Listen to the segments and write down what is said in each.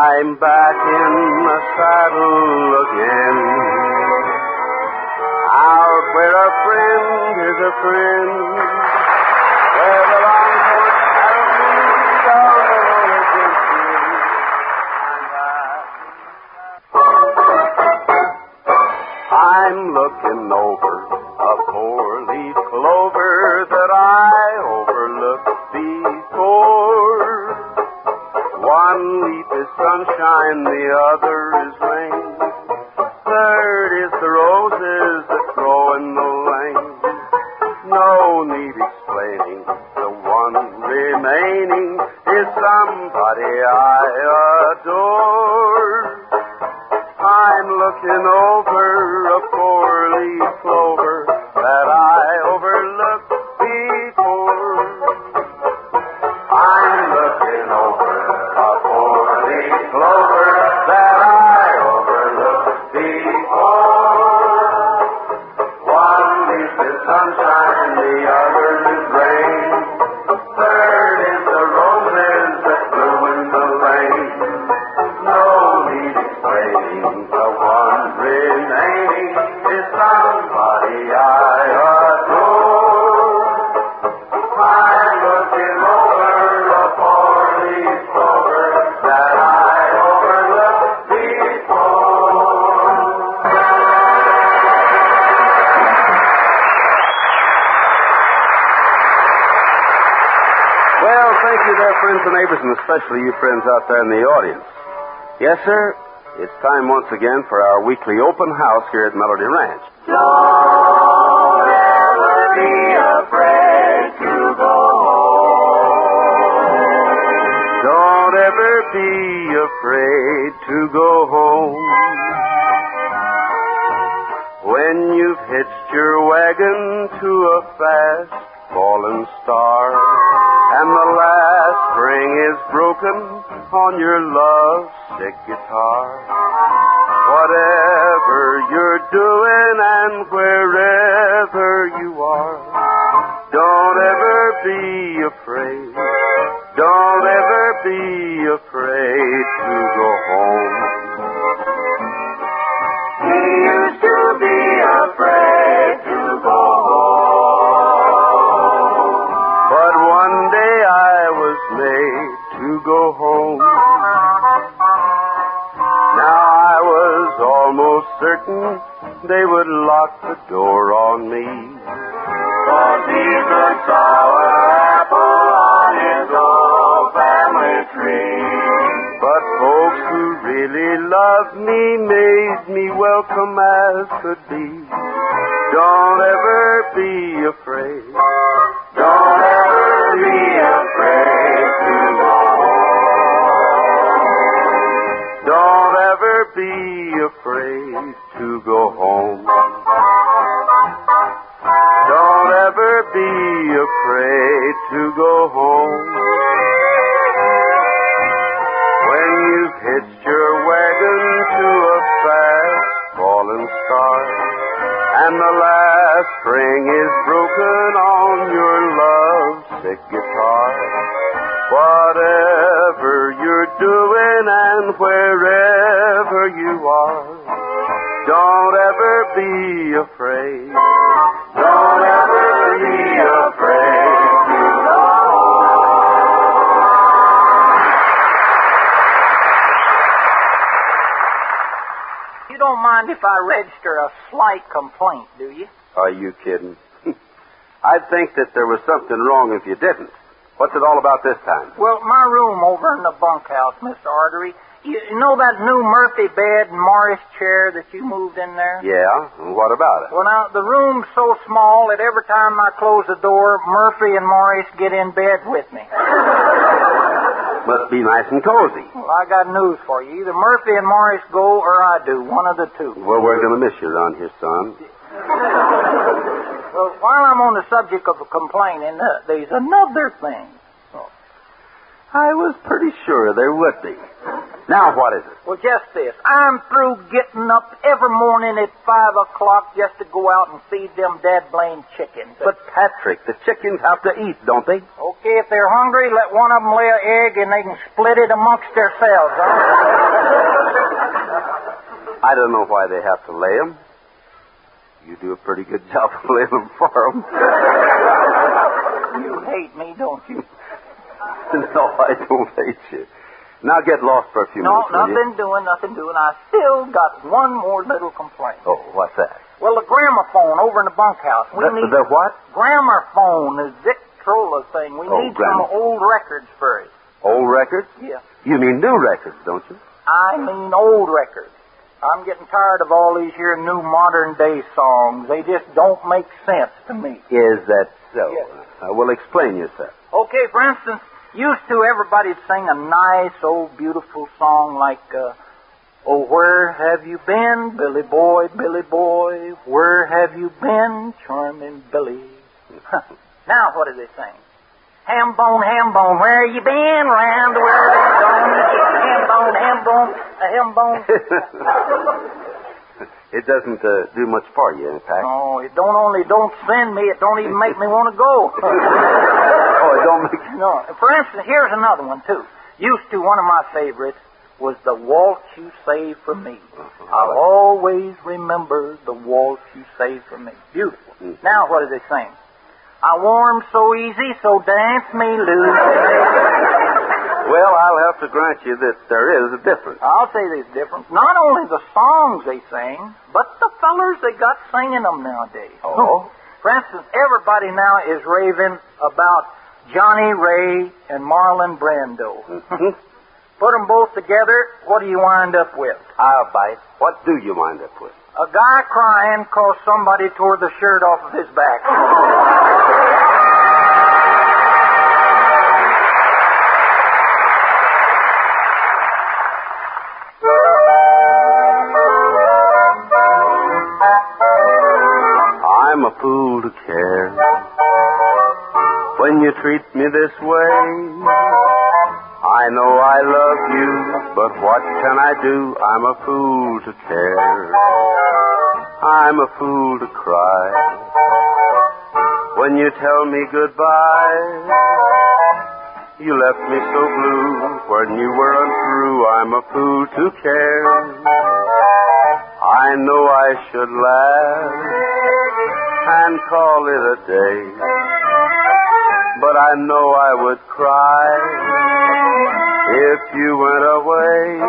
I'm back in the saddle again, out where a friend is a friend, where the longhorn cattle down the road is green. I'm looking over a four-leaf clover that I overlooked before. One leaf is sunshine, the other is rain. Third is the roses that grow in the lane. No need explaining, the one remaining is somebody I adore. I'm looking over a four-leaf clover that I overlooked before. I'm looking over a four-leaf clover that I overlooked before. One leaf is sunshine, the other is rain. Third is the roses that grew in the lane. No need explaining, the one remaining is somebody I adore. I'm looking over a four-leaf clover that I overlooked before. Well, thank you there, friends and neighbors, and especially you friends out there in the audience. Yes, sir, it's time once again for our weekly open house here at Melody Ranch. Don't ever be afraid to go home. Don't ever be afraid to go home. When you've hitched your wagon to a fast fallen star, and the last string is broken on your love-sick guitar. Whatever you're doing and wherever you are, don't ever be afraid. Don't ever be afraid to go home. He used to be afraid to go home. But one day I was made to go home. Now I was almost certain they would lock the door on me. 'Cause he's a sour apple on his old family tree. But folks who really loved me made me welcome as could be. Don't ever be afraid. Don't ever be afraid to go home. Don't ever be afraid to go home. Don't ever be afraid to go home. When you've hitched your wagon to a fast fallen star, and the last string is broken on your love-sick guitar, whatever you're doing and wherever you are, don't ever be afraid. Don't ever be afraid to go home. You don't mind if I register a slight complaint, do you? Are you kidding? I'd think that there was something wrong if you didn't. What's it all about this time? Well, my room over in the bunkhouse, Mr. Autry, you know that new Murphy bed and Morris chair that you moved in there? Yeah, and what about it? Well, now, the room's so small that every time I close the door, Murphy and Morris get in bed with me. Must be nice and cozy. Well, I got news for you. Either Murphy and Morris go or I do, one of the two. Well, we're going to miss you around here, son. Well, while I'm on the subject of complaining, there's another thing. I was pretty sure there would be. Now what is it? Well, just this. I'm through getting up every morning at 5 o'clock just to go out and feed them dad-blamed chickens. But, Patrick, the chickens have to eat, don't they? Okay, if they're hungry, let one of them lay an egg and they can split it amongst themselves, huh? I don't know why they have to lay them. You do a pretty good job of laying them for them. You hate me, don't you? No, I don't hate you. Now get lost for a few minutes, will you? Nothing doing. I still got one more little complaint. Oh, what's that? Well, the gramophone over in the bunkhouse. The what? Gramophone, the Victrola thing. We need some old records for it. Old records? Yeah. You mean new records, don't you? I mean old records. I'm getting tired of all these here new modern day songs. They just don't make sense to me. Is that so? Yes. Well, explain yourself. Okay, for instance, used to everybody'd sing a nice old beautiful song like, oh, where have you been, Billy boy, where have you been, charming Billy? Now what do they sing? Ham bone, where you been, round the world and gone, ham bone. It doesn't do much for you, Pat. No, it don't send me, it don't even make me want to go. Oh, it don't make you... No. For instance, here's another one, too. Used to, one of my favorites was the waltz you saved for me. I'll always remember the waltz you saved for me. Beautiful. Mm-hmm. Now what do they sing? I warm so easy, so dance me loose. Well, I'll have to grant you that there is a difference. I'll say there's a difference. Not only the songs they sing, but the fellers they got singing them nowadays. Oh? For instance, everybody now is raving about Johnny Ray and Marlon Brando. Mm-hmm. Put them both together, what do you wind up with? I'll bite. What do you wind up with? A guy crying because somebody tore the shirt off of his back. I'm a fool to care when you treat me this way. I know I love you, but what can I do? I'm a fool to care. I'm a fool to cry when you tell me goodbye. You left me so blue when you were untrue. I'm a fool to care. I know I should laugh and call it a day, but I know I would cry if you went away.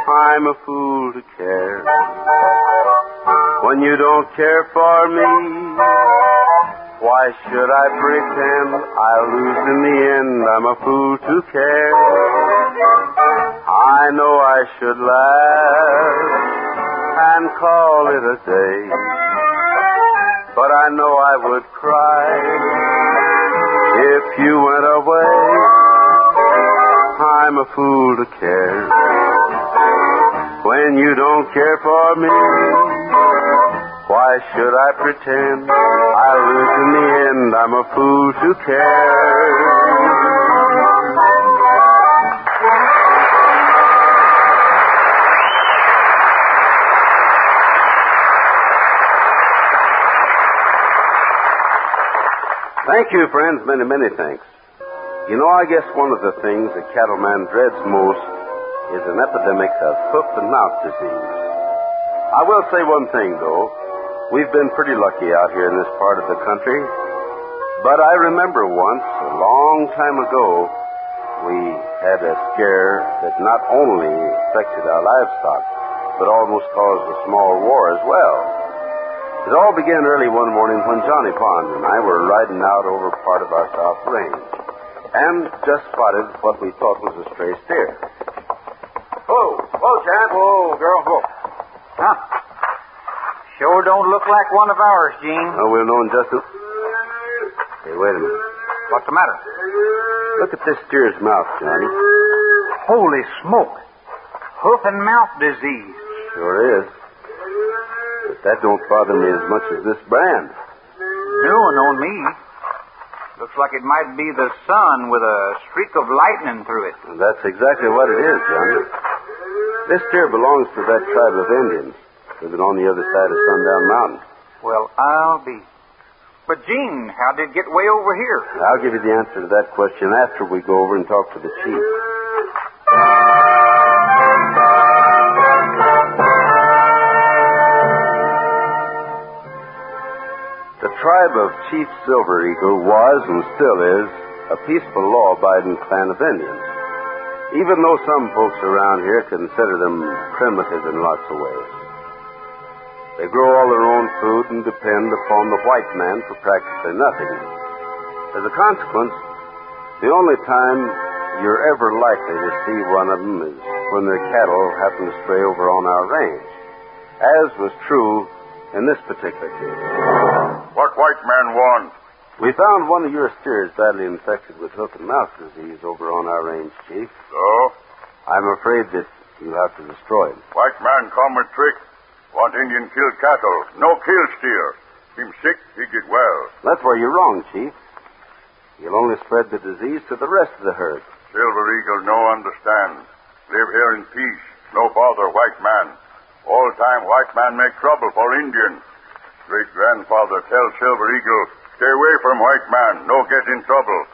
I'm a fool to care when you don't care for me. Why should I pretend I'll lose in the end? I'm a fool to care. I know I should laugh and call it a day, but I know I would cry if you went away. I'm a fool to care when you don't care for me. Why should I pretend I'll lose in the end? I'm a fool to care. Thank you, friends. Many, many thanks. You know, I guess one of the things the cattleman dreads most is an epidemic of hoof and mouth disease. I will say one thing, though. We've been pretty lucky out here in this part of the country. But I remember once, a long time ago, we had a scare that not only affected our livestock, but almost caused a small war as well. It all began early one morning when Johnny Pond and I were riding out over part of our south range and just spotted what we thought was a stray steer. Whoa, Chad. Whoa, girl, whoa. Huh? Sure don't look like one of ours, Gene. Oh, we'll know in just a... Hey, wait a minute. What's the matter? Look at this steer's mouth, Johnny. Holy smoke. Hoof and mouth disease. Sure is. But that don't bother me as much as this brand. No, on me. Looks like it might be the sun with a streak of lightning through it. And that's exactly what it is, Johnny. This steer belongs to that tribe of Indians living on the other side of Sundown Mountain. Well, I'll be. But, Gene, how did it get way over here? I'll give you the answer to that question after we go over and talk to the chief. The tribe of Chief Silver Eagle was and still is a peaceful, law-abiding clan of Indians, even though some folks around here consider them primitive in lots of ways. They grow all their own food and depend upon the white man for practically nothing. As a consequence, the only time you're ever likely to see one of them is when their cattle happen to stray over on our range, as was true in this particular case. What white man want? We found one of your steers badly infected with hoof and mouth disease over on our range, Chief. So? I'm afraid that you'll have to destroy him. White man come with trick. Want Indian kill cattle. No kill steer. Him sick, he get well. That's where you're wrong, Chief. You'll only spread the disease to the rest of the herd. Silver Eagle no understand. Live here in peace. No bother white man. All time white man make trouble for Indian. Great-grandfather tell Silver Eagle, stay away from white man. No get in trouble.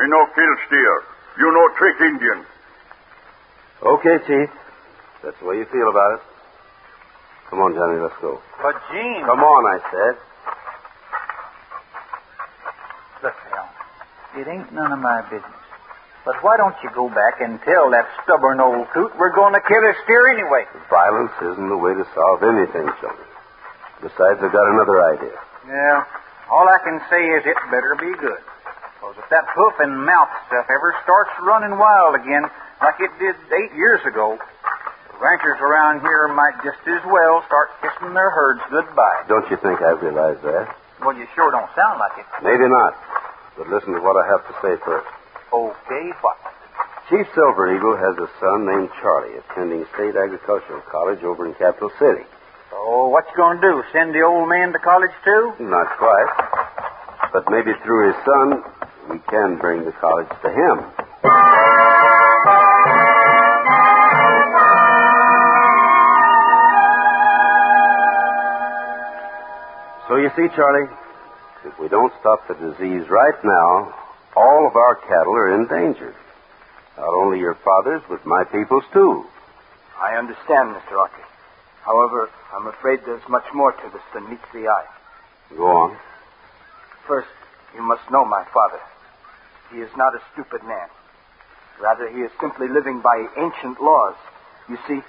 Me no kill steer. You no trick Indian. Okay, Chief. That's the way you feel about it. Come on, Johnny, let's go. But, Gene... Come on, I said. Look, Al, it ain't none of my business. But why don't you go back and tell that stubborn old coot we're going to kill his steer anyway? Violence isn't the way to solve anything, children. Besides, I've got another idea. Yeah, all I can say is it better be good. Because if that hoof and mouth stuff ever starts running wild again, like it did 8 years ago, ranchers around here might just as well start kissing their herds goodbye. Don't you think I realize that? Well, you sure don't sound like it. Maybe not. But listen to what I have to say first. Okay, what? Chief Silver Eagle has a son named Charlie attending State Agricultural College over in Capital City. Oh, what you going to do? Send the old man to college, too? Not quite. But maybe through his son, we can bring the college to him. So you see, Charlie, if we don't stop the disease right now, all of our cattle are in danger. Not only your father's, but my people's, too. I understand, Mr. Autry. However, I'm afraid there's much more to this than meets the eye. Go on. First, you must know my father. He is not a stupid man. Rather, he is simply living by ancient laws. You see,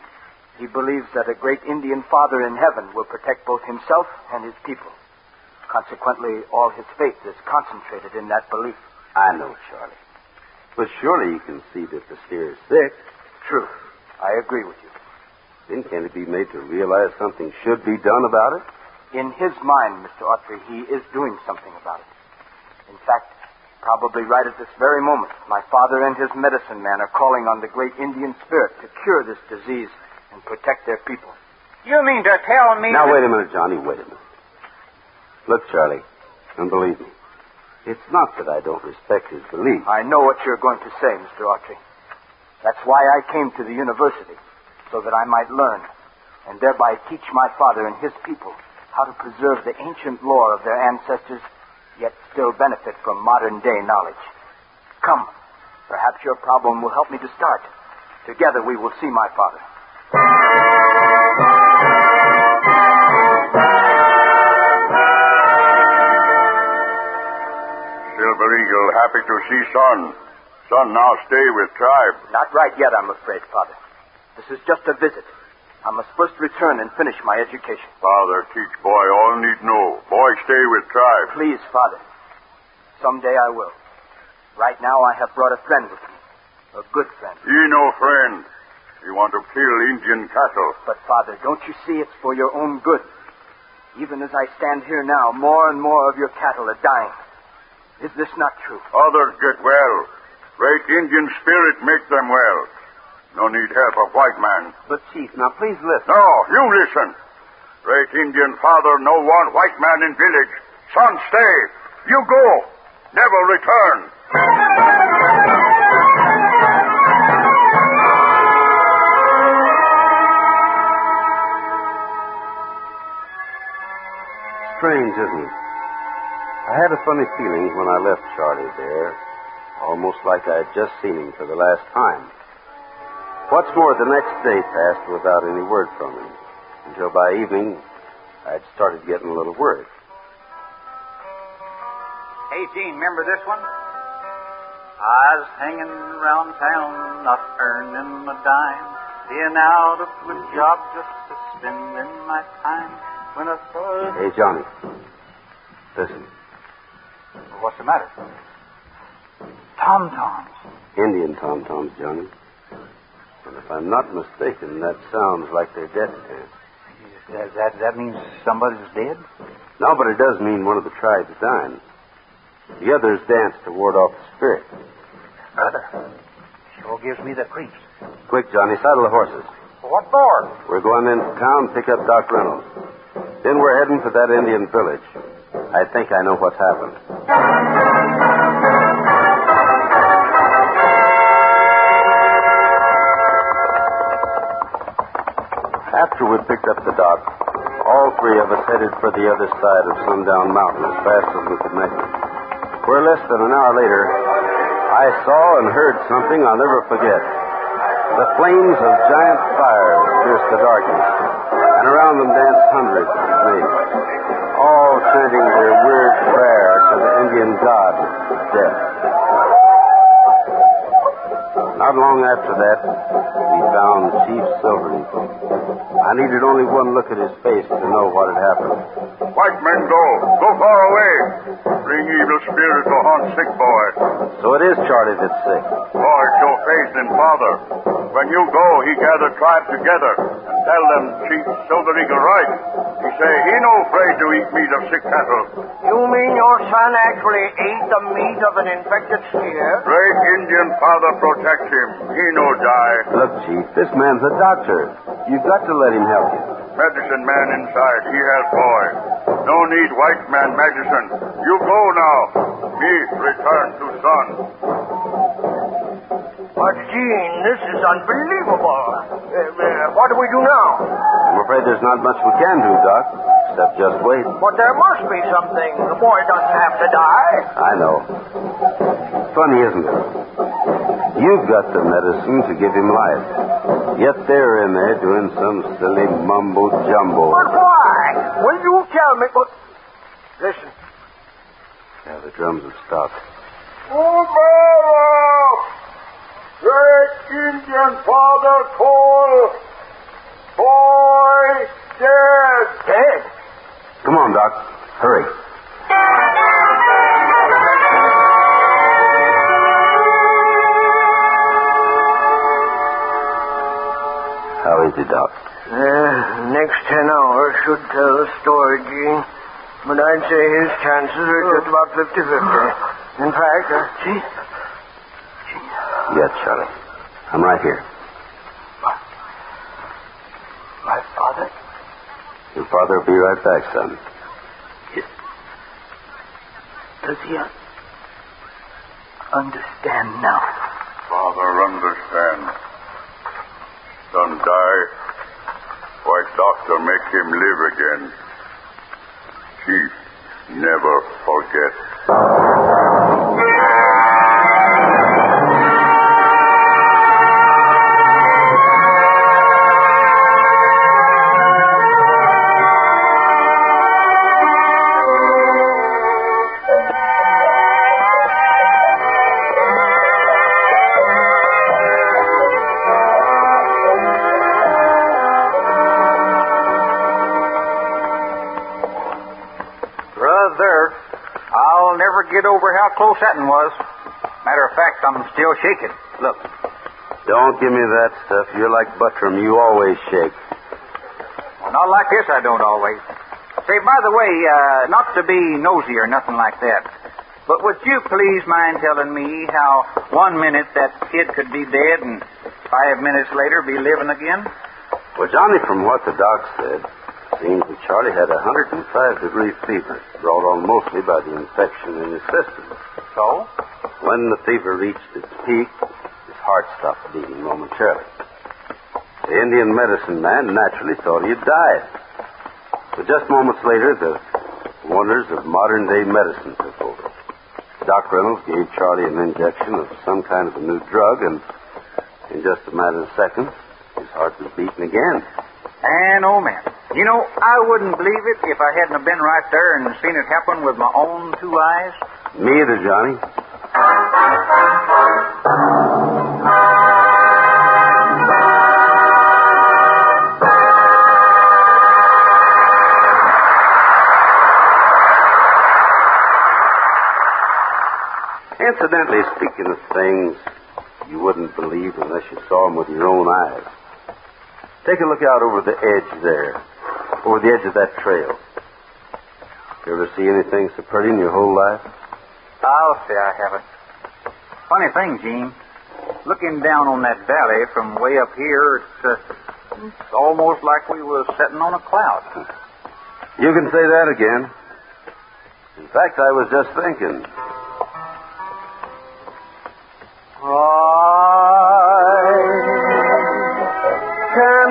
he believes that a great Indian father in heaven will protect both himself and his people. Consequently, all his faith is concentrated in that belief. I know, Charlie. But surely you can see that the steer is sick. True. I agree with you. Then can it be made to realize something should be done about it? In his mind, Mr. Autry, he is doing something about it. In fact, probably right at this very moment, my father and his medicine man are calling on the great Indian spirit to cure this disease and protect their people. You mean to tell me... Now, wait a minute, Johnny, wait a minute. Look, Charlie, and believe me, it's not that I don't respect his belief. I know what you're going to say, Mr. Autry. That's why I came to the university, so that I might learn, and thereby teach my father and his people how to preserve the ancient lore of their ancestors, yet still benefit from modern-day knowledge. Come, perhaps your problem will help me to start. Together we will see my father. Silver Eagle, happy to see son. Son now stay with tribe. Not right yet, I'm afraid, Father. This is just a visit. I must first return and finish my education. Father, teach boy all need know. Boy stay with tribe. Please, Father. Someday I will. Right now I have brought a friend with me. A good friend. He no friend. He want to kill Indian cattle. But, Father, don't you see it's for your own good? Even as I stand here now, more and more of your cattle are dying. Is this not true? Others get well. Great Indian spirit make them well. No need help of white man. But, Chief, now please listen. No, you listen. Great Indian father no want white man in village. Son, stay. You go. never return. Strange, isn't it? I had a funny feeling when I left Charlie there, almost like I had just seen him for the last time. What's more, the next day passed without any word from him, until by evening I'd started getting a little worried. Hey, Gene, remember this one? I was hanging around town, not earning a dime, being out of a job just to spending my time. When I saw... Hey, Johnny. Listen. What's the matter? Tom-toms. Indian tom-toms, Johnny. And if I'm not mistaken, that sounds like their death dance. That means somebody's dead? No, but it does mean one of the tribes dying. The others dance to ward off the spirit. Brother, sure gives me the creeps. Quick, Johnny, saddle the horses. What for? We're going into town to pick up Doc Reynolds. Then we're heading for that Indian village. I think I know what's happened. After we picked up the doc, all three of us headed for the other side of Sundown Mountain as fast as we could make it. Where less than an hour later, I saw and heard something I'll never forget. The flames of giant fires pierced the darkness, and around them danced hundreds of snakes, all chanting their weird prayer to the Indian god of death. Not long after that, we found Chief Silvereagle. I needed only one look at his face to know what had happened. White men go. Go far away. Bring evil spirit to haunt sick boy. So it is Charlie that's sick. Boy, show faith in father. When you go, he gather tribe together and tell them Chief Silvereagle right. He say he no afraid to eat meat of sick cattle. You mean your son actually ate the meat of an infected steer? Great Indian father protect him. He no die. Look, Chief, this man's a doctor. You've got to let him help you. Medicine man inside. He help boy. No need white man medicine. You go now. Me return to son. But, Gene, this is unbelievable. What do we do now? I'm afraid there's not much we can do, Doc, except just wait. But there must be something. The boy doesn't have to die. I know. Funny, isn't it? You've got the medicine to give him life. Yet they're in there doing some silly mumbo-jumbo. But why? Will you tell me? But... Listen. Yeah, the drums have stopped. Great Indian father call. Boy dead. Dead? Come on, Doc. Hurry. How is he, Doc? Next 10 hours should tell the story, Gene. But I'd say his chances are just about 50-50. In fact, Gene? Yes, Charlie. I'm right here. My father? Your father will be right back, son. Does he understand now? Father understand. Son die. White doctor make him live again. Chief never forget. Get over how close that one was. Matter of fact, I'm still shaking. Look. Don't give me that stuff. You're like Buttram. You always shake. Well, not like this, I don't always. Say, by the way, not to be nosy or nothing like that, but would you please mind telling me how 1 minute that kid could be dead and 5 minutes later be living again? Well, Johnny, from what the doc said, Seems that Charlie had a 105-degree fever, brought on mostly by the infection in his system. So? When the fever reached its peak, his heart stopped beating momentarily. The Indian medicine man naturally thought he had died. But just moments later, the wonders of modern-day medicine took over. Doc Reynolds gave Charlie an injection of some kind of a new drug, and in just a matter of seconds, his heart was beating again. And, oh, man, you know, I wouldn't believe it if I hadn't have been right there and seen it happen with my own two eyes. Me either, Johnny. Incidentally, speaking of things you wouldn't believe unless you saw them with your own eyes, take a look out over the edge there, over the edge of that trail. You ever see anything so pretty in your whole life? I'll say I haven't. Funny thing, Gene. Looking down on that valley from way up here, it's almost like we were sitting on a cloud. You can say that again. In fact, I was just thinking.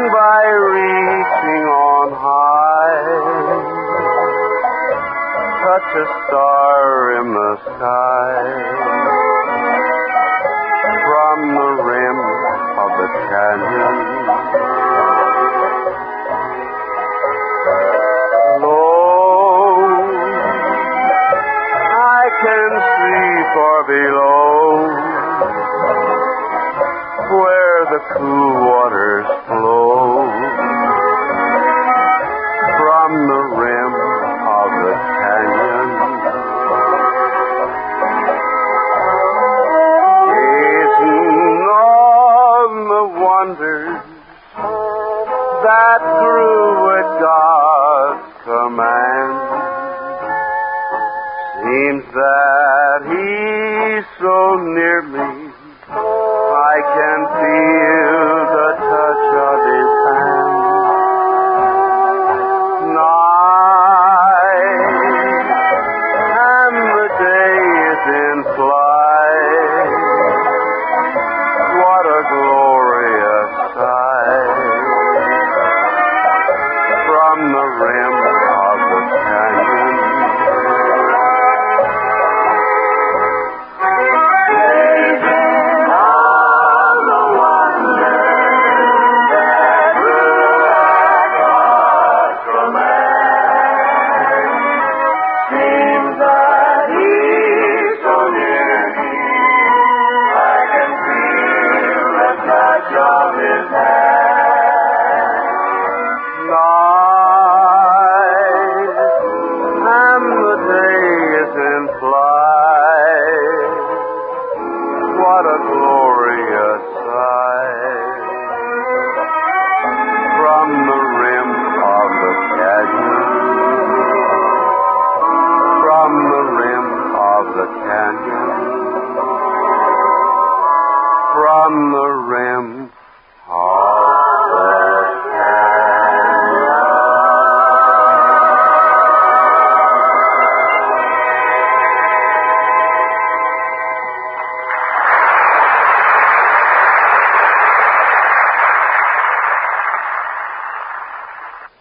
By reaching on high, touch a star in the sky, from the rim of the canyon. Low, I can see far below, where the cool waters flow, from the rim of the canyon. Gazing on the wonders that grew at God's command, seems that He's so near me, I can feel the touch of His hand. Night and the day is in flight. What a glorious sight from the rim of the canyon.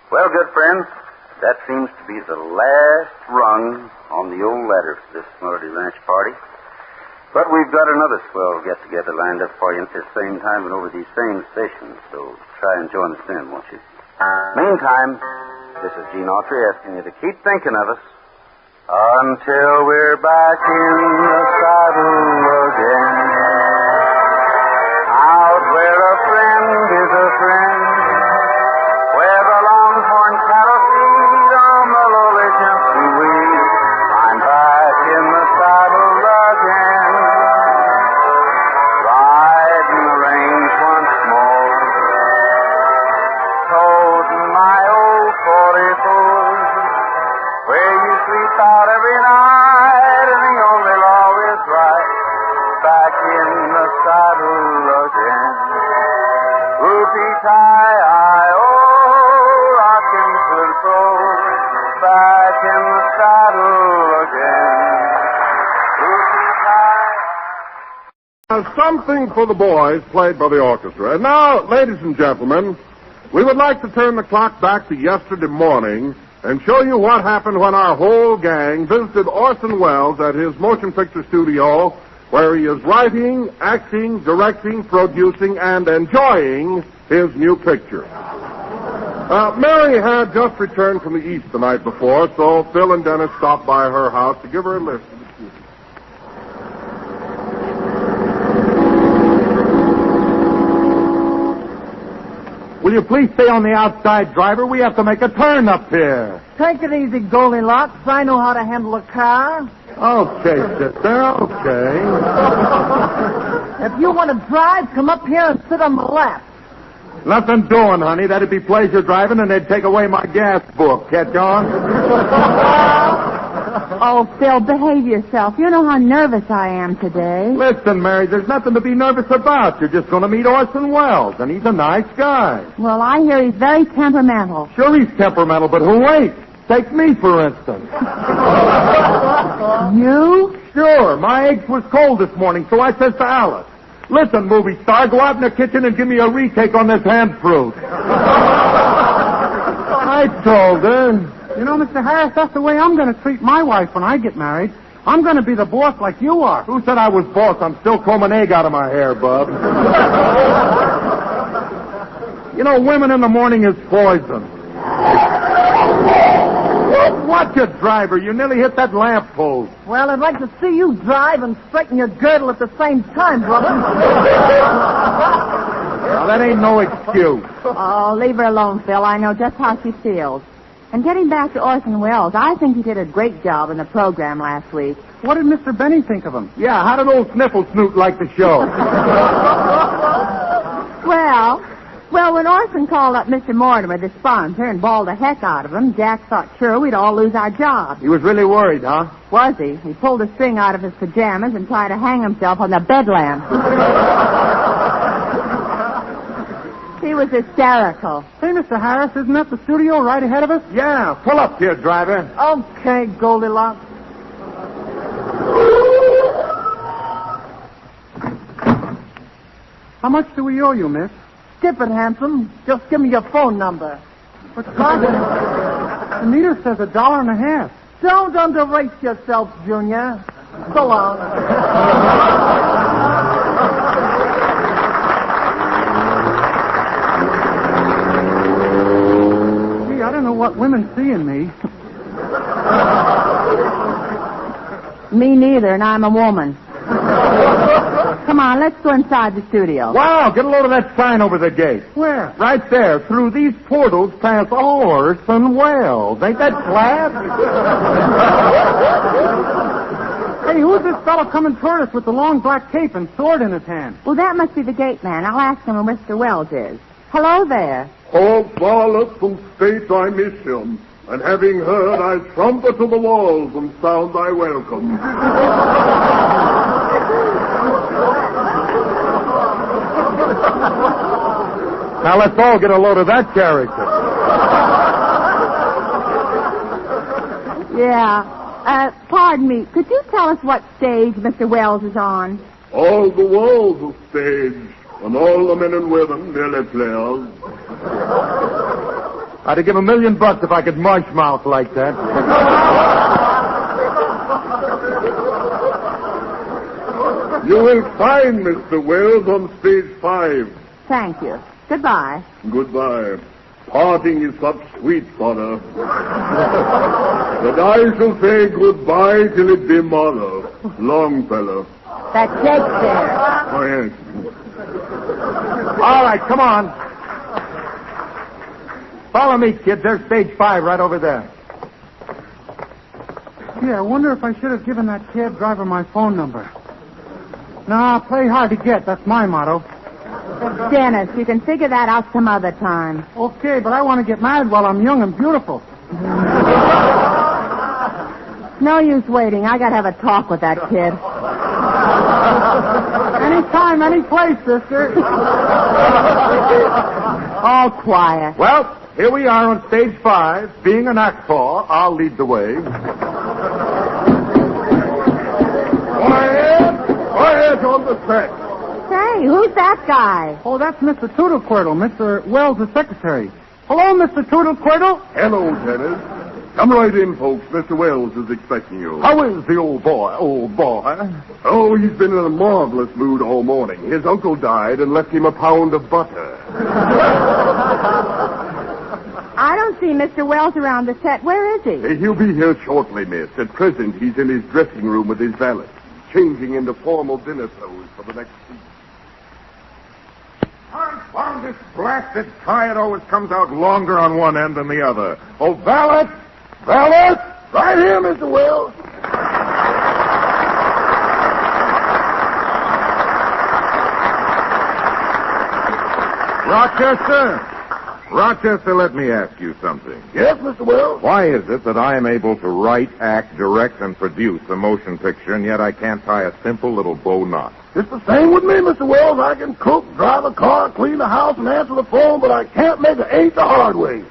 Well, good friends, that seems to be the last rung on the old ladder for this Melody Ranch party. But we've got another swell get-together lined up for you at this same time and over these same stations, so try and join us then, won't you? Meantime, this is Gene Autry asking you to keep thinking of us until we're back in the saddle again. Out where a friend is a friend, where the longhorn cattle feed on the lowly jumping weed, I'm back in the saddle again, riding the range once more, toting my old 44, where you sleep out every night, and the only law is right, back in the saddle again. Whoopie-tie-I-O, rockin' to and battle again. Something for the Boys, played by the orchestra. And now, ladies and gentlemen, we would like to turn the clock back to yesterday morning and show you what happened when our whole gang visited Orson Welles at his motion picture studio, where he is writing, acting, directing, producing, and enjoying his new picture. Mary had just returned from the East the night before, so Phil and Dennis stopped by her house to give her a lift. Will you please stay on the outside, driver? We have to make a turn up here. Take it easy, Goldilocks. I know how to handle a car. Okay, sister, okay. If you want to drive, come up here and sit on the left. Nothing doing, honey. That'd be pleasure driving, and they'd take away my gas book. Catch on? Oh, Phil, behave yourself. You know how nervous I am today. Listen, Mary, there's nothing to be nervous about. You're just going to meet Orson Welles, and he's a nice guy. Well, I hear he's very temperamental. Sure, he's temperamental, but who ain't? Take me, for instance. You? Sure. My eggs was cold this morning, so I says to Alice, listen, movie star, go out in the kitchen and give me a retake on this hand fruit. I told her. You know, Mr. Harris, that's the way I'm going to treat my wife when I get married. I'm going to be the boss like you are. Who said I was boss? I'm still combing egg out of my hair, bub. You know, women in the morning is poison. Watch it, driver. You nearly hit that lamp post. Well, I'd like to see you drive and straighten your girdle at the same time, brother. Now, that ain't no excuse. Oh, leave her alone, Phil. I know just how she feels. And getting back to Orson Welles, I think he did a great job in the program last week. What did Mr. Benny think of him? Yeah, how did old Sniffle Snoot like the show? Well, when Orson called up Mr. Mortimer, the sponsor, and bawled the heck out of him, Jack thought sure we'd all lose our jobs. He was really worried, huh? Was he? He pulled a string out of his pajamas and tried to hang himself on the bed lamp. He was hysterical. Hey, Mr. Harris, isn't that the studio right ahead of us? Yeah, pull up here, driver. Okay, Goldilocks. How much do we owe you, miss? Skip it, handsome. Just give me your phone number. But, Sergeant, the meter says $1.50. Don't underrate yourself, Junior. So long. Gee, I don't know what women see in me. Me neither, and I'm a woman. Come on, let's go inside the studio. Wow, get a load of that sign over the gate. Where? Right there. Through these portals pass Orson Welles. Ain't that class? Hey, who's this fellow coming toward us with the long black cape and sword in his hand? Well, that must be the gate man. I'll ask him where Mr. Wells is. Hello there. All flawless from state I miss him, and having heard I trumpet to the walls and sound I welcome. Now let's all get a load of that character. Yeah. Pardon me. Could you tell us what stage Mr. Wells is on? All the walls are staged, and all the men and women merely players. I'd give $1 million if I could munch mouth like that. You will find Mr. Wells on stage 5. Thank you. Goodbye. Goodbye. Parting is such sweet sorrow that I shall say goodbye till it be morrow. Longfellow. That's Shakespeare. Oh, yes. All right, come on. Follow me, kid. There's stage 5 right over there. Gee, I wonder if I should have given that cab driver my phone number. Nah, play hard to get. That's my motto. Dennis, you can figure that out some other time. Okay, but I want to get married while I'm young and beautiful. No use waiting. I got to have a talk with that kid. Anytime, any place, sister. All quiet. Well, here we are on stage 5. Being an actor, I'll lead the way. Quiet on the set. Say, who's that guy? Oh, that's Mr. Toodlequirtle, Mr. Wells' secretary. Hello, Mr. Toodlequirtle. Hello, Dennis. Come right in, folks. Mr. Wells is expecting you. How is the old boy? Oh, he's been in a marvelous mood all morning. His uncle died and left him a pound of butter. I don't see Mr. Wells around the set. Where is he? He'll be here shortly, miss. At present, he's in his dressing room with his valet, changing into formal dinner clothes for the next week. Confound this blasted tie. It always comes out longer on one end than the other. Oh, valet! Valet! Right here, Mr. Wells. Rochester, let me ask you something. Yes, Mr. Wells? Why is it that I am able to write, act, direct, and produce a motion picture, and yet I can't tie a simple little bow knot? It's the same with me, Mr. Wells. I can cook, drive a car, clean the house, and answer the phone, but I can't make an eight the hard way.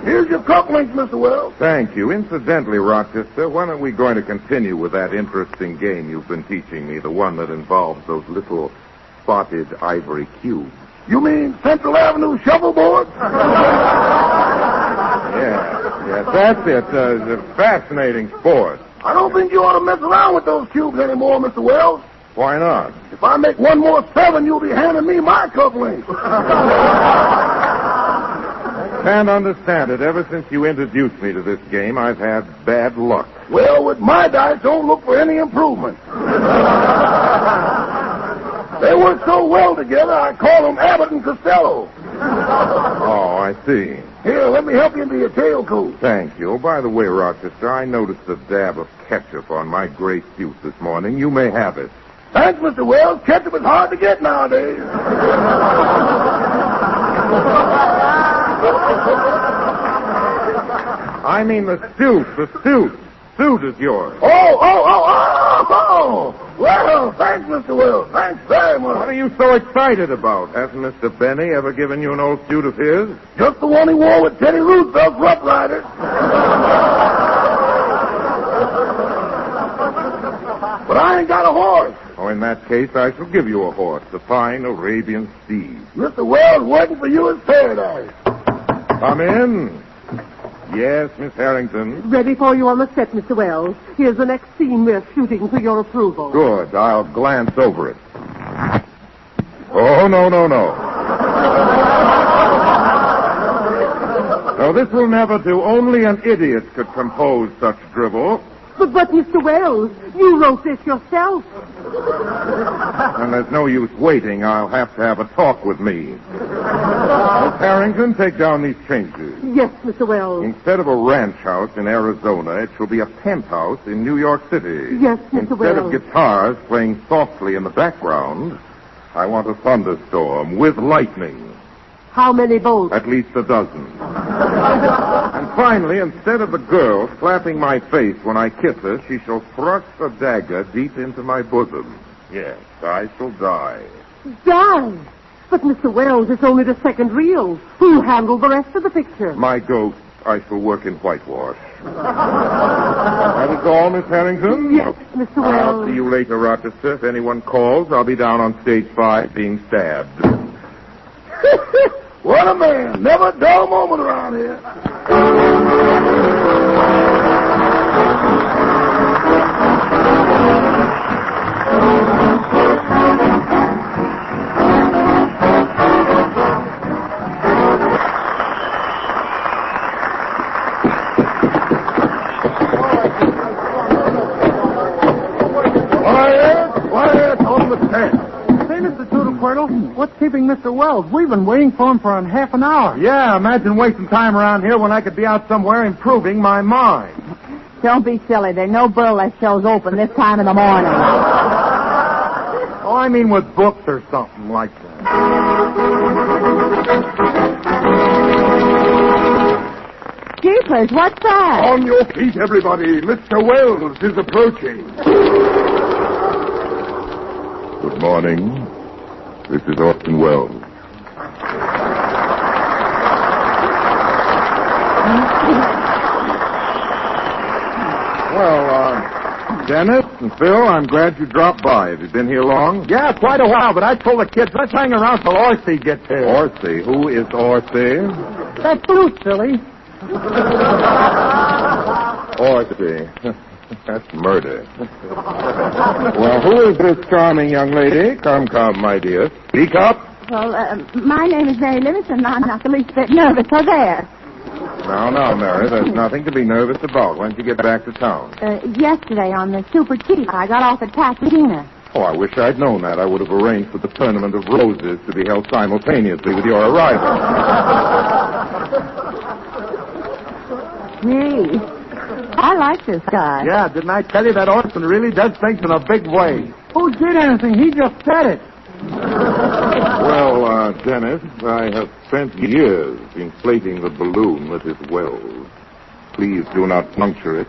Here's your cufflinks, Mr. Wells. Thank you. Incidentally, Rochester, when are we going to continue with that interesting game you've been teaching me, the one that involves those little spotted ivory cubes? You mean Central Avenue shuffleboard? Yes, that's it. It's a fascinating sport. I don't think you ought to mess around with those cubes anymore, Mr. Wells. Why not? If I make one more 7, you'll be handing me my cufflinks. Can't understand it. Ever since you introduced me to this game, I've had bad luck. Well, with my dice, don't look for any improvement. They work so well together, I call them Abbott and Costello. Oh, I see. Here, let me help you into your tailcoat. Thank you. Oh, by the way, Rochester, I noticed a dab of ketchup on my gray suit this morning. You may have it. Thanks, Mr. Wells. Ketchup is hard to get nowadays. I mean the suit. The suit. Suit is yours. Oh. Well, thanks, Mr. Wells. Thanks very much. What are you so excited about? Hasn't Mr. Benny ever given you an old suit of his? Just the one he wore with Teddy Roosevelt's Rough Riders. But I ain't got a horse. Oh, in that case, I shall give you a horse, a fine Arabian steed. Mr. Wells, waiting for you in paradise. Come in. Yes, Miss Harrington. Ready for you on the set, Mr. Wells. Here's the next scene we're shooting for your approval. Good. I'll glance over it. Oh, no. No, this will never do. Only an idiot could compose such drivel. But Mr. Wells, you wrote this yourself. And there's no use waiting. I'll have to have a talk with me. Miss Harrington, take down these changes. Yes, Mr. Wells. Instead of a ranch house in Arizona, it shall be a penthouse in New York City. Yes, Mr. Instead Wells. of guitars playing softly in the background, I want a thunderstorm with lightning. How many bolts? At least a dozen. And finally, instead of the girl slapping my face when I kiss her, she shall thrust a dagger deep into my bosom. Yes, I shall die. Die? But, Mr. Wells, it's only the second reel. Who handled the rest of the picture? My ghost, I shall work in whitewash. That is all, Miss Harrington? Yes, Mr. Wells. I'll see you later, Rochester. If anyone calls, I'll be down on stage 5 being stabbed. What a man. Never a dull moment around here. Quiet on the stand. Say, Mr. Toodlequirtle, what's keeping Mr. Wells? We've been waiting for him for half an hour. Yeah, imagine wasting time around here when I could be out somewhere improving my mind. Don't be silly. There are no burlesque shows open this time in the morning. Oh, I mean with books or something like that. Jeepers, what's that? On your feet, everybody. Mr. Wells is approaching. Good morning. This is Orson Welles. Well, Dennis and Phil, I'm glad you dropped by. Have you been here long? Yeah, quite a while, but I told the kids, let's hang around till Autry gets here. Autry? Who is Autry? That's Bruce, silly. Autry. That's murder. Well, who is this charming young lady? Come, my dear. Speak up. Well, my name is Mary Livingston, and I'm not the least bit nervous. So there. No, Mary, there's nothing to be nervous about. When did you get back to town? Yesterday on the Super Cheap. I got off at Pasadena. Oh, I wish I'd known that. I would have arranged for the Tournament of Roses to be held simultaneously with your arrival. Gee, I like this guy. Yeah, didn't I tell you that Orson really does things in a big way? Who did anything? He just said it. Well, Dennis, I have spent years inflating the balloon with his wells. Please do not puncture it.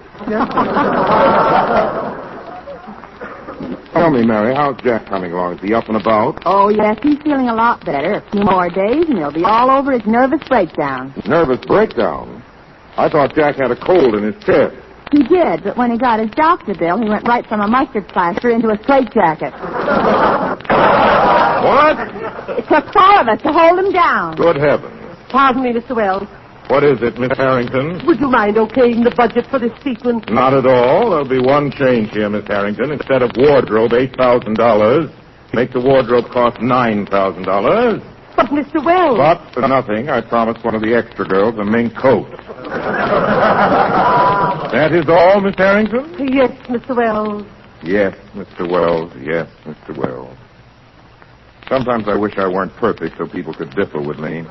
Tell me, Mary, how's Jack coming along? Is he up and about? Oh, yes, he's feeling a lot better. A few more days, and he'll be all over his nervous breakdown. Nervous breakdown? I thought Jack had a cold in his chest. He did, but when he got his doctor bill, he went right from a mustard plaster into a straitjacket. What? It took 4 of us to hold him down. Good heavens. Pardon me, Mr. Wells. What is it, Miss Harrington? Would you mind okaying the budget for this sequence? Not at all. There'll be one change here, Miss Harrington. Instead of wardrobe, $8,000. Make the wardrobe cost $9,000. But, Mr. Wells... But for nothing, I promised one of the extra girls a mink coat. That is all, Miss Harrington? Yes, Mr. Wells. Yes, Mr. Wells. Yes, Mr. Wells. Sometimes I wish I weren't perfect so people could differ with me.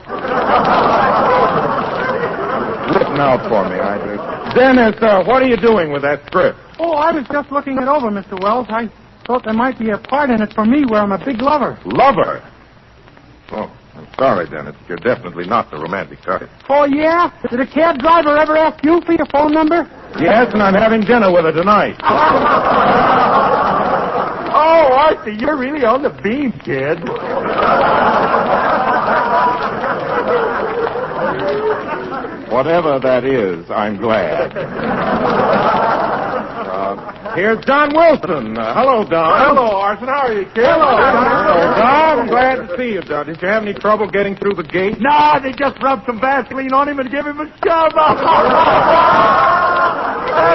Written out for me, I do. Dennis, what are you doing with that script? Oh, I was just looking it over, Mr. Wells. I thought there might be a part in it for me where I'm a big lover. Lover? Oh, I'm sorry, Dennis. You're definitely not the romantic type. Oh, yeah? Did a cab driver ever ask you for your phone number? Yes, and I'm having dinner with her tonight. Oh, Arthur, you're really on the beam, kid. Whatever that is, I'm glad. Here's Don Wilson. Hello, Don. Hello, Arson. How are you, kid? Hello, Don. I'm glad to see you, Don. Did you have any trouble getting through the gate? No, they just rubbed some Vaseline on him and gave him a shove. That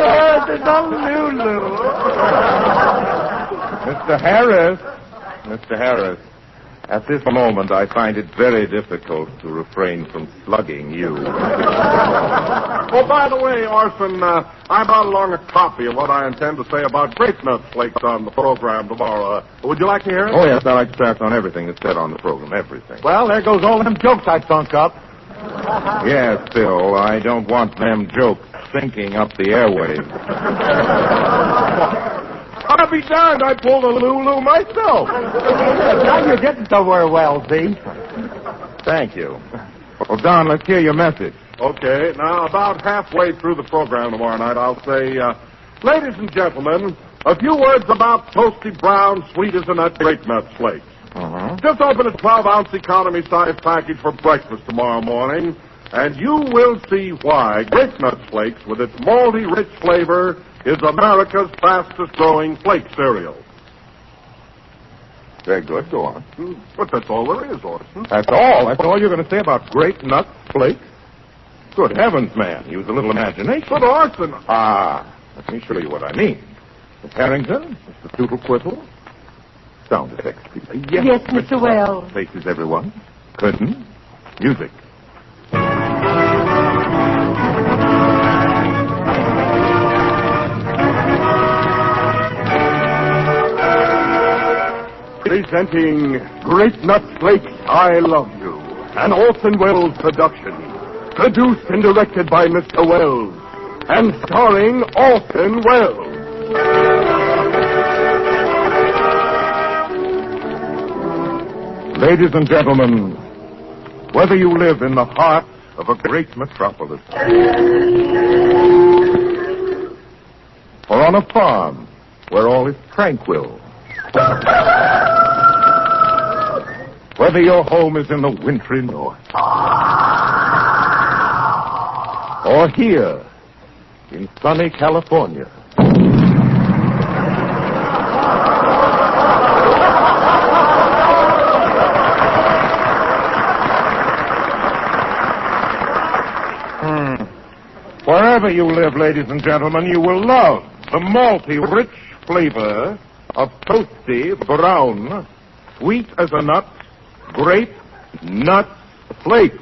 hurt. It's a Lulu. Mr. Harris, at this moment I find it very difficult to refrain from slugging you. Oh, by the way, Orson, I brought along a copy of what I intend to say about grape nut flakes on the program tomorrow. Would you like to hear it? Oh, yes, I like to pass on everything that's said on the program, everything. Well, there goes all them jokes I thunk up. Yes, Phil, I don't want them jokes sinking up the airwaves. I'll be darned, I pulled a Lulu myself. Now you're getting somewhere, Wells, Z. Thank you. Well, Don, let's hear your message. Okay, now about halfway through the program tomorrow night, I'll say, ladies and gentlemen, a few words about toasty brown, sweet as a nut grape nut flakes. Just open a 12-ounce economy size package for breakfast tomorrow morning, and you will see why grape nut flakes, with its malty, rich flavor, is America's fastest-growing flake cereal. Very good. Go on. But that's all there is, Orson. That's all? That's all you're going to say about grape nut flakes? Good heavens, man. Use a little imagination. But, Orson... Let me show you what I mean. Miss Harrington, Mr. Tootle Quibble. Sound effects, please. Yes, Mr. Wells. Faces, everyone. Curtain. Music. Presenting Grape Nut Flakes, I Love You, an Orson Welles production. Produced and directed by Mr. Wells, and starring Orson Welles. Ladies and gentlemen, whether you live in the heart of a great metropolis or on a farm where all is tranquil, whether your home is in the wintry north or here in sunny California, Wherever you live, ladies and gentlemen, you will love the malty, rich flavor of toasty, brown, sweet as a nut, grape nut flakes.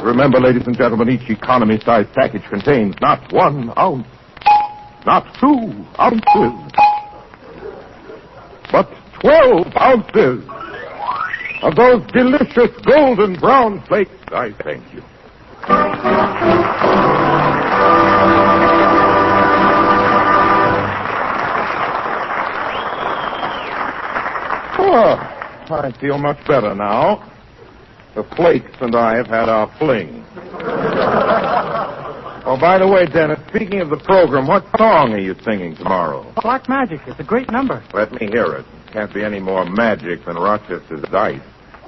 Remember, ladies and gentlemen, each economy-sized package contains not 1 ounce, not 2 ounces, but 12 ounces of those delicious golden brown flakes. I thank you. Oh, I feel much better now. The flakes and I have had our fling. Oh, by the way, Dennis, speaking of the program, what song are you singing tomorrow? Black Magic. It's a great number. Let me hear it. Can't be any more magic than Rochester's dice.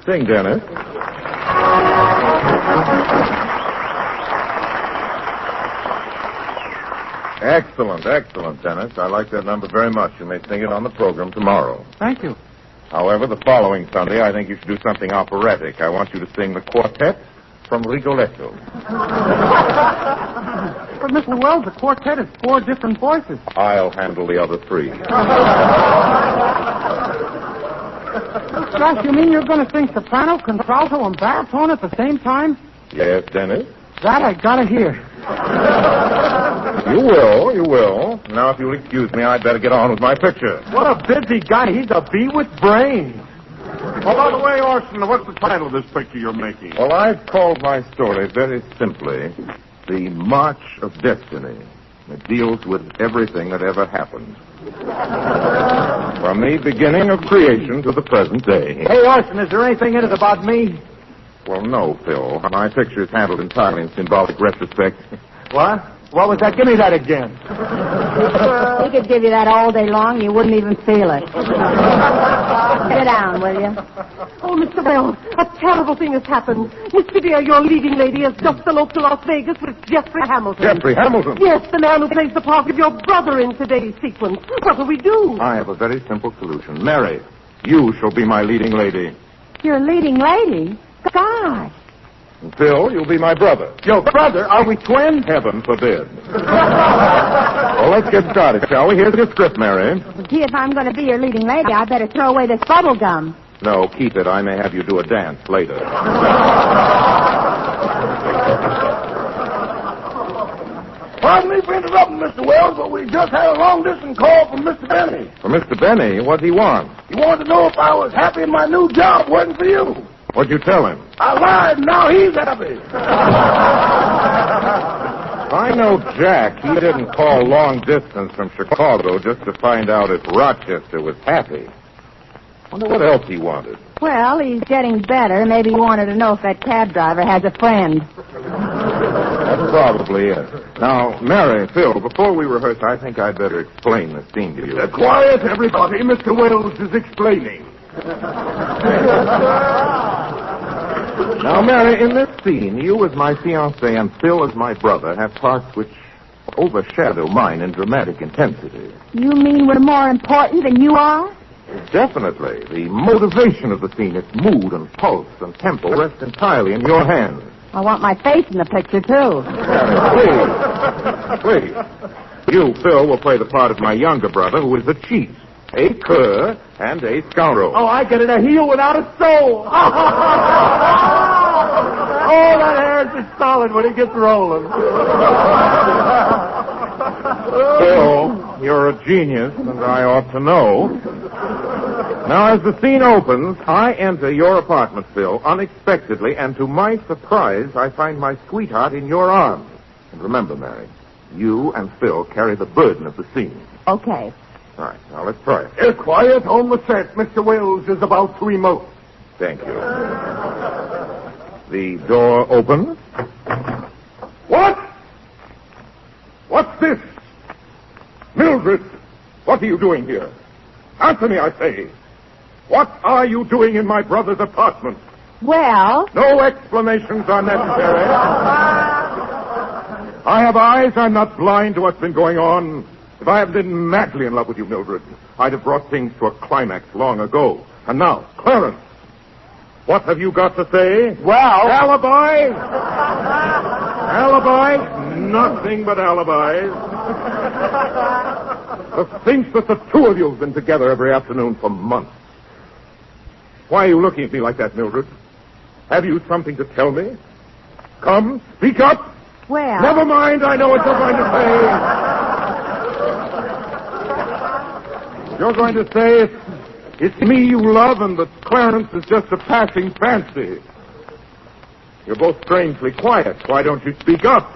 Sing, Dennis. Excellent, Dennis. I like that number very much. You may sing it on the program tomorrow. Thank you. However, the following Sunday, I think you should do something operatic. I want you to sing the quartet from Rigoletto. But, Mr. Wells, the quartet is 4 different voices. I'll handle the other 3. Gosh, you mean you're going to sing soprano, contralto, and baritone at the same time? Yes, Dennis? That I gotta hear. You will. Now, if you'll excuse me, I'd better get on with my picture. What a busy guy. He's a bee with brains. Oh, by the way, Orson, what's the title of this picture you're making? Well, I've called my story very simply The March of Destiny. It deals with everything that ever happened. From the beginning of creation to the present day. Hey, Orson, is there anything in it about me? Well, no, Phil. My picture is handled entirely in symbolic retrospect. What? What was that? Give me that again. He could give you that all day long. You wouldn't even feel it. Sit down, will you? Oh, Mr. Wells, a terrible thing has happened. Mr. Dear, your leading lady has just eloped to Las Vegas with Jeffrey Hamilton. Jeffrey Hamilton? Yes, the man who plays the part of your brother in today's sequence. What'll we do? I have a very simple solution. Mary, you shall be my leading lady. Your leading lady? Gosh. And Phil, you'll be my brother. Your brother? Are we twins? Heaven forbid. Well, let's get started, shall we? Here's your script, Mary. Gee, if I'm going to be your leading lady, I better throw away this bubble gum. No, keep it. I may have you do a dance later. Pardon me for interrupting, Mr. Wells, but we just had a long-distance call from Mr. Benny. From Mr. Benny? What'd he want? He wanted to know if I was happy in my new job working for you. What'd you tell him? I lied, and now he's happy. I know Jack. He didn't call long distance from Chicago just to find out if Rochester was happy. Wonder what else he wanted. Well, he's getting better. Maybe he wanted to know if that cab driver has a friend. That's probably it. Now, Mary, Phil, before we rehearse, I think I'd better explain the scene to you. Quiet, everybody. Mr. Wells is explaining. Now, Mary, in this scene, you as my fiancé and Phil as my brother have parts which overshadow mine in dramatic intensity. You mean we're more important than you are? Definitely. The motivation of the scene, its mood and pulse and tempo rest entirely in your hands. I want my face in the picture, too. Please. You, Phil, will play the part of my younger brother, who is a cheat, a cur, and a scoundrel. Oh, I get it. A heel without a soul. Oh, that hair is solid when it gets rolling. Phil, you're a genius, and I ought to know. Now, as the scene opens, I enter your apartment, Phil, unexpectedly, and to my surprise, I find my sweetheart in your arms. And remember, Mary, you and Phil carry the burden of the scene. Okay. All right, now let's try it. Quiet on the set. Mr. Wells is about to emote. Thank you. The door opens. What? What's this? Mildred, what are you doing here? Answer me, I say. What are you doing in my brother's apartment? Well... No explanations are necessary. I have eyes. I'm not blind to what's been going on. If I hadn't been madly in love with you, Mildred, I'd have brought things to a climax long ago. And now, Clarence. What have you got to say? Well... Alibi? Alibi? Nothing but alibis. To think that the two of you have been together every afternoon for months. Why are you looking at me like that, Mildred? Have you something to tell me? Come, speak up. Well... Never mind, I know what you're going to say. You're going to say it's me you love and that Clarence is just a passing fancy. You're both strangely quiet. Why don't you speak up?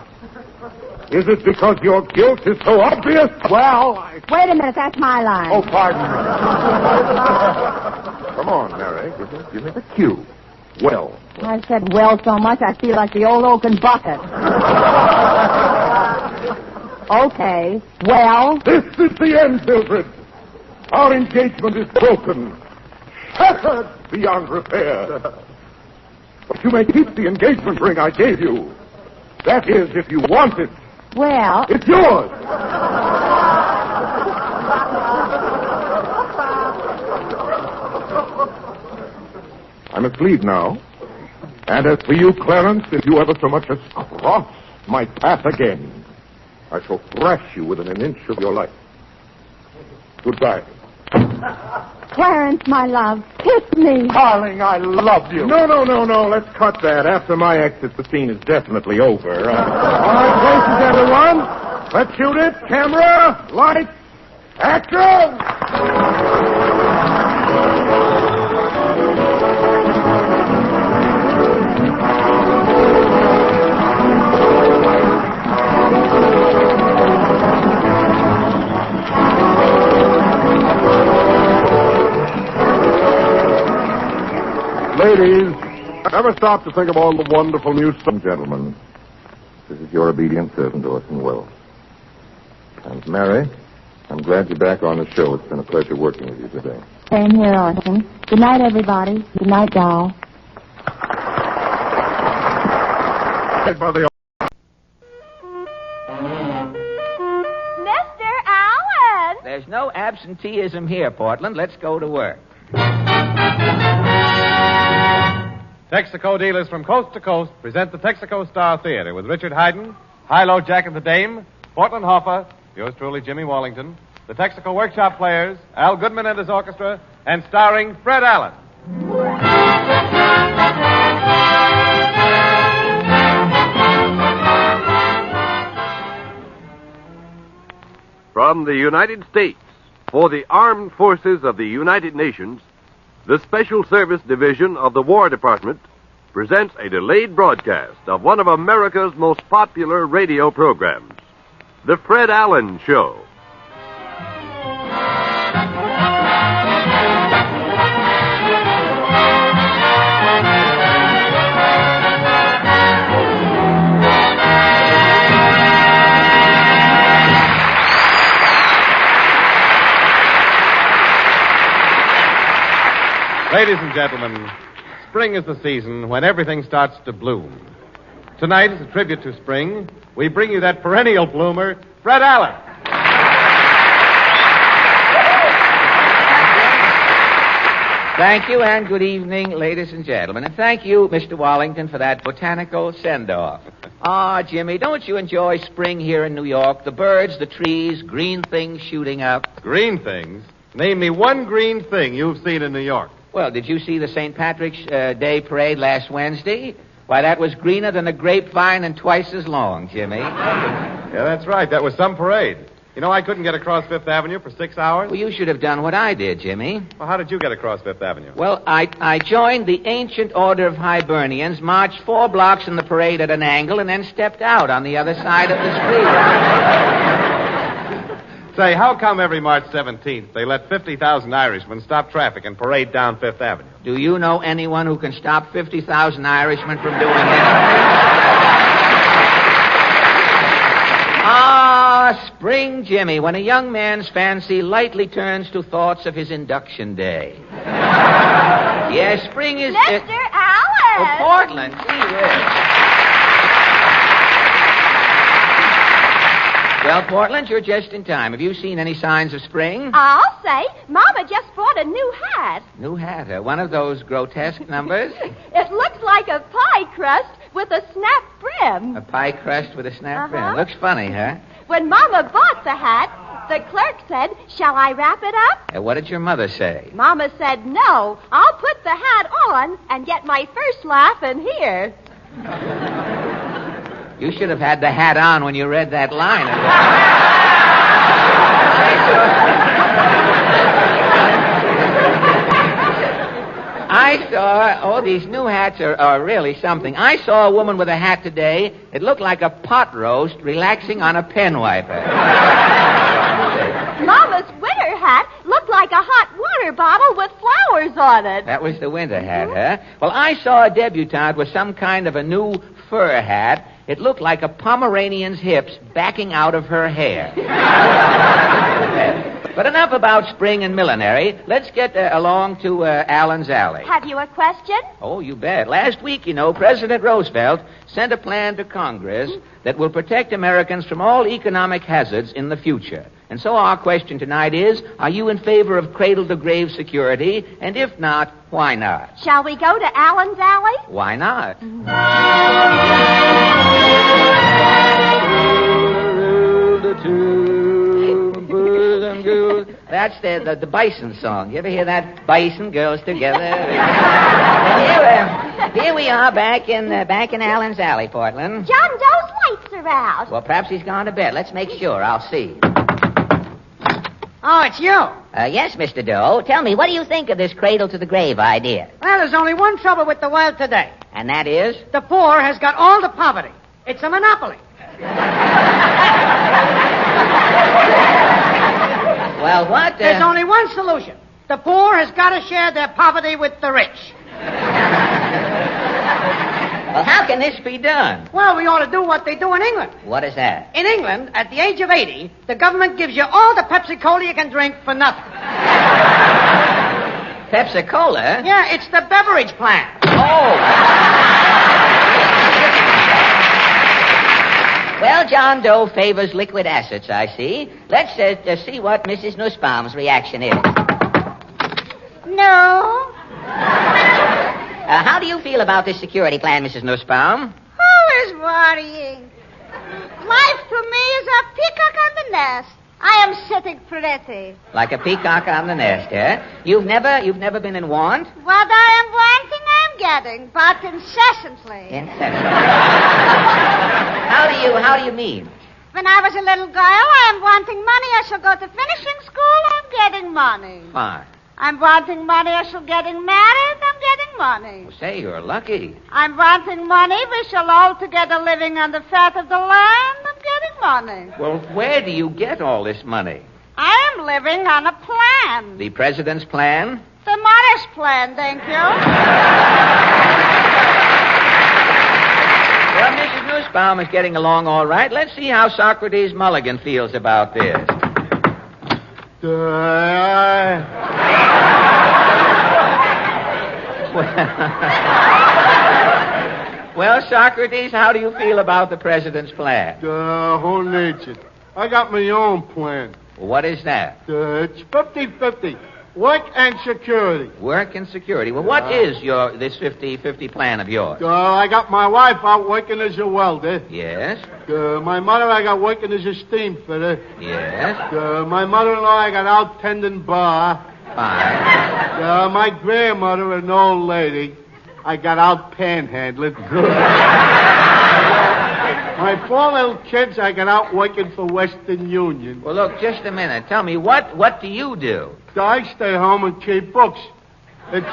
Is it because your guilt is so obvious? Well, Wait a minute, that's my line. Oh, pardon me. Come on, Mary. Give me the cue. Well. I said well so much I feel like the old oaken bucket. Okay, well... This is the end, Mildred. Our engagement is broken. Shattered beyond repair. But you may keep the engagement ring I gave you. That is, if you want it. Well... It's yours. I must leave now. And as for you, Clarence, if you ever so much as cross my path again, I shall thrash you within an inch of your life. Goodbye. Clarence, my love, kiss me. Darling, I love you. No. Let's cut that. After my exit, the scene is definitely over. All right, places, everyone. Let's shoot it. Camera, lights, action! Ladies, never stop to think of all the wonderful new songs. Gentlemen, this is your obedient servant, Orson Welles. And Mary, I'm glad you're back on the show. It's been a pleasure working with you today. Same here, Orson. Good night, everybody. Good night, doll. Mr. Allen! There's no absenteeism here, Portland. Let's go to work. Texaco dealers from coast to coast present the Texaco Star Theater with Richard Haydn, High-Low Jack and the Dame, Portland Hoffa, yours truly, Jimmy Wallington, the Texaco Workshop Players, Al Goodman and his orchestra, and starring Fred Allen. From the United States, for the Armed Forces of the United Nations, the Special Service Division of the War Department presents a delayed broadcast of one of America's most popular radio programs, The Fred Allen Show. Ladies and gentlemen, spring is the season when everything starts to bloom. Tonight, as a tribute to spring, we bring you that perennial bloomer, Fred Allen. Thank you, and good evening, ladies and gentlemen. And thank you, Mr. Wallington, for that botanical send-off. Jimmy, don't you enjoy spring here in New York? The birds, the trees, green things shooting up. Green things? Name me one green thing you've seen in New York. Well, did you see the St. Patrick's Day parade last Wednesday? Why, that was greener than a grapevine and twice as long, Jimmy. Yeah, that's right. That was some parade. You know, I couldn't get across Fifth Avenue for 6 hours. Well, you should have done what I did, Jimmy. Well, how did you get across Fifth Avenue? Well, I joined the Ancient Order of Hibernians, marched 4 blocks in the parade at an angle, and then stepped out on the other side of the street. Say, how come every March 17th they let 50,000 Irishmen stop traffic and parade down Fifth Avenue? Do you know anyone who can stop 50,000 Irishmen from doing anything? Spring, Jimmy, when a young man's fancy lightly turns to thoughts of his induction day. Yes, spring is... Mr. Allen! Oh, Portland, gee whiz. Well, Portland, you're just in time. Have you seen any signs of spring? I'll say. Mama just bought a new hat. New hat, one of those grotesque numbers? It looks like a pie crust with a snap brim. A pie crust with a snap brim. Looks funny, huh? When Mama bought the hat, the clerk said, "Shall I wrap it up?" What did your mother say? Mama said, "No, I'll put the hat on and get my first laugh in here." You should have had the hat on when you read that line. I saw, these new hats are really something. I saw a woman with a hat today. It looked like a pot roast relaxing on a pen wiper. Mama's winter hat looked like a hot water bottle with flowers on it. That was the winter hat, huh? Well, I saw a debutante with some kind of a new fur hat. It looked like a Pomeranian's hips backing out of her hair. But enough about spring and millinery. Let's get along to Allen's Alley. Have you a question? Oh, you bet. Last week, President Roosevelt sent a plan to Congress that will protect Americans from all economic hazards in the future. And so our question tonight is, are you in favor of cradle-to-grave security? And if not, why not? Shall we go to Allen's Alley? Why not? That's the bison song. You ever hear that? Bison girls together. Here we are back in Allen's Alley, Portland. John Doe's lights are out. Well, perhaps he's gone to bed. Let's make sure. I'll see. Oh, it's you. Yes, Mr. Doe. Tell me, what do you think of this cradle-to-the-grave idea? Well, there's only one trouble with the world today. And that is? The poor has got all the poverty. It's a monopoly. Well, what? There's only one solution. The poor has got to share their poverty with the rich. Well, how can this be done? Well, we ought to do what they do in England. What is that? In England, at the age of 80, the government gives you all the Pepsi-Cola you can drink for nothing. Pepsi-Cola? Yeah, it's the beverage plan. Oh. Well, John Doe favors liquid assets, I see. Let's see what Mrs. Nussbaum's reaction is. No. How do you feel about this security plan, Mrs. Nussbaum? Who is worrying? Life to me is a peacock on the nest. I am sitting pretty. Like a peacock on the nest, eh? You've never been in want? What I am wanting, I am getting, but incessantly. How do you mean? When I was a little girl, I am wanting money. I shall go to finishing school. I'm getting money. Fine. I'm wanting money. I shall getting married. I'm getting money. Well, say, you're lucky. I'm wanting money. We shall all together living on the fat of the land. I'm getting money. Well, where do you get all this money? I am living on a plan. The president's plan? The Morris plan, thank you. Well, Mrs. Nussbaum is getting along all right. Let's see how Socrates Mulligan feels about this. Well, Socrates, how do you feel about the president's plan? Whole nature. I got my own plan. What is that? It's 50-50. Work and security. Work and security. Well, what is this 50-50 plan of yours? I got my wife out working as a welder. Yes. My mother I got working as a steam fitter. Yes. My mother-in-law I got out tending bar. Fine. My grandmother, an old lady, I got out panhandling. My 4 little kids I got out working for Western Union. Well, look, just a minute. Tell me, what do you do? I stay home and keep books. It's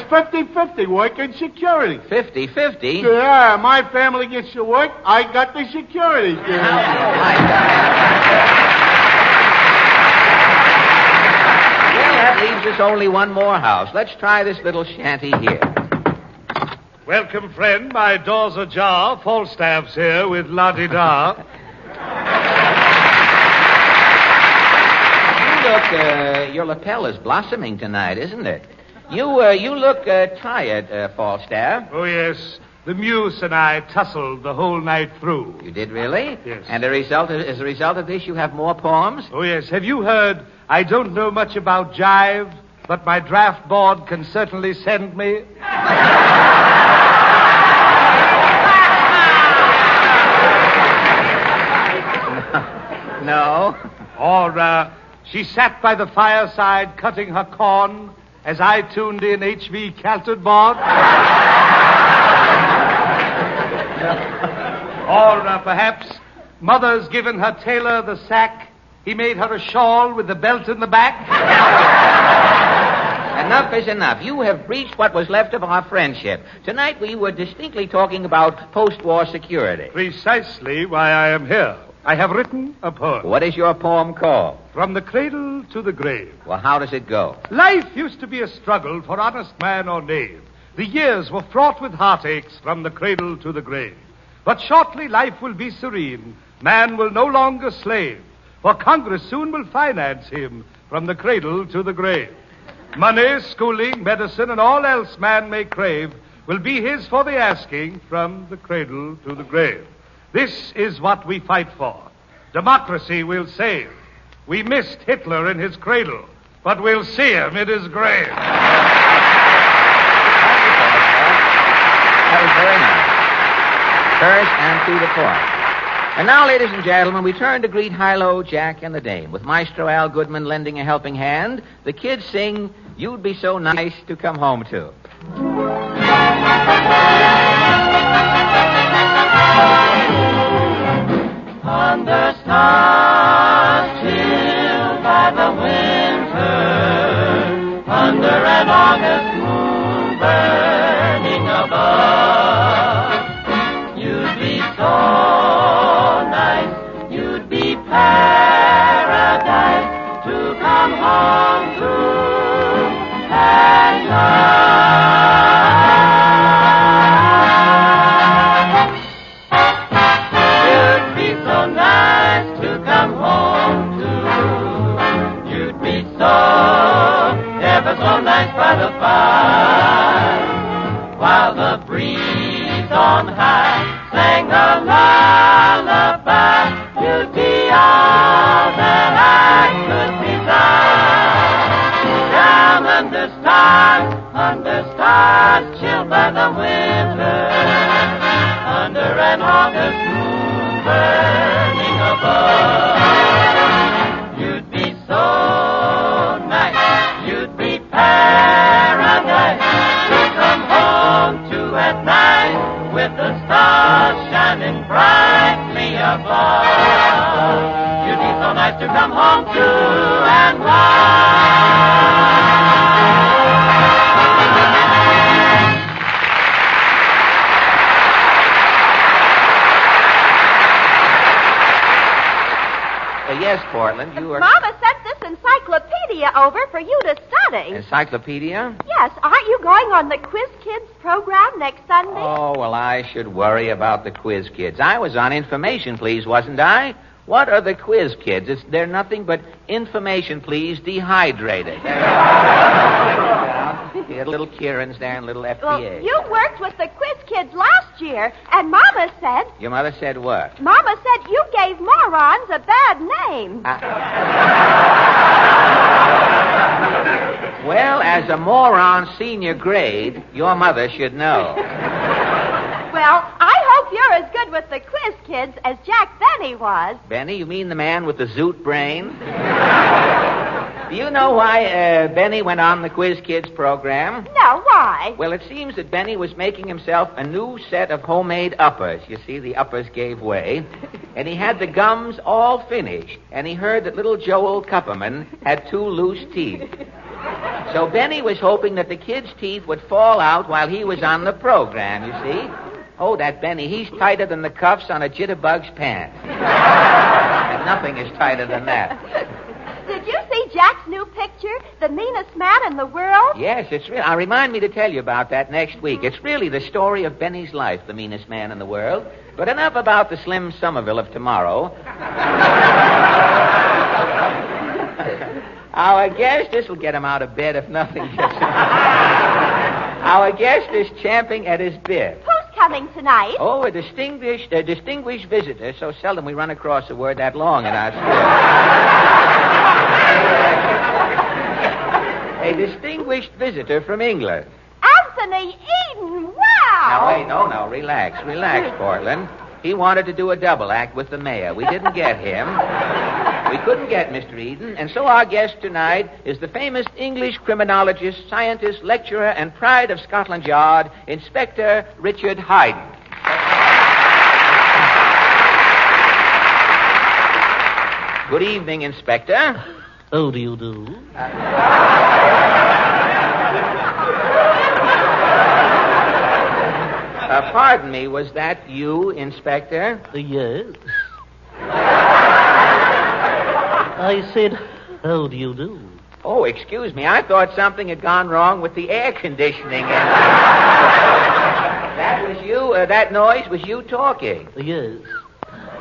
50-50, work and security. 50-50? Yeah, my family gets to work, I got the security. Oh, my God. Well, that leaves us only one more house. Let's try this little shanty here. Welcome, friend. My door's ajar. Falstaff's here with la-di-da. Your lapel is blossoming tonight, isn't it? You look tired, Falstaff. Oh, yes. The muse and I tussled the whole night through. You did really? Yes. And as a result of this, you have more poems? Oh, yes. Have you heard, I don't know much about jive, but my draft board can certainly send me? No. Or, she sat by the fireside cutting her corn as I tuned in H.V. Cantor board. Or perhaps mother's given her tailor the sack. He made her a shawl with the belt in the back. Enough is enough. You have breached what was left of our friendship. Tonight we were distinctly talking about post-war security. Precisely why I am here. I have written a poem. What is your poem called? From the Cradle to the Grave. Well, how does it go? Life used to be a struggle for honest man or knave. The years were fraught with heartaches from the cradle to the grave. But shortly life will be serene. Man will no longer slave, for Congress soon will finance him from the cradle to the grave. Money, schooling, medicine, and all else man may crave will be his for the asking from the cradle to the grave. This is what we fight for. Democracy we'll save. We missed Hitler in his cradle, but we'll see him in his grave. That was very nice. Terse and to the point. And now, ladies and gentlemen, we turn to greet Hilo, Jack, and the Dame. With Maestro Al Goodman lending a helping hand, the kids sing, You'd Be So Nice to Come Home To. Under stars chilled by the winter, under an August moon burning above, you'd be so nice, you'd be paradise to come home to at night. You'd be so nice to come home to. You'd be so, ever so nice by the fire, while the breeze on high sang a lullaby. You'd be all that I could desire. Down under stars chilled by the winter, under an August moon burning above. You'd be so nice, you'd be paradise to come home to at night, with the stars shining brightly above. You'd be so nice to come home to and Yes, Portland, you are... Mama sent this encyclopedia over for you to study. Encyclopedia? Yes, aren't you going on the Quiz Kids program next Sunday? Oh, well, I should worry about the Quiz Kids. I was on Information Please, wasn't I? What are the Quiz Kids? They're nothing but Information Please dehydrated. You had little Kieran's there and little FBA. Well, you worked with the Quiz Kids last year, and Mama said... Your mother said what? Mama said you gave morons a bad name. Well, as a moron senior grade, your mother should know. Well, I hope you're as good with the Quiz Kids as Jack Benny was. Benny? You mean the man with the zoot brain? Do you know why Benny went on the Quiz Kids program? No, why? Well, it seems that Benny was making himself a new set of homemade uppers. You see, the uppers gave way. And he had the gums all finished. And he heard that little Joel Kupperman had 2 loose teeth. So Benny was hoping that the kids' teeth would fall out while he was on the program, you see. Oh, that Benny, he's tighter than the cuffs on a jitterbug's pants. And nothing is tighter than that. Did you see Jack's new picture, The Meanest Man in the World? Yes, it's real. Remind me to tell you about that next week. It's really the story of Benny's life, the meanest man in the world. But enough about the Slim Somerville of tomorrow. Our guest, this will get him out of bed if nothing gets him. Our guest is champing at his bit. Who's coming tonight? Oh, a distinguished visitor. So seldom we run across a word that long in our school. A distinguished visitor from England. Anthony Eden, wow! Now, wait, no, relax, Portland. He wanted to do a double act with the mayor. We didn't get him. We couldn't get Mr. Eden, and so our guest tonight is the famous English criminologist, scientist, lecturer, and pride of Scotland Yard, Inspector Richard Hayden. Good evening, Inspector. How do you do? Pardon me, was that you, Inspector? Yes. I said, how do you do? Oh, excuse me. I thought something had gone wrong with the air conditioning. That was you, that noise was you talking. Yes.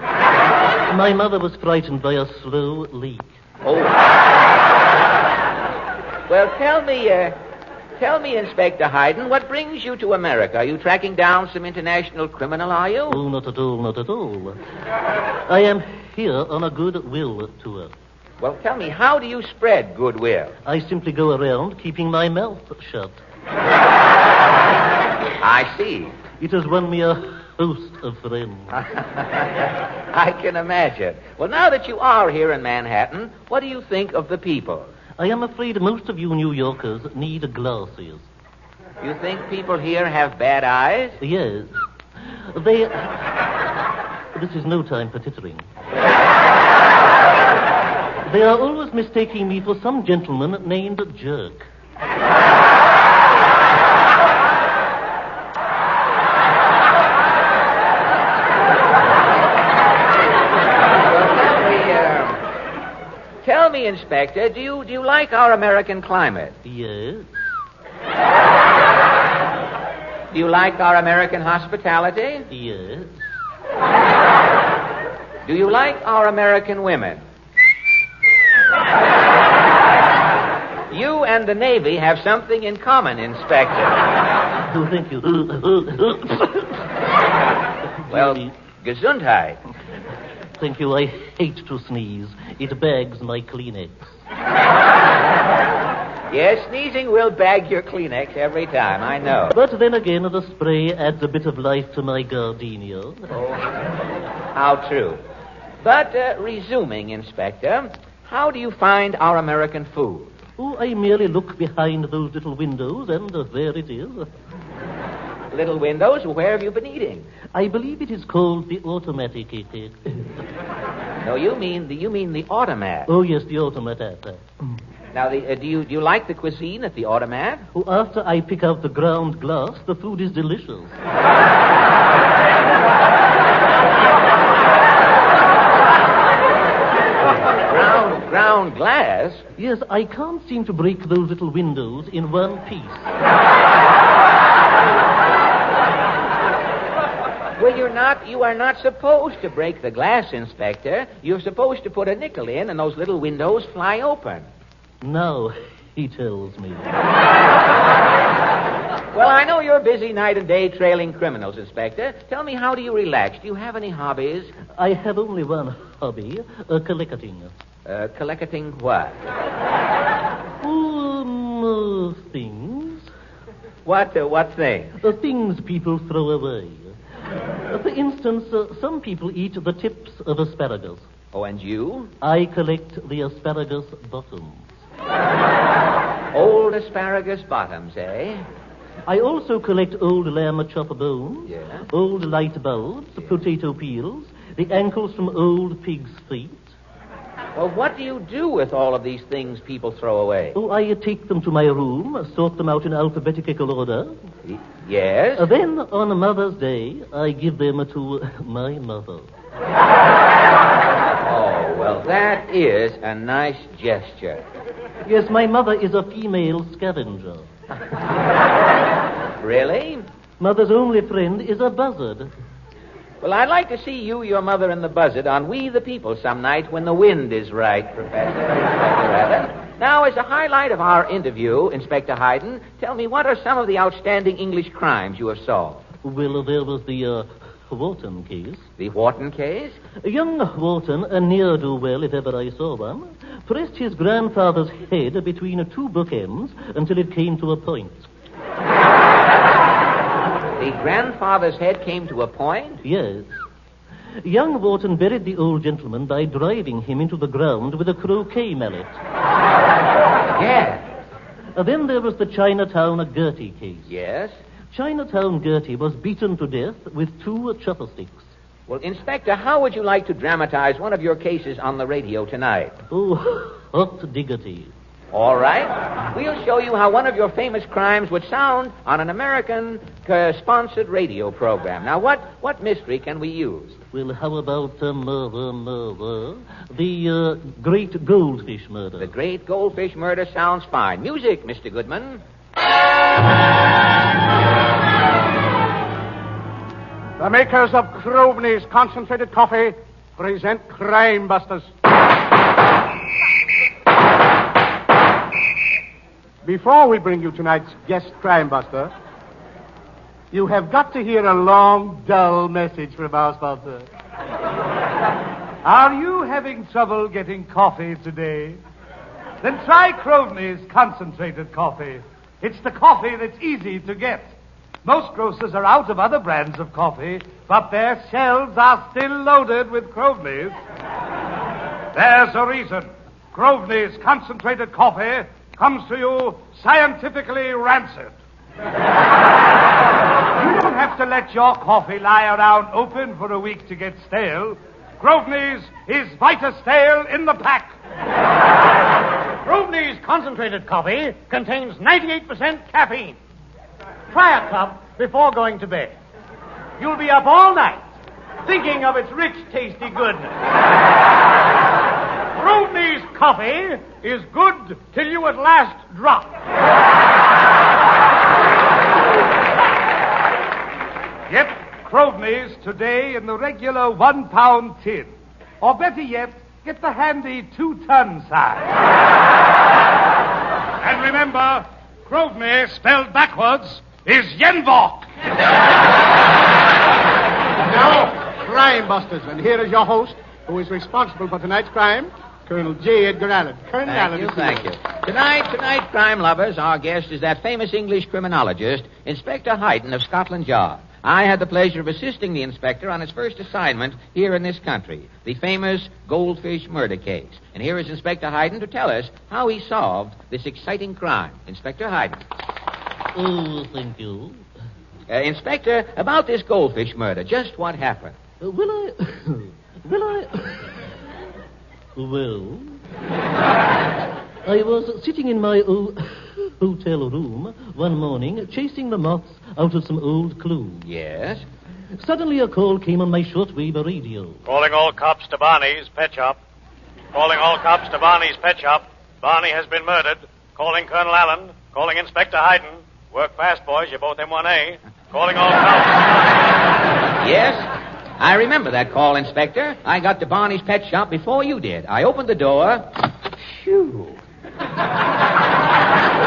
My mother was frightened by a slow leak. Oh. Well, tell me, Inspector Hayden, what brings you to America? Are you tracking down some international criminal, are you? Oh, not at all. I am here on a goodwill tour. Well, tell me, how do you spread goodwill? I simply go around keeping my mouth shut. I see. It has won me a host of friends. I can imagine. Well, now that you are here in Manhattan, what do you think of the people? I am afraid most of you New Yorkers need glasses. You think people here have bad eyes? Yes. This is no time for tittering. They are always mistaking me for some gentleman named Jerk. Tell me, Inspector, do you like our American climate? Yes. Do you like our American hospitality? Yes. Do you like our American women? You and the Navy have something in common, Inspector. Oh, thank you. Well, Gesundheit. Thank you. I hate to sneeze. It bags my Kleenex. Yes, sneezing will bag your Kleenex every time, I know. But then again, the spray adds a bit of life to my gardenia. Oh, how true. But, resuming, Inspector, how do you find our American food? Oh, I merely look behind those little windows, and there it is. Little windows? Where have you been eating? I believe it is called the automatic. No, you mean the automat. Oh, yes, the automat. Now, do you like the cuisine at the automat? Oh, after I pick out the ground glass, the food is delicious. Ground glass? Yes, I can't seem to break those little windows in one piece. Well, you are not supposed to break the glass, Inspector. You're supposed to put a nickel in and those little windows fly open. No, he tells me. Well, I know you're busy night and day trailing criminals, Inspector. Tell me, how do you relax? Do you have any hobbies? I have only one hobby, collecting. Collecting what? Things. What things? Things people throw away. For instance, some people eat the tips of asparagus. Oh, and you? I collect the asparagus bottoms. Old asparagus bottoms, eh? I also collect old lamb chop bones, yeah. Old light bulbs, yeah. Potato peels, the ankles from old pigs' feet. Well, what do you do with all of these things people throw away? Oh, I take them to my room, sort them out in alphabetical order. Yes? Then, on Mother's Day, I give them to my mother. Oh, well, that is a nice gesture. Yes, my mother is a female scavenger. Really? Mother's only friend is a buzzard. Well, I'd like to see you, your mother, and the buzzard on We the People some night when the wind is right, Professor. Now, as a highlight of our interview, Inspector Hayden, tell me, what are some of the outstanding English crimes you have solved? Well, there was the Wharton case. The Wharton case? Young Wharton, a ne'er-do-well if ever I saw one, pressed his grandfather's head between two bookends until it came to a point. The grandfather's head came to a point? Yes. Young Wharton buried the old gentleman by driving him into the ground with a croquet mallet. Yes. Then there was the Chinatown Gertie case. Yes? Chinatown Gertie was beaten to death with 2 chopsticks. Well, Inspector, how would you like to dramatize one of your cases on the radio tonight? Oh, hot diggity. All right. We'll show you how one of your famous crimes would sound on an American-sponsored radio program. Now, what mystery can we use? Well, how about murder? The great goldfish murder. The great goldfish murder sounds fine. Music, Mr. Goodman. The makers of Crowley's Concentrated Coffee present Crime Busters. Before we bring you tonight's guest crime buster, you have got to hear a long, dull message from our sponsor. Are you having trouble getting coffee today? Then try Crowley's Concentrated Coffee. It's the coffee that's easy to get. Most grocers are out of other brands of coffee, but their shelves are still loaded with Crowley's. There's a reason. Crowley's Concentrated Coffee comes to you scientifically rancid. You don't have to let your coffee lie around open for a week to get stale. Crowley's is Vita Stale in the pack. Crowley's Concentrated Coffee contains 98% caffeine. Try a cup before going to bed. You'll be up all night thinking of its rich, tasty goodness. Crowley's coffee is good till you at last drop. Get Crowley's today in the regular 1 pound tin. Or better yet, get the handy 2-ton size. And remember, Crowley spelled backwards is Yenvok. Now, Crime Busters, and here is your host, who is responsible for tonight's crime, Colonel J. Edgar Allen. Colonel Allen. Thank you. Tonight, crime lovers, our guest is that famous English criminologist, Inspector Hayden of Scotland Yard. I had the pleasure of assisting the inspector on his first assignment here in this country, the famous goldfish murder case. And here is Inspector Hayden to tell us how he solved this exciting crime. Inspector Hayden. Oh, thank you. Inspector, about this goldfish murder, just what happened? Well, I was sitting in my hotel room one morning, chasing the moths out of some old clues. Yes? Suddenly a call came on my shortwave radio. Calling all cops to Barney's Pet Shop. Calling all cops to Barney's Pet Shop. Barney has been murdered. Calling Colonel Allen. Calling Inspector Hayden. Work fast, boys. You're both M1A. Calling all cops. Yes? I remember that call, Inspector. I got to Barney's Pet Shop before you did. I opened the door. Phew.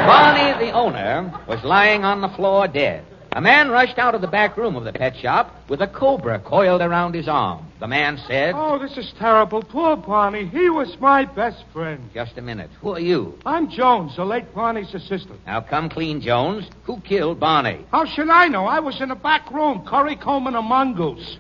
Barney, the owner, was lying on the floor dead. A man rushed out of the back room of the pet shop with a cobra coiled around his arm. The man said... Oh, this is terrible. Poor Barney. He was my best friend. Just a minute. Who are you? I'm Jones, the late Barney's assistant. Now, come clean, Jones. Who killed Barney? How should I know? I was in the back room, currycombing a mongoose.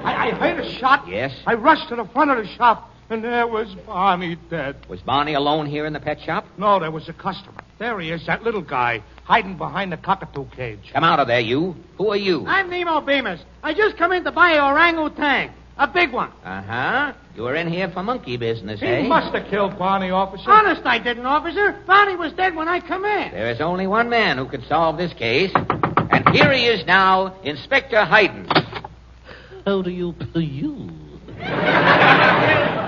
I heard a shot. Yes? I rushed to the front of the shop, and there was Barney dead. Was Barney alone here in the pet shop? No, there was a customer. There he is, that little guy, hiding behind the cockatoo cage. Come out of there, you. Who are you? I'm Nemo Bemis. I just come in to buy an orangutan. A big one. Uh-huh. You were in here for monkey business, He eh? must have killed Barney, officer. Honest, I didn't, officer. Barney was dead when I come in. There is only one man who could solve this case. And here he is now, Inspector Hayden. How do you presume?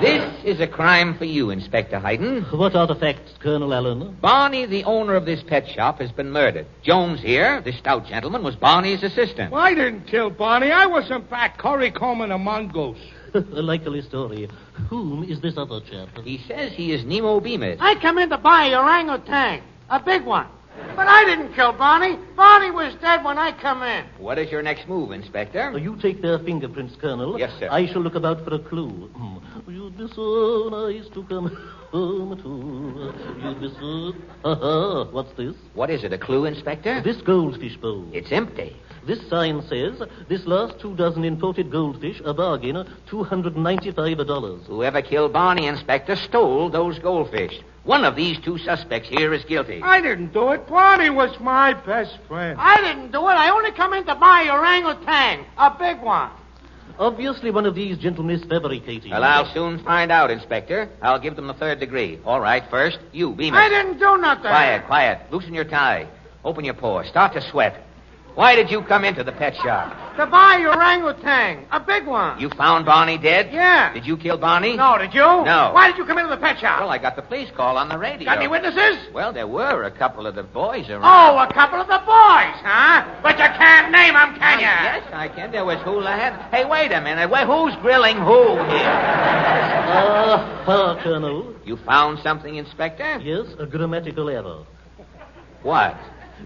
This is a crime for you, Inspector Hayden. What are the facts, Colonel Allen? Barney, the owner of this pet shop, has been murdered. Jones here, this stout gentleman, was Barney's assistant. Well, I didn't kill Barney. I was in back currycombing a mongoose. A likely story. Whom is this other chap? He says he is Nemo Bemis. I come in to buy an orangutan. A big one. But But I didn't kill Barney. Barney was dead when I come in. What is your next move, Inspector? You take their fingerprints, Colonel. Yes, sir. I shall look about for a clue. You'd be so nice to come home to. You'd be so... What's this? What is it, a clue, Inspector? This goldfish bowl. It's empty. This sign says, this last 2 dozen imported goldfish, a bargain, $295. Whoever killed Barney, Inspector, stole those goldfish. One of these 2 suspects here is guilty. I didn't do it. Barney was my best friend. I didn't do it. I only come in to buy orangutan, a big one. Obviously one of these gentlemen is fabricating. Well, I'll soon find out, Inspector. I'll give them the 3rd degree. All right, first, you, Beamer. I didn't do nothing. Quiet. Loosen your tie. Open your pores. Start to sweat. Why did you come into the pet shop? To buy orangutan, a big one. You found Barney dead? Yeah. Did you kill Barney? No, did you? No. Why did you come into the pet shop? Well, I got the police call on the radio. Got any witnesses? Well, there were a couple of the boys around. Oh, a couple of the boys, huh? But you can't name them, can you? Yes, I can. There was Hula Head. Hey, wait a minute. Who's grilling who here? Colonel. You found something, Inspector? Yes, a grammatical error. What?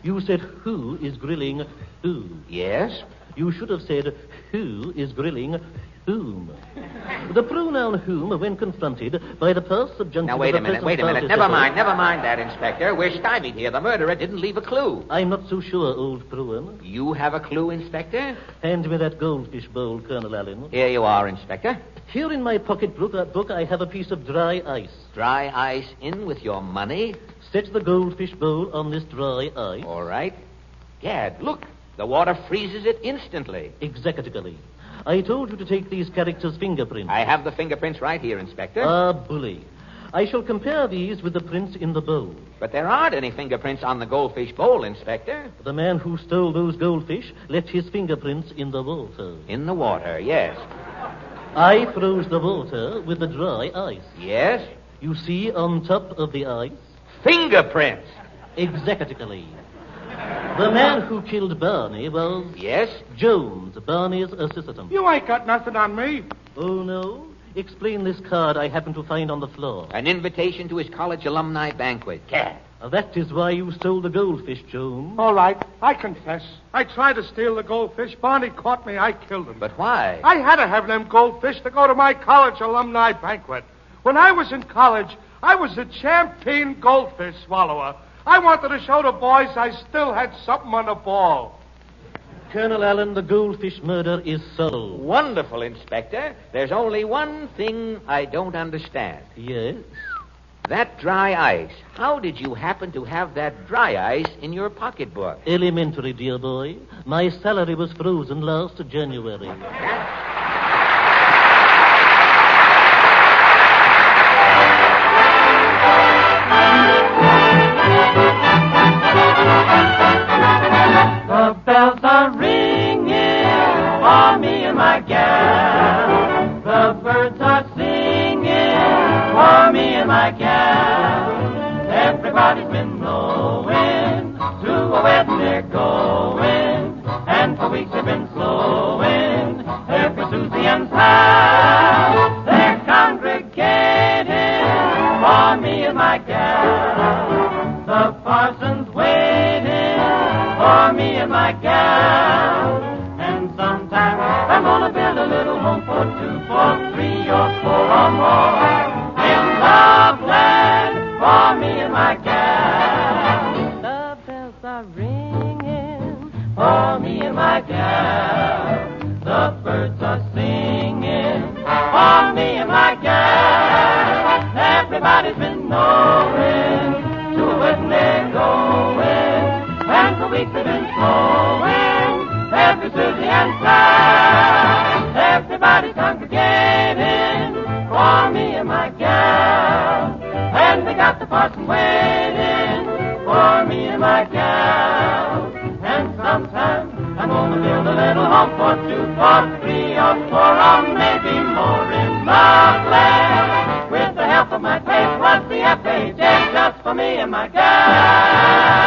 You said who is grilling who. Yes? You should have said who is grilling whom. The pronoun whom, when confronted by the past subjunctive... Now, wait a minute. Never mind that, Inspector. We're stymied here. The murderer didn't leave a clue. I'm not so sure, old Bruin. You have a clue, Inspector? Hand me that goldfish bowl, Colonel Allen. Here you are, Inspector. Here in my pocket book, I have a piece of dry ice. Dry ice in with your money? Set the goldfish bowl on this dry ice. All right. Gad, look. The water freezes it instantly. Exactly. I told you to take these characters' fingerprints. I have the fingerprints right here, Inspector. Bully. I shall compare these with the prints in the bowl. But there aren't any fingerprints on the goldfish bowl, Inspector. The man who stole those goldfish left his fingerprints in the water. In the water, yes. I froze the water with the dry ice. Yes? You see on top of the ice? Fingerprints! Exactly. The man who killed Barney was... Yes? Jones, Barney's assistant. You ain't got nothing on me. Oh, no? Explain this card I happened to find on the floor. An invitation to his college alumni banquet. Gad. That is why you stole the goldfish, Jones. All right, I confess. I tried to steal the goldfish. Barney caught me. I killed him. But why? I had to have them goldfish to go to my college alumni banquet. When I was in college, I was a champion goldfish swallower. I wanted to show the boys I still had something on the ball. Colonel Allen, the goldfish murder is solved. Wonderful, Inspector. There's only one thing I don't understand. Yes? That dry ice. How did you happen to have that dry ice in your pocketbook? Elementary, dear boy. My salary was frozen last January. The bells are ringing for me and my gal. The birds are singing for me and my gal. Everybody's been knowing to a wedding they're going, and for weeks they've been slowing every Susie and Sal. They're congregating for me and my gal. The parson's waiting for me and my gal. And sometime I'm gonna build a little home for 2, for 3, or 4 or more in Loveland for me and my gal. The bells are ringing for me and my gal. The birds are singing for me and my gal. Everybody's been knowing to a wedding they're going, and for weeks they've been flowing every Susie and Sal. Everybody's congregating for me and my gal, and they got the parson waiting for me and my gal. And sometime I'm gonna build a little home for 2, for 3, or 4, or maybe more in Loveland, with the help of my page, plus the FHA, just for me and my gal.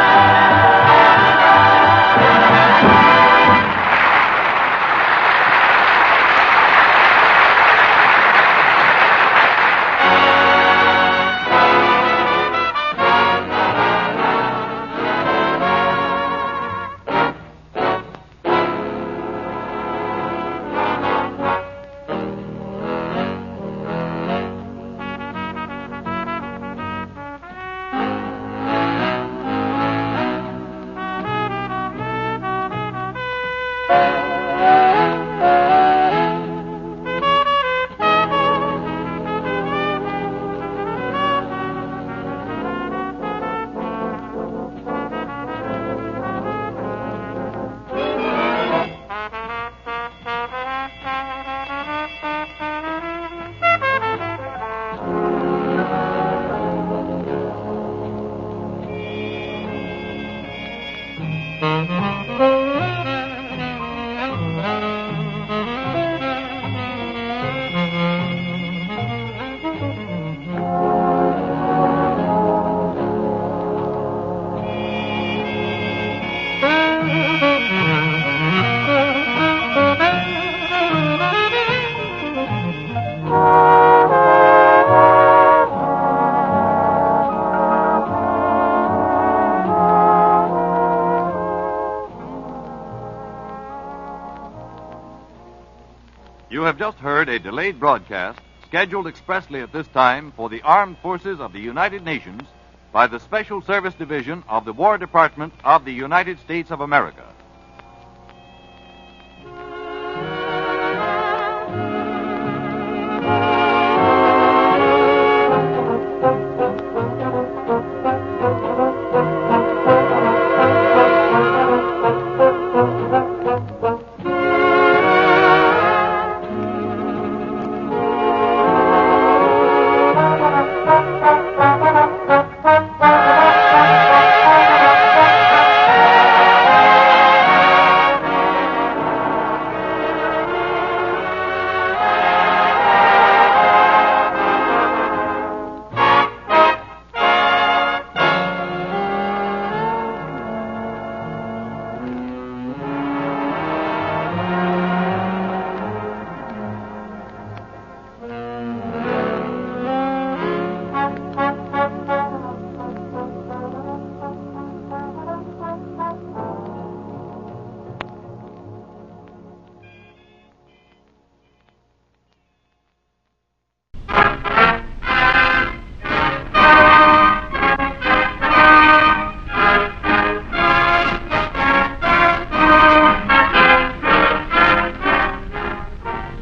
have just heard a delayed broadcast scheduled expressly at this time for the Armed Forces of the United Nations by the Special Service Division of the War Department of the United States of America.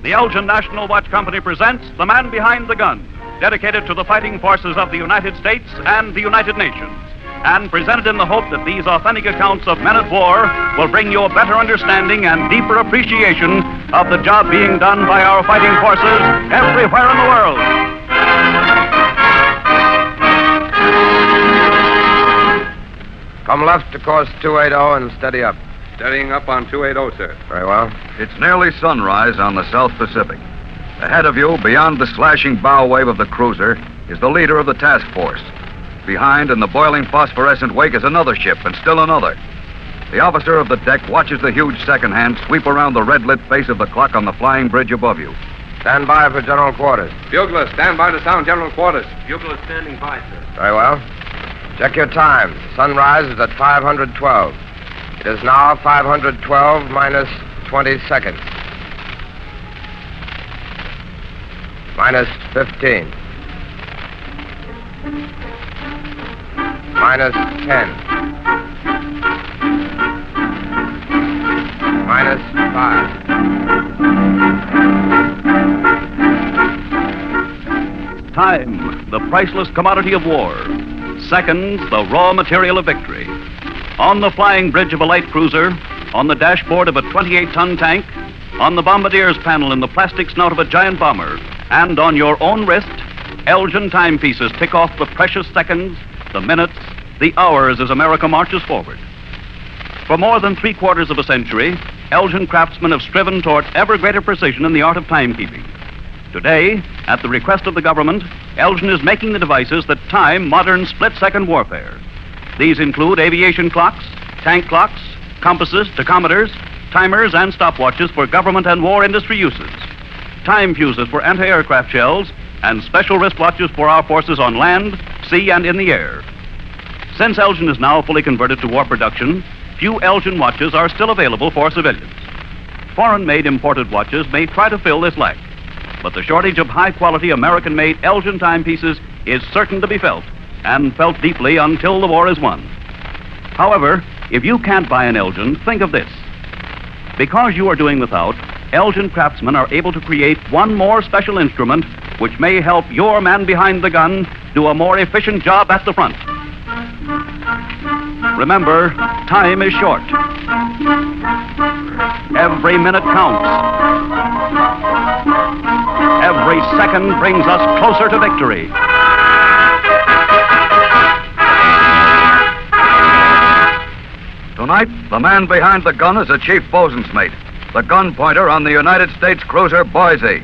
The Elgin National Watch Company presents The Man Behind the Gun, dedicated to the fighting forces of the United States and the United Nations, and presented in the hope that these authentic accounts of men at war will bring you a better understanding and deeper appreciation of the job being done by our fighting forces everywhere in the world. Come left to course 280 and steady up. Steadying up on 280, sir. Very well. It's nearly sunrise on the South Pacific. Ahead of you, beyond the slashing bow wave of the cruiser, is the leader of the task force. Behind, in the boiling phosphorescent wake, is another ship, and still another. The officer of the deck watches the huge second hand sweep around the red-lit face of the clock on the flying bridge above you. Stand by for general quarters. Bugler, stand by to sound general quarters. Bugler standing by, sir. Very well. Check your time. Sunrise is at 512. It is now 512 minus 20 seconds. Minus 15. Minus 10. Minus 5. Time, the priceless commodity of war. Seconds, the raw material of victory. On the flying bridge of a light cruiser, on the dashboard of a 28-ton tank, on the bombardier's panel in the plastic snout of a giant bomber, and on your own wrist, Elgin timepieces tick off the precious seconds, the minutes, the hours as America marches forward. For more than 3/4 of a century, Elgin craftsmen have striven toward ever greater precision in the art of timekeeping. Today, at the request of the government, Elgin is making the devices that time modern split-second warfare. These include aviation clocks, tank clocks, compasses, tachometers, timers, and stopwatches for government and war industry uses, time fuses for anti-aircraft shells, and special wristwatches for our forces on land, sea, and in the air. Since Elgin is now fully converted to war production, few Elgin watches are still available for civilians. Foreign-made imported watches may try to fill this lack, but the shortage of high-quality American-made Elgin timepieces is certain to be felt, and felt deeply until the war is won. However, if you can't buy an Elgin, think of this. Because you are doing without, Elgin craftsmen are able to create one more special instrument which may help your man behind the gun do a more efficient job at the front. Remember, time is short. Every minute counts. Every second brings us closer to victory. Tonight, the man behind the gun is a chief bosun's mate, the gun pointer on the United States cruiser Boise.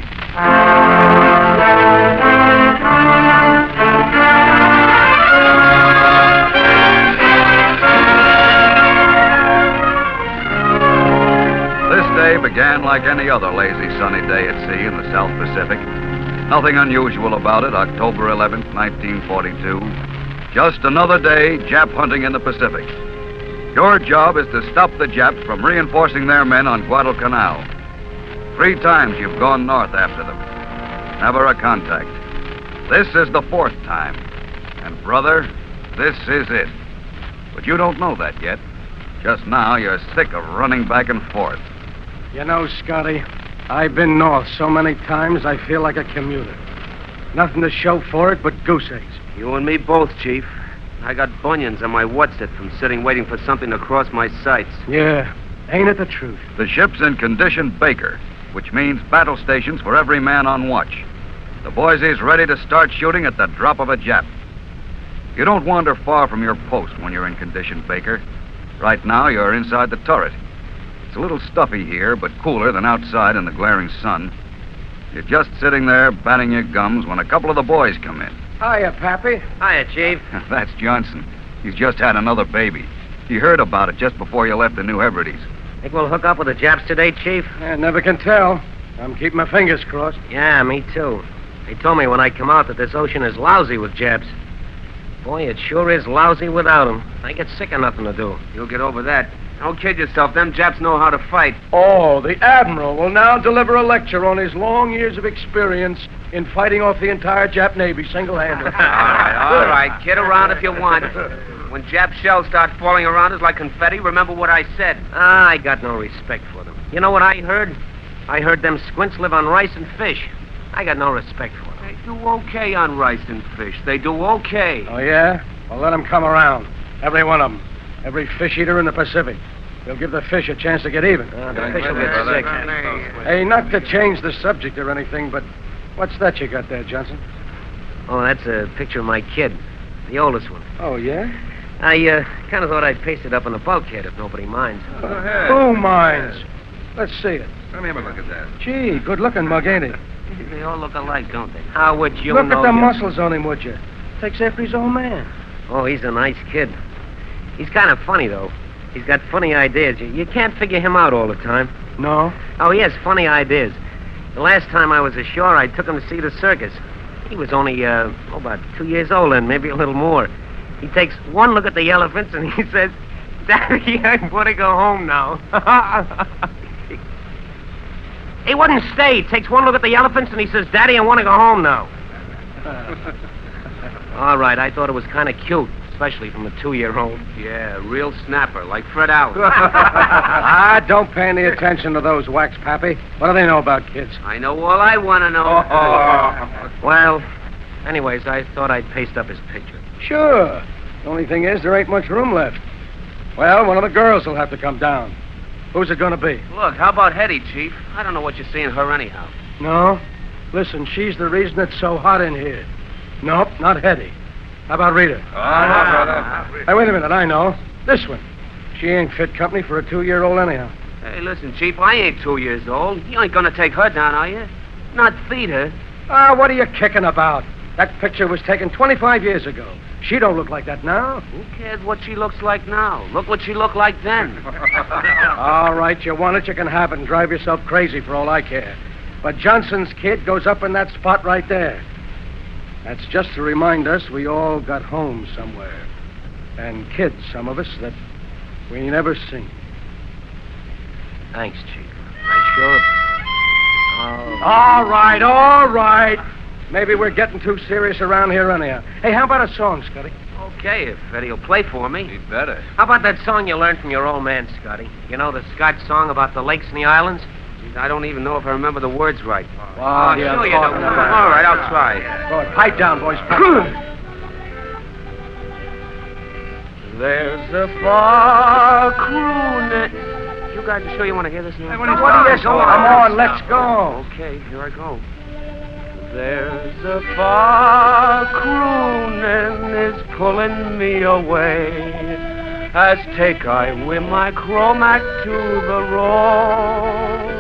This day began like any other lazy sunny day at sea in the South Pacific. Nothing unusual about it, October 11th, 1942. Just another day Jap hunting in the Pacific. Your job is to stop the Japs from reinforcing their men on Guadalcanal. 3 times you've gone north after them. Never a contact. This is the 4th time. And, brother, this is it. But you don't know that yet. Just now, you're sick of running back and forth. You know, Scotty, I've been north so many times I feel like a commuter. Nothing to show for it but goose eggs. You and me both, Chief. I got bunions on my what's-it from sitting waiting for something to cross my sights. Yeah, ain't it the truth? The ship's in condition Baker, which means battle stations for every man on watch. The Boise's ready to start shooting at the drop of a Jap. You don't wander far from your post when you're in condition Baker. Right now, you're inside the turret. It's a little stuffy here, but cooler than outside in the glaring sun. You're just sitting there batting your gums when a couple of the boys come in. Hiya, Pappy. Hiya, Chief. That's Johnson. He's just had another baby. He heard about it just before you left the New Hebrides. Think we'll hook up with the Japs today, Chief? I never can tell. I'm keeping my fingers crossed. Yeah, me too. They told me when I come out that this ocean is lousy with Japs. Boy, it sure is lousy without them. I get sick of nothing to do. You'll get over that. Don't kid yourself. Them Japs know how to fight. Oh, the Admiral will now deliver a lecture on his long years of experience in fighting off the entire Jap Navy single-handed. All right. Kid around if you want. When Jap shells start falling around us like confetti, remember what I said. I got no respect for them. You know what I heard? I heard them squints live on rice and fish. I got no respect for them. They do okay on rice and fish. They do okay. Oh, yeah? Well, let them come around. Every one of them. Every fish eater in the Pacific. We'll give the fish a chance to get even. The fish will get sick. Hey, not to change the subject or anything, but what's that you got there, Johnson? Oh, that's a picture of my kid. The oldest one. Oh, yeah? I kind of thought I'd paste it up on the bulkhead if nobody minds. Go ahead. Who minds? Let's see it. Let me have a look at that. Gee, good-looking mug, ain't he? They all look alike, don't they? How would you look know? Look at the muscles on him, would you? Takes after his own man. Oh, he's a nice kid. He's kind of funny, though. He's got funny ideas. You can't figure him out all the time. No? Oh, he has funny ideas. The last time I was ashore, I took him to see the circus. He was only, about 2 years old then, maybe a little more. He takes one look at the elephants and he says, Daddy, I want to go home now. He wouldn't stay. He takes one look at the elephants and he says, Daddy, I want to go home now. All right, I thought it was kind of cute, especially from a 2-year-old. Yeah, real snapper, like Fred Allen. Don't pay any attention to those whacks, Pappy. What do they know about kids? I know all I want to know. Well, anyways, I thought I'd paste up his picture. Sure. The only thing is, there ain't much room left. Well, one of the girls will have to come down. Who's it going to be? Look, how about Hetty, Chief? I don't know what you see in her anyhow. No? Listen, she's the reason it's so hot in here. Nope, not Hetty. How about Rita? Hey, wait a minute, I know. This one. She ain't fit company for a 2-year-old anyhow. Hey, listen, Chief, I ain't 2 years old. You ain't going to take her down, are you? Not feed her. What are you kicking about? That picture was taken 25 years ago. She don't look like that now. Who cares what she looks like now? Look what she looked like then. All right, you want it, you can have it and drive yourself crazy for all I care. But Johnson's kid goes up in that spot right there. That's just to remind us we all got home somewhere. And kids, some of us, that we never seen. Thanks, Chief. I sure... All right. Maybe we're getting too serious around here anyhow. Hey, how about a song, Scotty? Okay, if Eddie'll play for me. He'd better. How about that song you learned from your old man, Scotty? You know, the Scotch song about the lakes and the islands? I don't even know if I remember the words right. Oh, yeah, sure you do. All right, I'll try. Go ahead, pipe down, boys. There's a far crooning. You guys are sure you want to hear this now? What are you? Come on, let's go. Okay, here I go. There's a far crooning is pulling me away as take I with my chromac to the road.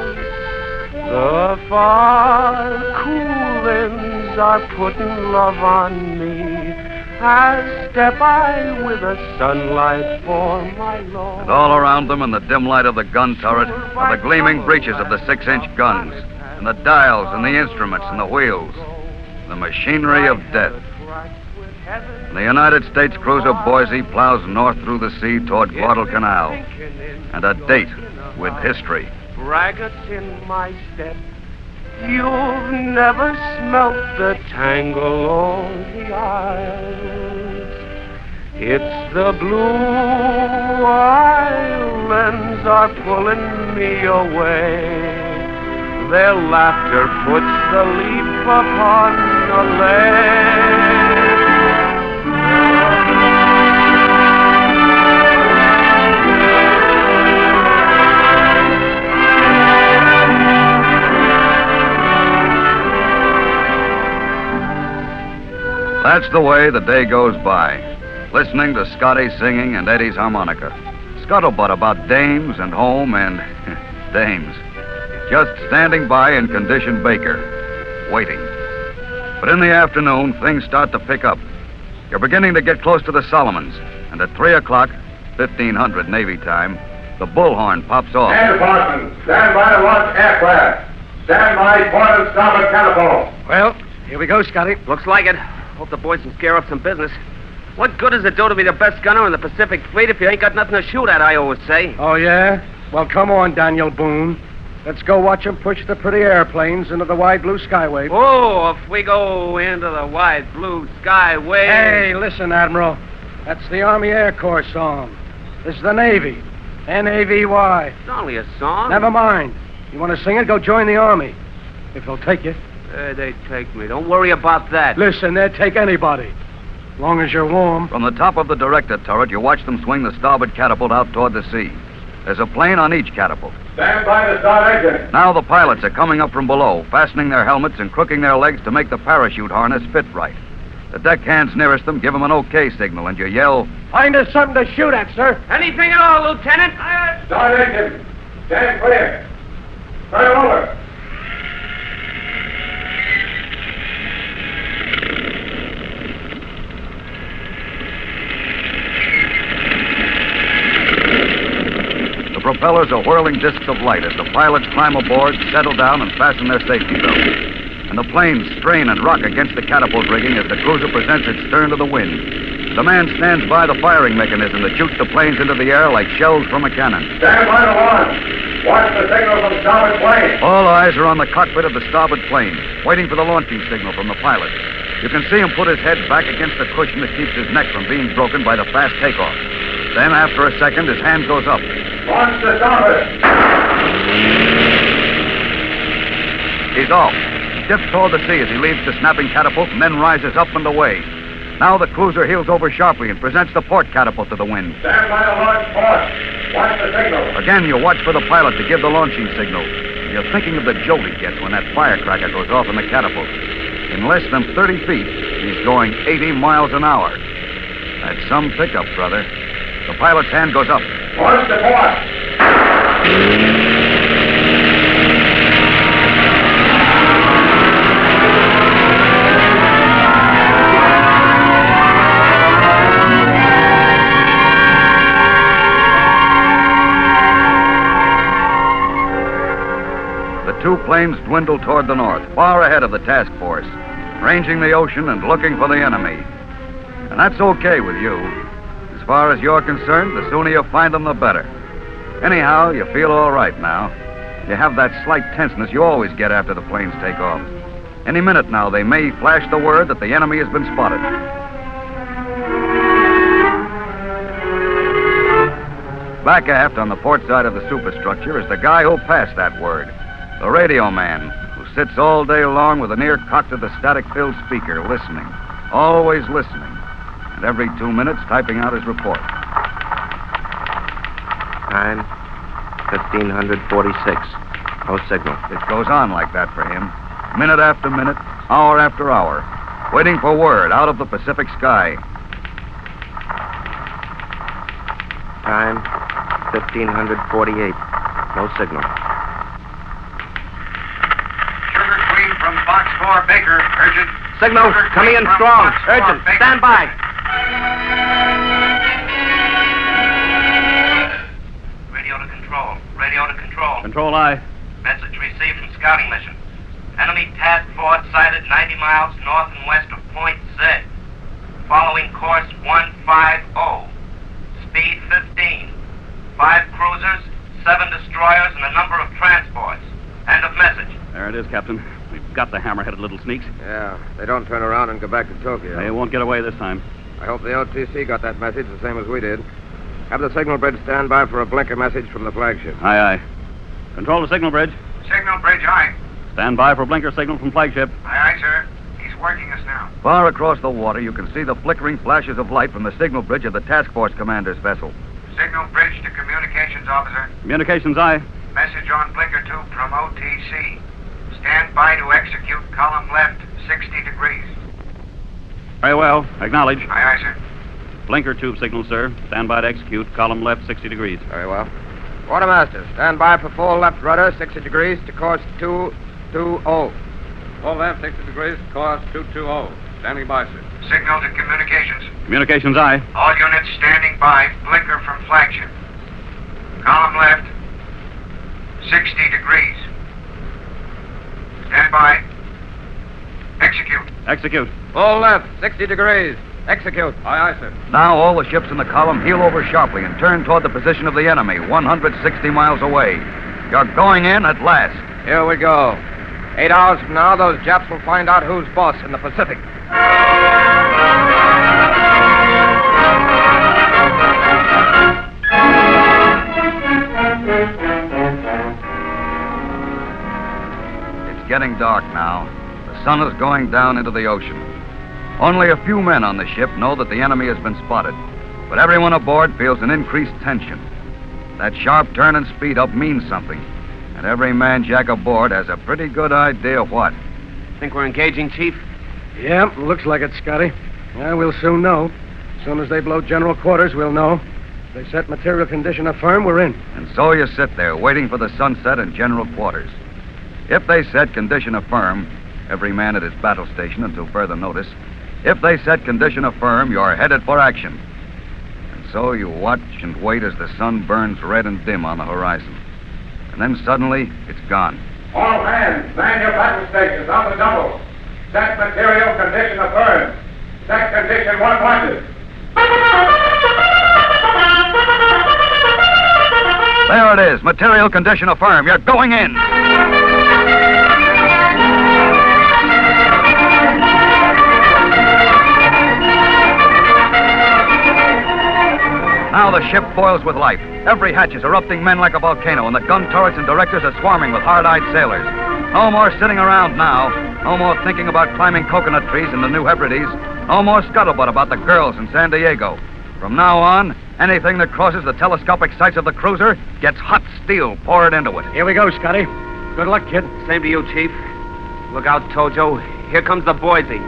The far coolings are putting love on me as step I with the sunlight for my lord. And all around them in the dim light of the gun turret are the gleaming breeches of the 6-inch guns, and the dials and the instruments and the wheels, the machinery of death. And the United States cruiser Boise plows north through the sea toward Guadalcanal, and a date with history. braggarts in my step. You've never smelt the tangle on the isles. It's the blue islands are pulling me away. Their laughter puts the leaf upon the lake. That's the way the day goes by, listening to Scotty singing and Eddie's harmonica. Scuttlebutt about dames and home and dames. Just standing by in condition baker, waiting. But in the afternoon, things start to pick up. You're beginning to get close to the Solomons, and at 3 o'clock, 1500 Navy time, the bullhorn pops off. Stand, Parsons. Stand by to launch aircraft. Stand by, port and starboard catapult. Well, here we go, Scotty. Looks like it. Hope the boys can scare up some business. What good does it do to be the best gunner in the Pacific Fleet if you ain't got nothing to shoot at, I always say. Oh, yeah? Well, come on, Daniel Boone. Let's go watch them push the pretty airplanes into the wide blue skyway. Oh, if we go into the wide blue skyway... Hey, listen, Admiral. That's the Army Air Corps song. This is the Navy. N-A-V-Y. It's only a song. Never mind. You want to sing it, go join the Army. If they'll take you. They'd take me. Don't worry about that. Listen, they'd take anybody. As long as you're warm. From the top of the director turret, you watch them swing the starboard catapult out toward the sea. There's a plane on each catapult. Stand by to start engine. Now the pilots are coming up from below, fastening their helmets and crooking their legs to make the parachute harness fit right. The deckhands nearest them give them an OK signal, and you yell, "Find us something to shoot at, sir." Anything at all, Lieutenant. Start engine. Stand clear. Turn it over. The propellers are whirling discs of light as the pilots climb aboard, settle down, and fasten their safety belts. And the planes strain and rock against the catapult rigging as the cruiser presents its stern to the wind. The man stands by the firing mechanism that shoots the planes into the air like shells from a cannon. Stand by to launch. Watch the signal from starboard plane. All eyes are on the cockpit of the starboard plane, waiting for the launching signal from the pilot. You can see him put his head back against the cushion that keeps his neck from being broken by the fast takeoff. Then, after a second, his hand goes up. Launch the starboard. He's off. He dips toward the sea as he leaves the snapping catapult and then rises up and away. Now the cruiser heels over sharply and presents the port catapult to the wind. Stand by to launch port. Watch the signal. Again, you watch for the pilot to give the launching signal. You're thinking of the jolt he gets when that firecracker goes off in the catapult. In less than 30 feet, he's going 80 miles an hour. That's some pickup, brother. The pilot's hand goes up. Launch the port. The two planes dwindle toward the north, far ahead of the task force, ranging the ocean and looking for the enemy. And that's okay with you. As far as you're concerned, the sooner you find them, the better. Anyhow, you feel all right now. You have that slight tenseness you always get after the planes take off. Any minute now, they may flash the word that the enemy has been spotted. Back aft on the port side of the superstructure is the guy who'll pass that word. The radio man, who sits all day long with an ear cocked to the static-filled speaker, listening. Always listening. And every 2 minutes, typing out his report. Time, 1546. No signal. It goes on like that for him. Minute after minute, hour after hour. Waiting for word out of the Pacific sky. Time, 1548. No signal. Sugar Queen from Box 4, Baker. Urgent. Signal coming in strong. Urgent. Stand by. Radio to control. Radio to control. Control I. Message received from scouting mission. Enemy task force sighted 90 miles north and west of Point Z. Following course 150. Speed 15. 5 cruisers, 7 destroyers, and a number of transports. is, Captain. We've got the hammer-headed little sneaks. Yeah, they don't turn around and go back to Tokyo. They won't get away this time. I hope the OTC got that message the same as we did. Have the signal bridge stand by for a blinker message from the flagship. Aye, aye. Control the signal bridge. Signal bridge, aye. Stand by for blinker signal from flagship. Aye, aye, sir. He's working us now. Far across the water, you can see the flickering flashes of light from the signal bridge of the task force commander's vessel. Signal bridge to communications officer. Communications, aye. Message on blinker 2 from OTC. Stand by to execute column left, 60 degrees. Very well. Acknowledge. Aye, aye, sir. Blinker tube signal, sir. Stand by to execute. Column left, 60 degrees. Very well. Quartermaster, stand by for full left rudder, 60 degrees to course 220. Full left, 60 degrees, course 220. Standing by, sir. Signal to communications. Communications, aye. All units standing by. Blinker from flagship. Column left, 60 degrees. Stand by. Execute. Execute. Full left, 60 degrees. Execute. Aye, aye, sir. Now all the ships in the column heel over sharply and turn toward the position of the enemy, 160 miles away. You're going in at last. Here we go. 8 hours from now, those Japs will find out who's boss in the Pacific. It's getting dark now. The sun is going down into the ocean. Only a few men on the ship know that the enemy has been spotted, but everyone aboard feels an increased tension. That sharp turn and speed up means something, and every man Jack aboard has a pretty good idea what. Think we're engaging, Chief? Yeah, looks like it, Scotty. Yeah, we'll soon know. As soon as they blow general quarters, we'll know. If they set material condition affirm, we're in. And so you sit there waiting for the sunset in general quarters. If they set condition affirm, every man at his battle station until further notice, if they set condition affirm, you're headed for action. And so you watch and wait as the sun burns red and dim on the horizon. And then suddenly, it's gone. All hands, man your battle stations on the double. Set material condition affirmed. Set condition 100. There it is. Material condition affirm. You're going in. Now the ship boils with life. Every hatch is erupting men like a volcano, and the gun turrets and directors are swarming with hard-eyed sailors. No more sitting around now. No more thinking about climbing coconut trees in the New Hebrides. No more scuttlebutt about the girls in San Diego. From now on, anything that crosses the telescopic sights of the cruiser gets hot steel poured into it. Here we go, Scotty. Good luck, kid. Same to you, Chief. Look out, Tojo. Here comes the Boise.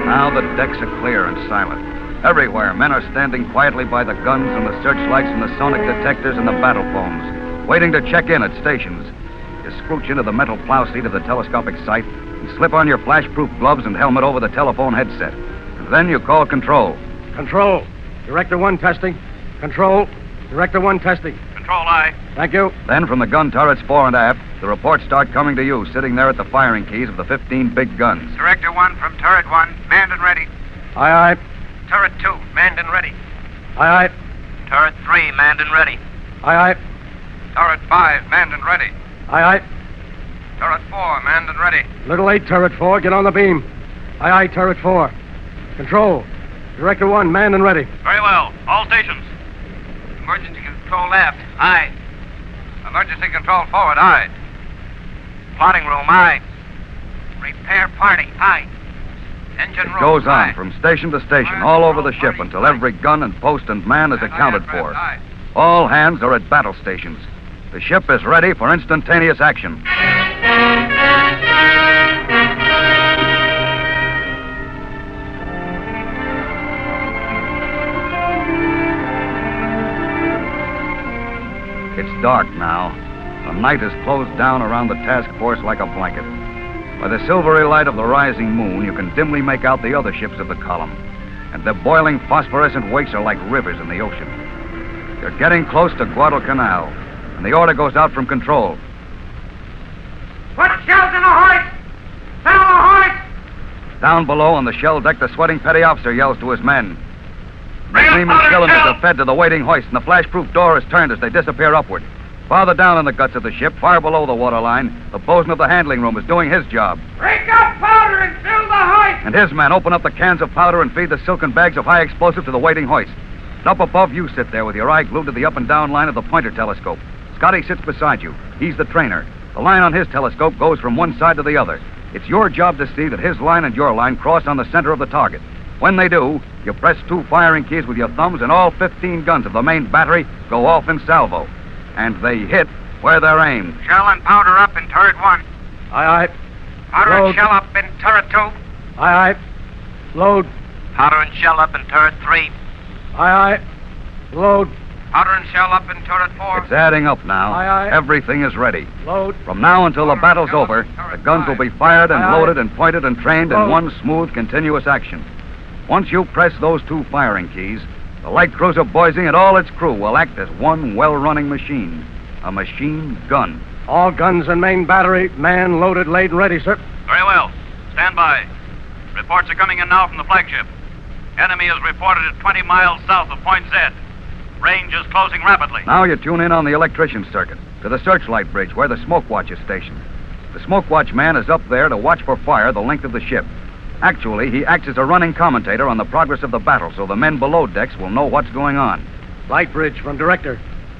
Now the decks are clear and silent. Everywhere, men are standing quietly by the guns and the searchlights and the sonic detectors and the battle phones, waiting to check in at stations. You scrooch into the metal plow seat of the telescopic sight and slip on your flash-proof gloves and helmet over the telephone headset. And then you call control. Control. Director 1 testing. Control. Director 1 testing. Control, aye. Thank you. Then from the gun turrets fore and aft, the reports start coming to you, sitting there at the firing keys of the 15 big guns. Director 1 from turret 1, manned and ready. Aye, aye. Turret 2, manned and ready. Aye, aye. Turret 3, manned and ready. Aye, aye. Turret 5, manned and ready. Aye, aye. Turret 4, manned and ready. Little 8, turret 4, get on the beam. Aye, aye, turret 4. Control. Director 1, manned and ready. Very well. All stations. Emergency control left, aye. Emergency control forward, aye. Plotting room, aye. Repair party, aye. Engine room, It goes on aye. from station to station, all over the ship, until every gun and post and man is accounted for. All hands are at battle stations. The ship is ready for instantaneous action. It's dark now. The night is closed down around the task force like a blanket. By the silvery light of the rising moon, you can dimly make out the other ships of the column. And the boiling phosphorescent wakes are like rivers in the ocean. You're getting close to Guadalcanal, and the order goes out from control. Put shells in the hoist! Fill the hoist! Down below on the shell deck, the sweating petty officer yells to his men. The gleaming cylinders are fed to the waiting hoist, and the flash-proof door is turned as they disappear upward. Farther down in the guts of the ship, far below the waterline, the bosun of the handling room is doing his job. Break up powder and fill the hoist! And his men open up the cans of powder and feed the silken bags of high explosive to the waiting hoist. And up above, you sit there with your eye glued to the up and down line of the pointer telescope. Scotty sits beside you. He's the trainer. The line on his telescope goes from one side to the other. It's your job to see that his line and your line cross on the center of the target. When they do, you press 2 firing keys with your thumbs, and all 15 guns of the main battery go off in salvo. And they hit where they're aimed. Shell and powder up in turret 1. Aye, aye. Powder Load. and shell up in turret 2. Aye, aye. Load. Powder and shell up in turret 3. Aye, aye. Load. Powder and shell up in turret 4. It's adding up now. Aye, aye. Everything is ready. Load. From now until the battle's over, the guns will be fired and Aye, aye. loaded and pointed and trained in Load. one smooth, continuous action. Once you press those 2 firing keys, the light cruiser Boise and all its crew will act as one well-running machine. A machine gun. All guns and main battery, man loaded, laid, and ready, sir. Very well. Stand by. Reports are coming in now from the flagship. Enemy is reported at 20 miles south of Point Z. Range is closing rapidly. Now you tune in on the electrician circuit to the searchlight bridge where the smoke watch is stationed. The smoke watch man is up there to watch for fire the length of the ship. Actually, he acts as a running commentator on the progress of the battle so the men below decks will know what's going on. Light bridge from director.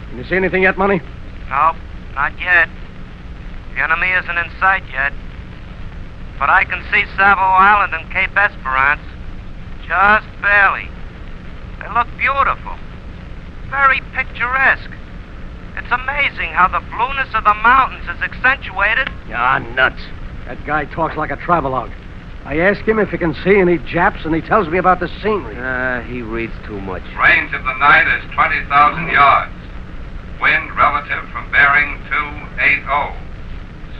Can you see anything yet, Money? No, not yet. The enemy isn't in sight yet. But I can see Savo Island and Cape Esperance. Just barely. They look beautiful. Very picturesque. It's amazing how the blueness of the mountains is accentuated. Ah, nuts. That guy talks like a travelogue. I ask him if he can see any Japs, and he tells me about the scenery. He reads too much. Range of the night is 20,000 yards. Wind relative from bearing 280.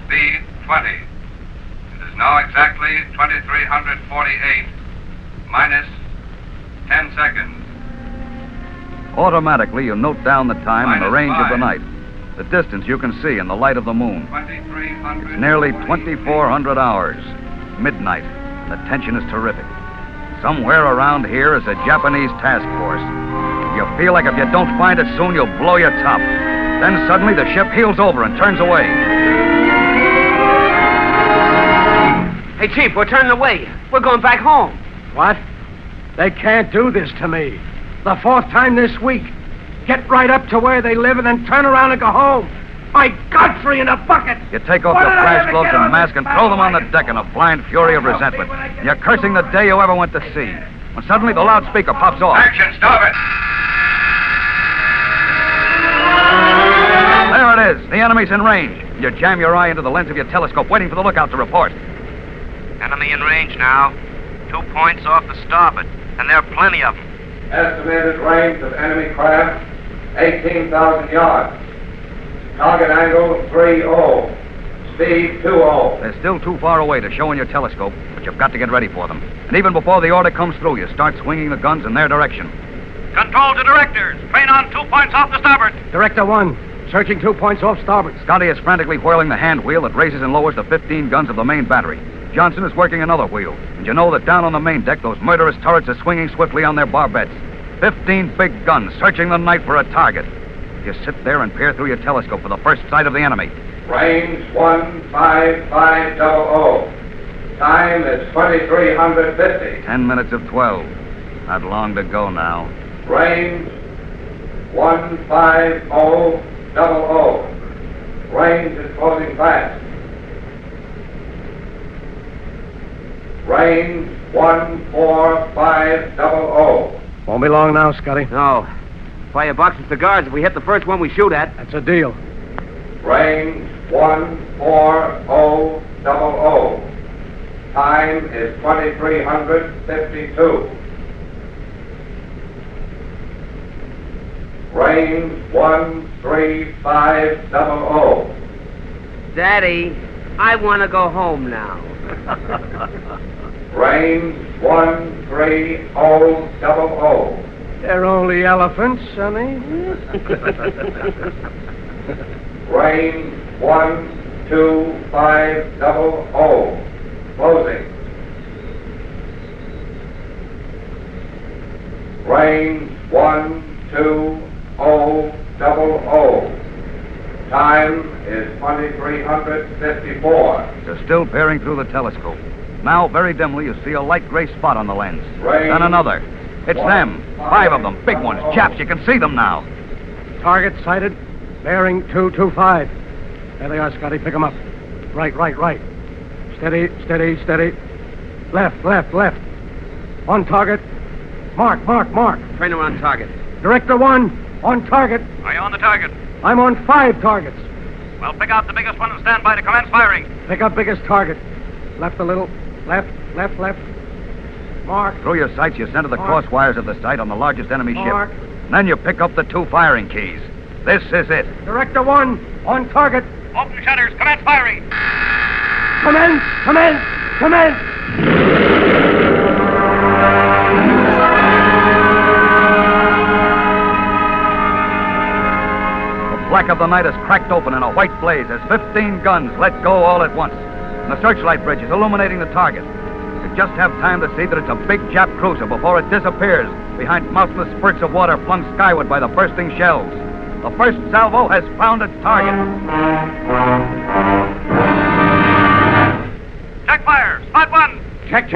Speed 20. It is now exactly 2348 minus 10 seconds. Automatically, you note down the time and the range of the 5. night. The distance you can see in the light of the moon. 2300. It's nearly 2,400 hours. Midnight, and the tension is terrific. Somewhere around here is a Japanese task force. You feel like if you don't find it soon, you'll blow your top. Then suddenly the ship heels over and turns away. Hey, Chief, we're turning away. We're going back home. What? They can't do this to me. The 4th time this week. Get right up to where they live and then turn around and go home. My Godfrey in a bucket! You take off Why your did I flash ever gloves get and on mask this and throw them on the wagon? deck in a blind fury of resentment. You're cursing the day you ever went to sea. When suddenly the loudspeaker pops off. Action, stop it! There it is. The enemy's in range. You jam your eye into the lens of your telescope, waiting for the lookout to report. Enemy in range now. 2 points off the starboard, and there are plenty of them. Estimated range of enemy craft, 18,000 yards. Target angle 30. Speed 20. They're still too far away to show in your telescope, but you've got to get ready for them. And even before the order comes through, you start swinging the guns in their direction. Control to directors. Train on 2 points off the starboard. Director 1, searching 2 points off starboard. Scotty is frantically whirling the hand wheel that raises and lowers the 15 guns of the main battery. Johnson is working another wheel, and you know that down on the main deck, those murderous turrets are swinging swiftly on their barbettes. 15 big guns searching the night for a target. You sit there and peer through your telescope for the first sight of the enemy. Range 15500. Time is 2350. 10 minutes of 12. Not long to go now. Range 15000. Range is closing fast. Range 14500. Won't be long now, Scotty. No. Fire a box of cigars if we hit the first one we shoot at. That's a deal. Range 14000. Time is 2352. Range 13500. Daddy, I want to go home now. Range 13000. They're only elephants, sonny. Range 12500. Closing. Range 12000. Time is 2354. They're still peering through the telescope. Now, very dimly, you see a light gray spot on the lens. Then another. It's them. 5 of them. Big ones. Chaps, you can see them now. Target sighted. Bearing 225. There they are, Scotty. Pick them up. Right. Steady. Left. On target. Mark. Trainer on target. Director 1, on target. Are you on the target? I'm on 5 targets. Well, pick out the biggest one and stand by to commence firing. Pick up biggest target. Left a little. Left. Mark. Through your sights, you center the cross wires of the sight on the largest enemy Mark. ship. Then you pick up the 2 firing keys. This is it. Director 1, on target. Open shutters. Commence firing. Commence. The black of the night is cracked open in a white blaze as 15 guns let go all at once. And the searchlight bridge is illuminating the target. You just have time to see that it's a big Jap cruiser before it disappears behind mountainous spurts of water flung skyward by the bursting shells. The first salvo has found its target. Check fire. Spot 1. Check.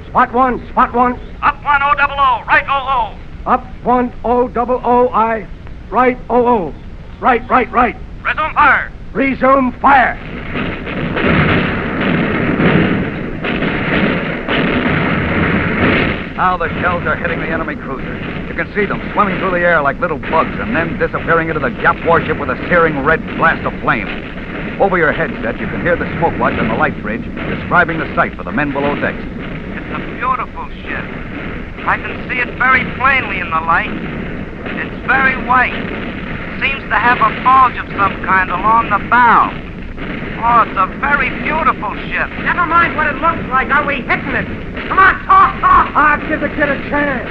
Spot 1. Up 1000. Right 00. Up 1000. I. Right 00. Right. Resume fire. Resume fire. Now the shells are hitting the enemy cruiser. You can see them swimming through the air like little bugs and then disappearing into the Jap warship with a searing red blast of flame. Over your headset, you can hear the smoke watch on the light bridge describing the sight for the men below decks. It's a beautiful ship. I can see it very plainly in the light. It's very white. Seems to have a bulge of some kind along the bow. Oh, it's a very beautiful ship. Never mind what it looks like. Are we hitting it? Come on, talk. I'll give the kid a chance.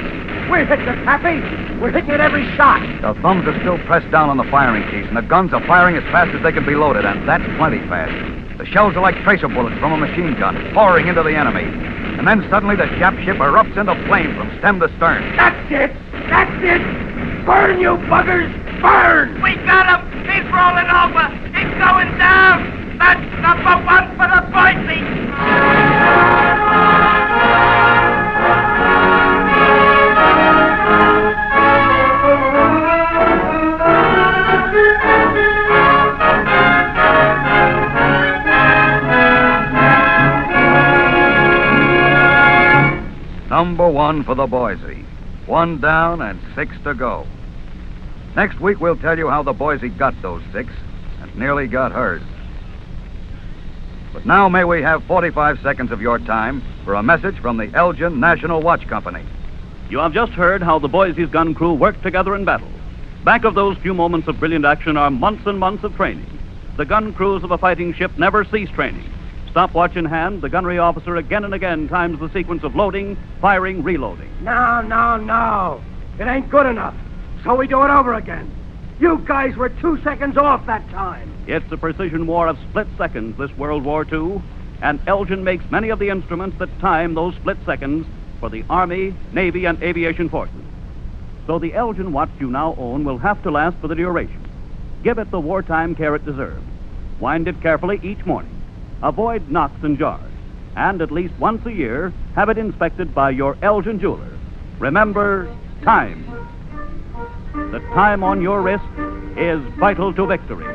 We're hitting it, Pappy. We're hitting it every shot. The thumbs are still pressed down on the firing keys, and the guns are firing as fast as they can be loaded, and that's plenty fast. The shells are like tracer bullets from a machine gun, pouring into the enemy. And then suddenly the Jap ship erupts into flame from stem to stern. That's it. Burn, you buggers. Burn. We got him. He's rolling over. He's going down. That's number 1 for the Boise. Number 1 for the Boise. 1 down and 6 to go. Next week, we'll tell you how the Boise got those 6 and nearly got hers. But now may we have 45 seconds of your time for a message from the Elgin National Watch Company. You have just heard how the Boise's gun crew worked together in battle. Back of those few moments of brilliant action are months and months of training. The gun crews of a fighting ship never cease training. Stopwatch in hand, the gunnery officer again and again times the sequence of loading, firing, reloading. No. It ain't good enough. So we do it over again. You guys were 2 seconds off that time. It's a precision war of split seconds, this World War II, and Elgin makes many of the instruments that time those split seconds for the Army, Navy, and aviation forces. So the Elgin watch you now own will have to last for the duration. Give it the wartime care it deserves. Wind it carefully each morning. Avoid knocks and jars. And at least once a year, have it inspected by your Elgin jeweler. Remember, time. The time on your wrist is vital to victory.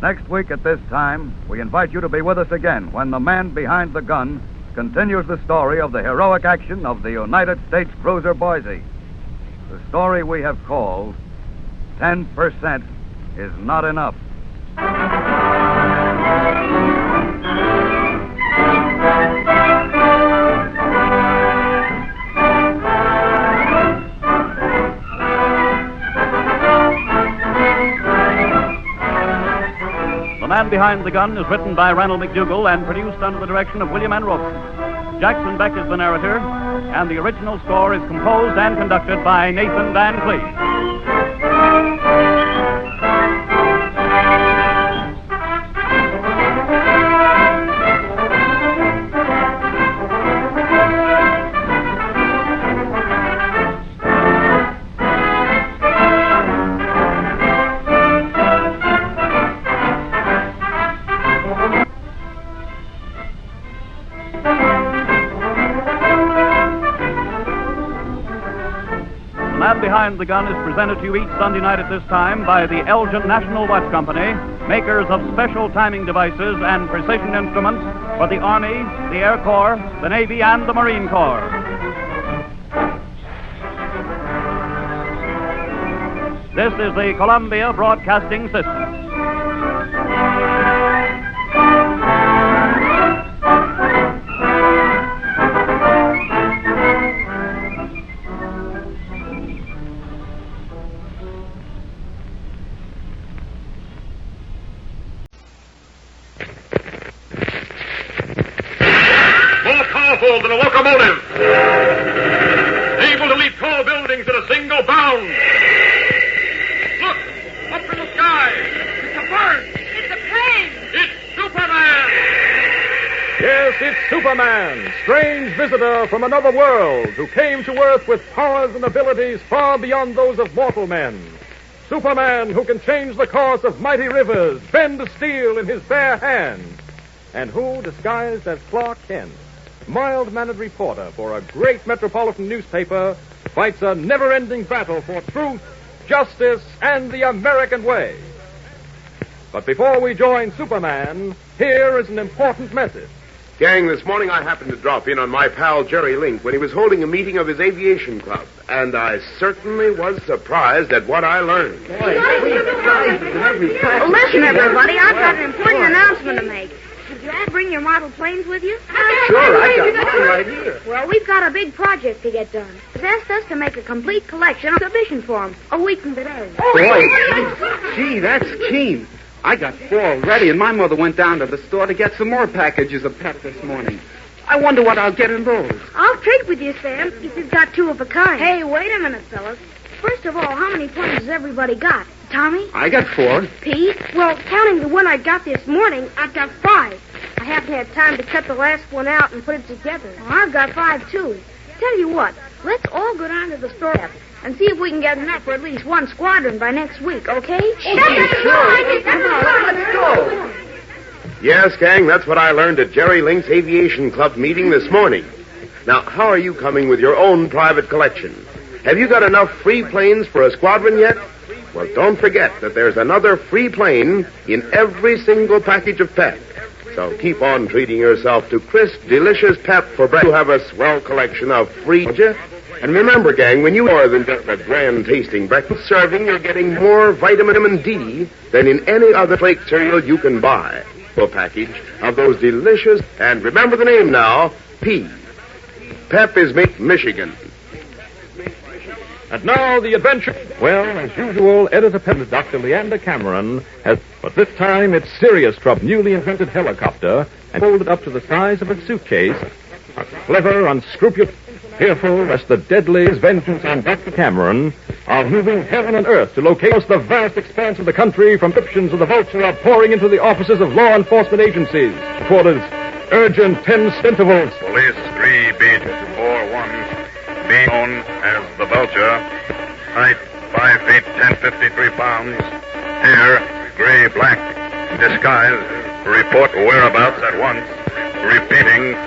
Next week at this time, we invite you to be with us again when the man behind the gun continues the story of the heroic action of the United States cruiser Boise. The story we have called 10% is Not Enough. The Man Behind the Gun is written by Randall McDougall and produced under the direction of William N. Rosen. Jackson Beck is the narrator, and the original score is composed and conducted by Nathan Van Cleve. Man Behind the Gun is presented to you each Sunday night at this time by the Elgin National Watch Company, makers of special timing devices and precision instruments for the Army, the Air Corps, the Navy, and the Marine Corps. This is the Columbia Broadcasting System. More than a locomotive. Able to leap tall buildings at a single bound. Look, up in the sky. It's a bird. It's a plane. It's Superman. Yes, it's Superman, strange visitor from another world who came to Earth with powers and abilities far beyond those of mortal men. Superman who can change the course of mighty rivers, bend steel in his bare hands, and who, disguised as Clark Kent, mild-mannered reporter for a great metropolitan newspaper, fights a never-ending battle for truth, justice, and the American way. But before we join Superman, here is an important message. Gang, this morning I happened to drop in on my pal Jerry Link when he was holding a meeting of his aviation club, and I certainly was surprised at what I learned. Well, listen, everybody, I've got an important announcement to make. Did you all bring your model planes with you? Sure, I got mine right here. Well, we've got a big project to get done. They've asked us to make a complete collection of exhibition for them a week from today. Boy, gee, that's keen. I got 4 already, and my mother went down to the store to get some more packages of pep this morning. I wonder what I'll get in those. I'll trade with you, Sam, if you've got 2 of a kind. Hey, wait a minute, fellas. First of all, how many planes has everybody got? Tommy? I got 4. Pete? Well, counting the one I got this morning, I've got 5. I haven't had time to cut the last one out and put it together. Well, I've got 5, too. Tell you what, let's all go down to the store and see if we can get enough for at least 1 squadron by next week, okay? Sure. Come on, let's go. Yes, gang, that's what I learned at Jerry Link's Aviation Club meeting this morning. Now, how are you coming with your own private collection? Have you got enough free planes for a squadron yet? Well, don't forget that there's another free plane in every single package of pep. So keep on treating yourself to crisp, delicious pep for breakfast. You have a swell collection of free... And remember, gang, when you more than just a grand-tasting breakfast serving, you're getting more vitamin D than in any other flake cereal you can buy. A package of those delicious... And remember the name now, P. Pep is made in Michigan. And now the adventure. Well, as usual, editor Dr. Leander Cameron has... But this time it's serious trouble. Newly invented helicopter and folded up to the size of a suitcase. A clever, unscrupulous, fearful lest the deadly vengeance on Dr. Cameron are moving heaven and earth to locate the vast expanse of the country from descriptions of the vulture are pouring into the offices of law enforcement agencies. Reporters, urgent 10 intervals. Police 3B41. Be known as the Vulture. Height 5 feet 1053 pounds. Hair gray-black. Disguise. Report whereabouts at once. Repeating.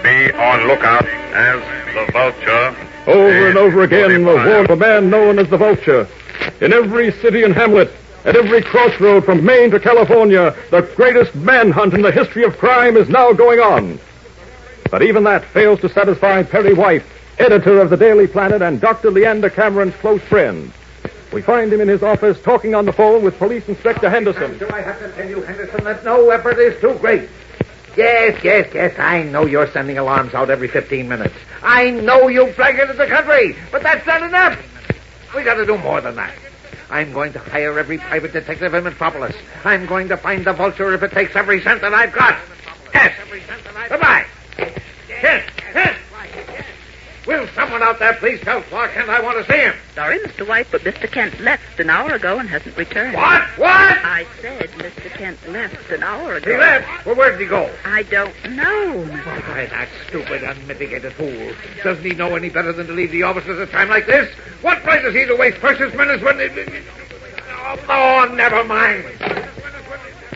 Be on lookout as the Vulture. Over and over again, the war of a man known as the Vulture. In every city and hamlet, at every crossroad from Maine to California, the greatest manhunt in the history of crime is now going on. But even that fails to satisfy Perry White, editor of the Daily Planet and Dr. Leander Cameron's close friend. We find him in his office talking on the phone with Police Inspector Henderson. Do I have to tell you, Henderson, that no effort is too great? Yes, I know you're sending alarms out every 15 minutes. I know you blanketed the country, but that's not enough. We got to do more than that. I'm going to hire every private detective in Metropolis. I'm going to find the Vulture if it takes every cent that I've got. Yes. Goodbye. Yes. Will someone out there please tell Clark Kent I want to see him? Sorry, Mr. White, but Mr. Kent left an hour ago and hasn't returned. What? I said Mr. Kent left an hour ago. He left? Well, where did he go? I don't know. Why, that stupid, unmitigated fool. Doesn't he know any better than to leave the office at a time like this? What right has he to waste precious minutes when... Oh, never mind.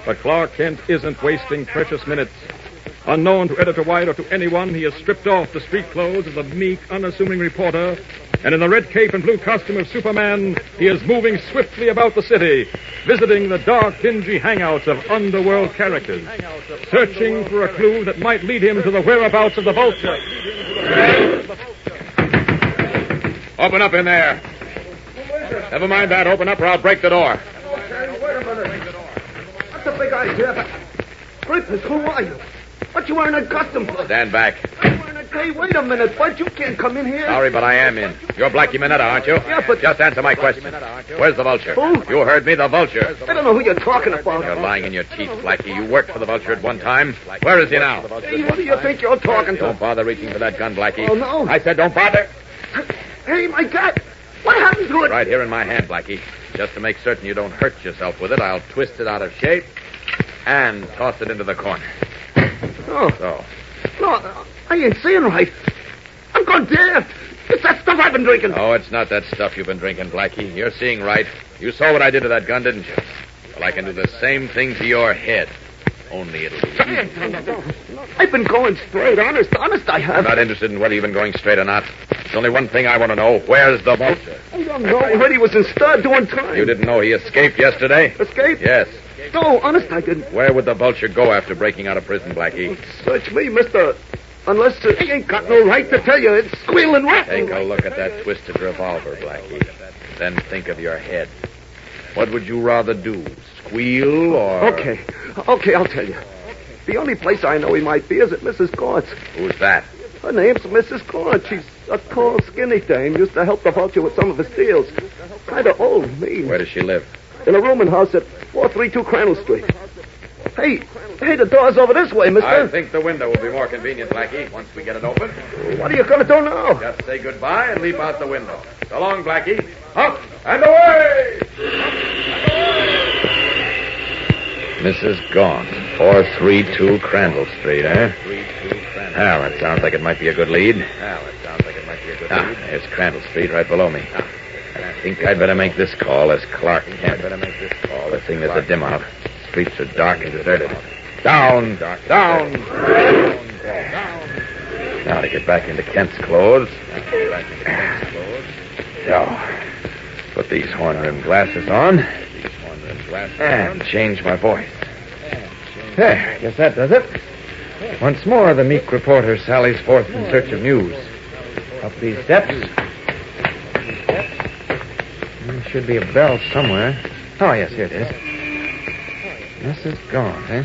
But Clark Kent isn't wasting precious minutes. Unknown to Editor White or to anyone, he has stripped off the street clothes of the meek, unassuming reporter And in the red cape and blue costume of Superman, he is moving swiftly about the city, visiting the dark, dingy hangouts of underworld characters, searching for a clue that might lead him to the whereabouts of the Vulture. Open up in there. Never mind that. Open up or I'll break the door. Okay, wait a minute. That's a big idea, but... Grippers, who are you? What you wearing a costume for? Stand back. Hey, wait a minute, Bud. You can't come in here. Sorry, but I am in. You're Blackie Minetta, aren't you? Yeah, but... Just answer my question. Where's the Vulture? Who? You heard me, the Vulture. I don't know who you're talking about. You're lying in your teeth, Blackie. You worked for the Vulture at one time. Where is he now? Hey, who do you think you're talking to? Don't bother reaching for that gun, Blackie. Oh, no. I said don't bother. Hey, my God. What happened to it? Right here in my hand, Blackie. Just to make certain you don't hurt yourself with it, I'll twist it out of shape and toss it into the corner. Oh. So. No, I ain't seeing right. I'm gone deaf. It's that stuff I've been drinking. Oh, it's not that stuff you've been drinking, Blackie. You're seeing right. You saw what I did to that gun, didn't you? Well, I can do the same thing to your head. Only it'll be... I've been going straight. Honest I have. I'm not interested in whether you've been going straight or not. There's only one thing I want to know. Where's the Vulture? I don't know. I heard he was in stud doing time. You didn't know he escaped yesterday? Escaped? Yes. No, honest, I didn't. Where would the Vulture go after breaking out of prison, Blackie? Search me, mister. Unless he ain't got no right to tell you. It's squealing rattling. Take a look at that twisted revolver, Blackie. Then think of your head. What would you rather do? Squeal or... Okay, I'll tell you. The only place I know he might be is at Mrs. Gaunt's. Who's that? Her name's Mrs. Gaunt. She's a tall, skinny dame. Used to help the Vulture with some of his deals. Kind of old, mean. Where does she live? In a rooming house at 432 Crandall Street. Hey, the door's over this way, mister. I think the window will be more convenient, Blackie, once we get it open. What are you going to do now? Just say goodbye and leap out the window. So long, Blackie. Up and away! Mrs. Gaunt, 432 Crandall Street, eh? Well, that sounds like it might be a good lead. There's Crandall Street right below me. I think I'd better make this call as Clark Kent. The thing there's a dim out. Streets are dark and deserted. Down! Now to get back into Kent's clothes. So, put these horn-rimmed glasses on. And change my voice. There, guess that does it. Once more, the meek reporter sallies forth in search of news. Up these steps. There should be a bell somewhere. Oh, yes, here it is. Mrs. Gaunt, eh?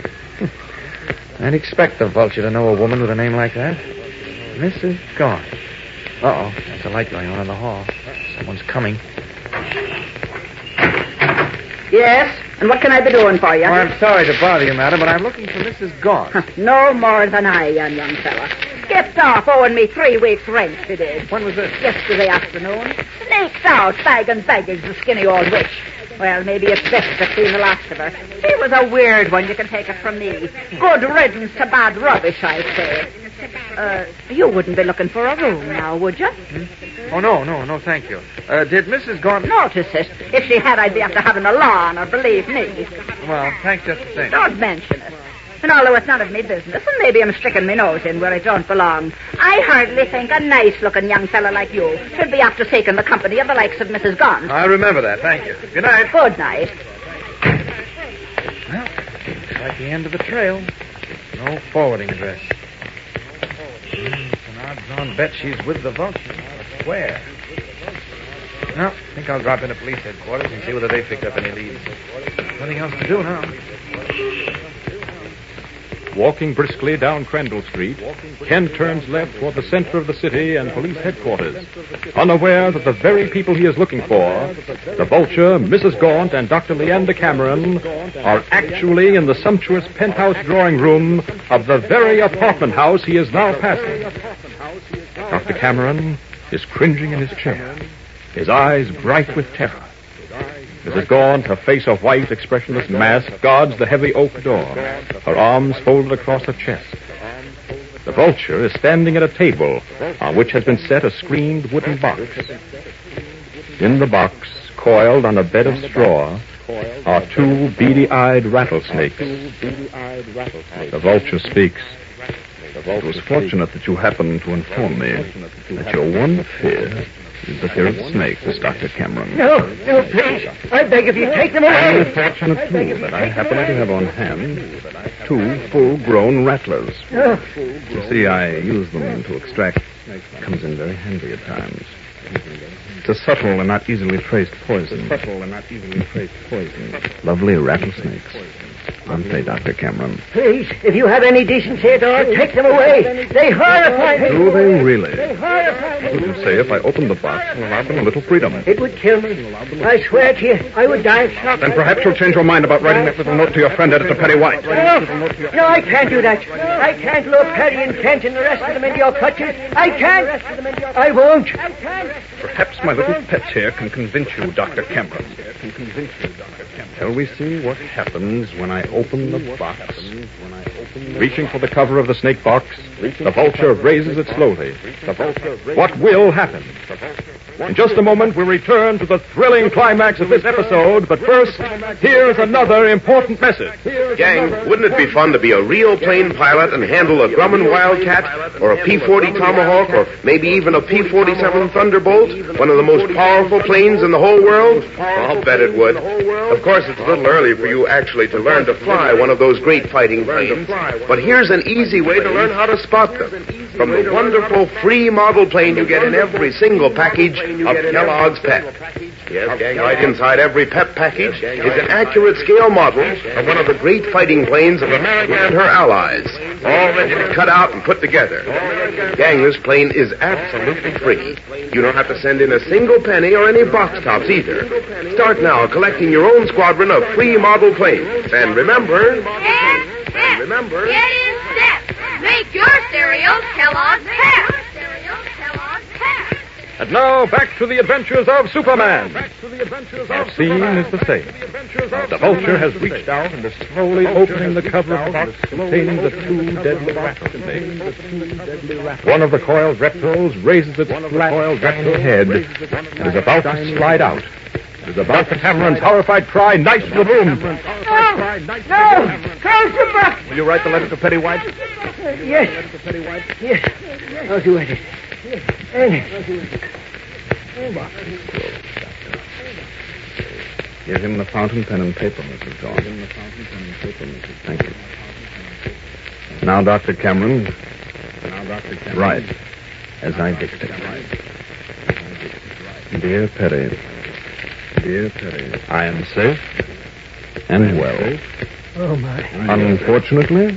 I'd expect the Vulture to know a woman with a name like that. Mrs. Gaunt. Uh-oh, there's a light going on in the hall. Someone's coming. Yes? And what can I be doing for you? Oh, I'm sorry to bother you, madam, but I'm looking for Mrs. Gaunt. No more than I am, young fella. Skipped off owing me 3 weeks' rent, she did. When was this? Yesterday afternoon. Sneaked out, bag and baggage, the skinny old witch. Well, maybe it's best to see the last of her. She was a weird one, you can take it from me. Good riddance to bad rubbish, I'd say. You wouldn't be looking for a room now, would you? Oh, no, thank you. Did Mrs. Gaunt... Notice it. If she had, I'd be after having a law on her, believe me. Well, thanks just the same. Don't mention it. And although it's none of me business, and maybe I'm sticking my nose in where it don't belong, I hardly think a nice-looking young fella like you should be after taking the company of the likes of Mrs. Gaunt. I remember that, thank you. Good night. Good night. Well, looks like the end of the trail. No forwarding address. It's an odds-on bet she's with the Vulture. But where? Well, I think I'll drop into police headquarters and see whether they picked up any leads. Nothing else to do now. Walking briskly down Crandall Street, Ken turns left toward the center of the city and police headquarters, unaware that the very people he is looking for, the Vulture, Mrs. Gaunt, and Dr. Leander Cameron, are actually in the sumptuous penthouse drawing room of the very apartment house he is now passing. Dr. Cameron is cringing in his chair, his eyes bright with terror. Mrs. Gaunt, her face a white, expressionless mask, guards the heavy oak door, her arms folded across her chest. The Vulture is standing at a table on which has been set a screened wooden box. In the box, coiled on a bed of straw, are 2 beady-eyed rattlesnakes. The Vulture speaks. It was fortunate that you happened to inform me that your one fear Is the fear of snakes, Dr. Cameron. No, please. I beg of you, take them away. I'm fortunate, too, that I happen to have on hand 2 full-grown rattlers. Oh. You see, I use them to extract. Comes in very handy at times. It's a subtle and not easily traced poison. Lovely rattlesnakes. Aren't they, Dr. Cameron? Please, if you have any decency at all, take them away. They horrify me. Do they really? They horrify me. What would you say if I opened the box and allowed them a little freedom? It would kill me. I swear to you, I would die of shock. Then perhaps you'll change your mind about writing that little note to your friend, Editor Perry White. No, I can't do that. I can't lure Perry and Kent and the rest of them into your clutches. I can't. I won't. Perhaps my little pets here can convince you, Dr. Cameron. Shall we see what happens when I open the box? Reaching for the cover of the snake box, the vulture raises it slowly. What will happen? In just a moment, we'll return to the thrilling climax of this episode, but first, here's another important message. Gang, wouldn't it be fun to be a real plane pilot and handle a Grumman Wildcat, or a P-40 Tomahawk, or maybe even a P-47 Thunderbolt, one of the most powerful planes in the whole world? I'll bet it would. Of course, it's a little early for you actually to learn to fly one of those great fighting planes, but here's an easy way to learn how to spot them. From the wonderful free model plane you get in every single package of Kellogg's Pep. Yes, gang, right inside every Pep package is an accurate scale model of one of the great fighting planes of America and her allies, all ready to cut out and put together. Gang, this plane is absolutely free. You don't have to send in a single penny or any box tops either. Start now collecting your own squadron of free model planes. And remember... Get in step. Make your cereal Kellogg's Pep. And now, back to the adventures of Superman. Our scene is the same. The vulture has reached out and is slowly opening the cover of the box containing the 2 deadly rattlesnakes. One of the coiled reptiles raises its flat head and is about to slide out. It is about Dr. Cameron's horrified cry, "Nice for the room!" No! Close the box! Will you write the letter to Perry White? Yes. I'll do it. Give him the fountain pen and paper, Mrs. Dawn. Thank you. Now, Dr. Cameron, write as I dictate. Dear Perry, I am safe and well. Oh, my. Unfortunately,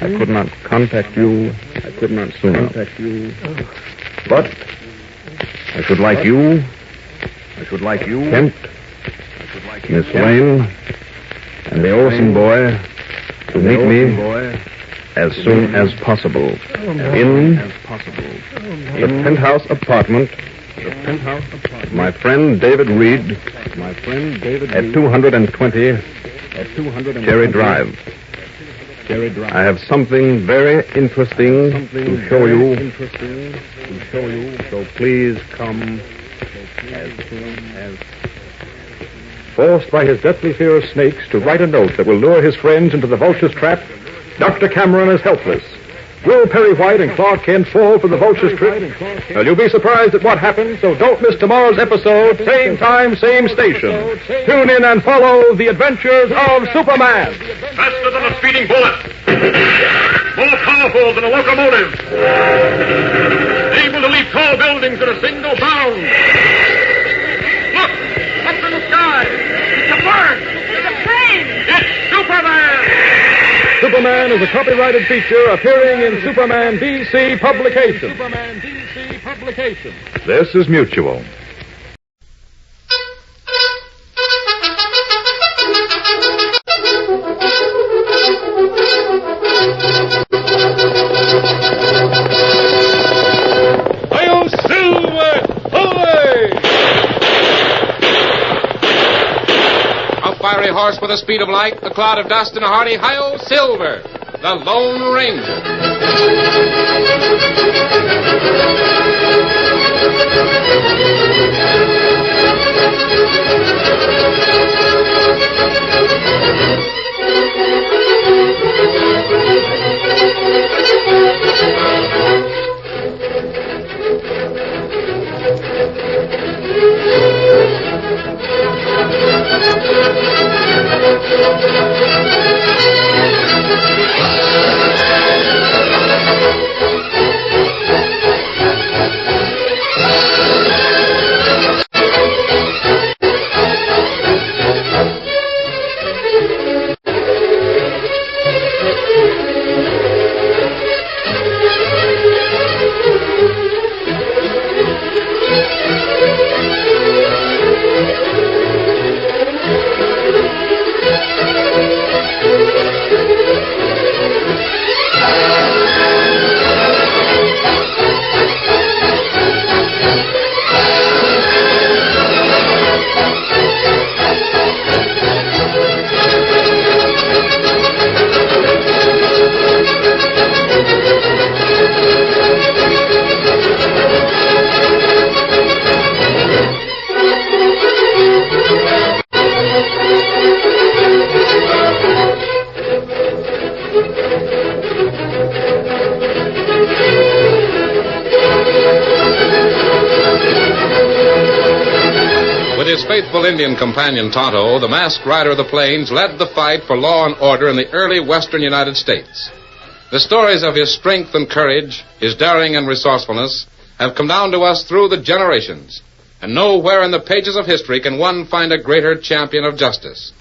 I could not contact you sooner. But I should like you, Kent, Miss Wayne, and the Olsen boy to meet me as soon as possible in the penthouse apartment of my friend David Reed at 220 Cherry Drive. I have something very interesting to show you, so please come as soon as... Forced by his deathly fear of snakes to write a note that will lure his friends into the vulture's trap, Dr. Cameron is helpless. Will Perry White and Clark Kent fall for the vulture's trick? Well, you'll be surprised at what happens, so don't miss tomorrow's episode, same time, same station. Tune in and follow the adventures of Superman. Faster than a speeding bullet. More powerful than a locomotive. Able to leap tall buildings in a single bound. Look! Up in the sky! It's a bird! It's a plane! It's Superman! Superman is a copyrighted feature appearing in Superman DC Publications. This is Mutual. Hail Silver! Away! A fiery horse with the speed of light, the cloud of dust, and a hearty hi-yo Silver, the Lone Ranger. With his faithful Indian companion Tonto, the masked rider of the plains led the fight for law and order in the early western United States. The stories of his strength and courage, his daring and resourcefulness, have come down to us through the generations. And nowhere in the pages of history can one find a greater champion of justice.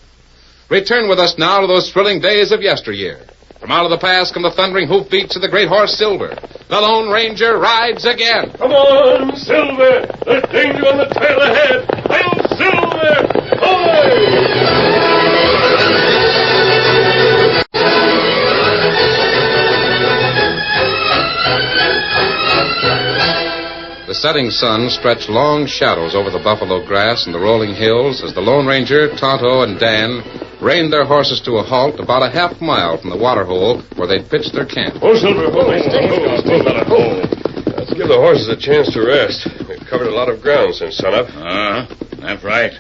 Return with us now to those thrilling days of yesteryear. From out of the past come the thundering hoofbeats of the great horse Silver. The Lone Ranger rides again. Come on, Silver! There's danger on the trail ahead! Hail, Silver! The setting sun stretched long shadows over the buffalo grass and the rolling hills as the Lone Ranger, Tonto, and Dan reined their horses to a halt about a half mile from the water hole where they'd pitched their camp. Oh, Silver, let's give the horses a chance to rest. We've covered a lot of ground since sunup. That's right.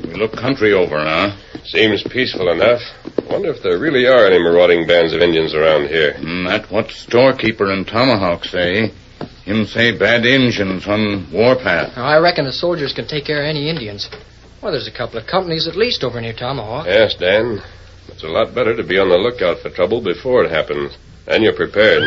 We look country over, huh? Seems peaceful enough. Wonder if there really are any marauding bands of Indians around here. That's what storekeeper and Tomahawk say. Him say bad Injuns on warpath. I reckon the soldiers can take care of any Indians. Well, there's a couple of companies at least over near Tomahawk. Yes, Dan. It's a lot better to be on the lookout for trouble before it happens. And you're prepared.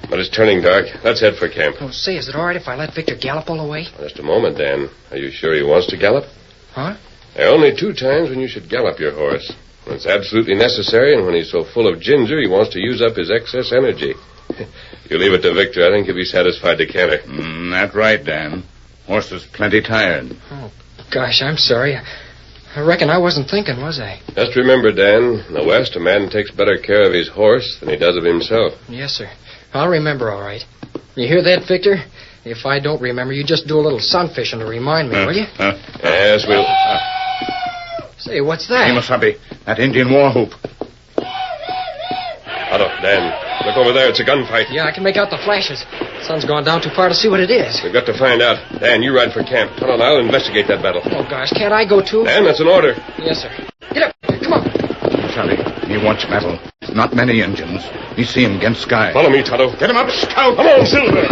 But it's turning dark. Let's head for camp. Oh, say, is it all right if I let Victor gallop all the way? Just a moment, Dan. Are you sure he wants to gallop? Huh? There are only 2 times when you should gallop your horse. When it's absolutely necessary and when he's so full of ginger he wants to use up his excess energy. You leave it to Victor. I think he'll be satisfied to canter. That's right, Dan. Horse is plenty tired. Oh, gosh, I'm sorry. I reckon I wasn't thinking, was I? Just remember, Dan, in the West, a man takes better care of his horse than he does of himself. Yes, sir. I'll remember all right. You hear that, Victor? If I don't remember, you just do a little sunfishing to remind me, will you? Yes, we'll... Say, what's that? Kemosabe, that Indian war whoop. Otto, Dan, look over there. It's a gunfight. Yeah, I can make out the flashes. The sun's gone down too far to see what it is. We've got to find out. Dan, you ride for camp. Tonto and I'll investigate that battle. Oh, gosh, can't I go too? Dan, that's an order. Yes, sir. Get up. Come on. Kemosabe, me watch battle. Not many Injuns. Me see him against sky. Follow me, Tonto. Get him up, scout. Come on, Silver.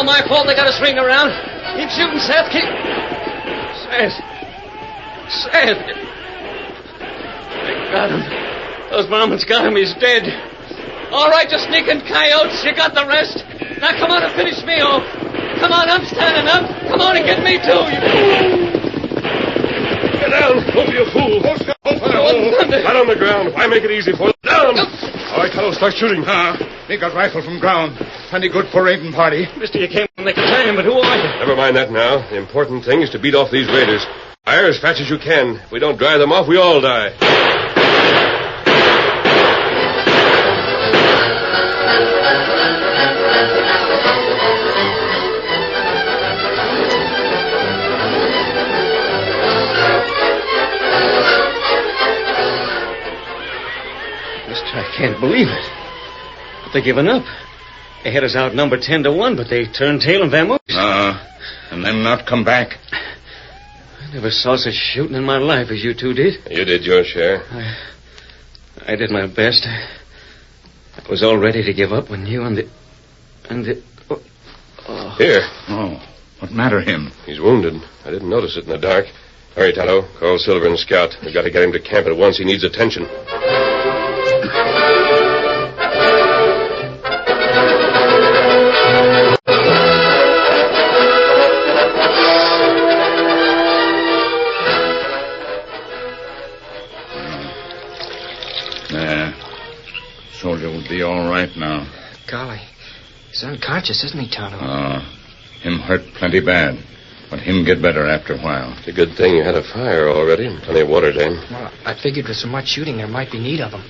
My fault they got us ringed around. Keep shooting, Seth. Keep... Seth. They got him. Those varmints got him. He's dead. All right, you sneaking coyotes. You got the rest. Now come on and finish me off. Come on, I'm standing up. Come on and get me too. Get down. Don't be a fool. Right on the ground. Why make it easy for you? Down. All right, Tonto, start shooting. They got rifle from ground. Plenty good for raiding party. Mister, you came from the time, but who are you? Never mind that now. The important thing is to beat off these raiders. Fire as fast as you can. If we don't drive them off, we all die. Mister, I can't believe it. They're giving up. They had us outnumbered 10-1, but they turned tail and vamoosed. And then not come back. Never saw such shooting in my life as you two did. You did your share. I did my best. I was all ready to give up when you and the... Oh. Here. Oh, what matter him? He's wounded. I didn't notice it in the dark. Hurry, Tonto. Call Silver and Scout. We've got to get him to camp at once. He needs attention. Soldier will be all right now. Golly, he's unconscious, isn't he, Tonto? Him hurt plenty bad, but him get better after a while. It's a good thing you had a fire already and plenty of water, Dame. Well, I figured with so much shooting there might be need of him.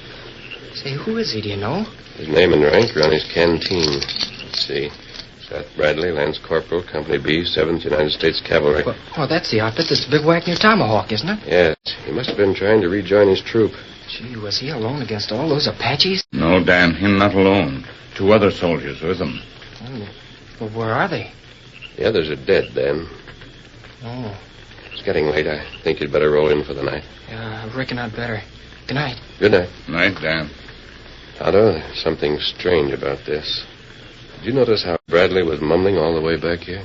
Say, who is he, do you know? His name and rank are on his canteen. Let's see. Seth Bradley, Lance Corporal, Company B, 7th United States Cavalry. Well, that's the outfit that's bivouacked near Tomahawk, isn't it? Yes. He must have been trying to rejoin his troop. Gee, was he alone against all those Apaches? No, Dan, him not alone. 2 other soldiers with him. Oh, well, where are they? The others are dead, Dan. Oh. It's getting late. I think you'd better roll in for the night. Yeah, I reckon I'd better. Good night. Good night. Night, Dan. Tonto, there's something strange about this. Did you notice how Bradley was mumbling all the way back here?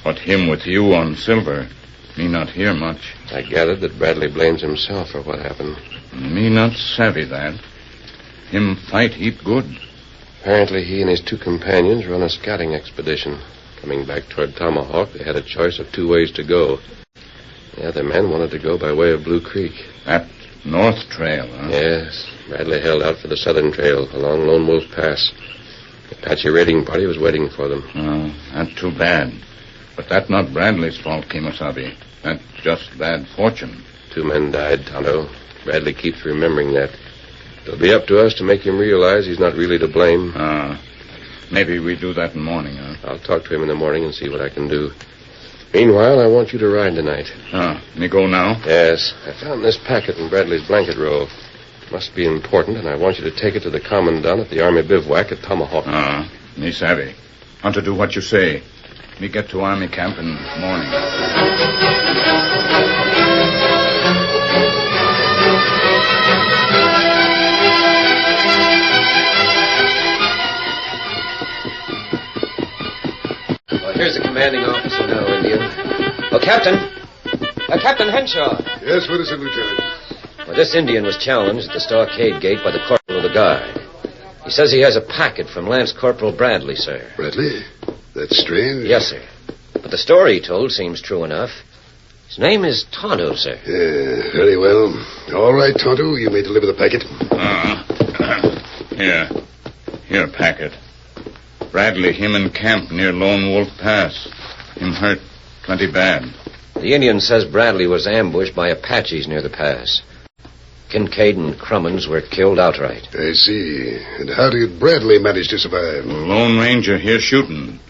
But him with you on Silver. Me not hear much. I gathered that Bradley blames himself for what happened. Me not savvy that. Him fight heap good. Apparently he and his 2 companions were on a scouting expedition. Coming back toward Tomahawk, they had a choice of 2 ways to go. The other men wanted to go by way of Blue Creek. That north trail, huh? Yes. Bradley held out for the southern trail along Lone Wolf Pass. The Apache raiding party was waiting for them. Not too bad. But that not Bradley's fault, Kemosabe. That's just bad fortune. 2 men died, Tonto. Bradley keeps remembering that. It'll be up to us to make him realize he's not really to blame. Maybe we do that in the morning, huh? I'll talk to him in the morning and see what I can do. Meanwhile, I want you to ride tonight. Me go now? Yes. I found this packet in Bradley's blanket roll. It must be important, and I want you to take it to the commandant at the Army bivouac at Tomahawk. Me savvy. Want to do what you say. Me get to Army camp in the morning. Well, here's the commanding officer now, Indian. Oh, Captain. Captain Henshaw. Yes, what is it, Lieutenant? Well, this Indian was challenged at the stockade gate by the corporal of the guard. He says he has a packet from Lance Corporal Bradley, sir. Bradley? That's strange. Yes, sir. But the story he told seems true enough. His name is Tonto, sir. Yeah, very well. All right, Tonto, you may deliver the packet. Here, packet. Bradley, him in camp near Lone Wolf Pass. Him hurt plenty bad. The Indian says Bradley was ambushed by Apaches near the pass. Kincaid and Crummins were killed outright. I see. And how did Bradley manage to survive? Lone Ranger here shooting.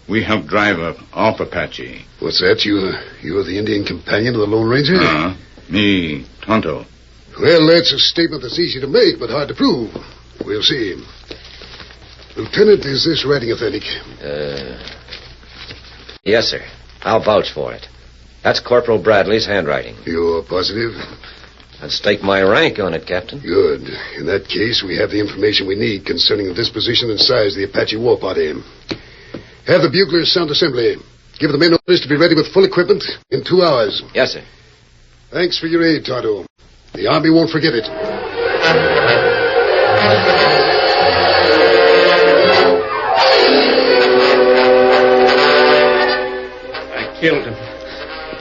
We helped drive off Apache. What's that? You're the Indian companion of the Lone Ranger? Me, Tonto. Well, that's a statement that's easy to make, but hard to prove. We'll see. Lieutenant, is this writing authentic? Yes, sir. I'll vouch for it. That's Corporal Bradley's handwriting. You're positive? I'd stake my rank on it, Captain. Good. In that case, we have the information we need concerning the disposition and size of the Apache war party. Have the buglers sound assembly. Give the men orders to be ready with full equipment in 2 hours. Yes, sir. Thanks for your aid, Tonto. The Army won't forget it. I killed him.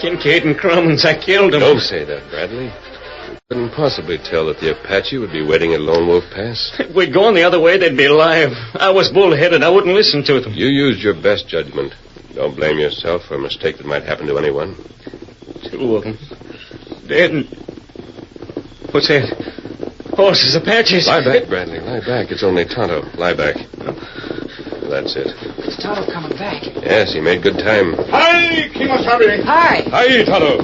Kincaid and Crummins, I killed him. Don't say that, Bradley. You couldn't possibly tell that the Apache would be waiting at Lone Wolf Pass. If we'd gone the other way, they'd be alive. I was bullheaded. I wouldn't listen to them. You used your best judgment. Don't blame yourself for a mistake that might happen to anyone. 2 of them. Dead and... What's that? Horses, Apaches. Lie back, Bradley. Lie back. It's only Tonto. Lie back. That's it. Is Tonto coming back? Yes, he made good time. Hi, Kemosabe. Hi. Hi, Tonto.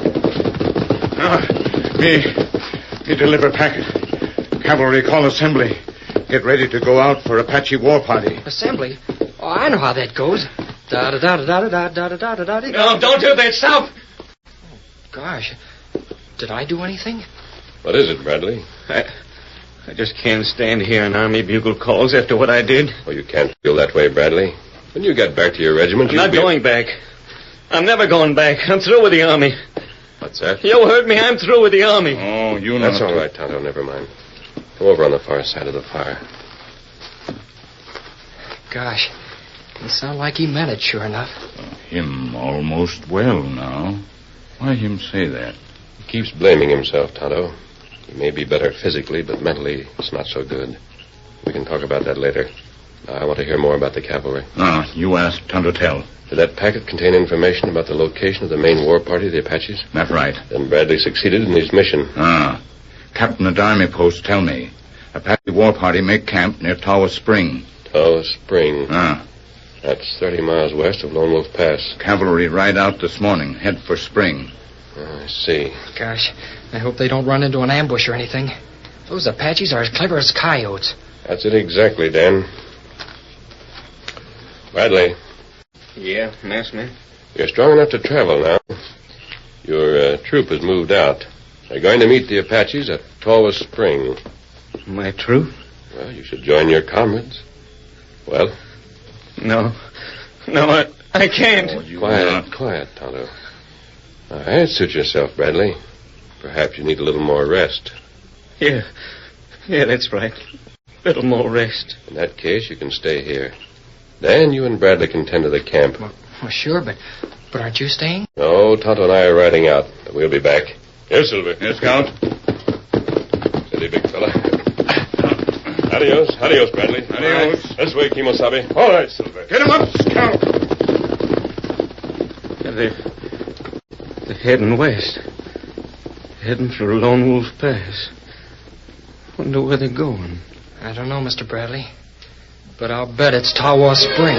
Me deliver packet. Cavalry call assembly. Get ready to go out for Apache war party. Assembly? Oh, I know how that goes. Da-da-da-da-da-da-da-da-da-da. No, don't do that. Stop. Gosh, did I do anything? What is it, Bradley? I just can't stand hearing Army bugle calls after what I did. Oh, you can't feel that way, Bradley. When you get back to your regiment, I'm not going back. I'm never going back. I'm through with the Army. What's that? You heard me. I'm through with the Army. Oh, you know. That's all right, Tonto. Never mind. Come over on the far side of the fire. Gosh, it sounded like he meant it, sure enough. Him almost well now. Why him say that? He keeps blaming himself, Tonto. He may be better physically, but mentally it's not so good. We can talk about that later. Now, I want to hear more about the cavalry. No, you ask Tonto tell. Did that packet contain information about the location of the main war party, the Apaches? That's right. Then Bradley succeeded in his mission. Captain of the Army Post tell me. Apache war party make camp near Tawa Spring. Tawa Spring? That's 30 miles west of Lone Wolf Pass. Cavalry ride out this morning, head for Spring. I see. Gosh, I hope they don't run into an ambush or anything. Those Apaches are as clever as coyotes. That's it exactly, Dan. Bradley. Yeah, man. You're strong enough to travel now. Your troop has moved out. They're going to meet the Apaches at Tawa Spring. My troop? Well, you should join your comrades. Well? No, I can't. Oh, quiet, Tonto. All right, suit yourself, Bradley. Perhaps you need a little more rest. Yeah, that's right. A little more rest. In that case, you can stay here. Dan, you and Bradley can tend to the camp. Well, sure, but aren't you staying? No, Tonto and I are riding out, but we'll be back. Here, Silver. Here, Scout. Steady, big fella. Adios, Bradley. Adios. Right. This way, Kimosabe. All right, Silver. Get him up, Scout. They're heading west. Heading for Lone Wolf Pass. Wonder where they're going. I don't know, Mr. Bradley. But I'll bet it's Tawa Spring.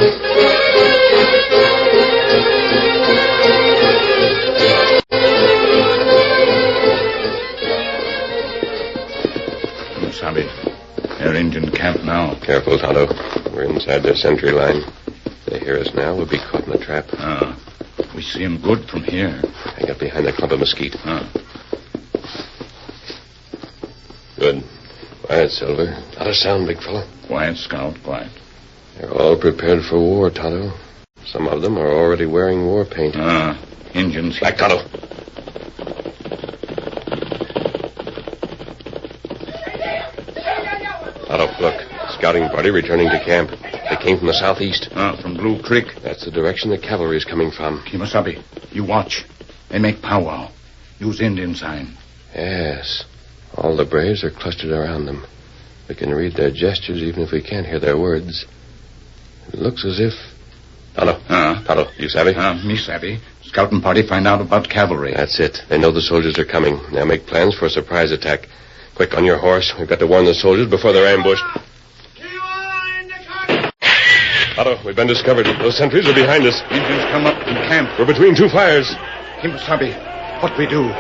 Sabi, they're Indian camp now. Careful, Tonto. We're inside their sentry line. If they hear us now, we'll be caught in a trap. We see them good from here. Hang up behind a clump of mesquite. Good. Quiet, Silver. Not a sound, big fella. Quiet, Scout, quiet. They're all prepared for war, Tonto. Some of them are already wearing war paint. Indians. Back, Tonto. Tonto, look. Scouting party returning to camp. They came from the southeast. From Blue Creek. That's the direction the cavalry is coming from. Kimosabe, you watch. They make powwow. Use Indian sign. Yes. All the braves are clustered around them. We can read their gestures even if we can't hear their words. It looks as if... Tonto, you savvy? Me savvy. Scouting party find out about cavalry. That's it. They know the soldiers are coming. Now make plans for a surprise attack. Quick, on your horse. We've got to warn the soldiers before they're ambushed. Tonto, we've been discovered. Those sentries are behind us. Indians come up from camp. We're between two fires. Kimosabe, what we do?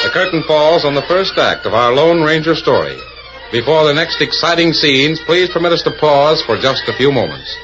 The curtain falls on the first act of our Lone Ranger story. Before the next exciting scenes, please permit us to pause for just a few moments.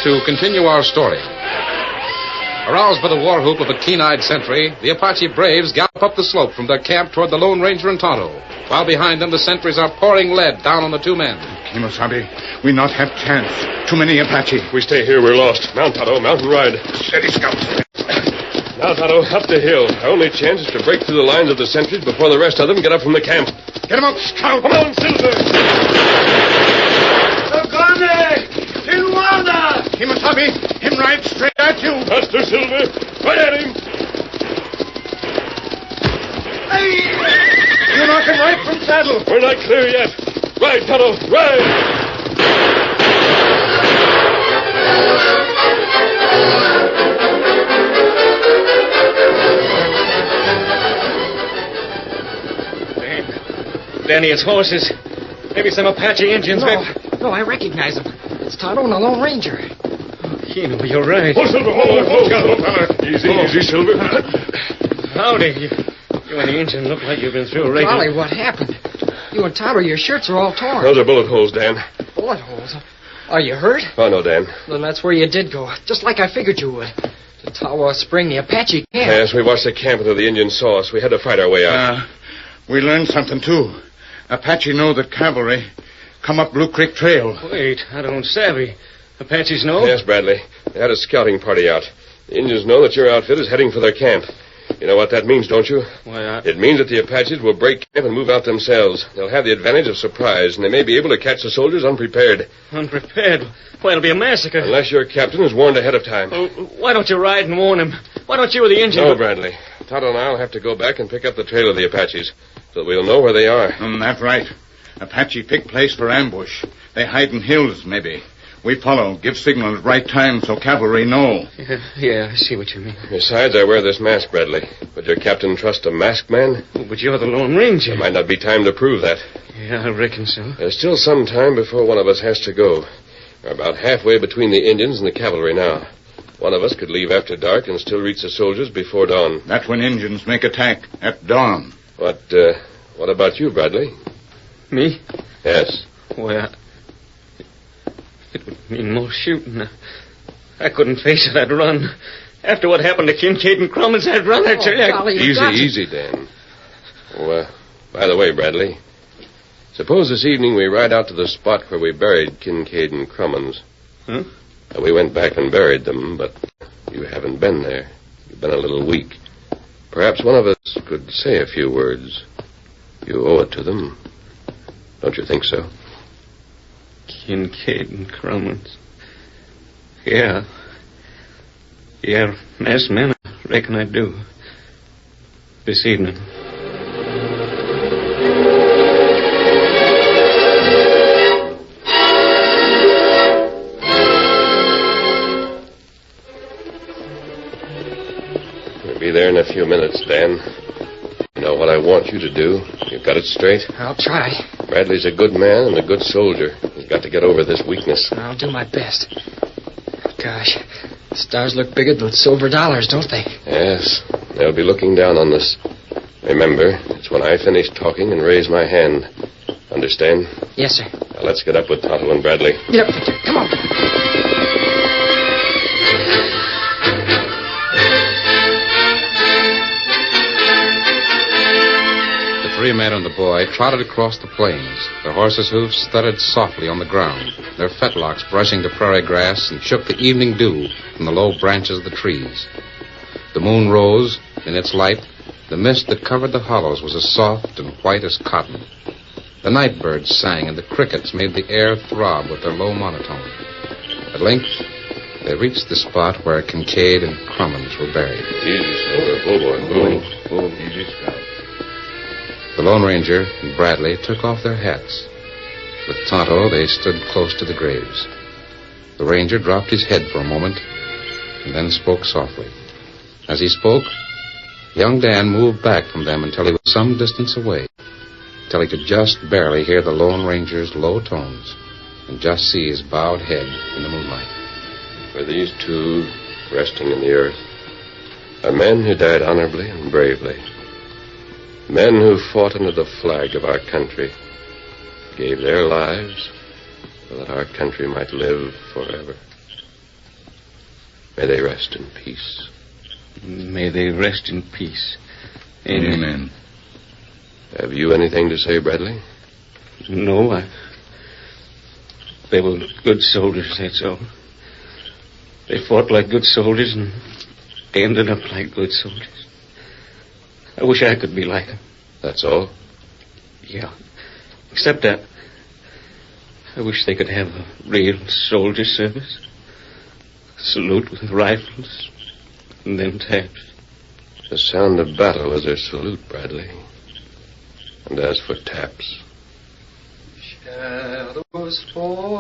To continue our story. Aroused by the war whoop of a keen-eyed sentry, the Apache braves gallop up the slope from their camp toward the Lone Ranger and Tonto, while behind them the sentries are pouring lead down on the two men. Himosabe, we not have chance. Too many Apache. If we stay here, we're lost. Mount, Tonto. Mount and ride. Steady, Scout. Now, Tonto, up the hill. Our only chance is to break through the lines of the sentries before the rest of them get up from the camp. Get him up, Scout. Come on, Silver. Himosabe, him ride straight at you. Master Silver, right at him. You knock him right from saddle. We're not clear yet. Ride, Tonto, ride. Danny, it's horses. Maybe some Apache Indians. No, I recognize him. It's Tonto and the Lone Ranger. Keno, you're right. Oh, Silver, hold on. Easy, Silver. Howdy. You and the Indian look like you've been through a regular... Golly, what happened? You and Tonto, your shirts are all torn. Those are bullet holes, Dan. Bullet holes? Are you hurt? Oh, no, Dan. Then that's where you did go, just like I figured you would. To Tawa Spring, the Apache camp. Yes, we watched the camp until the Indians saw us. We had to fight our way out. We learned something, too. Apache know that cavalry come up Blue Creek Trail. Wait, I don't savvy. Apaches know? Yes, Bradley. They had a scouting party out. The Indians know that your outfit is heading for their camp. You know what that means, don't you? Why, It means that the Apaches will break camp and move out themselves. They'll have the advantage of surprise, and they may be able to catch the soldiers unprepared. Unprepared? Why, it'll be a massacre. Unless your captain is warned ahead of time. Why don't you ride and warn him? Why don't you with the Indian... No, Bradley. Tonto and I'll have to go back and pick up the trail of the Apaches, so we'll know where they are. That's right. Apache pick place for ambush. They hide in hills, maybe. We follow, give signal at right time so cavalry know. Yeah, I see what you mean. Besides, I wear this mask, Bradley. Would your captain trust a masked man? But you're the Lone Ranger. There might not be time to prove that. Yeah, I reckon so. There's still some time before one of us has to go. We're about halfway between the Indians and the cavalry now. One of us could leave after dark and still reach the soldiers before dawn. That's when Indians make attack, at dawn. What about you, Bradley? Me? Yes. Well, it would mean more shooting. I couldn't face it. I'd run. After what happened to Kincaid and Crummins, I'd run. I tell you. Easy, Dan. Oh, by the way, Bradley, suppose this evening we ride out to the spot where we buried Kincaid and Crummins. Huh? And we went back and buried them, but you haven't been there. You've been a little weak. Perhaps one of us could say a few words. You owe it to them. Don't you think so? Kincaid and Crummins. Yeah. Yeah, masked man, I reckon I do. This evening. We'll be there in a few minutes, Dan. You know what I want you to do? You've got it straight? I'll try. Bradley's a good man and a good soldier. He's got to get over this weakness. I'll do my best. Gosh, the stars look bigger than silver dollars, don't they? Yes, they'll be looking down on us. Remember, it's when I finish talking and raise my hand. Understand? Yes, sir. Now let's get up with Tonto and Bradley. Yep, come on. The three men and the boy trotted across the plains. Their horses' hoofs thudded softly on the ground, their fetlocks brushing the prairie grass and shook the evening dew from the low branches of the trees. The moon rose. In its light, the mist that covered the hollows was as soft and white as cotton. The night birds sang, and the crickets made the air throb with their low monotone. At length, they reached the spot where Kincaid and Crummins were buried. Easy, Silver. Oh, boy. Easy, Scout. The Lone Ranger and Bradley took off their hats. With Tonto, they stood close to the graves. The Ranger dropped his head for a moment and then spoke softly. As he spoke, young Dan moved back from them until he was some distance away, till he could just barely hear the Lone Ranger's low tones and just see his bowed head in the moonlight. For these two resting in the earth are men who died honorably and bravely. Men who fought under the flag of our country, gave their lives so that our country might live forever. May they rest in peace. May they rest in peace. Amen. Have you anything to say, Bradley? No, They were good soldiers, that's all. They fought like good soldiers and ended up like good soldiers. I wish I could be like them. That's all? Yeah. Except that I wish they could have a real soldier service. Salute with rifles and then taps. The sound of battle is their salute, Bradley. And as for taps... Shadows fall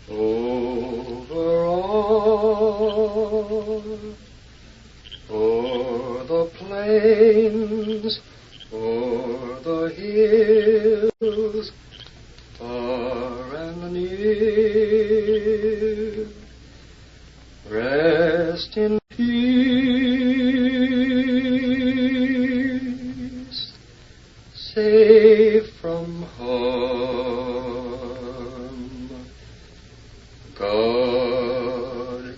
over all, o'er the plains, o'er the hills, far and near. Rest in peace, safe from harm. God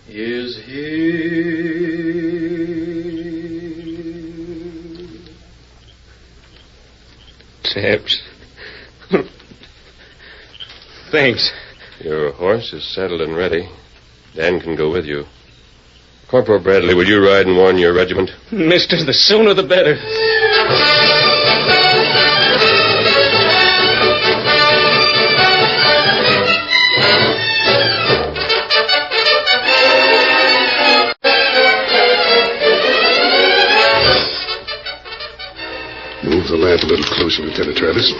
is here. Taps. Thanks. Your horse is saddled and ready. Dan can go with you. Corporal Bradley, will you ride and warn your regiment? Mister, the sooner the better. Move the lamp a little closer, Lieutenant Travis.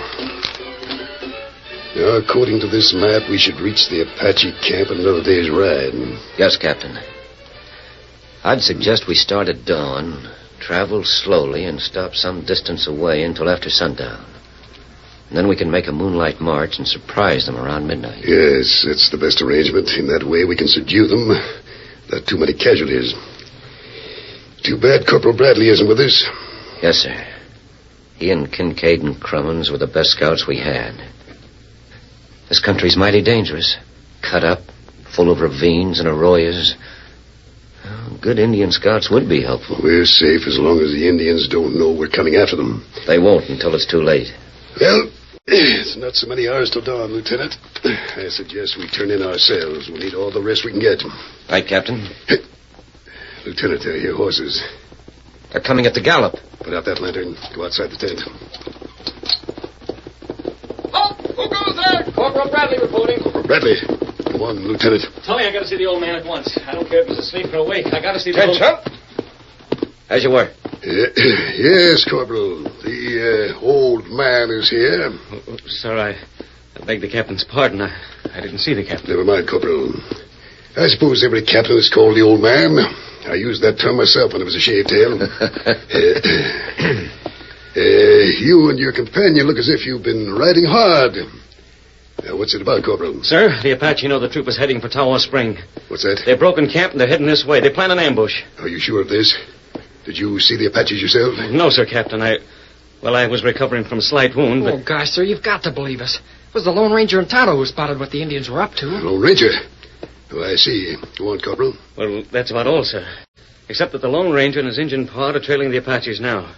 Now, according to this map, we should reach the Apache camp in another day's ride. Yes, Captain. I'd suggest we start at dawn, travel slowly, and stop some distance away until after sundown. And then we can make a moonlight march and surprise them around midnight. Yes, that's the best arrangement. In that way, we can subdue them. Not too many casualties. Too bad Corporal Bradley isn't with us. Yes, sir. He and Kincaid and Crummins were the best scouts we had. This country's mighty dangerous. Cut up, full of ravines and arroyos. Well, good Indian scouts would be helpful. We're safe as long as the Indians don't know we're coming after them. They won't until it's too late. Well, it's not so many hours till dawn, Lieutenant. I suggest we turn in ourselves. We'll need all the rest we can get. Right, Captain. Lieutenant, I hear horses. They're coming at the gallop. Put out that lantern. Go outside the tent. Who goes there? Corporal Bradley reporting. Corporal Bradley. Come on, Lieutenant. Tell me I gotta see the old man at once. I don't care if he's asleep or awake. I gotta see the Attention! As you were. Yes, Corporal. The old man is here. Sir, I beg the captain's pardon. I didn't see the captain. Never mind, Corporal. I suppose every captain is called the old man. I used that term myself when I was a shaved tail. You and your companion look as if you've been riding hard. What's it about, Corporal? Sir, the Apache know the troop is heading for Tawa Spring. What's that? They've broken camp and they're heading this way. They plan an ambush. Are you sure of this? Did you see the Apaches yourself? No, sir, Captain. I was recovering from a slight wound, but... Oh, gosh, sir, you've got to believe us. It was the Lone Ranger and Tonto who spotted what the Indians were up to. Lone Ranger? Oh, I see. Go on, Corporal. Well, that's about all, sir. Except that the Lone Ranger and his Indian pard are trailing the Apaches now.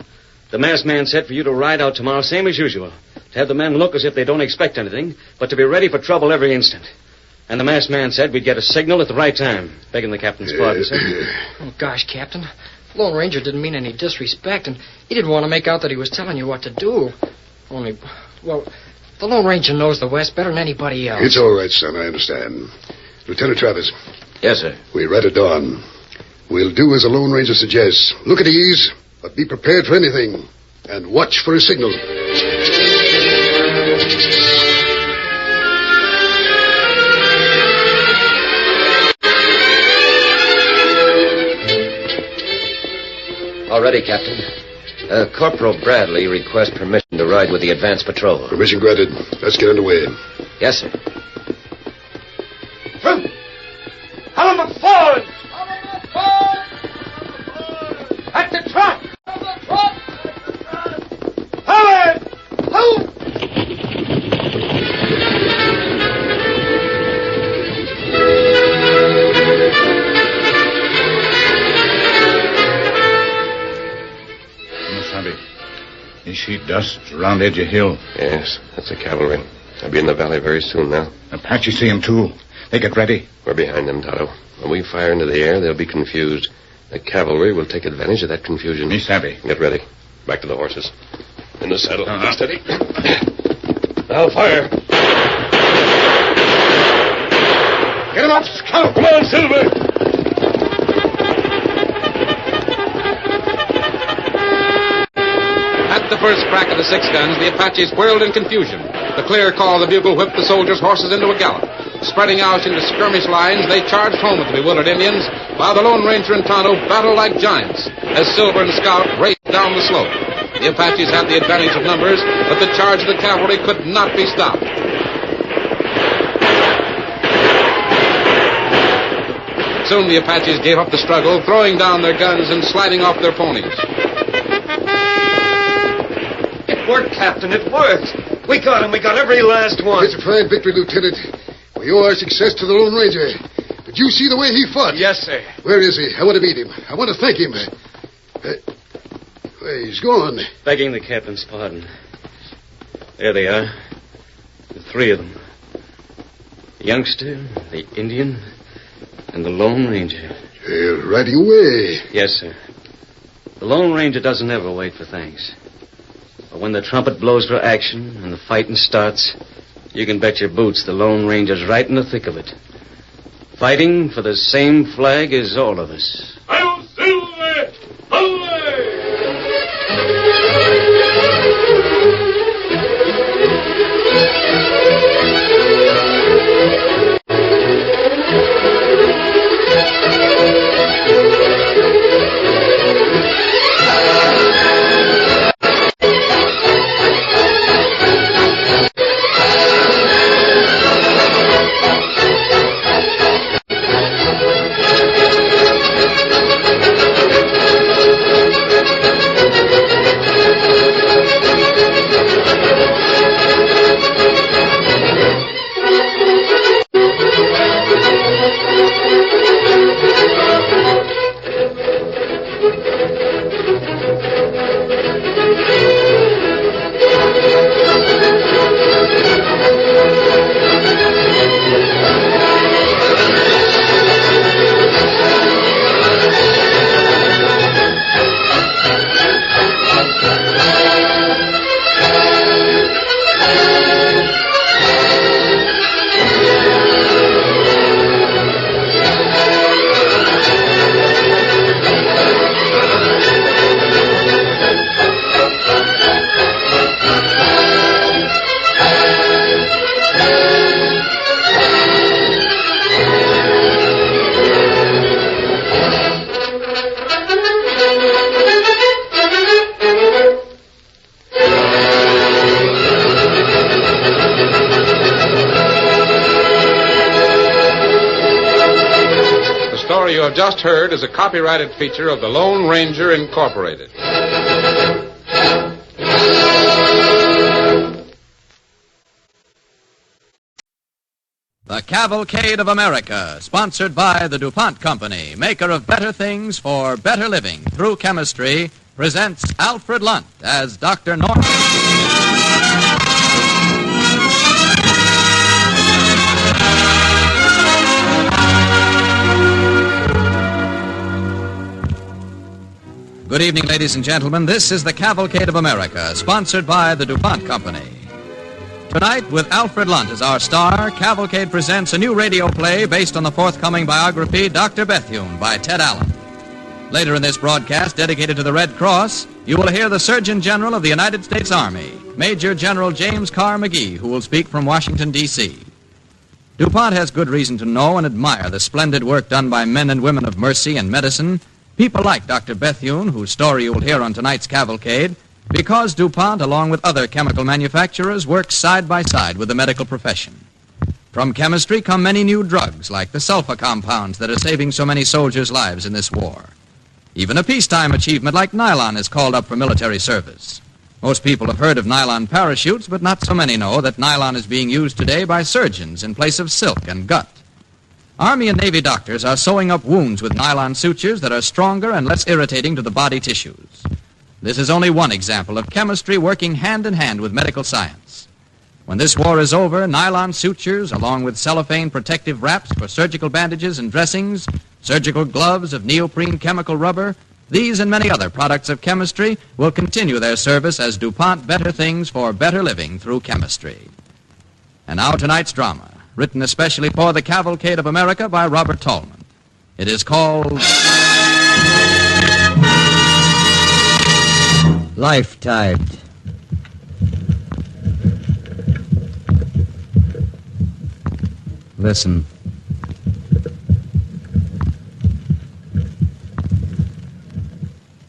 The masked man said for you to ride out tomorrow, same as usual. To have the men look as if they don't expect anything, but to be ready for trouble every instant. And the masked man said we'd get a signal at the right time. Begging the captain's pardon, sir. Oh, gosh, Captain. The Lone Ranger didn't mean any disrespect, and he didn't want to make out that he was telling you what to do. Only, well, the Lone Ranger knows the West better than anybody else. It's all right, son. I understand. Lieutenant Travis. Yes, sir. We ride at dawn. We'll do as the Lone Ranger suggests. Look at ease, but be prepared for anything. And watch for a signal. All ready, Captain. Corporal Bradley requests permission to ride with the advance patrol. Permission granted. Let's get underway. Yes, sir. Helmet forward! At the trot! Forward! Is she done? Just round edge of hill. Yes, that's the cavalry. They'll be in the valley very soon now. Apache see him, too. They get ready. We're behind them, Tonto. When we fire into the air, they'll be confused. The cavalry will take advantage of that confusion. Me savvy. Get ready. Back to the horses. In the saddle. Steady. Now fire. Get him up, Scout. Come on, Silver. At the first crack of the 6 guns, the Apaches whirled in confusion. The clear call of the bugle whipped the soldiers' horses into a gallop. Spreading out into skirmish lines, they charged home at the bewildered Indians, while the Lone Ranger and Tonto battled like giants as Silver and Scout raced down the slope. The Apaches had the advantage of numbers, but the charge of the cavalry could not be stopped. Soon the Apaches gave up the struggle, throwing down their guns and sliding off their ponies. It worked, Captain. It worked. We got him. We got every last one. It's a fine victory, Lieutenant. We owe our success to the Lone Ranger. Did you see the way he fought? Yes, sir. Where is he? I want to meet him. I want to thank him. He's gone. Begging the captain's pardon. There they are. The 3 of them. The youngster, the Indian, and the Lone Ranger. They're riding away. Yes, sir. The Lone Ranger doesn't ever wait for thanks. But when the trumpet blows for action and the fighting starts, you can bet your boots the Lone Ranger's right in the thick of it. Fighting for the same flag as all of us. Hail Silver! Away! You have just heard is a copyrighted feature of the Lone Ranger Incorporated. The Cavalcade of America, sponsored by the DuPont Company, maker of better things for better living through chemistry, presents Alfred Lunt as Dr. Norman. Good evening, ladies and gentlemen. This is the Cavalcade of America, sponsored by the DuPont Company. Tonight, with Alfred Lunt as our star, Cavalcade presents a new radio play based on the forthcoming biography, Dr. Bethune, by Ted Allen. Later in this broadcast, dedicated to the Red Cross, you will hear the Surgeon General of the United States Army, Major General James Carr McGee, who will speak from Washington, D.C. DuPont has good reason to know and admire the splendid work done by men and women of mercy and medicine, people like Dr. Bethune, whose story you will hear on tonight's Cavalcade, because DuPont, along with other chemical manufacturers, works side by side with the medical profession. From chemistry come many new drugs, like the sulfur compounds that are saving so many soldiers' lives in this war. Even a peacetime achievement like nylon is called up for military service. Most people have heard of nylon parachutes, but not so many know that nylon is being used today by surgeons in place of silk and gut. Army and Navy doctors are sewing up wounds with nylon sutures that are stronger and less irritating to the body tissues. This is only one example of chemistry working hand in hand with medical science. When this war is over, nylon sutures, along with cellophane protective wraps for surgical bandages and dressings, surgical gloves of neoprene chemical rubber, these and many other products of chemistry will continue their service as DuPont better things for better living through chemistry. And now tonight's drama, written especially for the Cavalcade of America by Robert Tallman. It is called Life Tide. Listen.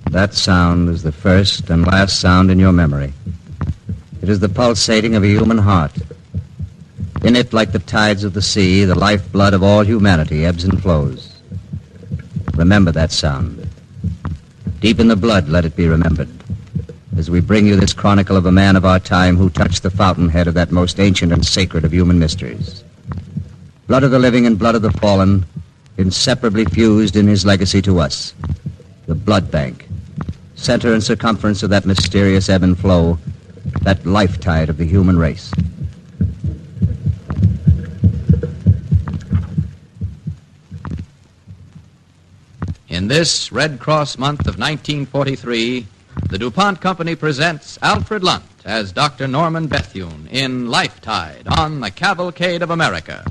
That sound is the first and last sound in your memory. It is the pulsating of a human heart. In it, like the tides of the sea, the lifeblood of all humanity ebbs and flows. Remember that sound. Deep in the blood, let it be remembered, as we bring you this chronicle of a man of our time who touched the fountainhead of that most ancient and sacred of human mysteries. Blood of the living and blood of the fallen, inseparably fused in his legacy to us. The blood bank, center and circumference of that mysterious ebb and flow, that life tide of the human race. In this Red Cross month of 1943, the DuPont Company presents Alfred Lunt as Dr. Norman Bethune in Life Tide on the Cavalcade of America.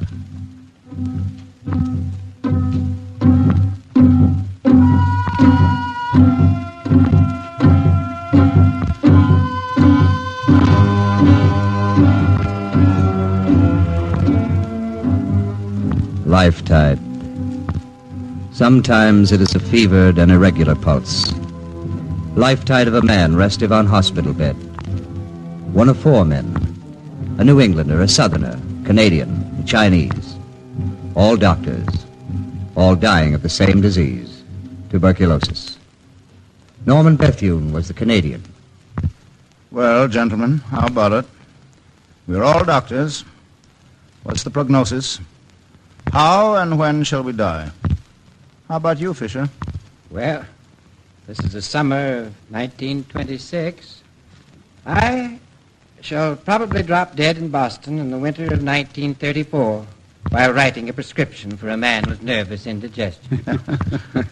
Life tide. Sometimes it is a fevered and irregular pulse. Life tide of a man restive on hospital bed. One of 4 men. A New Englander, a Southerner, Canadian, a Chinese. All doctors. All dying of the same disease, tuberculosis. Norman Bethune was the Canadian. Well, gentlemen, how about it? We're all doctors. What's the prognosis? How and when shall we die? How about you, Fisher? Well, this is the summer of 1926. I shall probably drop dead in Boston in the winter of 1934 while writing a prescription for a man with nervous indigestion.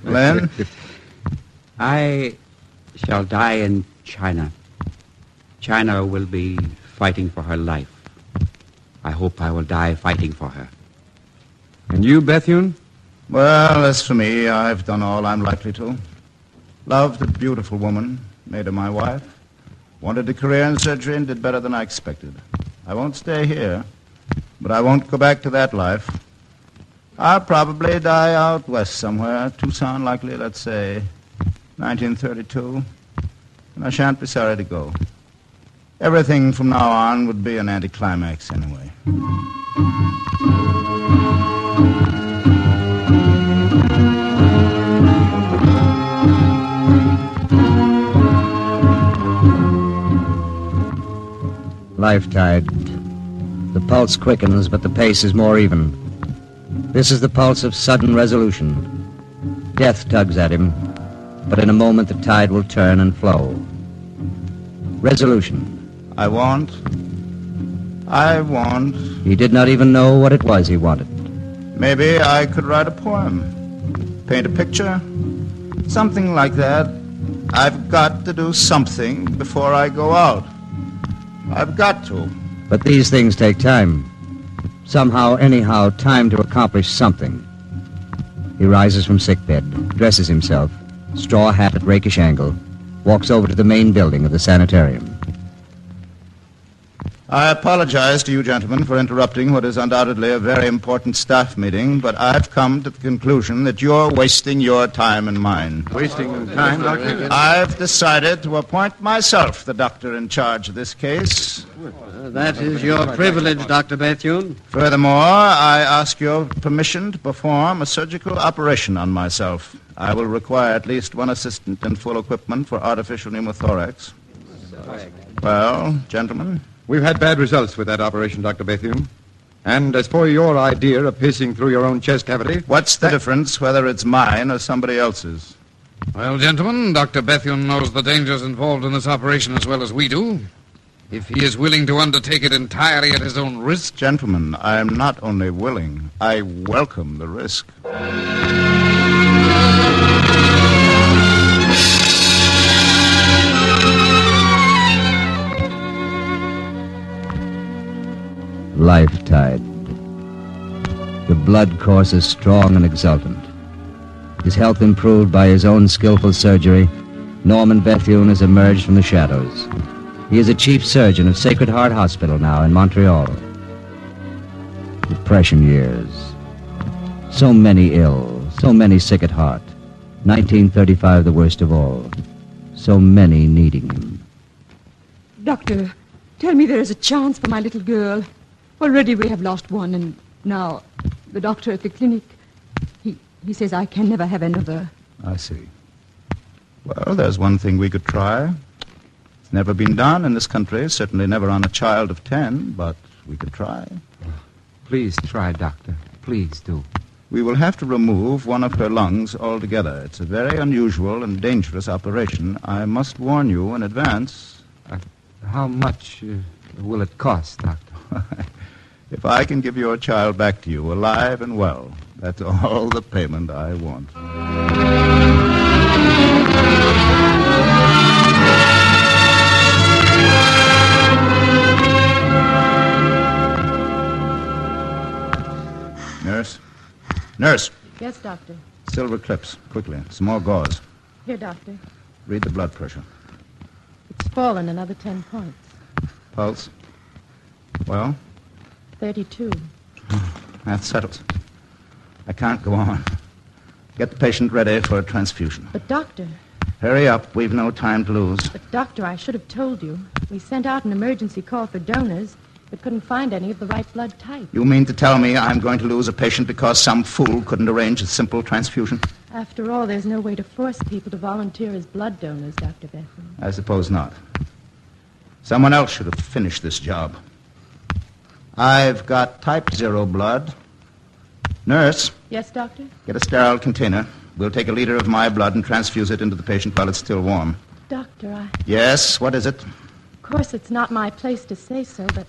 Len? I shall die in China. China will be fighting for her life. I hope I will die fighting for her. And you, Bethune? Well, as for me, I've done all I'm likely to. Loved a beautiful woman, made her my wife. Wanted a career in surgery and did better than I expected. I won't stay here, but I won't go back to that life. I'll probably die out west somewhere, Tucson likely, let's say 1932. And I shan't be sorry to go. Everything from now on would be an anticlimax anyway. Life tide. The pulse quickens, but the pace is more even. This is the pulse of sudden resolution. Death tugs at him, but in a moment the tide will turn and flow. Resolution. I want. He did not even know what it was he wanted. Maybe I could write a poem, paint a picture, something like that. I've got to do something before I go out. I've got to. But these things take time. Somehow, anyhow, time to accomplish something. He rises from sickbed, dresses himself, straw hat at rakish angle, walks over to the main building of the sanitarium. I apologize to you gentlemen for interrupting what is undoubtedly a very important staff meeting, but I've come to the conclusion that you're wasting your time and mine. Wasting time, Doctor? I've decided to appoint myself the doctor in charge of this case. That is your privilege, Dr. Bethune. Furthermore, I ask your permission to perform a surgical operation on myself. I will require at least 1 assistant and full equipment for artificial pneumothorax. Well, gentlemen? We've had bad results with that operation, Dr. Bethune. And as for your idea of piercing through your own chest cavity... What's the difference whether it's mine or somebody else's? Well, gentlemen, Dr. Bethune knows the dangers involved in this operation as well as we do. If he is willing to undertake it entirely at his own risk... Gentlemen, I am not only willing, I welcome the risk. Life tide. The blood courses strong and exultant. His health improved by his own skillful surgery, Norman Bethune has emerged from the shadows. He is a chief surgeon of Sacred Heart Hospital now in Montreal. Depression years. So many ill, so many sick at heart. 1935 the worst of all. So many needing him. Doctor, tell me there is a chance for my little girl. Already we have lost one, and now the doctor at the clinic, he says I can never have another. I see. Well, there's one thing we could try. It's never been done in this country, certainly never on a child of 10, but we could try. Please try, Doctor. Please do. We will have to remove one of her lungs altogether. It's a very unusual and dangerous operation. I must warn you in advance. How much will it cost, Doctor? If I can give your child back to you, alive and well, that's all the payment I want. Nurse? Nurse! Yes, Doctor. Silver clips, quickly. Some more gauze. Here, Doctor. Read the blood pressure. It's fallen another 10 points. Pulse? Well? 32. That settles. I can't go on. Get the patient ready for a transfusion. But, Doctor... Hurry up. We've no time to lose. But, Doctor, I should have told you. We sent out an emergency call for donors, but couldn't find any of the right blood type. You mean to tell me I'm going to lose a patient because some fool couldn't arrange a simple transfusion? After all, there's no way to force people to volunteer as blood donors, Dr. Bethune. I suppose not. Someone else should have finished this job. I've got type 0 blood. Nurse. Yes, Doctor? Get a sterile container. We'll take a liter of my blood and transfuse it into the patient while it's still warm. Doctor, Yes, what is it? Of course, it's not my place to say so, but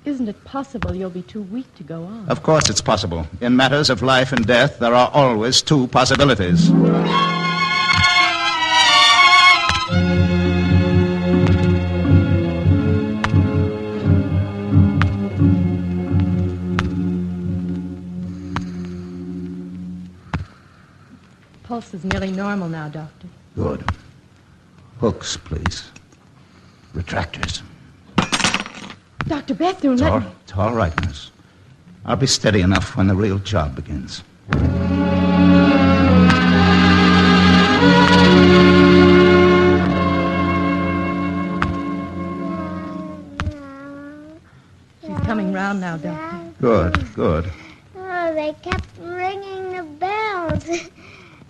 isn't it possible you'll be too weak to go on? Of course it's possible. In matters of life and death, there are always two possibilities. Pulse is nearly normal now, Doctor. Good. Hooks, please. Retractors. Dr. Bethune, It's all right, nurse. I'll be steady enough when the real job begins. She's coming round now, Doctor. Good, good. Oh, they kept ringing the bells.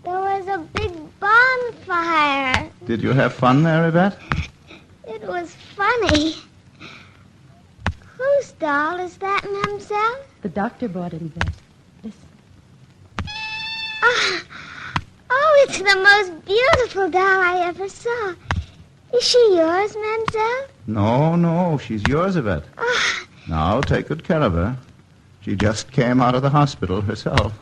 There was a big bonfire. Did you have fun there, Yvette? It was funny. Whose doll is that, Mademoiselle? The doctor brought it, Yvette. Listen. Oh, it's the most beautiful doll I ever saw. Is she yours, Mademoiselle? No, she's yours, Yvette. Now, take good care of her. She just came out of the hospital herself.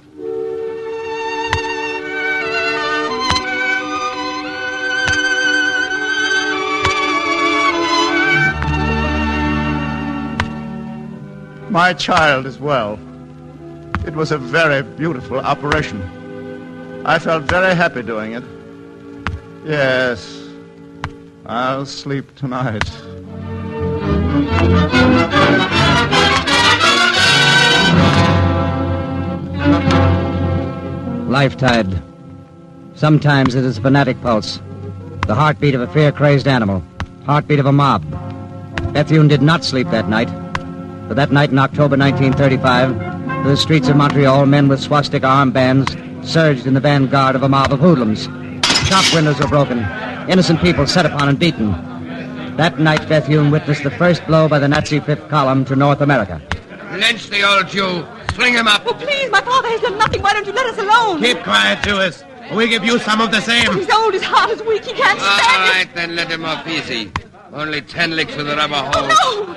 My child is well. It was a very beautiful operation. I felt very happy doing it. Yes, I'll sleep tonight. Life tide. Sometimes it is a fanatic pulse. The heartbeat of a fear-crazed animal. Heartbeat of a mob. Bethune did not sleep that night. But that night in October 1935, through the streets of Montreal, men with swastika armbands surged in the vanguard of a mob of hoodlums. Shop windows were broken. Innocent people set upon and beaten. That night, Bethune witnessed the first blow by the Nazi Fifth Column to North America. Lynch the old Jew. Sling him up. Oh, please, my father has done nothing. Why don't you let us alone? Keep quiet, Jewess. We give you some of the same. He's old, his heart is weak. He can't All stand it. right, then let him off easy. Only 10 licks with the rubber hose. No!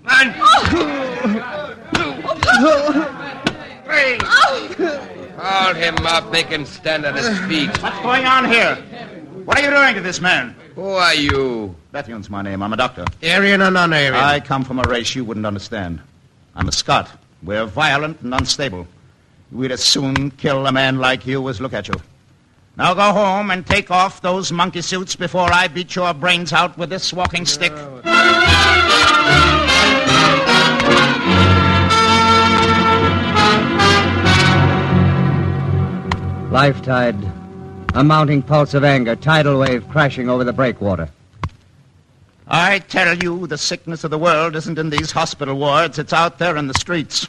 Man! Hey! Hold him up. Make him stand on his feet. What's going on here? What are you doing to this man? Who are you? Bethune my name. I'm a doctor. Aryan or non-Aryan? I come from a race you wouldn't understand. I'm a Scot. We're violent and unstable. We'd as soon kill a man like you as look at you. Now go home and take off those monkey suits before I beat your brains out with this walking stick. Life tide. A mounting pulse of anger, tidal wave crashing over the breakwater. I tell you, the sickness of the world isn't in these hospital wards. It's out there in the streets.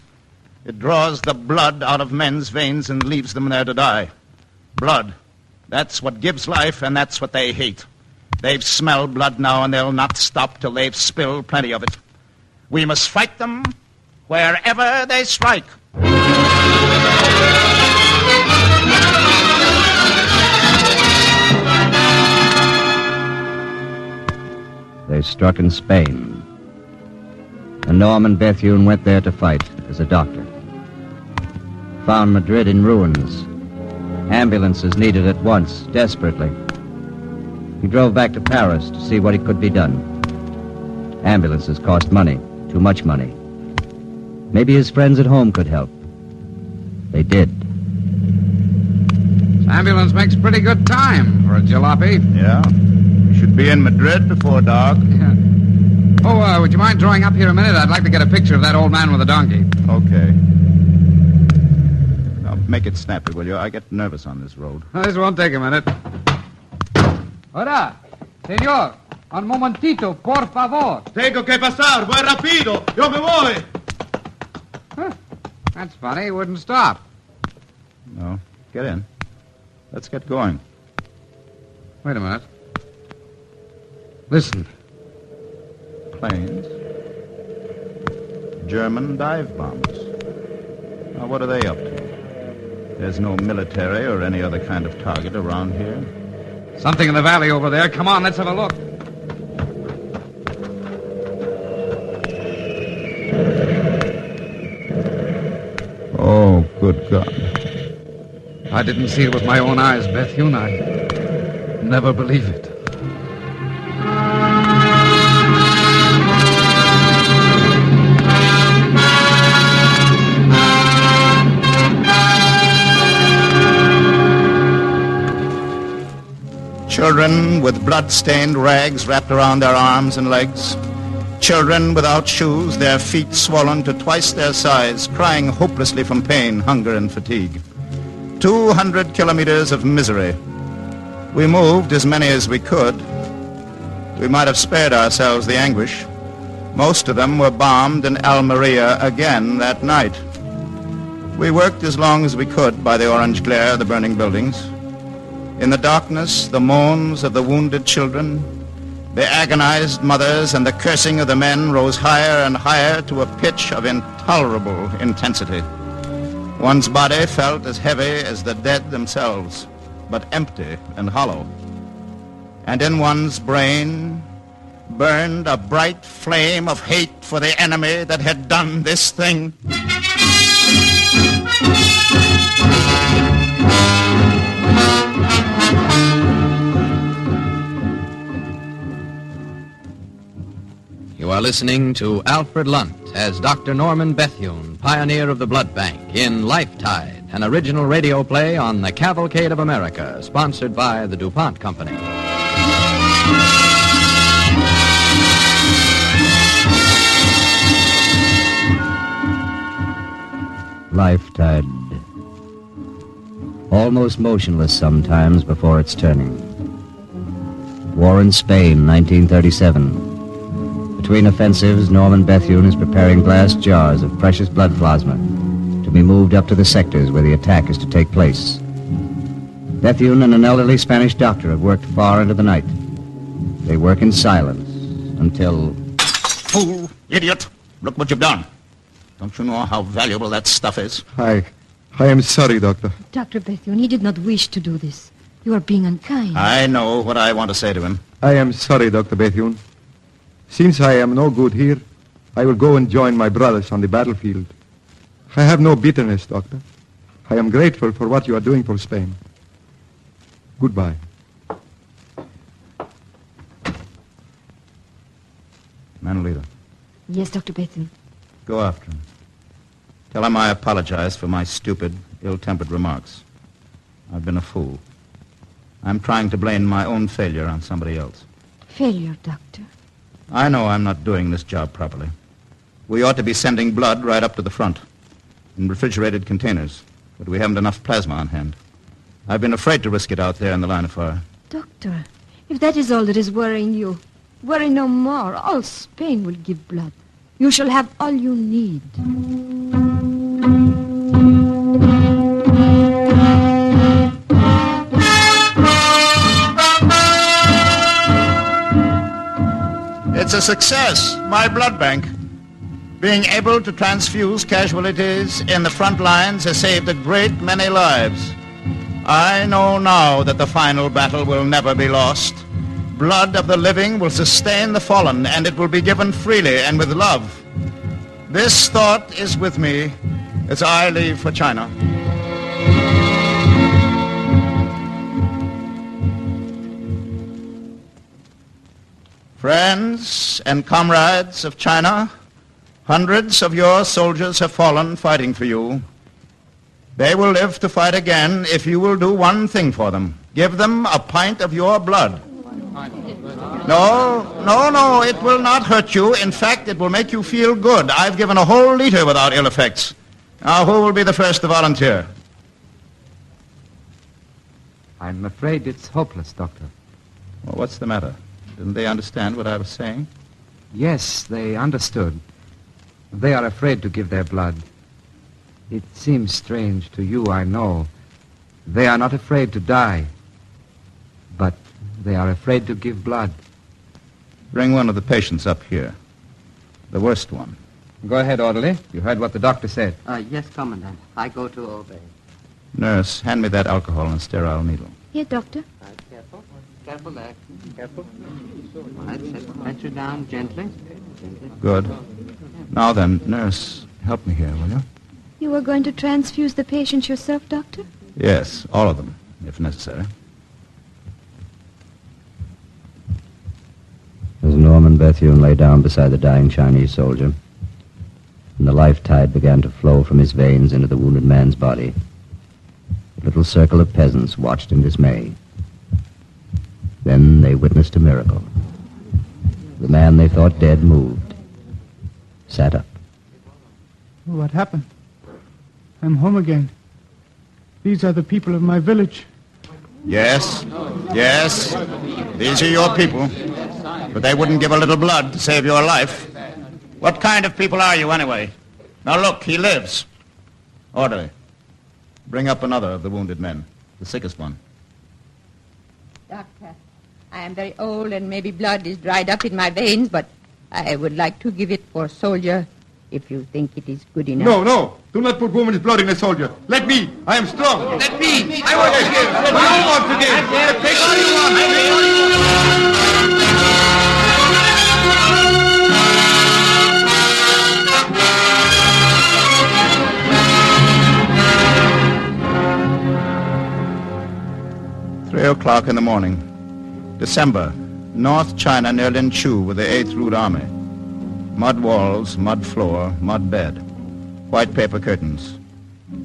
It draws the blood out of men's veins and leaves them there to die. Blood. That's what gives life, and that's what they hate. They've smelled blood now, and they'll not stop till they've spilled plenty of it. We must fight them wherever they strike. They struck in Spain. And Norman Bethune went there to fight as a doctor. Found Madrid in ruins. Ambulances needed at once, desperately. He drove back to Paris to see what he could be done. Ambulances cost money, too much money. Maybe his friends at home could help. They did. This ambulance makes pretty good time for a jalopy. Yeah. We should be in Madrid before dark. Yeah. Oh, would you mind drawing up here a minute? I'd like to get a picture of that old man with the donkey. Okay. Now, make it snappy, will you? I get nervous on this road. This won't take a minute. Hola, señor. Un momentito, por favor. Tengo que pasar. Voy rápido. Yo me voy. Huh. That's funny. He wouldn't stop. No. Get in. Let's get going. Wait a minute. Listen. Planes. German dive bombers. Now, what are they up to? There's no military or any other kind of target around here. Something in the valley over there. Come on, let's have a look. Oh, good God. I didn't see it with my own eyes, Bethune. I never believe it. Children with blood-stained rags wrapped around their arms and legs. Children without shoes, their feet swollen to twice their size, crying hopelessly from pain, hunger, and fatigue. 200 kilometers of misery. We moved as many as we could. We might have spared ourselves the anguish. Most of them were bombed in Almeria again that night. We worked as long as we could by the orange glare of the burning buildings. In the darkness, the moans of the wounded children, the agonized mothers, and the cursing of the men rose higher and higher to a pitch of intolerable intensity. One's body felt as heavy as the dead themselves, but empty and hollow. And in one's brain burned a bright flame of hate for the enemy that had done this thing. You are listening to Alfred Lunt as Dr. Norman Bethune, pioneer of the blood bank, in Life Tide, an original radio play on the Cavalcade of America, sponsored by the DuPont Company. Life tide. Almost motionless sometimes before its turning. War in Spain, 1937. Between offensives, Norman Bethune is preparing glass jars of precious blood plasma to be moved up to the sectors where the attack is to take place. Bethune and an elderly Spanish doctor have worked far into the night. They work in silence until... Fool! Idiot! Look what you've done. Don't you know how valuable that stuff is? I I am sorry, Doctor. Dr. Bethune, he did not wish to do this. You are being unkind. I know what I want to say to him. I am sorry, Dr. Bethune. Since I am no good here, I will go and join my brothers on the battlefield. I have no bitterness, Doctor. I am grateful for what you are doing for Spain. Goodbye. Manolita, Yes, Dr. Bethune. go after him. Tell him I apologize for my stupid, ill-tempered remarks. I've been a fool. I'm trying to blame my own failure on somebody else. Failure, Doctor. I know I'm not doing this job properly. We ought to be sending blood right up to the front in refrigerated containers, but we haven't enough plasma on hand. I've been afraid to risk it out there in the line of fire. Doctor, if that is all that is worrying you, worry no more. All Spain will give blood. You shall have all you need. It's a success, my blood bank. Being able to transfuse casualties in the front lines has saved a great many lives. I know now that the final battle will never be lost. Blood of the living will sustain the fallen, and it will be given freely and with love. This thought is with me as I leave for China. Friends and comrades of China, hundreds of your soldiers have fallen fighting for you. They will live to fight again if you will do one thing for them. Give them a pint of your blood. No, it will not hurt you. In fact, it will make you feel good. I've given a whole liter without ill effects. Now, who will be the first to volunteer? I'm afraid it's hopeless, Doctor. Well, what's the matter? Didn't they understand what I was saying? Yes, they understood. They are afraid to give their blood. It seems strange to you, I know. They are not afraid to die, but they are afraid to give blood. Bring one of the patients up here. The worst one. Go ahead, orderly. You heard what the doctor said. Yes, Commandant. I go to obey. Nurse, hand me that alcohol and sterile needle. Here, Doctor. Careful. Careful there. Careful. All right, set the pressure down gently. Good. Now then, nurse, help me here, will you? You are going to transfuse the patients yourself, Doctor? Yes, all of them, if necessary. As Norman Bethune lay down beside the dying Chinese soldier, and the life tide began to flow from his veins into the wounded man's body, a little circle of peasants watched in dismay. Then they witnessed a miracle. The man they thought dead moved, sat up. What happened? I'm home again. These are the people of my village. Yes, these are your people. But they wouldn't give a little blood to save your life. What kind of people are you, anyway? Now look, he lives. Orderly, bring up another of the wounded men, the sickest one. Doctor, I am very old and maybe blood is dried up in my veins, but I would like to give it for a soldier if you think it is good enough. No. Do not put woman's blood in a soldier. Let me. I am strong. Let me. I want to give. I want to give. Take all you want. 3 o'clock in the morning. December. North China near Linchu with the 8th Route Army. Mud walls, mud floor, mud bed. White paper curtains.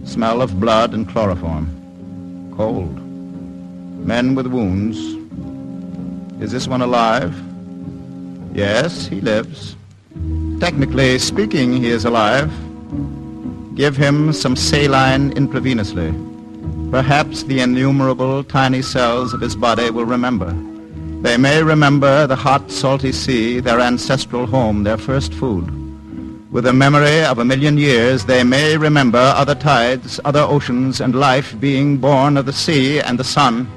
Smell of blood and chloroform. Cold. Men with wounds. Is this one alive? Yes, he lives. Technically speaking, he is alive. Give him some saline intravenously. Perhaps the innumerable tiny cells of his body will remember. They may remember the hot, salty sea, their ancestral home, their first food. With the memory of 1,000,000 years, they may remember other tides, other oceans, and life being born of the sea and the sun.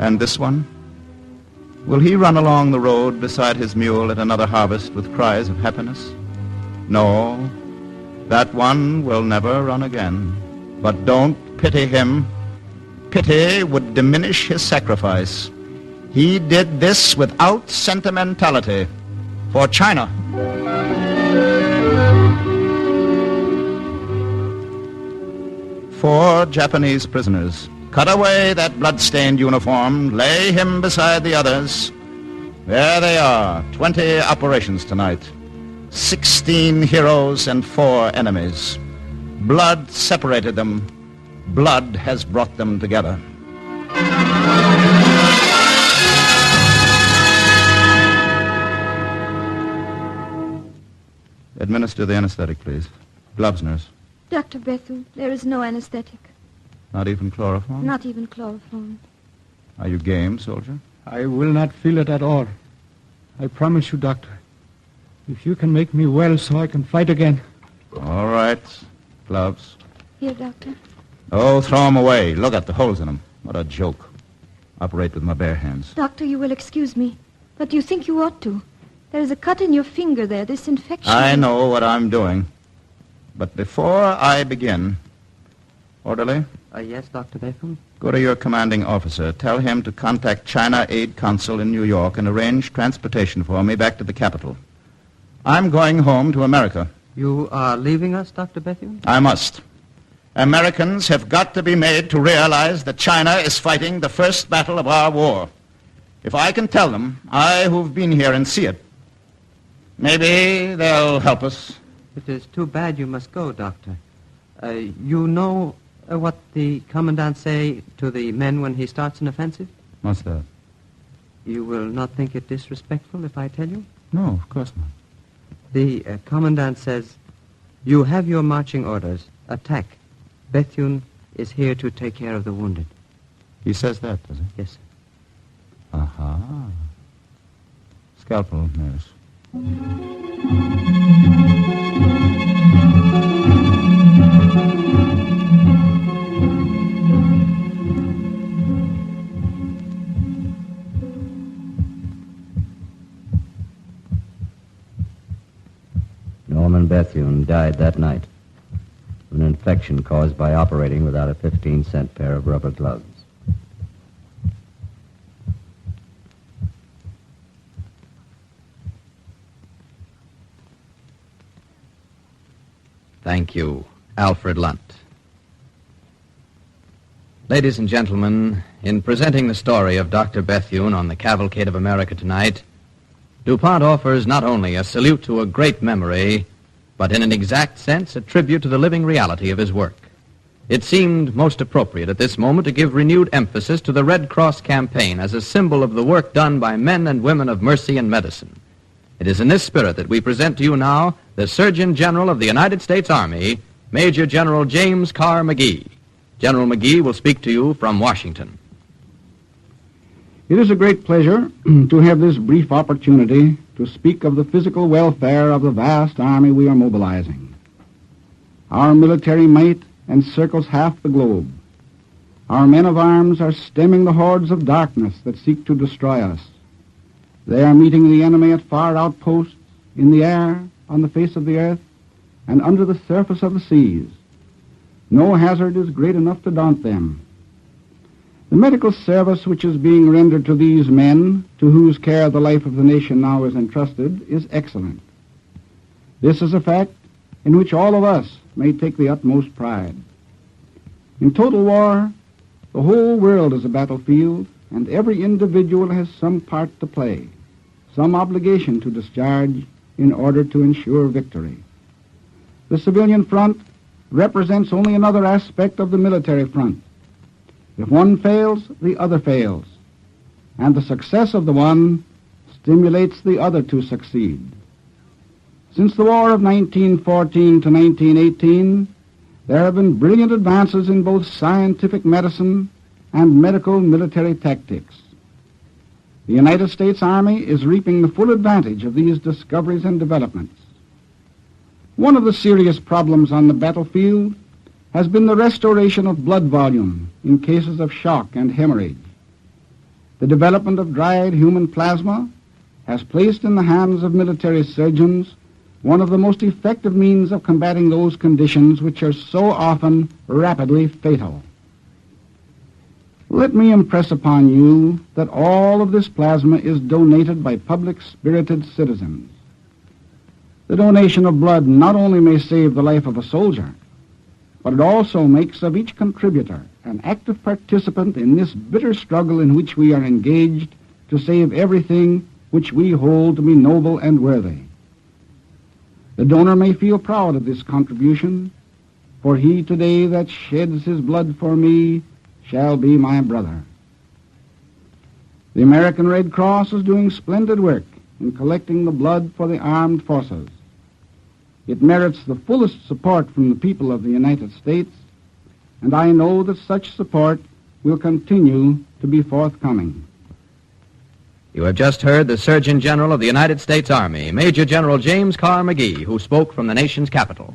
And this one? Will he run along the road beside his mule at another harvest with cries of happiness? No, that one will never run again. But don't pity him. Pity would diminish his sacrifice. He did this without sentimentality for China. 4 Japanese prisoners. Cut away that blood-stained uniform. Lay him beside the others. There they are. 20 operations tonight. 16 heroes and 4 enemies. Blood separated them. Blood has brought them together. Administer the anesthetic, please. Gloves, nurse. Dr. Bethune, there is no anesthetic. Not even chloroform? Not even chloroform. Are you game, soldier? I will not feel it at all. I promise you, Doctor. If you can make me well so I can fight again. All right. Gloves. Here, Doctor. Oh, throw them away. Look at the holes in them. What a joke. Operate with my bare hands. Doctor, you will excuse me, but do you think you ought to? There is a cut in your finger there. This infection... I know what I'm doing. But before I begin... Orderly? Yes, Dr. Bethune? Go to your commanding officer. Tell him to contact China Aid Consul in New York and arrange transportation for me back to the capital. I'm going home to America. You are leaving us, Dr. Bethune? I must. Americans have got to be made to realize that China is fighting the first battle of our war. If I can tell them, I who've been here and see it, maybe they'll help us. It is too bad you must go, Doctor. You know what the commandant say to the men when he starts an offensive? What's that? You will not think it disrespectful if I tell you? No, of course not. The commandant says, you have your marching orders. Attack. Bethune is here to take care of the wounded. He says that, does he? Yes, sir. Aha. Scalpel, nurse. Norman Bethune died that night of an infection caused by operating without a 15-cent pair of rubber gloves. Thank you, Alfred Lunt. Ladies and gentlemen, in presenting the story of Dr. Bethune on the Cavalcade of America tonight, DuPont offers not only a salute to a great memory, but in an exact sense a tribute to the living reality of his work. It seemed most appropriate at this moment to give renewed emphasis to the Red Cross campaign as a symbol of the work done by men and women of mercy and medicine. It is in this spirit that we present to you now the Surgeon General of the United States Army, Major General James Carr McGee. General McGee will speak to you from Washington. It is a great pleasure to have this brief opportunity to speak of the physical welfare of the vast army we are mobilizing. Our military might encircles half the globe. Our men of arms are stemming the hordes of darkness that seek to destroy us. They are meeting the enemy at far outposts, in the air, on the face of the earth, and under the surface of the seas. No hazard is great enough to daunt them. The medical service which is being rendered to these men, to whose care the life of the nation now is entrusted, is excellent. This is a fact in which all of us may take the utmost pride. In total war, the whole world is a battlefield, and every individual has some part to play, some obligation to discharge in order to ensure victory. The civilian front represents only another aspect of the military front. If one fails, the other fails, and the success of the one stimulates the other to succeed. Since the war of 1914 to 1918, there have been brilliant advances in both scientific medicine and medical military tactics. The United States Army is reaping the full advantage of these discoveries and developments. One of the serious problems on the battlefield has been the restoration of blood volume in cases of shock and hemorrhage. The development of dried human plasma has placed in the hands of military surgeons one of the most effective means of combating those conditions which are so often rapidly fatal. Let me impress upon you that all of this plasma is donated by public-spirited citizens. The donation of blood not only may save the life of a soldier, but it also makes of each contributor an active participant in this bitter struggle in which we are engaged to save everything which we hold to be noble and worthy. The donor may feel proud of this contribution, for he today that sheds his blood for me shall be my brother. The American Red Cross is doing splendid work in collecting the blood for the armed forces. It merits the fullest support from the people of the United States, and I know that such support will continue to be forthcoming. You have just heard the Surgeon General of the United States Army, Major General James Carr McGee, who spoke from the nation's capital.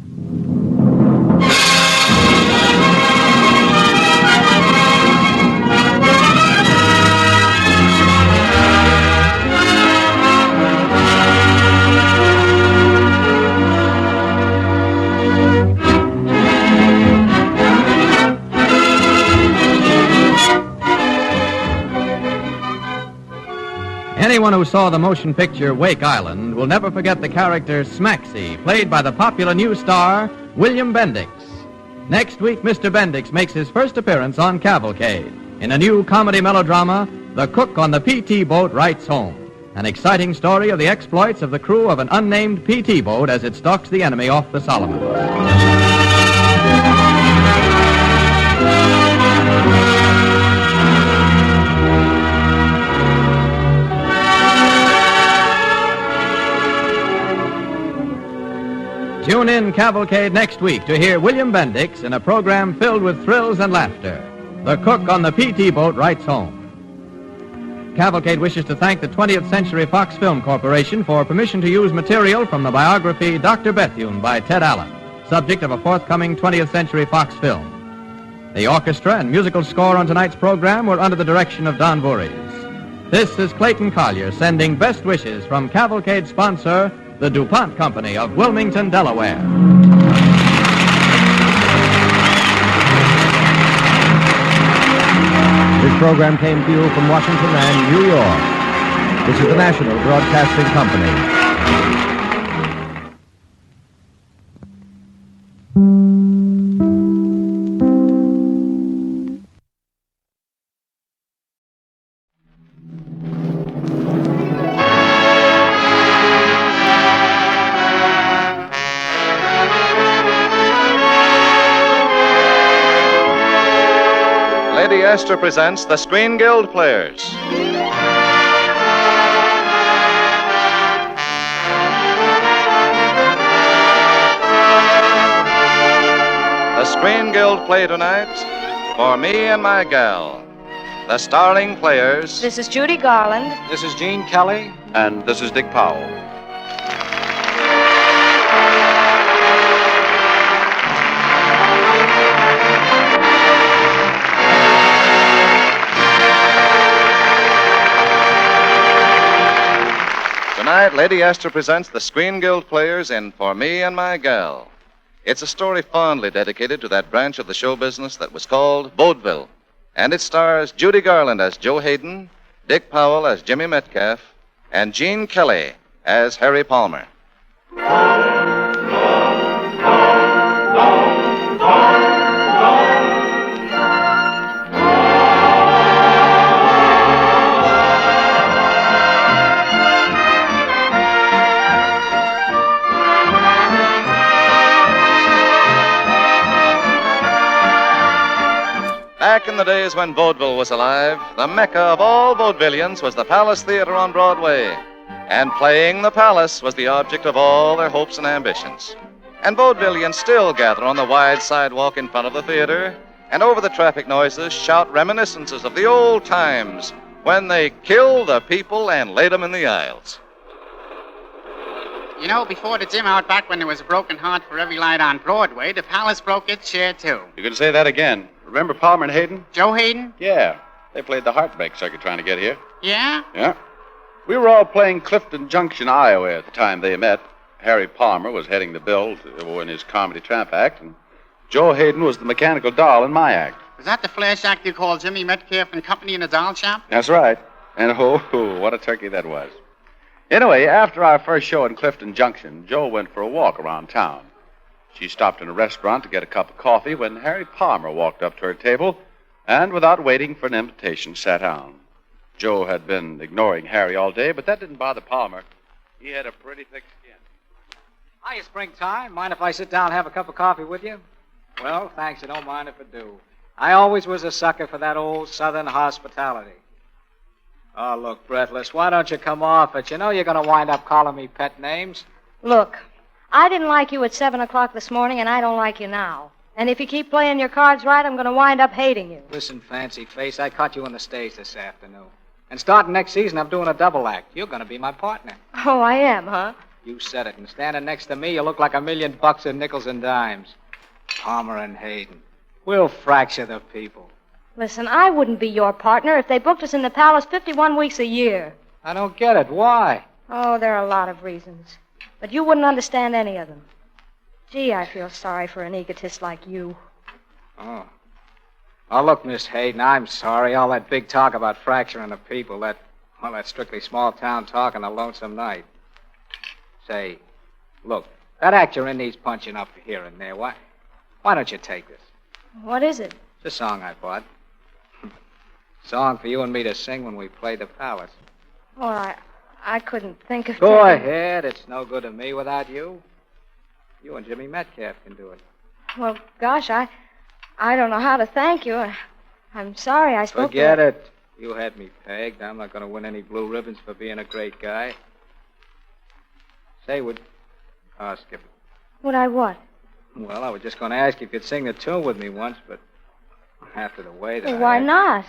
Anyone who saw the motion picture Wake Island will never forget the character Smaxy, played by the popular new star William Bendix. Next week, Mr. Bendix makes his first appearance on Cavalcade in a new comedy melodrama, The Cook on the PT Boat Writes Home, an exciting story of the exploits of the crew of an unnamed PT boat as it stalks the enemy off the Solomons. Tune in Cavalcade next week to hear William Bendix in a program filled with thrills and laughter. The Cook on the PT Boat Writes Home. Cavalcade wishes to thank the 20th Century Fox Film Corporation for permission to use material from the biography Dr. Bethune by Ted Allen, subject of a forthcoming 20th Century Fox film. The orchestra and musical score on tonight's program were under the direction of Don Voorhees. This is Clayton Collier sending best wishes from Cavalcade sponsor, the DuPont Company of Wilmington, Delaware. This program came to you from Washington and New York. This is the National Broadcasting Company. Esther presents the Screen Guild Players. The Screen Guild play tonight, For Me and My Gal. The starring players. This is Judy Garland. This is Gene Kelly. And this is Dick Powell. Tonight, Lady Esther presents the Screen Guild Players in For Me and My Gal. It's a story fondly dedicated to that branch of the show business that was called vaudeville. And it stars Judy Garland as Joe Hayden, Dick Powell as Jimmy Metcalf, and Gene Kelly as Harry Palmer. Back in the days when vaudeville was alive, the mecca of all vaudevillians was the Palace Theater on Broadway. And playing the Palace was the object of all their hopes and ambitions. And vaudevillians still gather on the wide sidewalk in front of the theater and over the traffic noises shout reminiscences of the old times when they killed the people and laid them in the aisles. You know, before the gym out back when there was a broken heart for every light on Broadway, the Palace broke its share, too. You can say that again. Remember Palmer and Hayden? Joe Hayden? Yeah. They played the Heartbreak Circuit trying to get here. Yeah? Yeah. We were all playing Clifton Junction, Iowa at the time they met. Harry Palmer was heading the bill in his comedy tramp act, and Joe Hayden was the mechanical doll in my act. Was that the flash act you called Jimmy Metcalf and Company in the doll shop? That's right. And what a turkey that was. Anyway, after our first show in Clifton Junction, Joe went for a walk around town. She stopped in a restaurant to get a cup of coffee when Harry Palmer walked up to her table and, without waiting for an invitation, sat down. Joe had been ignoring Harry all day, but that didn't bother Palmer. He had a pretty thick skin. Hiya, Springtime. Mind if I sit down and have a cup of coffee with you? Well, thanks. I don't mind if I do. I always was a sucker for that old Southern hospitality. Oh, look, Breathless, why don't you come off it? You know you're going to wind up calling me pet names. Look, I didn't like you at 7 o'clock this morning, and I don't like you now. And if you keep playing your cards right, I'm going to wind up hating you. Listen, Fancy Face, I caught you on the stage this afternoon. And starting next season, I'm doing a double act. You're going to be my partner. Oh, I am, huh? You said it. And standing next to me, you look like $1,000,000 in nickels and dimes. Palmer and Hayden. We'll fracture the people. Listen, I wouldn't be your partner if they booked us in the Palace 51 weeks a year. I don't get it. Why? Oh, there are a lot of reasons. But you wouldn't understand any of them. Gee, I feel sorry for an egotist like you. Oh. Oh, look, Miss Hayden, I'm sorry. All that big talk about fracturing the people, that's strictly small-town talk on a lonesome night. Say, look, that act you're in needs punching up here and there. Why don't you take this? What is it? It's a song I bought. Song for you and me to sing when we play the Palace. Oh, I couldn't think of... Go ahead. It's no good to me without you. You and Jimmy Metcalf can do it. Well, gosh, I don't know how to thank you. I'm sorry I spoke... Forget it. You had me pegged. I'm not going to win any blue ribbons for being a great guy. Say, skip it. Would I what? Well, I was just going to ask you if you'd sing the tune with me once, but after the way that Well, why not?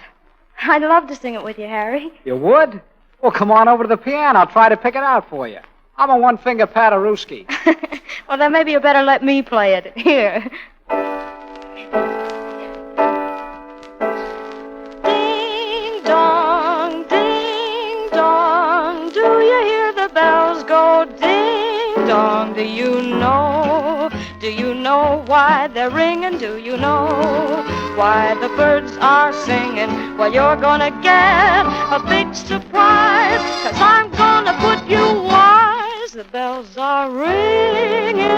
I'd love to sing it with you, Harry. You would? Well, come on over to the piano. I'll try to pick it out for you. I'm a one-finger Paderewski. Well, then maybe you better let me play it. Here. Ding dong, ding dong. Do you hear the bells go ding dong? Do you know? Do you know why they're ringing? Do you know why the birds are singing? Well, you're gonna get a big surprise, 'cause I'm gonna put you wise. The bells are ringing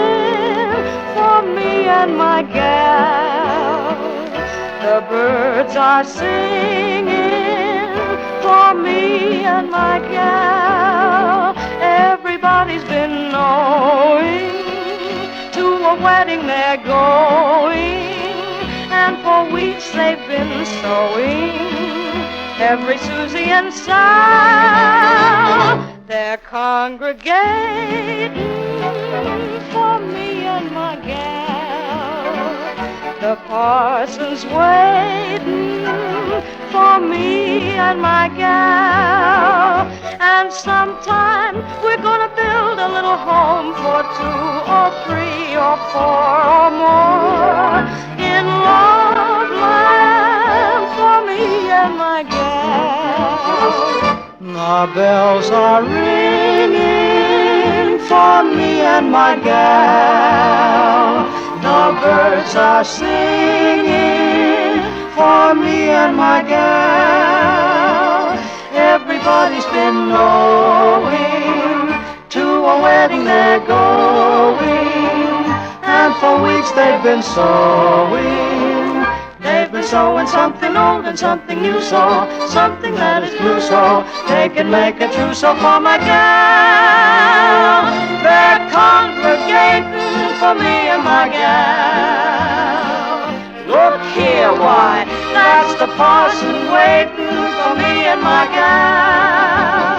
for me and my gal. The birds are singing for me and my gal. Everybody's been knowing to a wedding they're going, and for weeks they've been sewing. Every Susie and Sal, they're congregating for me and my gal. The parson's waiting for me and my gal. And sometime we're gonna build a little home for 2 or 3 or 4 or more in Love Land for me and my gal. The bells are ringing for me and my gal. The birds are singing for me and my gal. Everybody's been knowing to a wedding they're going, and for weeks they've been sewing. They've been sewing something old and something new, so something that is blue, so they can make a trousseau for my gal. They're congregating for me and my gal. Look here, why, that's the parson waiting for me and my gal.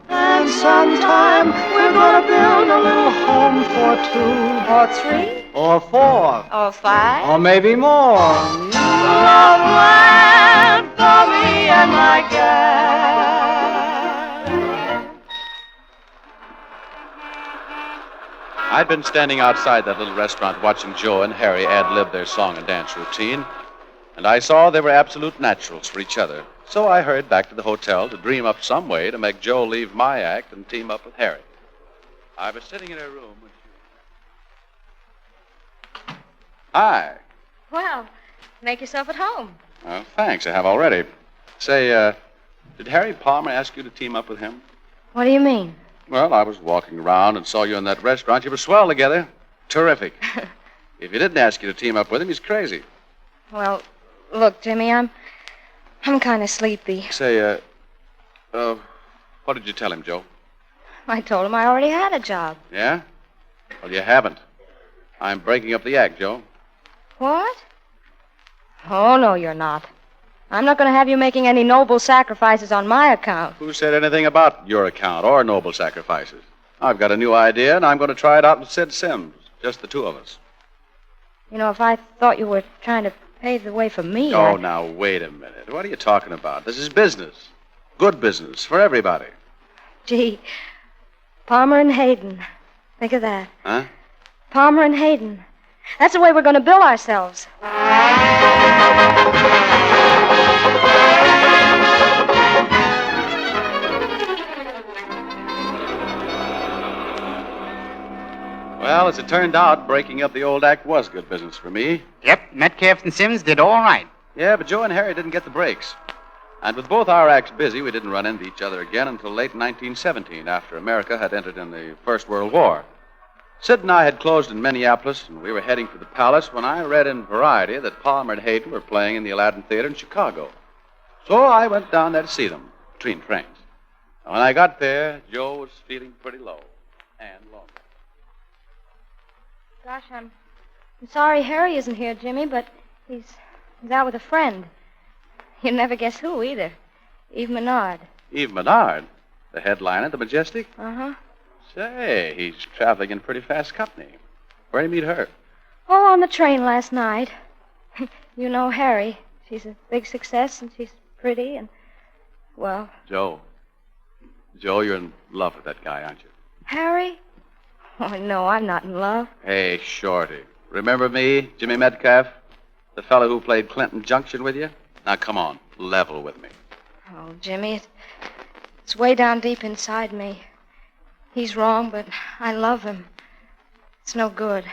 And sometime we're gonna build a little home for 2 or 3 or 4 or 5 or maybe more. Love Land for me and my gal. I'd been standing outside that little restaurant watching Joe and Harry ad-lib their song and dance routine And I saw they were absolute naturals for each other. So I hurried back to the hotel to dream up some way to make Joe leave my act and team up with Harry. I was sitting in her room when she... Hi. Well, make yourself at home. Well, thanks. I have already. Say, did Harry Palmer ask you to team up with him? What do you mean? Well, I was walking around and saw you in that restaurant. You were swell together. Terrific. If he didn't ask you to team up with him, he's crazy. Well, look, Jimmy, I'm kind of sleepy. Say, what did you tell him, Joe? I told him I already had a job. Yeah? Well, you haven't. I'm breaking up the act, Joe. What? Oh, no, you're not. I'm not going to have you making any noble sacrifices on my account. Who said anything about your account or noble sacrifices? I've got a new idea, and I'm going to try it out with Sid Sims. Just the two of us. You know, if I thought you were trying to pave the way for me, Oh, now, wait a minute. What are you talking about? This is business. Good business for everybody. Gee, Palmer and Hayden. Think of that. Huh? Palmer and Hayden. That's the way we're going to bill ourselves. Well, as it turned out, breaking up the old act was good business for me. Yep, Metcalf and Sims did all right. Yeah, but Joe and Harry didn't get the breaks. And with both our acts busy, we didn't run into each other again until late 1917, after America had entered in the First World War. Sid and I had closed in Minneapolis, and we were heading for the Palace when I read in Variety that Palmer and Hayden were playing in the Aladdin Theater in Chicago. So I went down there to see them, between trains. And when I got there, Joe was feeling pretty low and lonely. Gosh, I'm sorry Harry isn't here, Jimmy, but he's out with a friend. You'll never guess who, either. Eve Menard. Eve Menard? The headliner at the Majestic? Uh-huh. Say, he's traveling in pretty fast company. Where'd you meet her? Oh, on the train last night. You know Harry. She's a big success, and she's pretty, and, well... Joe, you're in love with that guy, aren't you? Harry? Oh, no, I'm not in love. Hey, Shorty. Remember me, Jimmy Metcalf? The fellow who played Clinton Junction with you? Now, come on, level with me. Oh, Jimmy, it's way down deep inside me. He's wrong, but I love him. It's no good.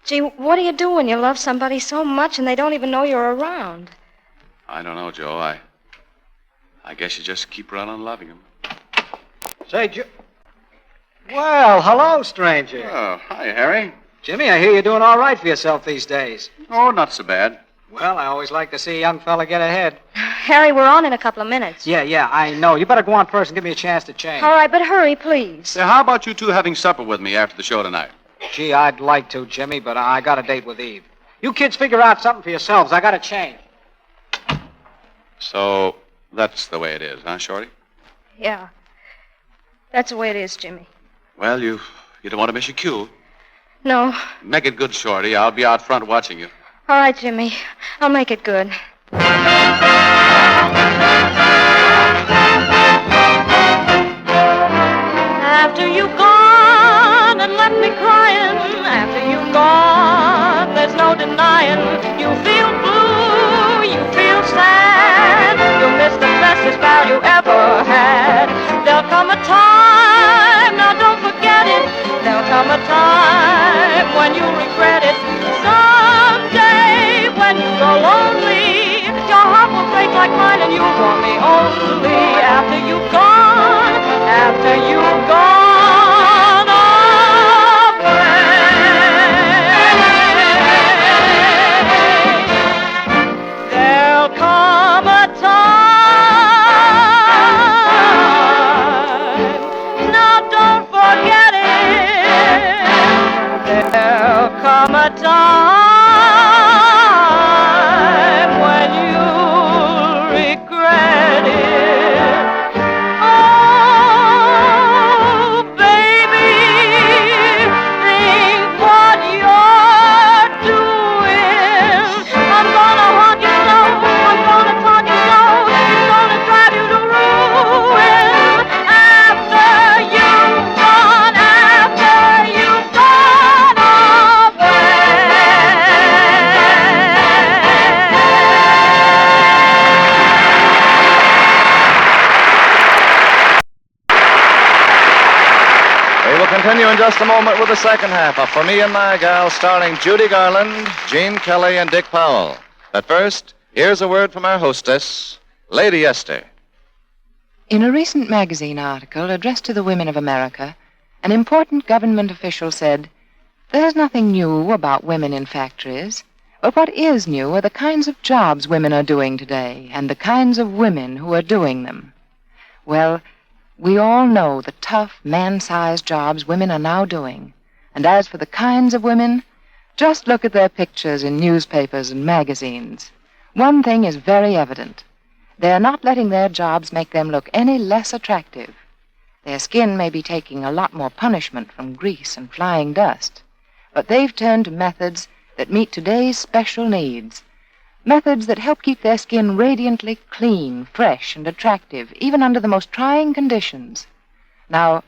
Gee, what do you do when you love somebody so much and they don't even know you're around? I don't know, Joe. I guess you just keep right on loving him. Say, Well, hello, stranger. Oh, hi, Harry. Jimmy, I hear you're doing all right for yourself these days. Oh, not so bad. Well, I always like to see a young fella get ahead. Harry, we're on in a couple of minutes. Yeah, I know. You better go on first and give me a chance to change. All right, but hurry, please. Say, how about you two having supper with me after the show tonight? Gee, I'd like to, Jimmy, but I got a date with Eve. You kids figure out something for yourselves. I got to change. So, that's the way it is, huh, Shorty? Yeah. That's the way it is, Jimmy. Well, you don't want to miss your cue. No. Make it good, Shorty. I'll be out front watching you. All right, Jimmy. I'll make it good. After you've gone and left me crying, after you've gone, there's no denying. You feel blue, you feel sad. You miss the bestest pal you ever had. There'll come a time, now don't forget it. There'll come a time when you regret it. Someday when you grow lonely, your heart will break like mine and you'll want me only after you've gone, after you've gone away. continue in just a moment with the second half of For Me and My Gal, starring Judy Garland, Gene Kelly, and Dick Powell. But first, here's a word from our hostess, Lady Esther. In a recent magazine article addressed to the women of America, an important government official said, "There's nothing new about women in factories, but what is new are the kinds of jobs women are doing today and the kinds of women who are doing them." Well, we all know the tough, man-sized jobs women are now doing. And as for the kinds of women, just look at their pictures in newspapers and magazines. One thing is very evident. They are not letting their jobs make them look any less attractive. Their skin may be taking a lot more punishment from grease and flying dust, but they've turned to methods that meet today's special needs. Methods that help keep their skin radiantly clean, fresh, and attractive, even under the most trying conditions. Now,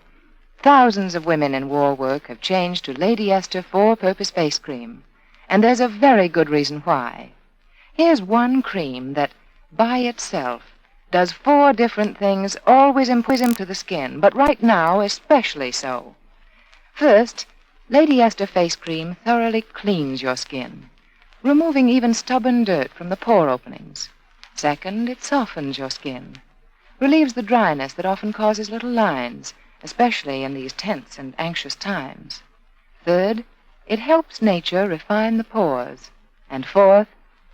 thousands of women in war work have changed to Lady Esther four-purpose face cream, and there's a very good reason why. Here's one cream that, by itself, does 4 different things, always into the skin, but right now especially so. First, Lady Esther face cream thoroughly cleans your skin, removing even stubborn dirt from the pore openings. Second, it softens your skin, relieves the dryness that often causes little lines, especially in these tense and anxious times. Third, it helps nature refine the pores. And fourth,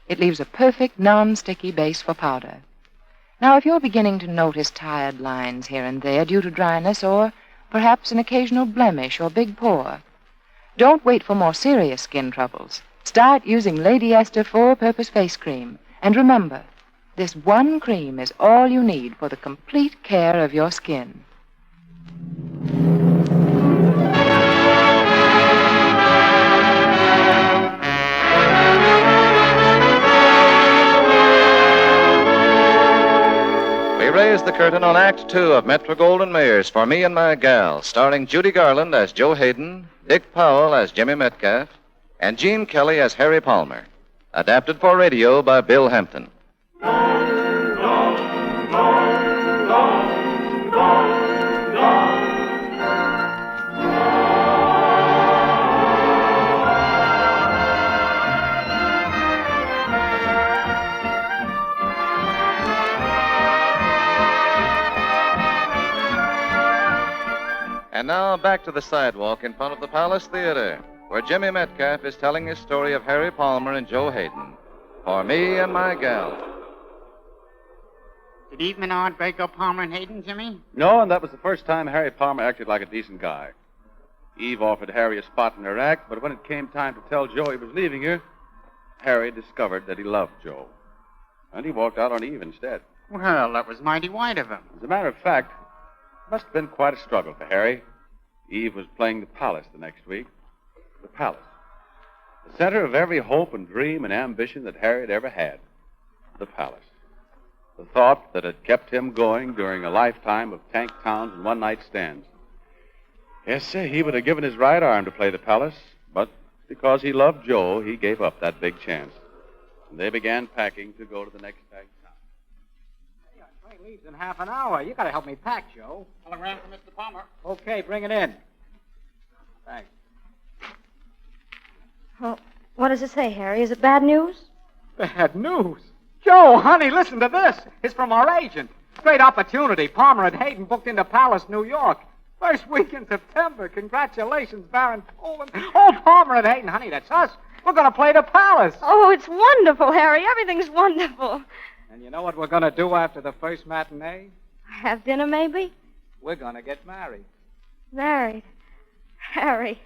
it leaves a perfect non-sticky base for powder. Now, if you're beginning to notice tired lines here and there due to dryness or perhaps an occasional blemish or big pore, don't wait for more serious skin troubles. Start using Lady Esther four-purpose face cream. And remember, this one cream is all you need for the complete care of your skin. We raise the curtain on Act 2 of Metro-Goldwyn-Mayer's For Me and My Gal, starring Judy Garland as Joe Hayden, Dick Powell as Jimmy Metcalf, and Gene Kelly as Harry Palmer. Adapted for radio by Bill Hampton. And now back to the sidewalk in front of the Palace Theater, where Jimmy Metcalf is telling his story of Harry Palmer and Joe Hayden. For Me and My Gal. Did Eve Menard break up Palmer and Hayden, Jimmy? No, and that was the first time Harry Palmer acted like a decent guy. Eve offered Harry a spot in her act, but when it came time to tell Joe he was leaving her, Harry discovered that he loved Joe. And he walked out on Eve instead. Well, that was mighty white of him. As a matter of fact, it must have been quite a struggle for Harry. Eve was playing the Palace the next week. The Palace. The center of every hope and dream and ambition that Harry had ever had. The Palace. The thought that had kept him going during a lifetime of tank towns and one-night stands. Yes, sir, he would have given his right arm to play the Palace, but because he loved Joe, he gave up that big chance. And they began packing to go to the next tank town. Train leaves in half an hour. You gotta help me pack, Joe. Telegram for Mr. Palmer. Okay, bring it in. Thanks. Well, what does it say, Harry? Is it bad news? Bad news? Joe, honey, listen to this. It's from our agent. Great opportunity. Palmer and Hayden booked into Palace, New York. First week in September. Congratulations, Baron Poland. Oh, Palmer and Hayden, honey, that's us. We're going to play the Palace. Oh, it's wonderful, Harry. Everything's wonderful. And you know what we're going to do after the first matinee? Have dinner, maybe? We're going to get married. Married. Harry.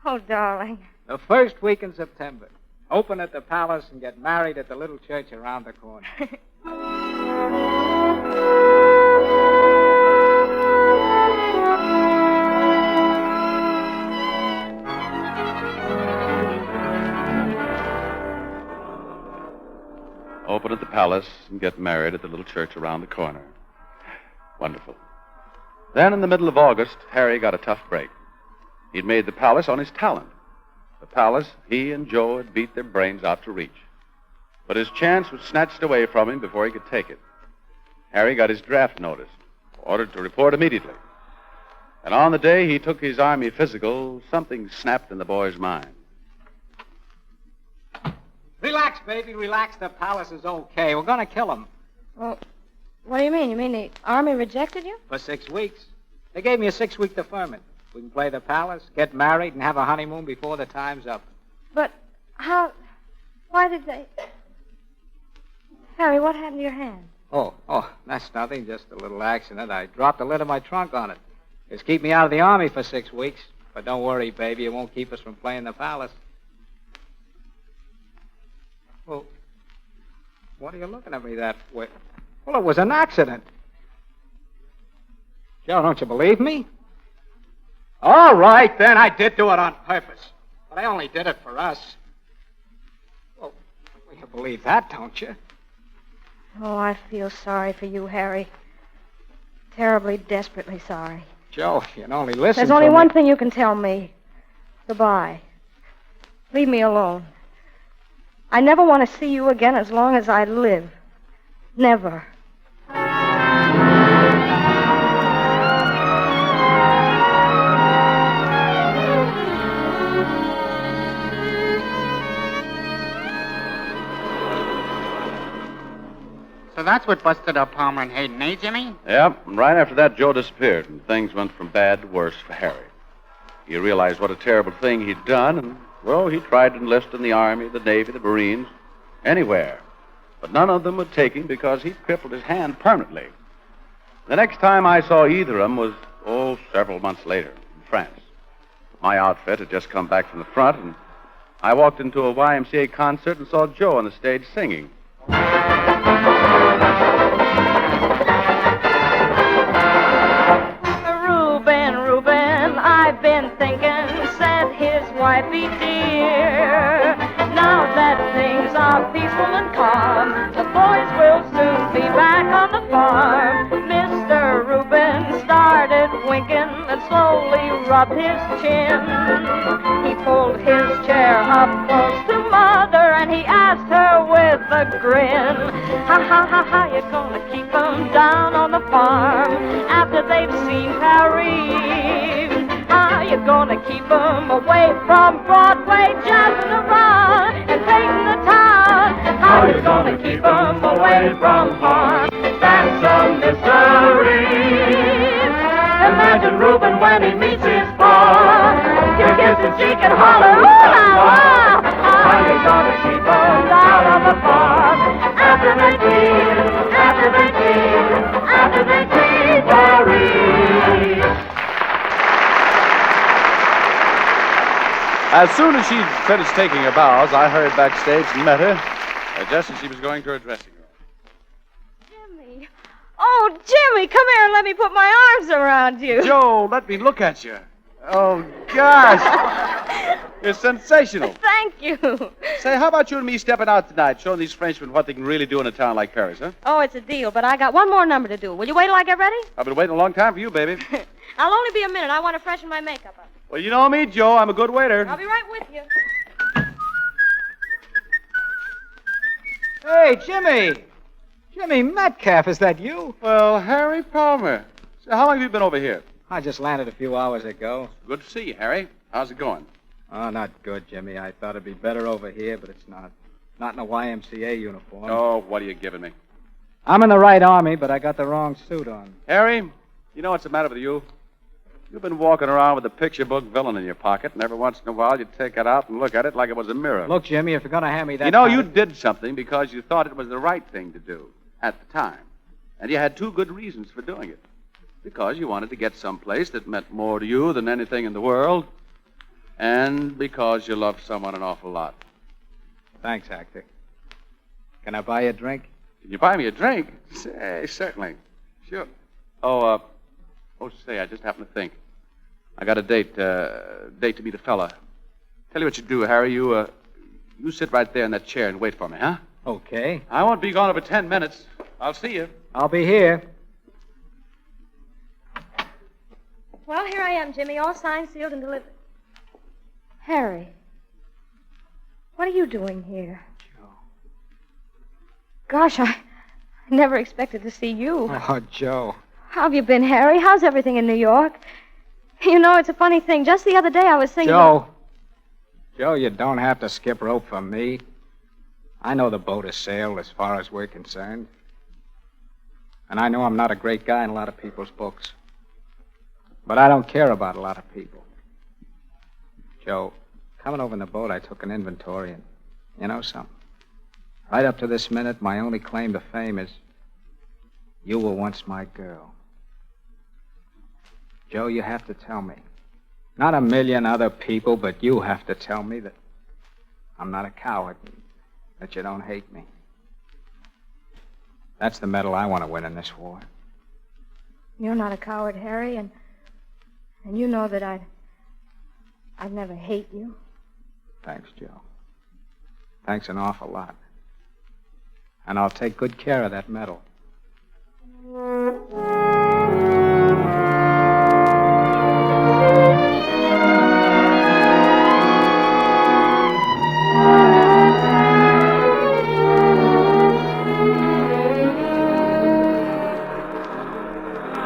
Oh, darling. The first week in September. Open at the Palace and get married at the little church around the corner. Open at the Palace and get married at the little church around the corner. Wonderful. Then, in the middle of August, Harry got a tough break. He'd made the Palace on his talent. The Palace he and Joe had beat their brains out to reach. But his chance was snatched away from him before he could take it. Harry got his draft notice, ordered to report immediately. And on the day he took his Army physical, something snapped in the boy's mind. Relax, baby, relax. The palace is okay. We're going to kill him. Well, what do you mean? You mean the Army rejected you? For 6 weeks. They gave me a 6-week deferment. We can play the palace, get married, and have a honeymoon before the time's up. But how... Why did they... Harry, what happened to your hand? Oh, that's nothing. Just a little accident. I dropped the lid of my trunk on it. It's keep me out of the Army for 6 weeks. But don't worry, baby. It won't keep us from playing the palace. Well, what are you looking at me that way? Well, it was an accident. Joe, don't you believe me? All right, then. I did do it on purpose. But I only did it for us. Well, you believe that, don't you? Oh, I feel sorry for you, Harry. Terribly, desperately sorry. Joe, you can only listen There's to only me. one thing you can tell me. Goodbye. Leave me alone. I never want to see you again as long as I live. Never. So that's what busted up Palmer and Hayden, eh, Jimmy? Yep, and right after that, Joe disappeared, and things went from bad to worse for Harry. He realized what a terrible thing he'd done, and, well, he tried to enlist in the Army, the Navy, the Marines, anywhere. But none of them would take him because he'd crippled his hand permanently. The next time I saw either of them was, several months later in France. My outfit had just come back from the front, and I walked into a YMCA concert and saw Joe on the stage singing. Reuben, I've been thinking, said his wifey dear. Now that things are peaceful and calm, the boys will soon be back on the farm. Mr. Reuben started winking and slowly rubbed his chin. He pulled his chair up close to Mother and he asked her with a grin, how you gonna keep them down on the farm after they've seen Paris? How you gonna keep them away from Broadway, jazzing around and painting the town? How you gonna keep them away from harm? That's a mystery. Imagine Reuben when he meets his farm. You kiss and cheek and holler, ooh-la-la. How you gonna keep them down on the farm after they clean Paris? As soon as she'd finished taking her bows, I hurried backstage and met her, just as she was going to her dressing room. Jimmy. Oh, Jimmy, come here and let me put my arms around you. Joe, let me look at you. Oh, gosh. You're sensational. Thank you. Say, how about you and me stepping out tonight, showing these Frenchmen what they can really do in a town like Paris, huh? Oh, it's a deal, but I got one more number to do. Will you wait till I get ready? I've been waiting a long time for you, baby. I'll only be a minute. I want to freshen my makeup up. Well, you know me, Joe. I'm a good waiter. I'll be right with you. Hey, Jimmy! Jimmy Metcalf, is that you? Well, Harry Palmer. So how long have you been over here? I just landed a few hours ago. Good to see you, Harry. How's it going? Oh, not good, Jimmy. I thought it'd be better over here, but it's not. Not in a YMCA uniform. Oh, what are you giving me? I'm in the right army, but I got the wrong suit on. Harry, you know what's the matter with you? You've been walking around with a picture book villain in your pocket, and every once in a while you take it out and look at it like it was a mirror. Look, Jimmy, if you're going to hand me that... You know, you did something because you thought it was the right thing to do at the time. And you had two good reasons for doing it. Because you wanted to get someplace that meant more to you than anything in the world, and because you loved someone an awful lot. Thanks, Actor. Can I buy you a drink? Can you buy me a drink? Say, certainly. Sure. Say, I just happened to think. I got a date to meet a fella. Tell you what you do, Harry. You sit right there in that chair and wait for me, huh? Okay. I won't be gone over 10 minutes. I'll see you. I'll be here. Well, here I am, Jimmy, all signed, sealed, and delivered. Harry, what are you doing here? Joe. Gosh, I never expected to see you. Oh, Joe. How have you been, Harry? How's everything in New York? You know, it's a funny thing. Just the other day I was thinking... Joe, you don't have to skip rope for me. I know the boat has sailed as far as we're concerned. And I know I'm not a great guy in a lot of people's books. But I don't care about a lot of people. Joe, coming over in the boat, I took an inventory, and you know something? Right up to this minute, my only claim to fame is you were once my girl. Joe, you have to tell me. Not a million other people, but you have to tell me that I'm not a coward, that you don't hate me. That's the medal I want to win in this war. You're not a coward, Harry, and you know that I'd never hate you. Thanks, Joe. Thanks an awful lot. And I'll take good care of that medal.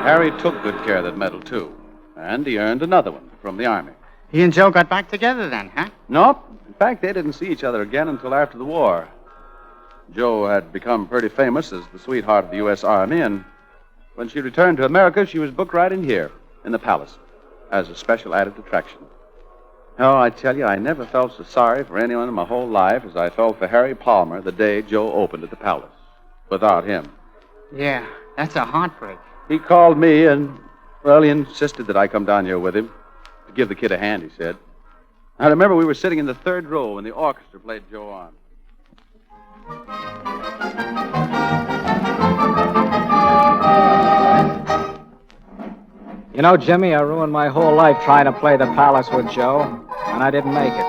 Harry took good care of that medal, too. And he earned another one from the Army. He and Joe got back together then, huh? Nope. In fact, they didn't see each other again until after the war. Joe had become pretty famous as the sweetheart of the U.S. Army, and when she returned to America, she was booked right in here, in the palace, as a special added attraction. Oh, I tell you, I never felt so sorry for anyone in my whole life as I felt for Harry Palmer the day Joe opened at the palace. Without him. Yeah, that's a heartbreak. He called me and, well, he insisted that I come down here with him. To give the kid a hand, he said. I remember we were sitting in the third row when the orchestra played Joe on. You know, Jimmy, I ruined my whole life trying to play the palace with Joe, and I didn't make it.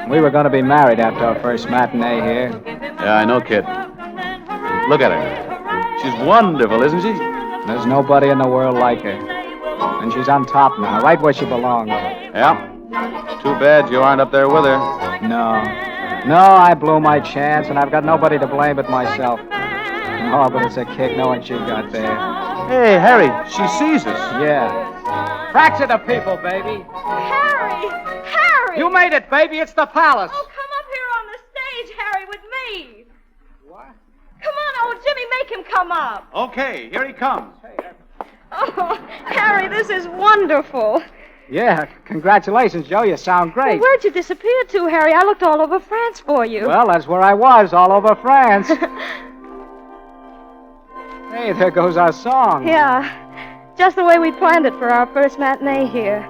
We were going to be married after our first matinee here. Yeah, I know, kid. Look at her. She's wonderful, isn't she? There's nobody in the world like her. And she's on top now, right where she belongs. Yeah. Too bad you aren't up there with her. No, I blew my chance, and I've got nobody to blame but myself. Oh, but it's a kick knowing she got there. Hey, Harry, she sees us. Yeah. Fracture the people, baby. Harry! You made it, baby. It's the palace. Oh, come up here on the stage, Harry, with me. What? Come on, old Jimmy, make him come up. Okay, here he comes. Oh, Harry, this is wonderful. Yeah, congratulations, Joe. You sound great. Well, where'd you disappear to, Harry? I looked all over France for you. Well, that's where I was, all over France. Hey, there goes our song. Yeah, just the way we planned it for our first matinee here.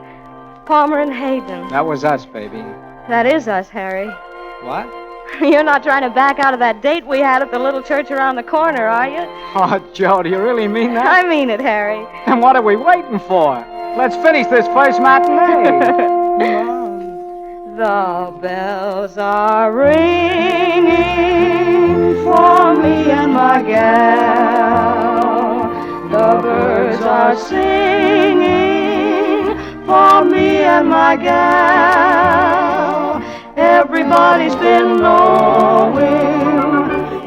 Palmer and Hayden. That was us, baby. That is us, Harry. What? You're not trying to back out of that date we had at the little church around the corner, are you? Oh, Joe, do you really mean that? I mean it, Harry. And what are we waiting for? Let's finish this first matinee. The bells are ringing for me and my gal. The birds are singing for me and my gal. Everybody's been knowing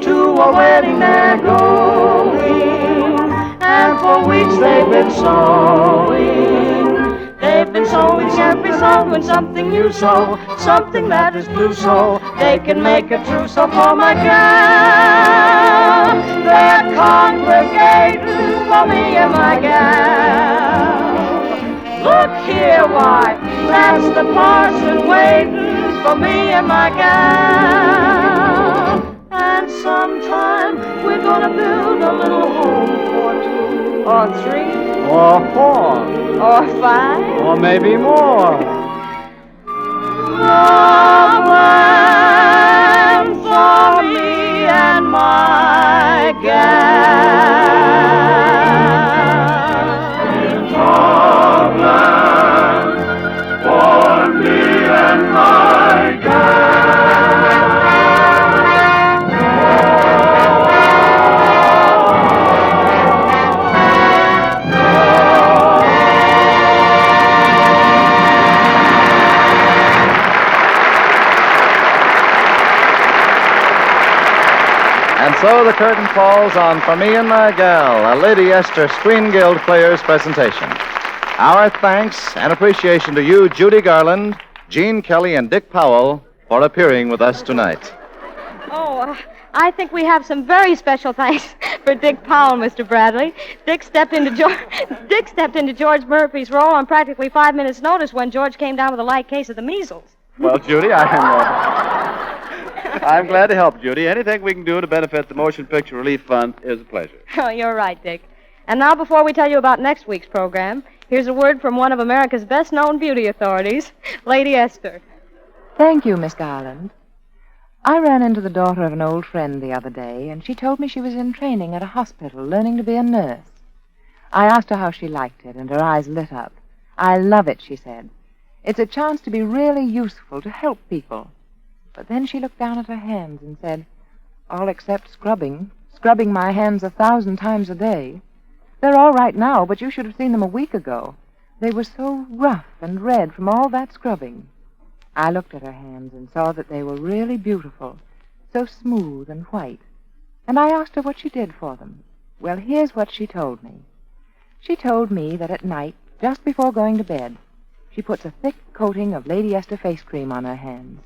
to a wedding they're going, and for weeks they've been sewing. They've been sewing every song when something new, so something that is blue, so they can make a trousseau for my gal. They're congregating for me and my gal. Look here, wife, that's the parson waiting for me and my gal. And sometime we're gonna build a little home for 2 or 3 or 4 or 5 or maybe more. The land for me and my gal. It's a land for me and my gal. And so the curtain falls on For Me and My Gal, a Lady Esther Screen Guild Players presentation. Our thanks and appreciation to you, Judy Garland, Gene Kelly, and Dick Powell, for appearing with us tonight. Oh, I think we have some very special thanks for Dick Powell, Mr. Bradley. Dick stepped into George Murphy's role on practically 5 minutes' notice when George came down with a light case of the measles. Well, Judy, I'm glad to help, Judy. Anything we can do to benefit the Motion Picture Relief Fund is a pleasure. Oh, you're right, Dick. And now, before we tell you about next week's program, here's a word from one of America's best-known beauty authorities, Lady Esther. Thank you, Miss Garland. I ran into the daughter of an old friend the other day, and she told me she was in training at a hospital, learning to be a nurse. I asked her how she liked it, and her eyes lit up. I love it, she said. It's a chance to be really useful, to help people. But then she looked down at her hands and said, all except scrubbing my hands 1,000 times a day. They're all right now, but you should have seen them a week ago. They were so rough and red from all that scrubbing. I looked at her hands and saw that they were really beautiful, so smooth and white. And I asked her what she did for them. Well, here's what she told me. She told me that at night, just before going to bed, she puts a thick coating of Lady Esther face cream on her hands.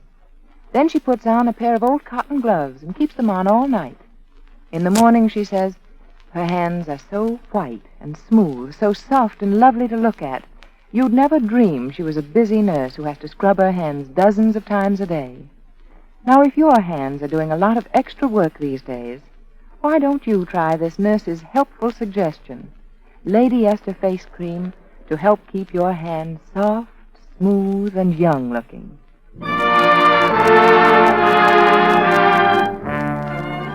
Then she puts on a pair of old cotton gloves and keeps them on all night. In the morning, she says, her hands are so white and smooth, so soft and lovely to look at, you'd never dream she was a busy nurse who has to scrub her hands dozens of times a day. Now, if your hands are doing a lot of extra work these days, why don't you try this nurse's helpful suggestion, Lady Esther face cream, to help keep your hands soft, smooth, and young-looking.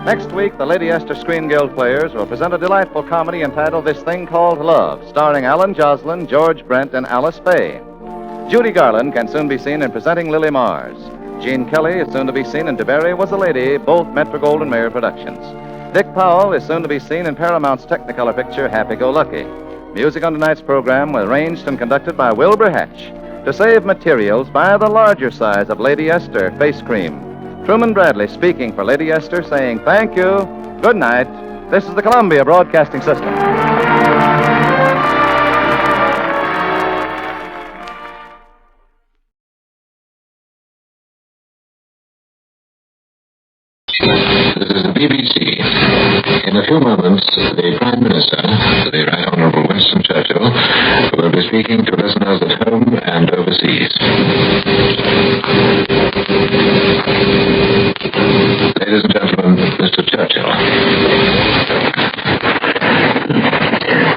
Next week, the Lady Esther Screen Guild players will present a delightful comedy entitled This Thing Called Love, starring Alan Joslin, George Brent, and Alice Faye. Judy Garland can soon be seen in Presenting Lily Mars. Gene Kelly is soon to be seen in To Barry Was a Lady, both Metro-Goldwyn-Mayer productions. Dick Powell is soon to be seen in Paramount's Technicolor picture Happy-Go-Lucky. Music on tonight's program was arranged and conducted by Wilbur Hatch. To save materials, buy the larger size of Lady Esther face cream. Truman Bradley speaking for Lady Esther, saying thank you, good night. This is the Columbia Broadcasting System. This is the BBC. In a few moments, the Prime Minister, the Right Honourable Winston Churchill, will be speaking to listeners at home and overseas. Ladies and gentlemen, Mr. Churchill.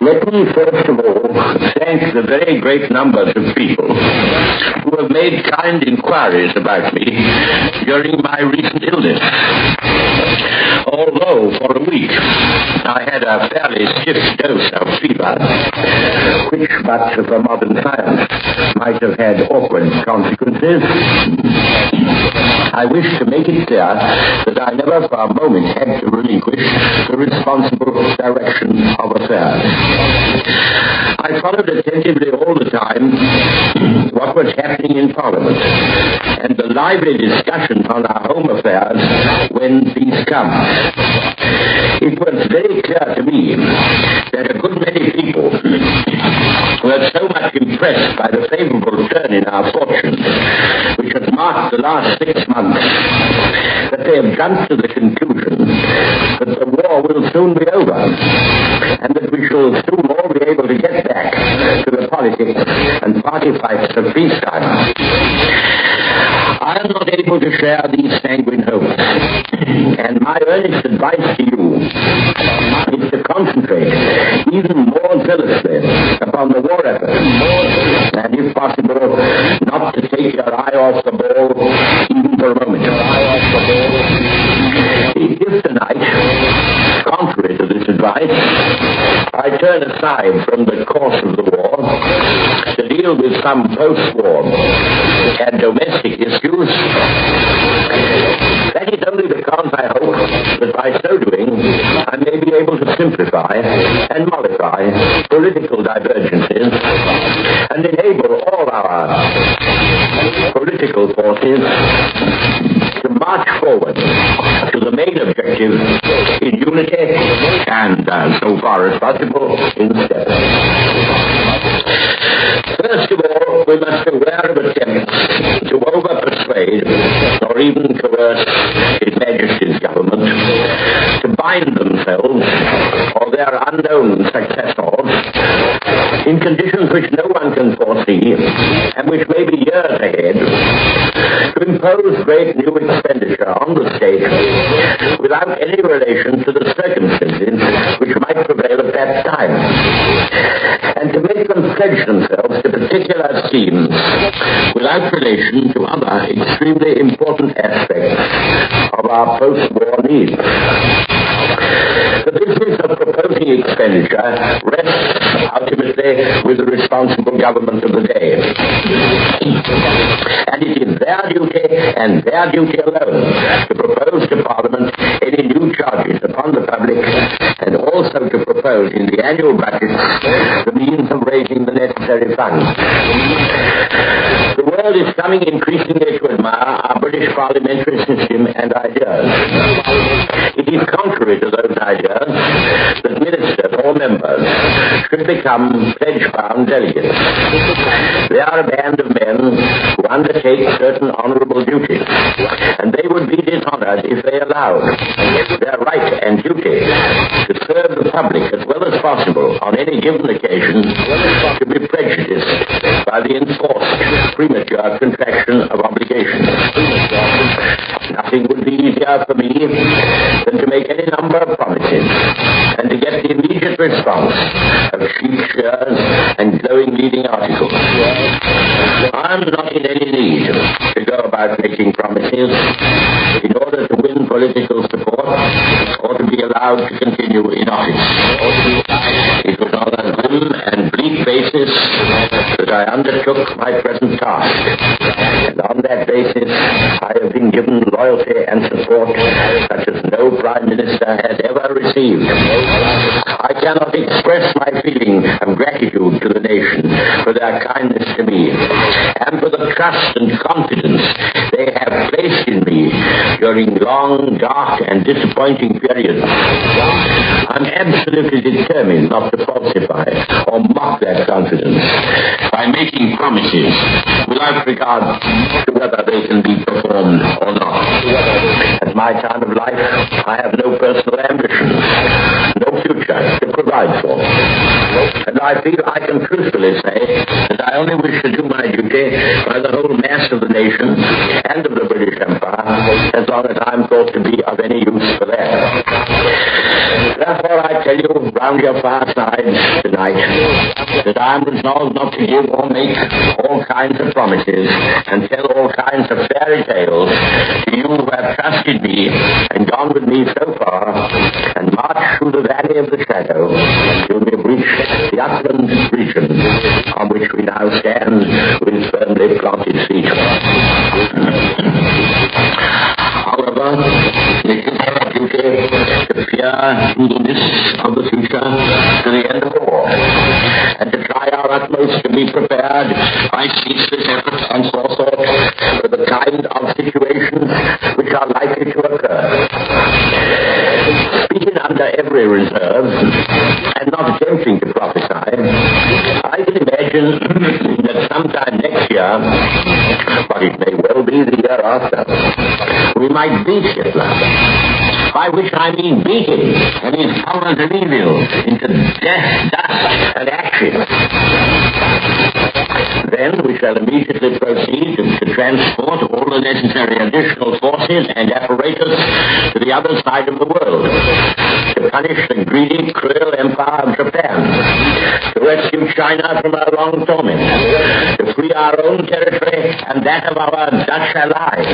Let me first of all thank the very great numbers of people who have made kind inquiries about me during my recent illness. Although for a week I had a fairly stiff dose of fever, which much of a modern science might have had awkward consequences, I wish to make it clear that I never for a moment had to relinquish the responsible direction of affairs. I followed attentively all the time what was happening in Parliament and the lively discussions on our home affairs when peace comes. It was very clear to me that a good many people were so much impressed by the favorable turn in our fortunes, which has marked the last 6 months, that they have jumped to the conclusion that the war will soon be over, and that we shall soon all be able to get back to the politics and party fights of peacetime. I am not able to share these sanguine hopes, and my earnest advice to you is to concentrate even more zealously upon the war effort, and if possible, not to take your eye off the ball even for a moment. If tonight, contrary to this advice, I turn aside from the course of the war to deal with some post-war and domestic issues, that is only because I hope that by so doing I may be able to simplify and mollify political divergences and enable all our political forces to march forward to the main objective in unity and, so far as possible, in step. even coerce His Majesty's government to bind themselves or their unknown successors in conditions which no one can foresee and which may be years ahead, to impose great new expenditure on the state without any relation to the circumstances which might prevail at that time, and to make them pledge themselves to particular schemes without relation to other extremely important aspects of our post-war needs. The business of proposing expenditure rests ultimately with the responsible government of the day. And it is their duty and their duty alone to propose to Parliament any new charges upon the public, and also to propose in the annual budget the means of raising the necessary funds. The world is coming increasingly to admire our British parliamentary system and ideas. It is contrary to those ideas that ministers or members should become pledge-bound delegates. They are a band of men who undertake certain honourable duties, and they would be dishonoured if they allowed their right and duty to serve the public as well as possible on any given occasion to be prejudiced by the enforced premature contraction of obligations. Nothing would be easier for me than to make any number of promises and to get the immediate response of sheep shears and glowing leading articles. I'm not in any need to go about making promises in order to win political support or to be allowed to continue in office. It was on a grim and bleak basis that I undertook my present task, and on that basis I have been given loyalty and support such as no Prime Minister has ever received. I cannot express my feeling of gratitude to the nation for their kindness to me and for the trust and confidence they have placed in me during long, dark, and disappointing periods. I'm absolutely determined not to falsify or mock that confidence by making promises without regard to whether they can be performed or not. At my time of life, I have no personal ambition, no future to provide for. And I feel I can truthfully say that I only wish to do my duty by the whole mass of the nation and of the British Empire, as long as I'm thought to be of any use for that. Therefore, I tell you round your firesides tonight that I am resolved not to give or make all kinds of promises and tell all kinds of fairy tales to you who have trusted me and gone with me so far and marched through the valley of the shadow until we have reached the upland region on which we now stand with firmly planted feet. However, it is our duty to peer through the mists of the future to the end of the war, and to try our utmost to be prepared by ceaseless effort and forethought for the kind of situations which are likely to occur. Speaking under every reserve and not attempting to prophesy, I can imagine that sometime next year, but it may well be the year after, we might beat Hitler, by which I mean beat him and his powers of evil into death, dust, and ashes. Then we shall immediately proceed to transport all the necessary additional forces and apparatus to the other side of the world, to punish the greedy, cruel empire of Japan, to rescue China from her long torment, to free our own territory and that of our Dutch allies,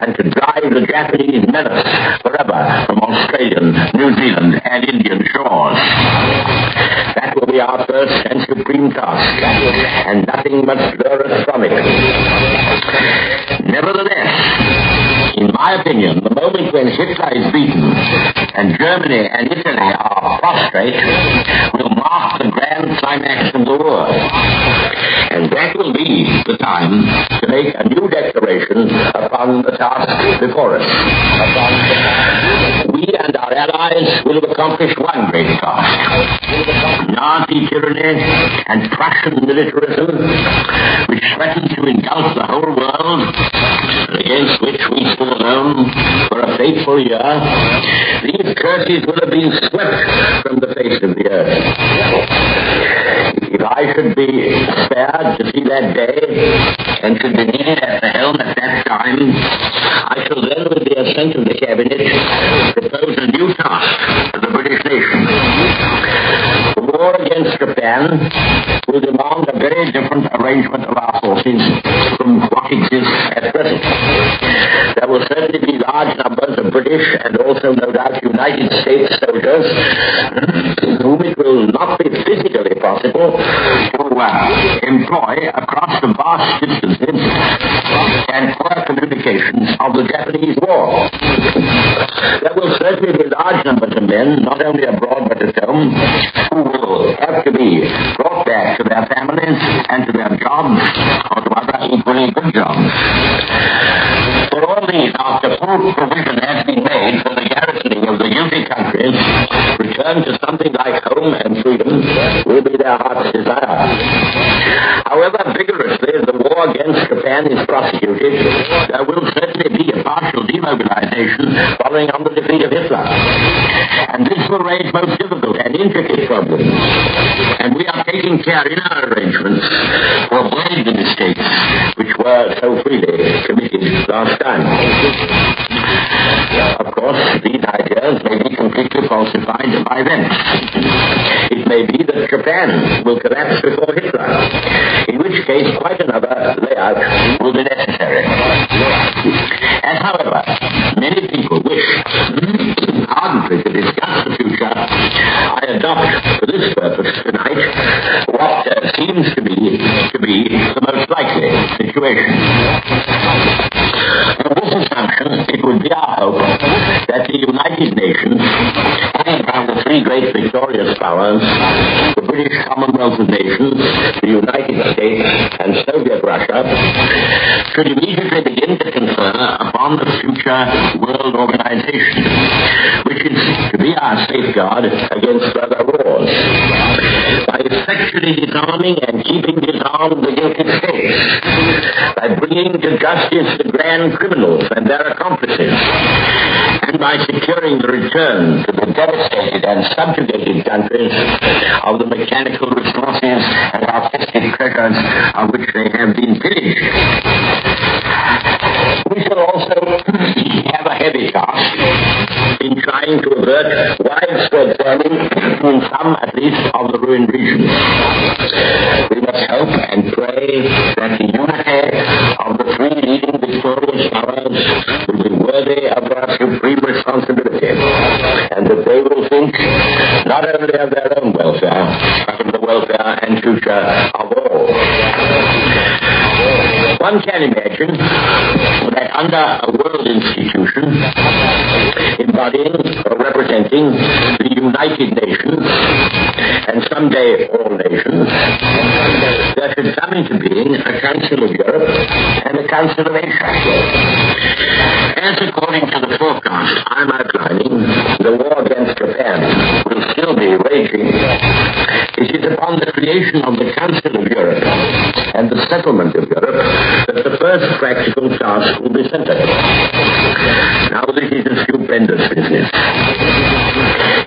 and to drive the Japanese menace forever from Australian, New Zealand, and Indian shores. That will be our first and supreme task, and nothing must lure us from it. Nevertheless, in my opinion, the moment when Hitler is beaten and Germany and Italy are prostrate will mark the grand climax of the war. And that will be the time to make a new declaration upon the task before us. We we and our allies will have accomplished one great task. Nazi tyranny and Prussian militarism, which threatens to engulf the whole world, and against which we stood alone for a fateful year, these curses will have been swept from the face of the earth. If I should be spared to see that day, and should be needed at the helm at that time, I shall then, with the assent of the Cabinet, propose a new task to the British nation. The war against Japan will demand a very different arrangement of our forces from what exists at present. There will certainly be large numbers of British and also, no doubt, United States soldiers whom it will not be physically possible to employ across the vast distances and poor communications of the Japanese war. There will certainly be large numbers of men, not only abroad but at home, who will have to be brought back to their families and to their jobs, or to other equally good jobs. For all these, after full provision has been made for the garrisoning of the guilty countries, return to something like home and freedom will be their heart's desire. However vigorously the war against Japan is prosecuted, there will certainly be a partial demobilization following on the defeat of Hitler. And this will raise most difficult and intricate problems. And we are taking care in our arrangements to avoid the mistakes which were so freely committed last time. Of course, these ideas may be completely falsified by events. It may be that Japan will collapse before Hitler, in which case quite another layout will be necessary. As, however, many people wish ardently to discuss the future, I adopt for this purpose tonight what seems to be the most likely situation. On this assumption, it would be our hope that the United Nations, headed by the three great victorious powers, the British Commonwealth of Nations, the United States, and Soviet Russia, should immediately begin to confer upon the future world organization, which is to be our safeguard against further wars, by effectually disarming and keeping disarmed the guilty states, by bringing to justice the grand criminals and their accomplices, and by securing the return to the devastated and subjugated countries of the mechanical resources and artistic treasures of which they have been pillaged. We shall also have a heavy task in trying to avert widespread famine in some, at least, of the ruined regions. We must hope and pray that the unity of the three leading victorious powers will be worthy of their supreme responsibility, and that they will think not only of their own welfare, but of the welfare and future of all. One can imagine that under a world institution embodying or representing the United Nations, and someday all nations, there should come into being a Council of Europe and a Council of Asia. As according to the forecast I'm outlining, the war against Japan will still be raging. It is upon the creation of the Council of Europe and the settlement of Europe that the first practical task will be centered. Now this is a stupendous business.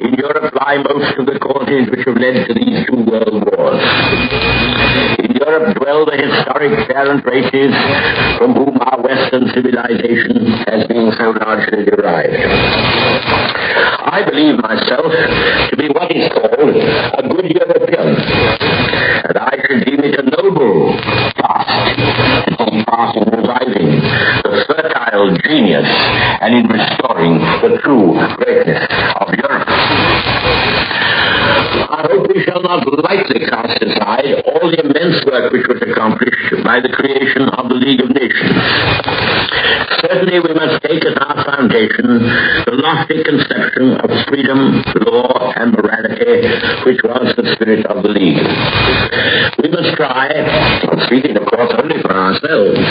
In Europe lie most of the causes which have led to these two world wars. In Europe dwell the historic parent races from whom our Western civilization has been so largely derived. I believe myself to be what is called a good European, and I should deem it a noble task to take part in reviving the fertile genius and in restoring the true greatness of Europe. I hope we shall not lightly cast aside all the immense work which was accomplished by the creation of the League of Nations. certainly we must take as our foundation the lofty conception of freedom, law, and morality, which was the spirit of the League. We must try, I'm speaking of course only for ourselves,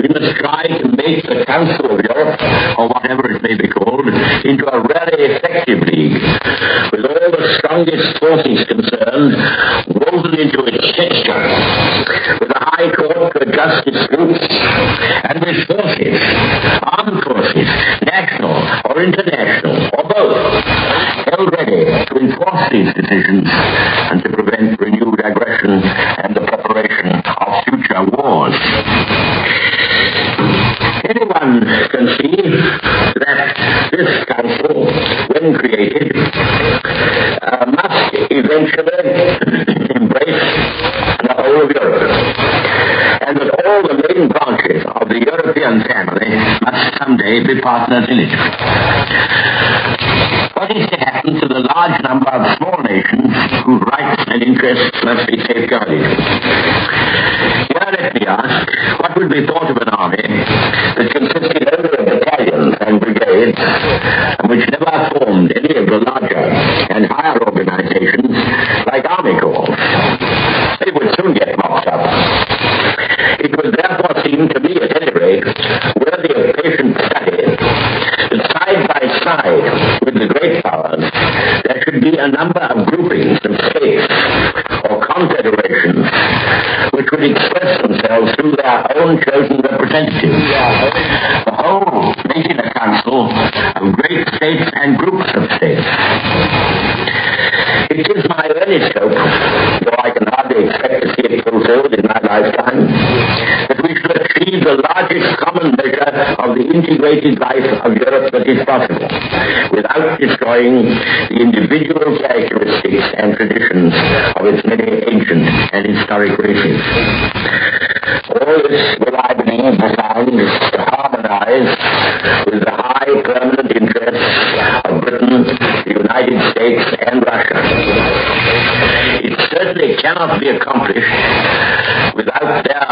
we must try to make the Council of Europe, or whatever it may be called, into a really effective league, with all the strongest forces concerned woven into its texture, with a high court to adjust disputes, and with forces, armed forces, national or international, or both, held ready to enforce these decisions and to prevent renewed aggression and the preparation of future wars. Anyone can see that this council, when created, must eventually embrace the whole of Europe, and that all the main branches of the European family must someday be partners in it. What is to happen to the large number of small nations whose rights and interests must be safeguarded? Here let me ask, what would be thought of an army that consisted only of battalions and brigades, and which never formed any of the larger and higher organizations like army corps? They would soon get mopped up. It would therefore seem to me, at any rate, worthy of patient study, that side by side with the great powers, there should be a number of groupings of states or confederations which would express themselves through their own chosen representatives. The whole making a council of great states and groups of states. It is my earnest hope, though I can hardly expect to see it fulfilled in my lifetime, that we shall achieve the largest common measure of the integrated life of Europe that is possible, without destroying the individual characteristics and traditions of its many ancient and historic races. All this will, I believe, be found to harmonize with the high permanent interests of Britain, the United States, and Russia. It certainly cannot be accomplished without their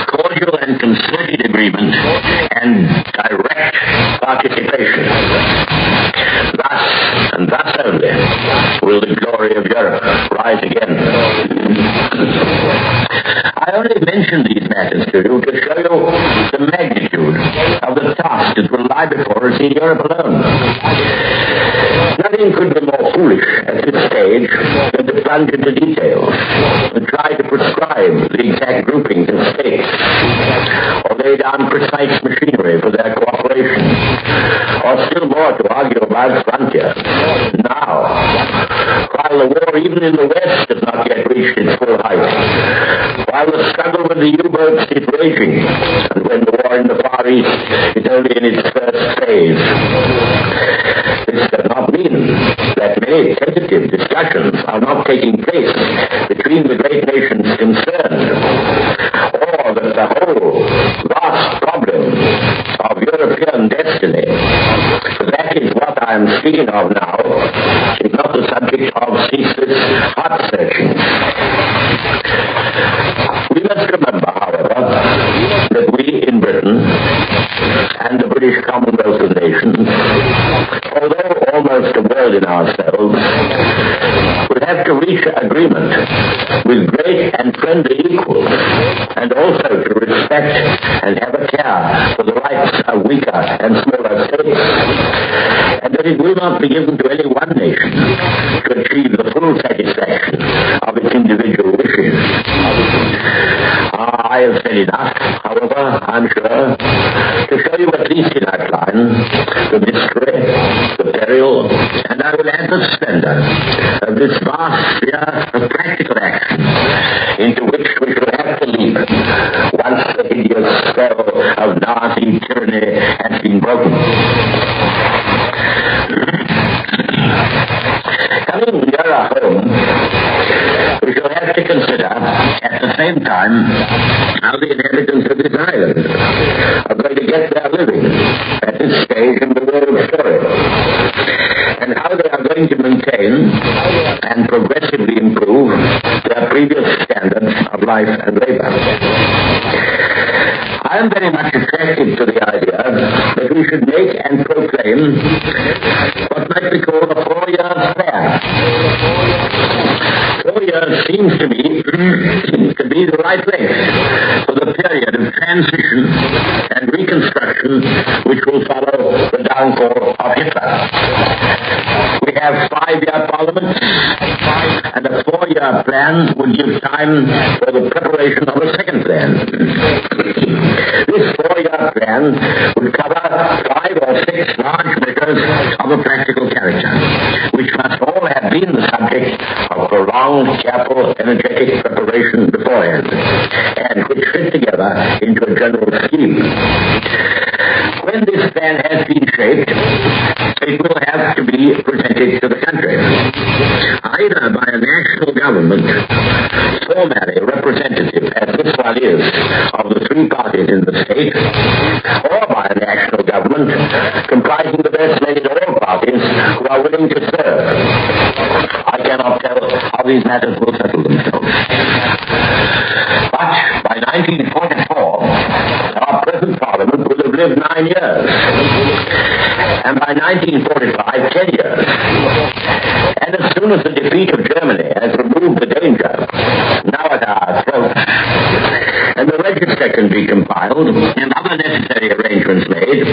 cordial and concerted agreement and direct participation. Thus, and thus only, will the glory of Europe rise again. I only mention these matters to you to show you the magnitude of the task that will lie before us in Europe alone. Nothing could be more foolish at this stage than to plunge into details and try to prescribe the exact groupings of states or lay down precise machinery for their cooperation, or still more to argue about frontiers. Now, while the war even in the West has not yet reached its full height, while the struggle with the U-boats is raging, and when the war in the Far East is only in its first phase, this does not mean that many tentative discussions are not taking place between the great nations concerned, or that the whole vast problem of European destiny, for that is what I am speaking of now, is not the subject of ceaseless heart-searching. We must remember, however, that we in Britain and the British Commonwealth of Nations, although almost a world in ourselves, will have to reach agreement with great and friendly equals, and also to respect and have a care for the rights of weaker and smaller states, and that it will not be given to any one nation to achieve the full satisfaction of its individual wishes. I have said enough, however, I'm sure, to show you at least in outline the mystery, the peril, and I will add the splendor of this vast sphere of practical action into which we shall have to leap once the hideous spell of Nazi tyranny has been broken. Coming nearer home, we shall have to consider at the same time how the inhabitants of this island are going to get their living at this stage in the world story, and how they are going to maintain and progressively improve their previous standards of life and labor. I am very much attracted to the idea that we should make and proclaim what might be called a 4-year plan. 4 years seems to me to be the right length for the period of transition and reconstruction which will follow the downfall of Hitler. We have 5-year parliaments, and a 4-year plan would give time for the preparation of a second plan. This 4-year plan would cover 5 or 6 large measures of a practical character, which must all have been the subject of prolonged, careful, energetic preparation beforehand, and which fit together into a general scheme. When this plan has been shaped, it will have to be presented to the country, either by a national government, formally representative, as this one is, of the 3 parties in the state, or by a national government comprising the best men in all parties who are willing to serve. I cannot tell how these matters will settle themselves. But by 1944, our present parliament will have lived 9 years, and by 1945, 10 years. And as soon as the defeat of Germany has removed the danger now at our throats, and the register can be compiled and other necessary arrangements made,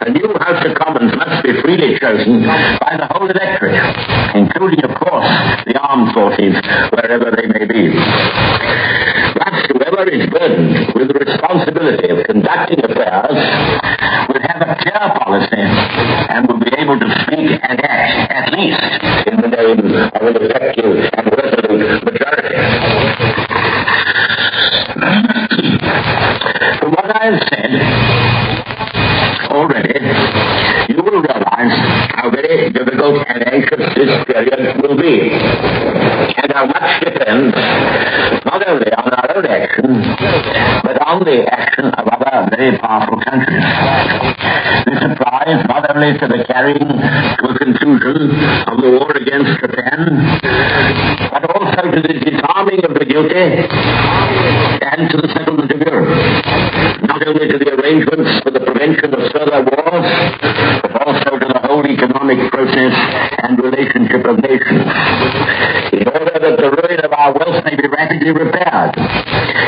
a new House of Commons must be freely chosen by the whole electorate, including, of course, the armed forces, wherever they may be. Thus, whoever is burdened with the responsibility of conducting affairs will have a clear policy and will be able to speak and act, at least, in the name of an effective and resolute majority. From what I have said already, you will realize how very difficult and anxious this period will be, and how much depends not only on our own action, but on the action of other very powerful countries. This applies not only to the carrying to a conclusion of the war against Japan, but also to the disarming of the guilty and to the settlement of Europe. Not only to the arrangements for the prevention of further wars, but also to the whole economic process and relationship of nations. In order that the ruin of our wealth may be rapidly repaired,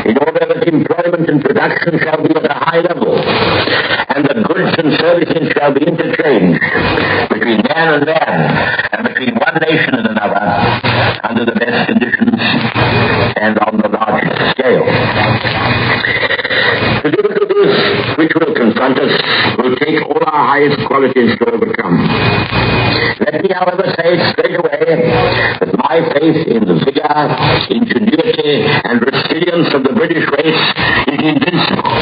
in order that employment and production shall be at a high level, and that goods and services shall be interchanged between man and man, and between one nation and another, under the best conditions and on the largest scale. The difficulties which will confront us will take all our highest qualities to overcome. Let me, however, say straight away that my faith in the vigor, ingenuity, and resilience of the British race is invincible.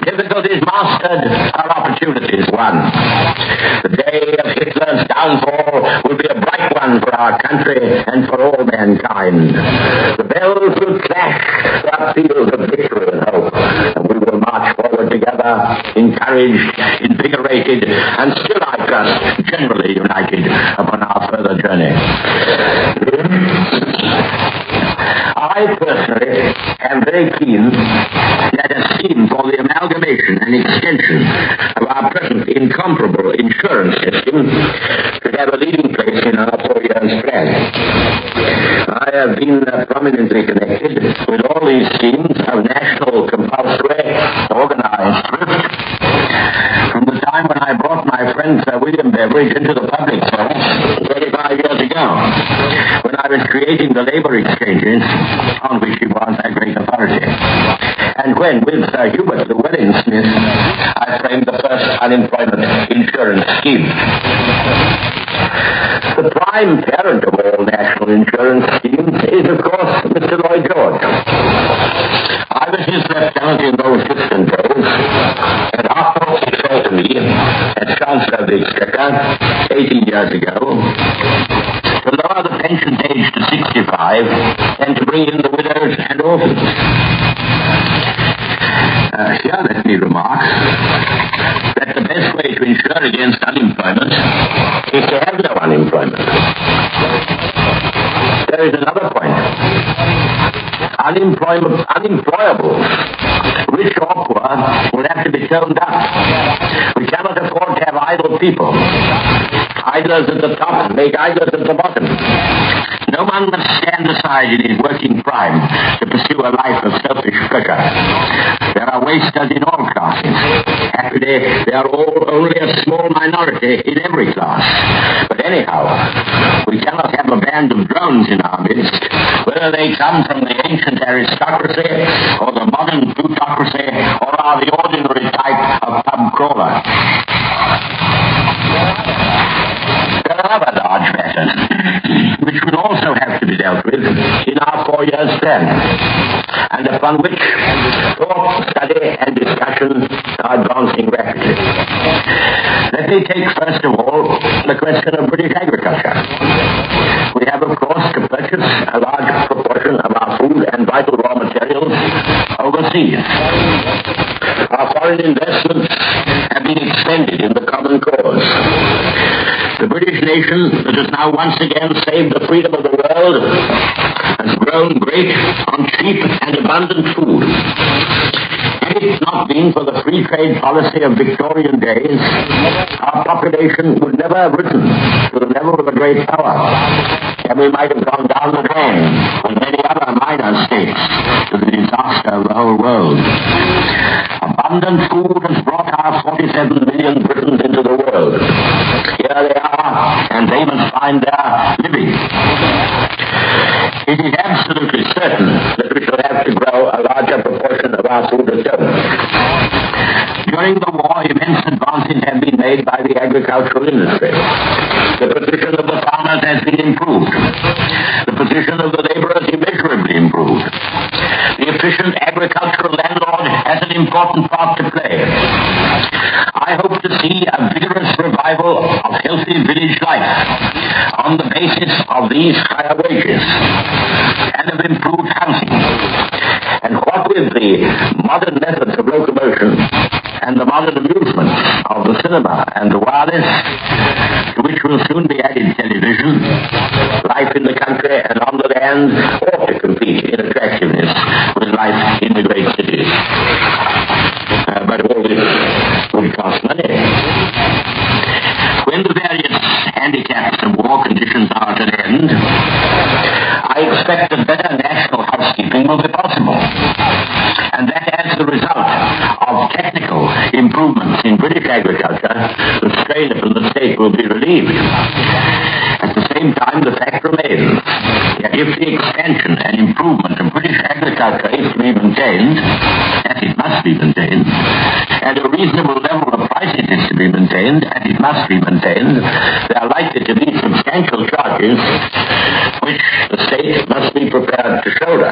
Difficulties mastered are opportunities won. The day of Hitler's downfall will be a bright one for our country and for all mankind. The bells will clash the peals of victory and hope, and we will march forward together, encouraged, invigorated, and still, I trust, generally united upon our further journey. I personally am very keen that a scheme for the amalgamation and extension of our present incomparable insurance system should have a leading place in our 4 years plan. I have been prominently connected with all these schemes of national compulsory organized thrift from the time when I brought my friend Sir William Beveridge into the public service 35 years ago, when I was creating the labor exchanges on which he was a great authority, and when, with Sir Hubert Llewellyn-Smith, I framed the first unemployment insurance scheme. The prime parent of all national insurance schemes is, of course, Mr. Lloyd George. I was his lieutenant in those distant days, and afterwards it fell to me, as Chancellor of the Exchequer 18 years ago, to lower the pension age to 65 and to bring in the widows and orphans. Here let me remark that the best way to insure against unemployment is to have no unemployment. There is another point. unemployable. Rich or poor will have to be toned up. We cannot afford to have idle people. Idlers at the top make idlers at the bottom. No man must stand aside in his working prime to pursue a life of selfish pleasure. There are wasters in all classes. Happily, they are all only a small minority in every class. But anyhow, we cannot have a band of drones in our midst, whether they come from the ancient aristocracy or the modern plutocracy or are the ordinary type of pub crawler. There are other large matters which will also have to be dealt with in our 4 years' plan, and upon which thought, study, and discussion are advancing rapidly. Let me take first of all the question of British agriculture. We have, of course, to purchase a large proportion of our food and vital raw materials overseas. Our foreign investments have been expended in the common cause. The British nation that has now once again saved the freedom of the world has grown great on cheap and abundant food. Had it not been for the free trade policy of Victorian days, our population would never have risen to the level of a great power, and we might have gone down the drain with many other minor states to the disaster of the whole world. Abundant food has brought our 47 million Britons into the world. Here they are, and they must find their living. It is absolutely certain that we shall have to grow a larger proportion of our food at home. During the war, immense advances have been made by the agricultural industry. The position of the farmers has been improved. The position of the laborers immeasurably improved. The efficient agricultural landlord has an important part to play. I hope to see a vigorous revival of healthy village life on the basis of these higher wages and of improved housing. And what with the modern methods of locomotion and the modern amusements of the cinema and the wireless, to which will soon be added television, life in the country and on the land ought to compete in attractiveness with life in the great cities. But all this will cost money. When the various handicaps of war conditions are at an end, I expect that better national housekeeping will be possible, and that as the result of technical improvements in British agriculture, the strain upon the state will be relieved. At the same time, the fact remains that if the expansion and improvement of British agriculture is to be maintained, as it must be maintained, and a reasonable level of prices is to be maintained, and it must be maintained, there are likely to be substantial charges which the state must be prepared to shoulder.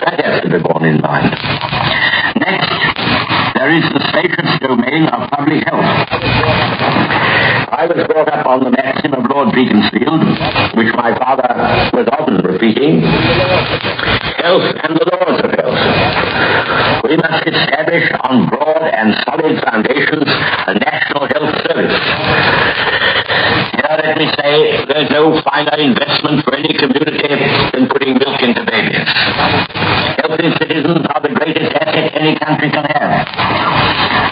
That has to be borne in mind. Next, there is the spacious domain of public health. I was brought up on the maxim of Lord Beaconsfield, which my father was often repeating: health and the laws of health. We must establish on broad and solid foundations a national health service. Here, let me say, there's no finer investment for any community than putting milk into babies. Healthy citizens are the greatest asset any country can have.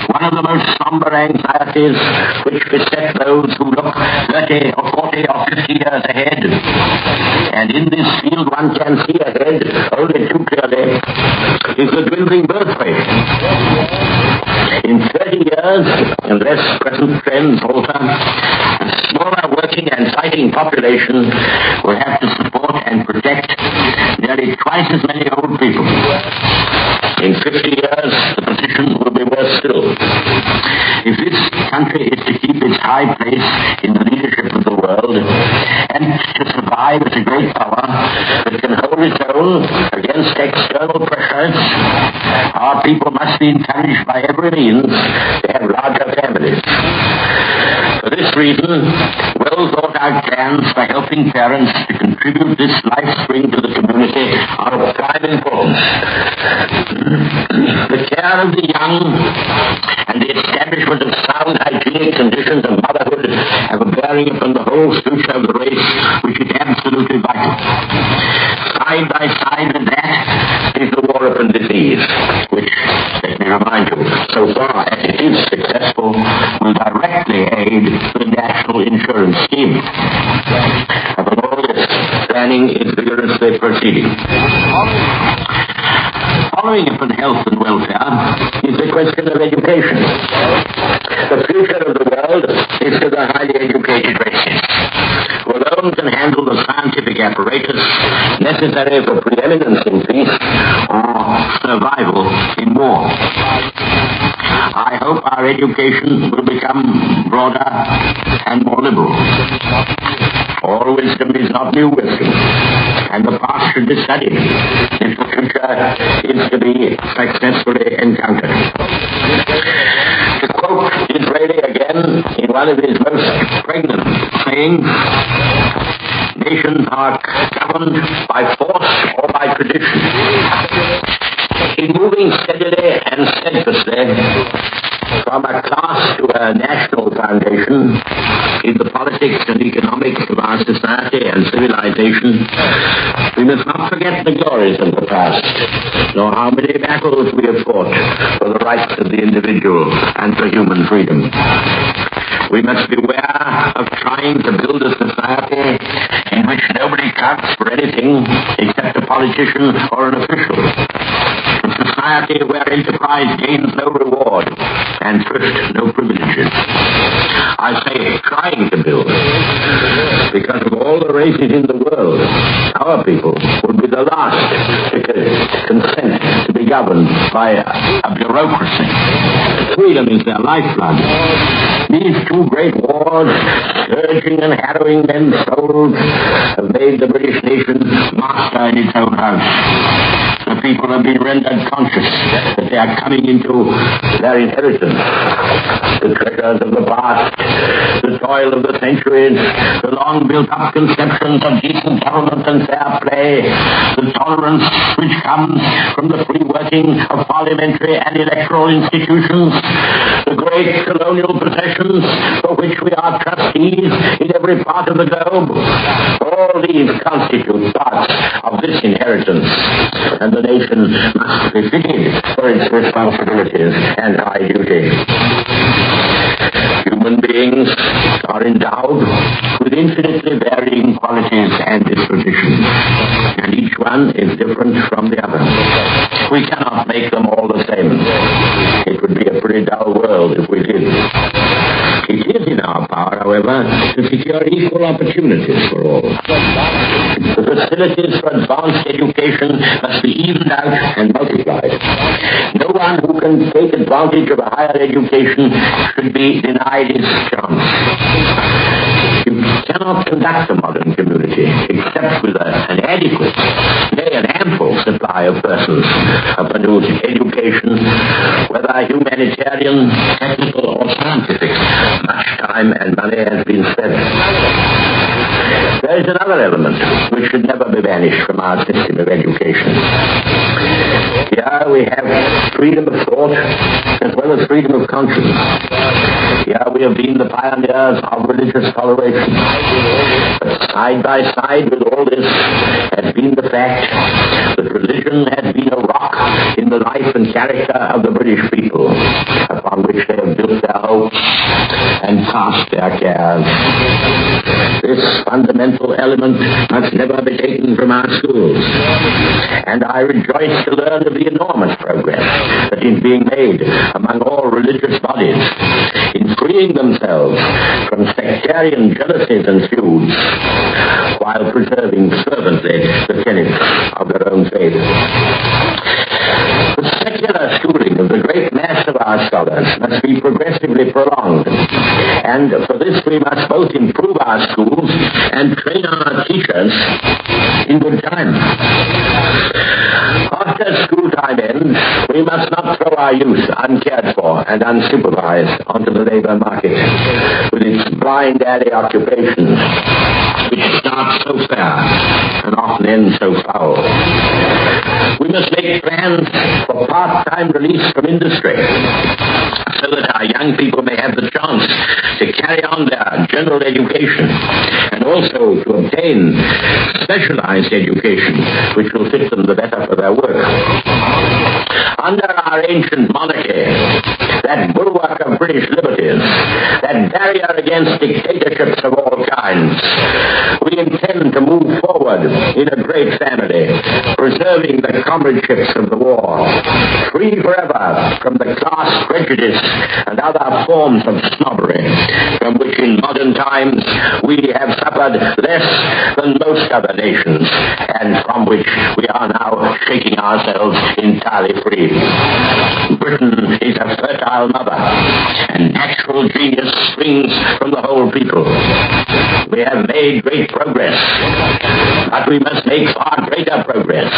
One of the most somber anxieties which beset those who look 30 or 40 or 50 years ahead, and in this field one can see ahead only too clearly, is the dwindling birth rate. In 30 years, unless present trends alter, a smaller working and fighting population will have to support and protect nearly twice as many old people. In 50 years, the position will be worse still. If this country is to keep its high place in the leadership of the world and to survive as a great power that can hold its own against external pressures, our people must be encouraged by every means to have larger families. For this reason, well-thought-out plans for helping parents to contribute this life spring to the community are of prime importance. The care of the young and the establishment of sound hygienic conditions of motherhood have a bearing upon the whole future of the race, which is absolutely vital. 5 side by side with that is the war upon disease, which, let me remind you, so far as it is successful, will directly aid the national insurance scheme. Above all this, planning is vigorously proceeding. Following upon health and welfare is the question of education. The future of the world is to the highly educated races, who alone can handle the scientific apparatus necessary for preeminence in peace or survival in war. I hope our education will become broader and more liberal. All wisdom is not new wisdom, and the past should be studied if the future is to be successfully encountered. To quote Disraeli again in one of his most pregnant sayings, nations are governed by force or by tradition. In moving steadily and steadfastly from a class to a national foundation in the politics and economics of our society and civilization, we must not forget the glories of the past, nor how many battles we have fought for the rights of the individual and for human freedom. We must beware of trying to build a society in which nobody counts for anything except a politician or an official. A society where enterprise gains no reward and thrift no privileges. I say trying to build, because of all the races in the world, our people would be the last to consent to be governed by a bureaucracy. Freedom is their lifeblood. These two great wars, scourging and harrowing men's souls, have made the British nation master in its own house. The people have been rendered conscious that they are coming into their inheritance. The treasures of the past, the toil of the centuries, the long built-up conceptions of decent government and fair play, the tolerance which comes from the free working of parliamentary and electoral institutions, the great colonial possessions for which we are trustees in every part of the globe, all these constitute parts of this inheritance, and the nation must be fitted for its responsibilities and high duty. Human beings are endowed with infinitely varying qualities and dispositions, and each one is different from the other. We cannot make them all the same. It would be a pretty dull world if we did. It is in our power, however, to secure equal opportunities for all. The facilities for advanced education must be evened out and multiplied. No one who can take advantage of a higher education should be denied his chance. You cannot conduct a modern community except with an adequate, nay, an ample supply of persons upon whose education, whether humanitarian, technical, or scientific, much time and money has been spent. There is another element which should never be banished from our system of education. Here we have freedom of thought as well as freedom of conscience. Here we have been the pioneers of religious toleration. But side by side with all this has been the fact that religion has been a rock in the life and character of the British people, upon which they have built their hopes and cast their cares. This fundamental element must never be taken from our schools, and I rejoice to learn of the enormous progress that is being made among all religious bodies in freeing themselves from sectarian jealousies and feuds while preserving fervently the tenets of their own faith. The secular schooling of the great mass of our scholars must be progressively prolonged, and for this we must both improve our schools and train our teachers in good time. After school time ends, we must not throw our youth uncared for and unsupervised onto the labor market with its blind alley occupations, which start so fair and often end so foul. We must make plans for part-time release from industry so that our young people may have the chance to carry on their general education and also to obtain specialized education which will fit them the better for their work. Under our ancient monarchy, that bulwark of British liberties, that barrier against dictatorships of all kinds, we intend to move forward in a great family, preserving the comradeships of the war, free forever from the class prejudice and other forms of snobbery, from which in modern times we have suffered less than most other nations, and from which we are now shaking ourselves entirely free. Britain is a fertile mother, and natural genius springs from the whole people. We have made great progress, but we must make far greater progress.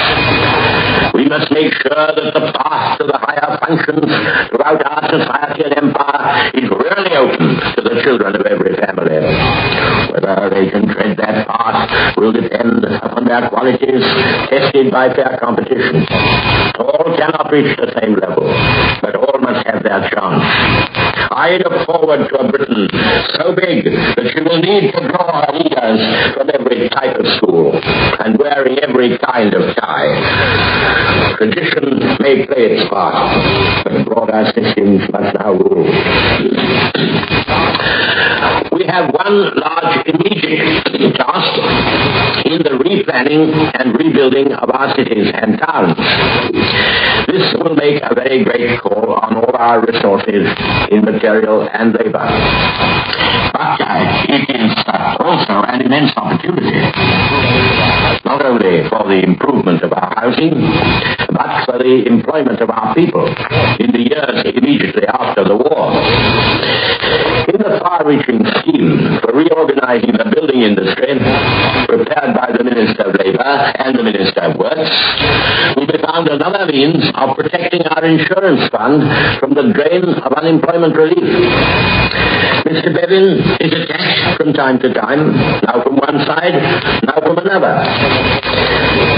We must make sure that the path to the higher functions throughout our society and empire is really open to the children of every family. Whether they can tread that path will depend upon their qualities tested by fair competition. All cannot reach the same level, but all must have their chance. I look forward to a Britain so big that she will need to draw her leaders from every type of school and wearing every kind of tie. Tradition may play its part, but broader systems must now rule. We have one large immediate task in the replanning and rebuilding of our cities and towns. This will make a very great call on all our resources in material and labor. But it is also an immense opportunity, not only for the improvement of our housing, but for the employment of our people in the years immediately after the war. In the far-reaching scheme for reorganizing the building industry prepared by the Minister of Labor and the Minister of Works, will be found another means of protecting our insurance fund from the drain of unemployment relief. Mr. Bevin is attacked from time to time, now from one side, now from another.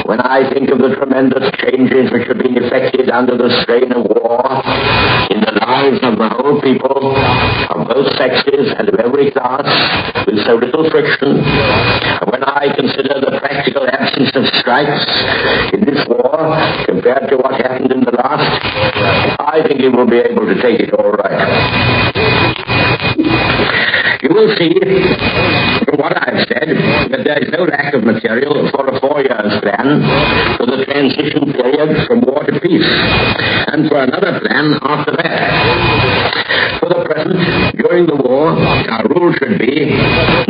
When I think of the tremendous changes which have been effected under the strain of war in the lives of the whole people, of both sexes and of every class, with so little friction, and when I consider the practical absence of strikes in this war compared to what happened in the last, I think he will be able to take it all right. You will see, from what I've said, that there is no lack of material for a 4-year plan for the transition period from war to peace, and for another plan after that. For the present, during the war, our rule should be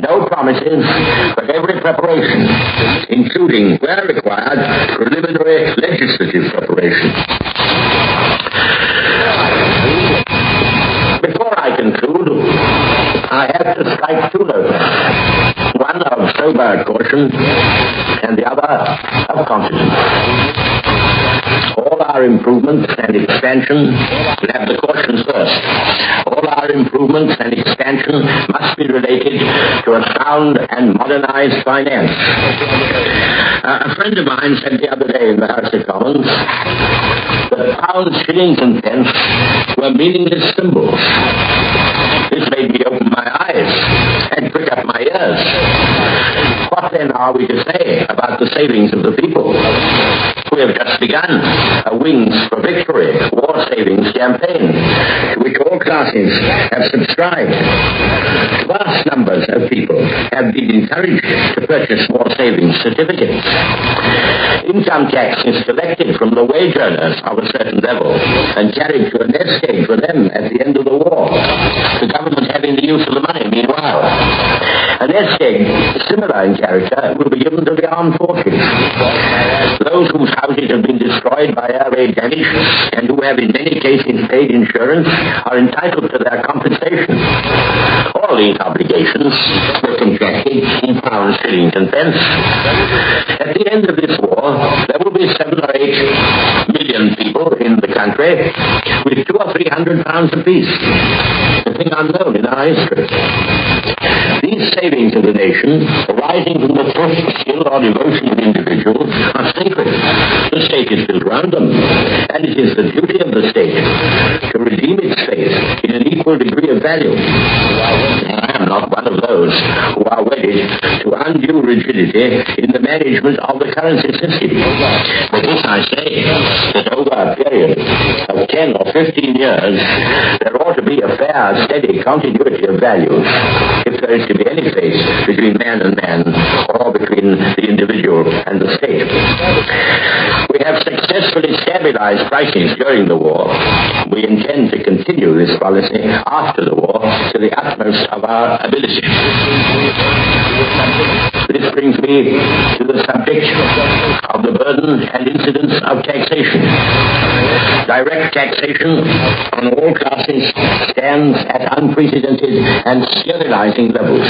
no promises, but every preparation, including, where required, preliminary legislative preparation. Before I conclude, I have to strike two notes, one of sober caution and the other of confidence. All our improvements and expansion will have the caution first. All our improvements and expansion must be related to a sound and modernized finance. A friend of mine said the other day in the House of Commons that pounds, shillings, and pence were meaningless symbols. This made me open my eyes and prick up my ears. What then are we to say about the savings of the people? We have just begun a Wings for Victory war savings campaign, to which all classes have subscribed. Vast numbers of people have been encouraged to purchase war savings certificates. Income tax is collected from the wage earners of a certain level and carried to a nest egg for them at the end of the war, the government having the use of the money meanwhile. A nest egg, similar in character, will be given to the armed forces. Those whose houses have been destroyed by air raid damage and who have in many cases paid insurance are entitled to their compensation. All these obligations were contracted in pounds, shillings, and pence. At the end of this war, there will be 7 or 8 million people in the country with 200 or 300 pounds apiece. A thing unknown in our history. These savings of the nation, arising from the thrift, skill, or devotion of individuals, are sacred. The state is built around them, and it is the duty of the state to redeem its faith in an equal degree of value. I am not one of those who are wedded to undue rigidity in the management of the currency system. But this I say, that over a period of 10 or 15 years, there ought to be a fair, steady continuity of values, if there is to be any faith between man and man, or between the individual and the state. We have successfully stabilized prices during the war. We intend to continue this policy after the war to the utmost of our ability. This brings me to the subject of the burden and incidence of taxation. Direct taxation on all classes stands at unprecedented and sterilizing levels.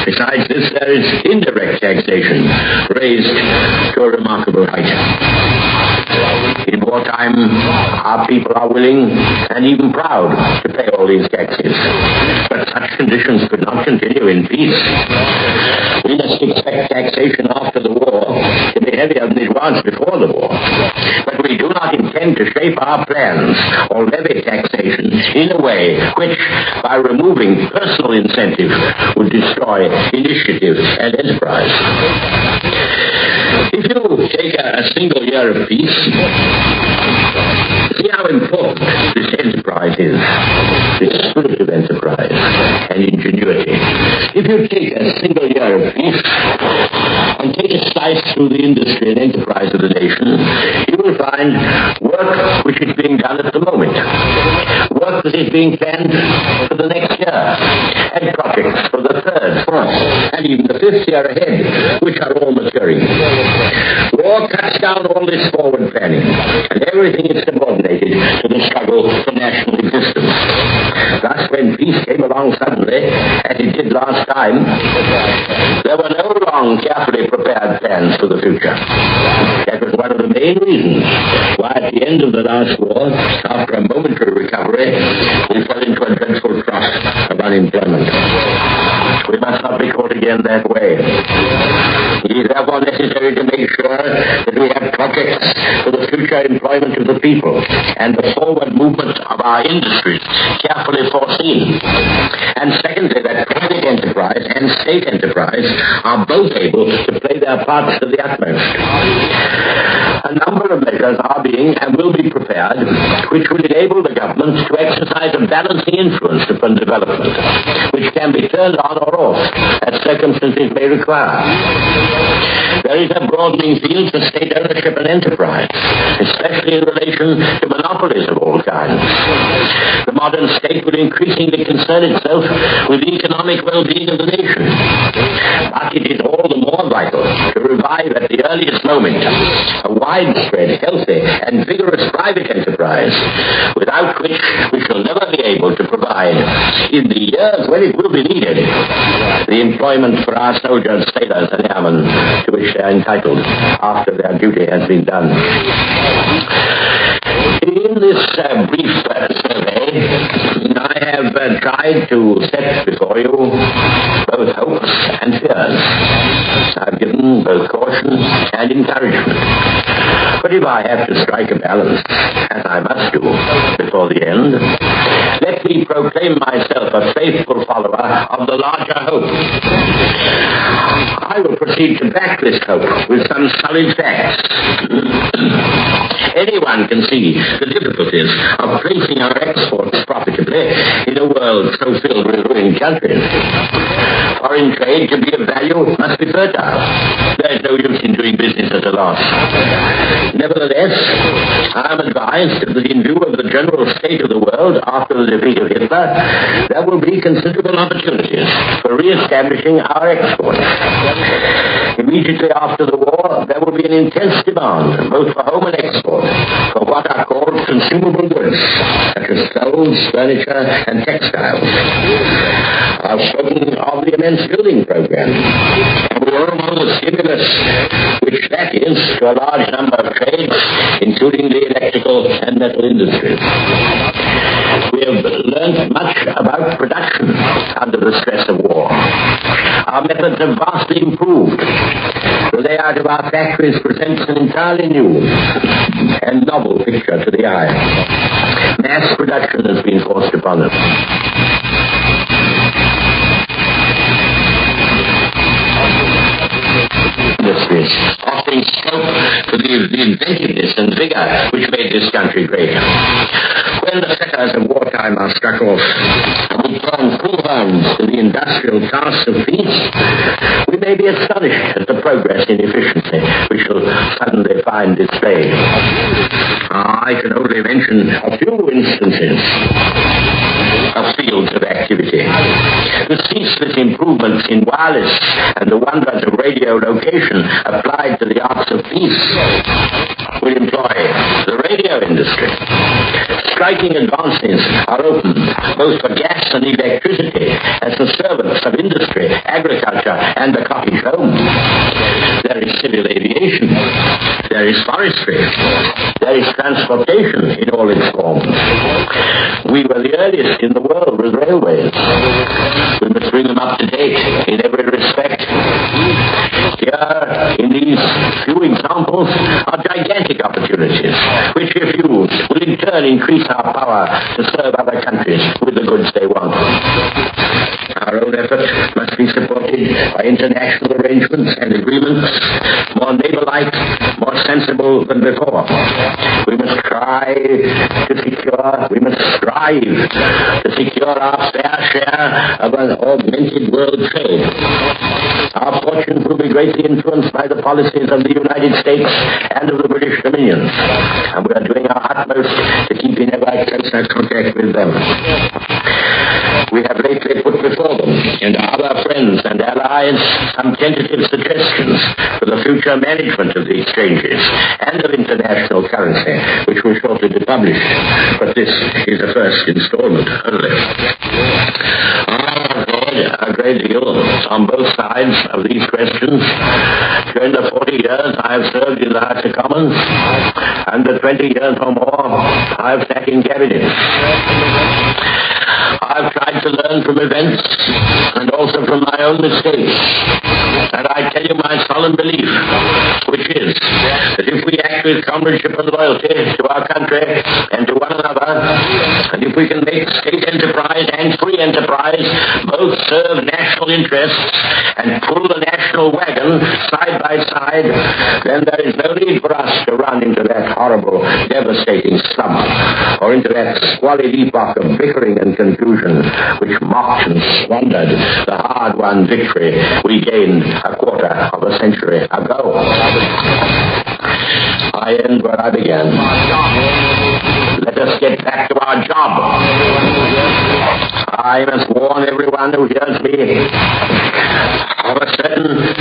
Besides this, there is indirect taxation, raised to a remarkable height. In wartime, our people are willing and even proud to pay all these taxes. But such conditions could not continue in peace. We must expect taxation after the war to be heavier than it was before the war. But we do not intend to shape our plans or levy taxation in a way which, by removing personal incentive, would destroy initiative and enterprise. If you take a single year of peace, see how important this enterprise is, this spirit of enterprise and ingenuity. If you take a single year of peace and take a slice through the industry and enterprise of the nation, you will find work which is being done at the moment, work that is being planned for the next year, and projects for the third, fourth, and even the fifth year ahead, which are all maturing. War cuts down all this forward planning, and everything is subordinated to the struggle for national existence. Thus, when peace came along suddenly, as it did last time, there were no long, carefully prepared plans for the future. That was one of the main reasons why at the end of the last war, after a momentary recovery, we fell into a dreadful trough of unemployment. We must not be caught again that way. It is therefore necessary to make sure that we have projects for the future employment of the people and the forward movement of our industries carefully foreseen. And secondly, that private enterprise and state enterprise are both able to play their parts to the utmost. A number of measures are being and will be prepared which will enable the government to exercise a balancing influence upon development, which can be turned on or off as circumstances may require. There is a broadening field for state ownership and enterprise, especially in relation to monopolies of all kinds. The modern state will increasingly concern itself with the economic well-being of the nation. But it is all the more vital to revive at the earliest moment a widespread, healthy, and vigorous private enterprise, without which we shall never be able to provide, in the years when it will be needed, the employment for our soldiers, sailors, and airmen to which they are entitled after their duty has been done. In this brief survey, I have tried to set before you both hopes and fears. I've given both caution and encouragement. But if I have to strike a balance, as I must do before the end, let me proclaim myself a faithful follower of the larger hope. I will proceed to back this hope with some solid facts. Anyone can see the difficulties of placing our exports profitably in a world so filled with ruined countries. Foreign trade, to be of value, must be fertile. There is no use in doing business at a loss. Nevertheless, I am advised that in view of the general state of the world after the defeat of Hitler, there will be considerable opportunities for re-establishing our exports. Immediately after the war, there will be an intense demand, both for home and export, for what are called consumable goods, such as clothes, furniture, and textiles. I've spoken of the immense building program, and we all know the stimulus which that is to a large number of trades, including the electrical and metal industries. We have learned much about production under the stress of war. Our methods have vastly improved. The layout of our factories presents an entirely new and novel picture to the eye. Mass production has been forced upon us. Industries, offering scope for the inventiveness and vigor which made this country great. When the fetters of wartime are struck off, and we turn full hands to the industrial tasks of peace, we may be astonished at the progress in efficiency we shall suddenly find displayed. I can only mention a few instances of fields of activity. The ceaseless improvements in wireless and the wonders of radio location applied to the arts of peace will employ the radio industry. Striking advances are opened both for gas and electricity as the servants of industry, agriculture, and the cottage home. There is civil aviation. There is forestry. There is transportation in all its forms. We were the earliest in the world with railways. We must bring them up to date in every respect. Here, in these few examples, are gigantic opportunities, which, if used, will in turn increase our power to serve other countries with the goods they want. Our own effort must be supported by international arrangements and agreements, more neighbor-like, more sensible than before. We must strive to secure our fair share of an augmented world trade. Our fortunes will be greatly influenced by the policies of the United States and of the British Dominions, and we are doing our utmost to keep in ever closer contact with them. We have lately put before them and our other friends and allies some tentative suggestions for the future management of the exchanges and of international currency, which will shortly be published. But this is the first installment only. I have read a great deal on both sides of these questions during the 40 years I have served in the House of Commons and the 20 years or more I have sat in cabinets. I've tried to learn from events and also from my own mistakes. And I tell you my solemn belief, which is that if we act with comradeship and loyalty to our country and to one another, and if we can make state enterprise and free enterprise both serve national interests and pull the national wagon side by side, then there is no need for us to run into that horrible, devastating slump, or into that squalid epoch of bickering and confusion which mocked and squandered the hard-won victory we gained a quarter of a century ago. I end where I began. Let us get back to our job. I must warn everyone who hears me of a certain,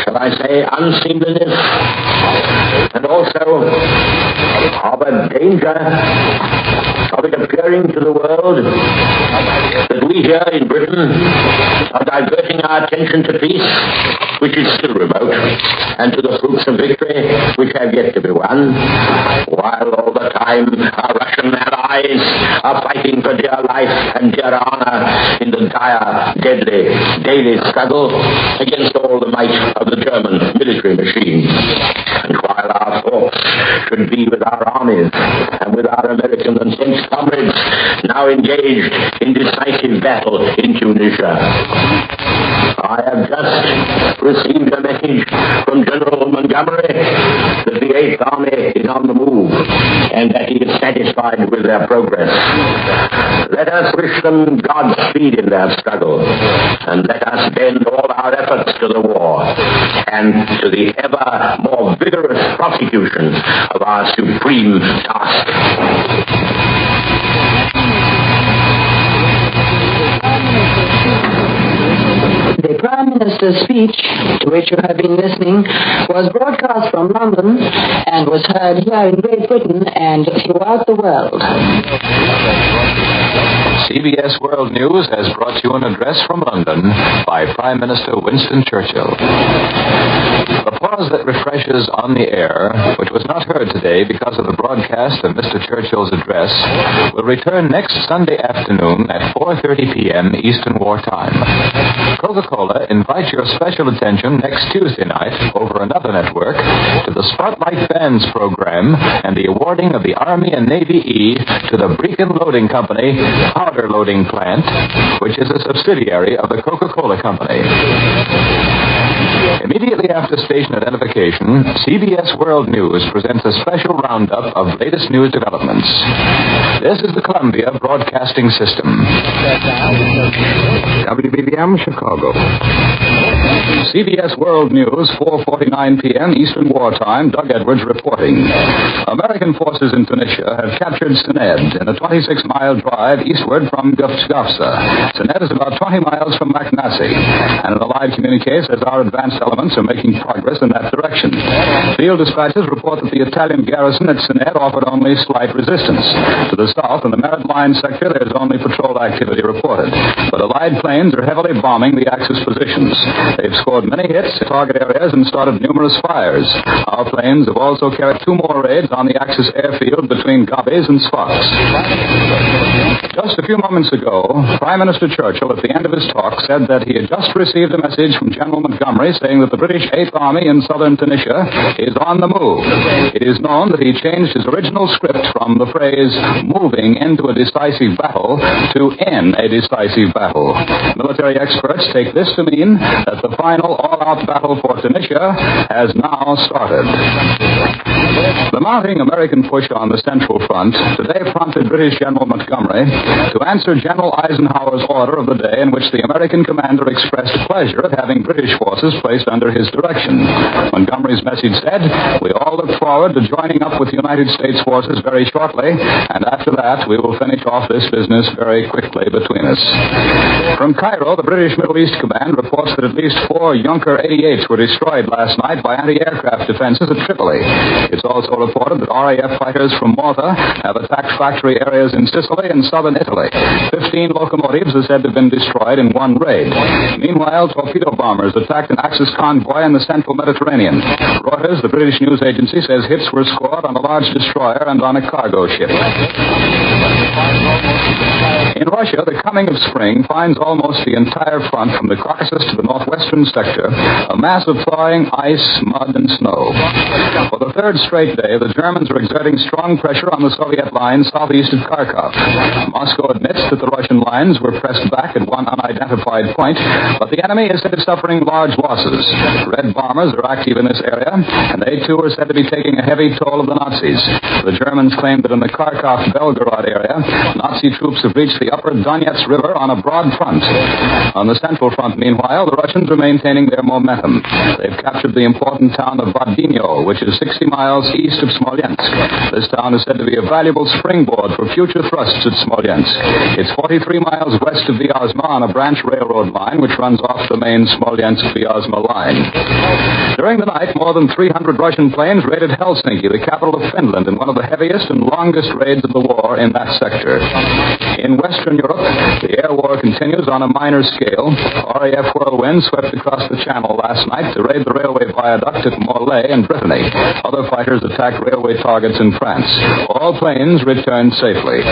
shall I say, unseemliness, and also of a danger of it appearing to the world that we here in Britain are diverting our attention to peace, which is still remote, and to the fruits of victory, which have yet to be won, while all the time our Russian allies are fighting for dear life and dear honor in the dire, deadly, daily struggle against all the might of the German military machine. And while our thoughts should be with our armies and with our American and French comrades now engaged in decisive battle in Tunisia. I have just received a message from General Montgomery that the 8th Army is on the move and that he is satisfied with their progress. Let us wish them Godspeed in their struggle, and let us bend all our efforts to the war and to the ever more vigorous prosecution of our supreme task. The Prime Minister's speech, to which you have been listening, was broadcast from London and was heard here in Great Britain and throughout the world. CBS World News has brought you an address from London by Prime Minister Winston Churchill. The pause that refreshes on the air, which was not heard today because of the broadcast of Mr. Churchill's address, will return next Sunday afternoon at 4:30 p.m. Eastern Wartime. Coca-Cola invites your special attention next Tuesday night over another network to the Spotlight Bands program and the awarding of the Army and Navy E to the Brecon Loading Company Powder Loading Plant, which is a subsidiary of the Coca-Cola Company. Immediately after station identification, CBS World News presents a special roundup of latest news developments. This is the Columbia Broadcasting System. WBBM, Chicago. CBS World News, 4:49 p.m. Eastern Wartime. Doug Edwards reporting. American forces in Tunisia have captured Sened in a 26-mile drive eastward from Gafsa. Sened is about 20 miles from Maknassi, and an Allied communique says our advanced elements are making progress in that direction. Field dispatches report that the Italian garrison at Sened offered only slight resistance. To the south, in the Merit Line sector, there is only patrol activity reported, but Allied planes are heavily bombing the Axis positions. They've scored many hits at target areas and started numerous fires. Our planes have also carried 2 more raids on the Axis airfield between Gabes and Sfax. Just a few moments ago, Prime Minister Churchill, at the end of his talk, said that he had just received a message from General Montgomery saying that the British 8th Army in southern Tunisia is on the move. It is known that he changed his original script from the phrase, moving into a decisive battle, to in a decisive battle. Military experts take this to mean that the final all-out battle for Tunisia has now started. The mounting American push on the Central Front today prompted British General Montgomery to answer General Eisenhower's order of the day in which the American commander expressed pleasure at having British forces placed under his direction. Montgomery's message said, "We all look forward to joining up with United States forces very shortly, and after that we will finish off this business very quickly between us." From Cairo, the British Middle East Command reports that at least 4 Junker 88s were destroyed last night by anti-aircraft defenses at Tripoli. It's also reported that RAF fighters from Malta have attacked factory areas in Sicily and southern Italy. 15 locomotives are said to have been destroyed in one raid. Meanwhile, torpedo bombers attacked an Axis convoy in the central Mediterranean. Reuters, the British news agency, says hits were scored on a large destroyer and on a cargo ship. In Russia, the coming of spring finds almost the entire front from the Caucasus to the northwestern sector a mass of thawing ice, mud, and snow. For the 3rd straight day, the Germans are exerting strong pressure on the Soviet lines southeast of Kharkov. Moscow admits that the Russian lines were pressed back at one unidentified point, but the enemy is said to be suffering large losses. Red bombers are active in this area, and they too are said to be taking a heavy toll of the Nazis. The Germans claim that in the Kharkov-Belgorod area, Nazi troops have reached the upper Donetsk River on a broad front. On the Central Front, meanwhile, the Russians are maintaining their momentum. They've captured the important town of Vadinyo, which is 60 miles east of Smolensk. This town is said to be a valuable springboard for future thrusts at Smolensk. It's 43 miles west of Vyazma on a branch railroad line which runs off the main Smolensk-Vyazma line. During the night, more than 300 Russian planes raided Helsinki, the capital of Finland, in one of the heaviest and longest raids of the war in that sector. In Western Europe, the air war continues on a minor scale. RAF Whirlwind swept across the Channel last night to raid the railway viaduct at Morlaix in Brittany. Other fighters attacked railway targets in France. All planes returned safely.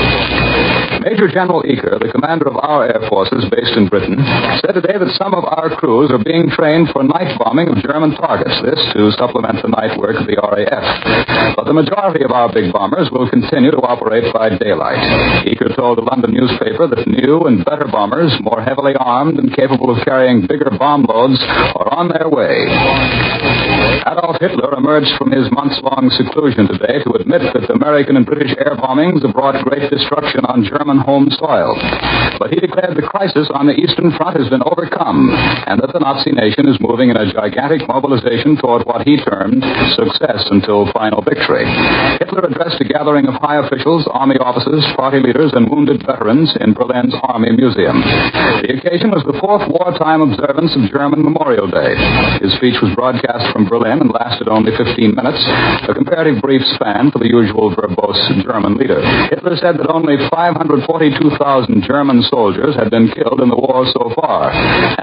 Major General Eaker, the commander of our air forces based in Britain, said today that some of our crews are being trained for night bombing of German targets, this to supplement the night work of the RAF. But the majority of our big bombers will continue to operate by daylight. Eaker told the London newspaper that new and better bombers, more heavily armed and capable of carrying bigger bomb loads, are on their way. Adolf Hitler emerged from his months-long seclusion today to admit that American and British air bombings have brought great destruction on German home soil. But he declared the crisis on the Eastern Front has been overcome, and that the Nazi nation is moving in a gigantic mobilization toward what he termed success until final victory. Hitler addressed a gathering of high officials, army officers, party leaders, and wounded veterans in Berlin's Army Museum. The occasion was the 4th wartime observance of German Memorial Day. His speech was broadcast from Berlin and lasted only 15 minutes, a comparative brief span for the usual verbose German leader. Hitler said that only 542,000 German soldiers had been killed in the war so far,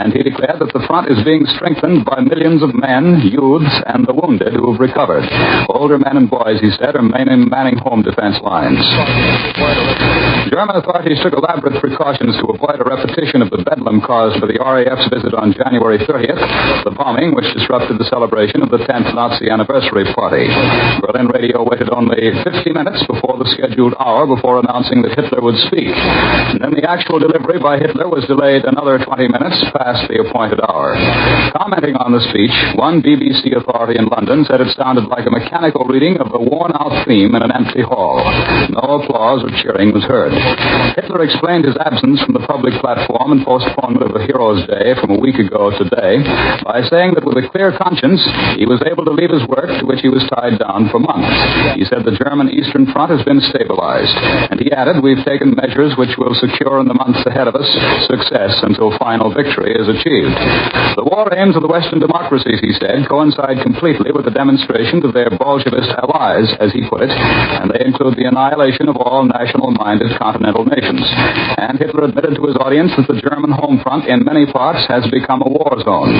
and he declared that the front is being strengthened by millions of men, youths, and the wounded who have recovered. Older men and boys, he said, are manning home defense lines. German authorities took elaborate precautions to avoid a repetition of the bedlam caused by the RAF's visit on January 30th, the bombing which disrupted the celebration of the 10th Nazi anniversary party. Berlin radio waited only 50 minutes before the scheduled hour before announcing that Hitler would speak. And then the actual delivery by Hitler was delayed another 20 minutes past the appointed hour. Commenting on the speech, one BBC authority in London said it sounded like a mechanical reading of the worn-out theme in an empty hall. No applause or cheering was heard. Hitler explained his absence from the public platform and postponement of the Heroes' Day from a week ago today by saying that with a clear conscience, he was able to leave his work to which he was tied down for months. He said the German Eastern Front has been stabilized. And he added, we've taken measures which will secure in the months ahead of us success until final victory is achieved. The war aims of the Western democracies, he said, coincide completely with the demonstrations of their Bolshevist allies, as he put it, and they include the annihilation of all national-minded continental nations. And Hitler admitted to his audience that the German home front in many parts has become a war zone.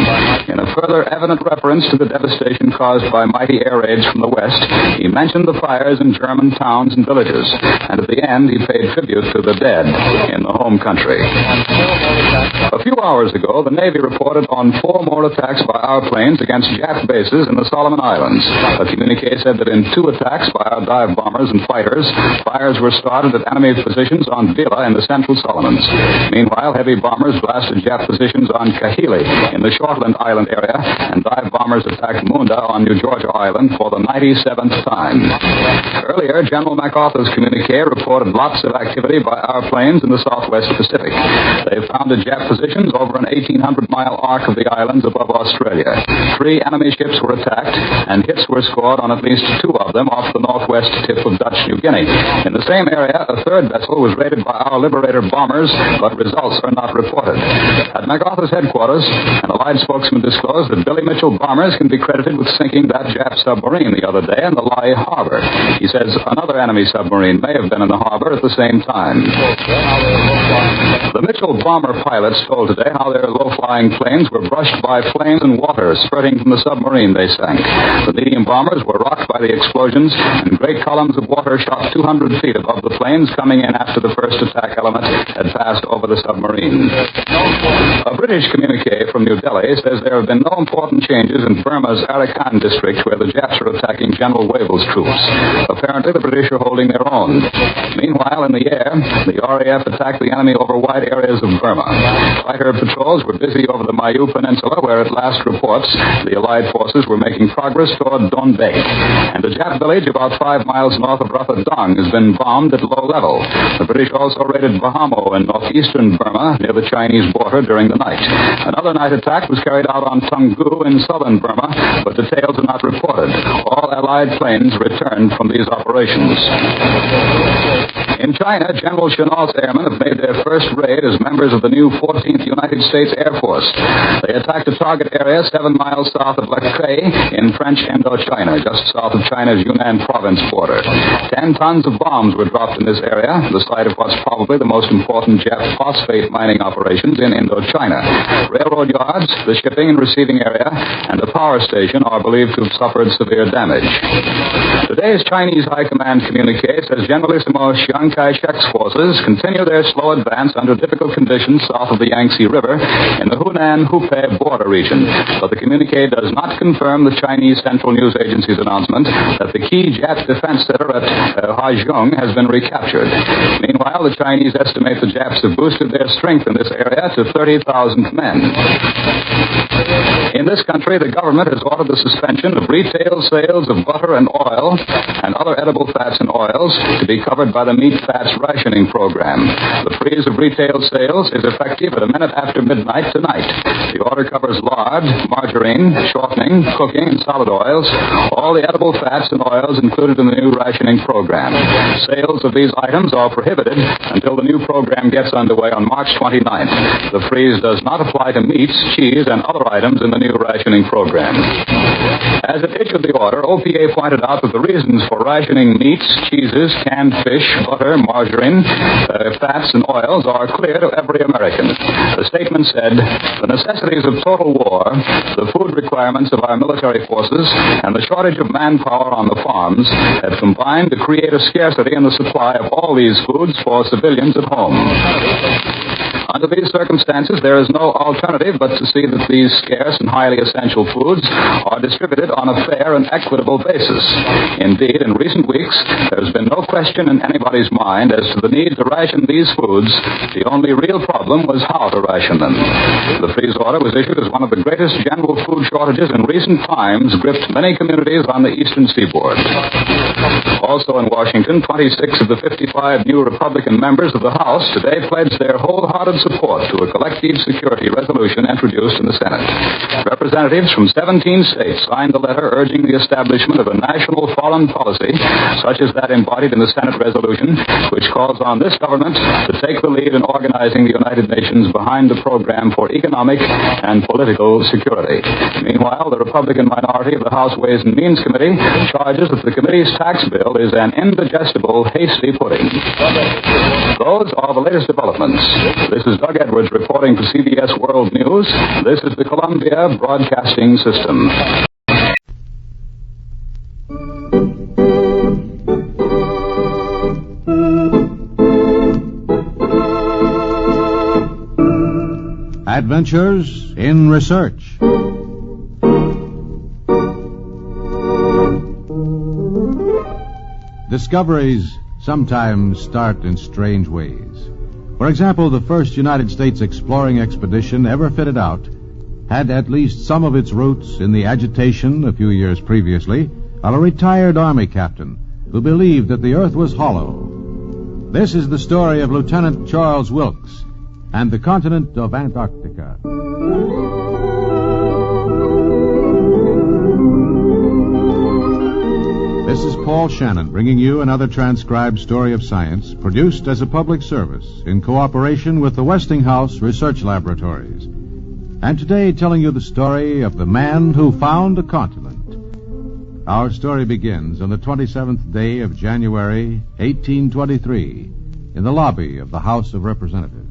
In a further evident reference to the devastation caused by mighty air raids from the West, he mentioned the fires in German towns and villages, and at the end he paid tribute to the dead in the home country. A few hours ago, the Navy reported on 4 more attacks by our planes against Jap bases in the Solomon Islands. A communique said that in 2 attacks by our dive bombers and fighters, fires were started at enemy positions on Vila in the central Solomons. Meanwhile, heavy bombers blasted Jap positions on Kahili in the Shortland Island area, and dive bombers attacked Munda on New Georgia Island for the 97th time. Earlier, General MacArthur's communique reported lots of activity by our planes in the southwest Pacific. They found Jap positions over an 1,800-mile arc of the islands above Australia. 3 enemy ships were attacked, and hits were scored on at least 2 of them off the northwest tip of Dutch New Guinea. In the same area, a 3rd vessel was raided by our Liberator bombers, but results are not reported. At MacArthur's headquarters, an Allied spokesman disclosed that Billy Mitchell bombers can be credited with sinking that Jap submarine the other day in the Lae Harbor. He says another enemy submarine may have been in the harbor at the same time. The Mitchell bomber pilots told today how their low-flying planes were brushed by flames and water spurting from the submarine they sank. The medium bombers were rocked by the explosions, and great columns of water shot 200 feet above the planes coming in after the first attack element had passed over the submarine. A British communique from New Delhi says there have been no important changes in Burma's Arakan district where the Japs are attacking General Wavell's troops. Apparently, the British are holding their own. Meanwhile, in the air, the RAF attacked the enemy over wide areas of Burma. Fighter patrols were busy over the Mayu Peninsula, where at last reports the Allied forces were making progress toward Donbek. And a Jap village about 5 miles north of Rathodong has been bombed at low level. The British also raided Bahamo in northeastern Burma near the Chinese border during the night. Another night attack was carried out on Tunggu in southern Burma, but details are not reported. All Allied planes returned from these operations. In China, General Chennault's airmen have made their first raid as members of the new 14th United States Air Force. They attacked a target area 7 miles south of Lacré in French Indochina, just south of China's Yunnan province border. 10 tons of bombs were dropped in this area, the site of what's probably the most important Jap phosphate mining operations in Indochina. Railroad yards, the shipping and receiving area, and the power station are believed to have suffered severe damage. Today's Chinese High Command communique says Generalissimo Chiang Kai-shek's forces continue their slow advance under difficult conditions south of the Yangtze River in the Hunan-Hubei border region. But the communique does not confirm the Chinese Central News Agency's announcement that the key Jap defense center at Haijiang has been recaptured. Meanwhile, the Chinese estimate the Japs have boosted their strength in this area to 30,000 men. In this country, the government has ordered the suspension of retail sales of butter and oil and other edible fats and oils to be covered by the Meat meat fats rationing program. The freeze of retail sales is effective at a minute after midnight tonight. The order covers lard, margarine, shortening, cooking, and solid oils, all the edible fats and oils included in the new rationing program. Sales of these items are prohibited until the new program gets underway on March 29th. The freeze does not apply to meats, cheese, and other items in the new rationing program. As it issued the order, OPA pointed out that the reasons for rationing meats, cheeses, canned fish, butter, margarine, fats, and oils are clear to every American. The statement said, the necessities of total war, the food requirements of our military forces, and the shortage of manpower on the farms have combined to create a scarcity in the supply of all these foods for civilians at home. Under these circumstances, there is no alternative but to see that these scarce and highly essential foods are distributed on a fair and equitable basis. Indeed, in recent weeks, there has been no question in anybody's mind as to the need to ration these foods. The only real problem was how to ration them. The freeze order was issued as one of the greatest general food shortages in recent times, gripped many communities on the eastern seaboard. Also in Washington, 26 of the 55 new Republican members of the House today pledged their wholehearted support to a collective security resolution introduced in the Senate. Representatives from 17 states signed a letter urging the establishment of a national foreign policy, such as that embodied in the Senate resolution, which calls on this government to take the lead in organizing the United Nations behind the program for economic and political security. Meanwhile, the Republican minority of the House Ways and Means Committee charges that the committee's tax bill is an indigestible, hasty pudding. Those are the latest developments. This is Doug Edwards reporting for CBS World News. This is the Columbia Broadcasting System. Adventures in Research. Discoveries sometimes start in strange ways. For example, the first United States exploring expedition ever fitted out had at least some of its roots in the agitation a few years previously of a retired Army captain who believed that the Earth was hollow. This is the story of Lieutenant Charles Wilkes and the continent of Antarctica. This is Paul Shannon bringing you another transcribed story of science produced as a public service in cooperation with the Westinghouse Research Laboratories. And today telling you the story of the man who found a continent. Our story begins on the 27th day of January, 1823, in the lobby of the House of Representatives.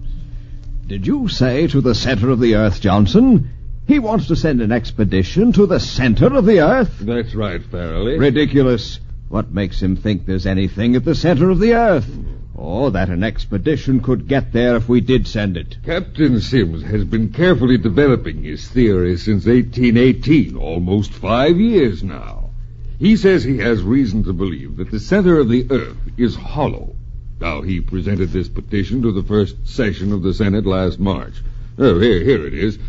Did you say to the center of the Earth, Johnson? He wants to send an expedition to the center of the Earth? That's right, Farrelly. Ridiculous. What makes him think there's anything at the center of the Earth? Or that an expedition could get there if we did send it? Captain Sims has been carefully developing his theory since 1818, almost 5 years now. He says he has reason to believe that the center of the Earth is hollow. Now, he presented this petition to the first session of the Senate last March. Oh, here it is.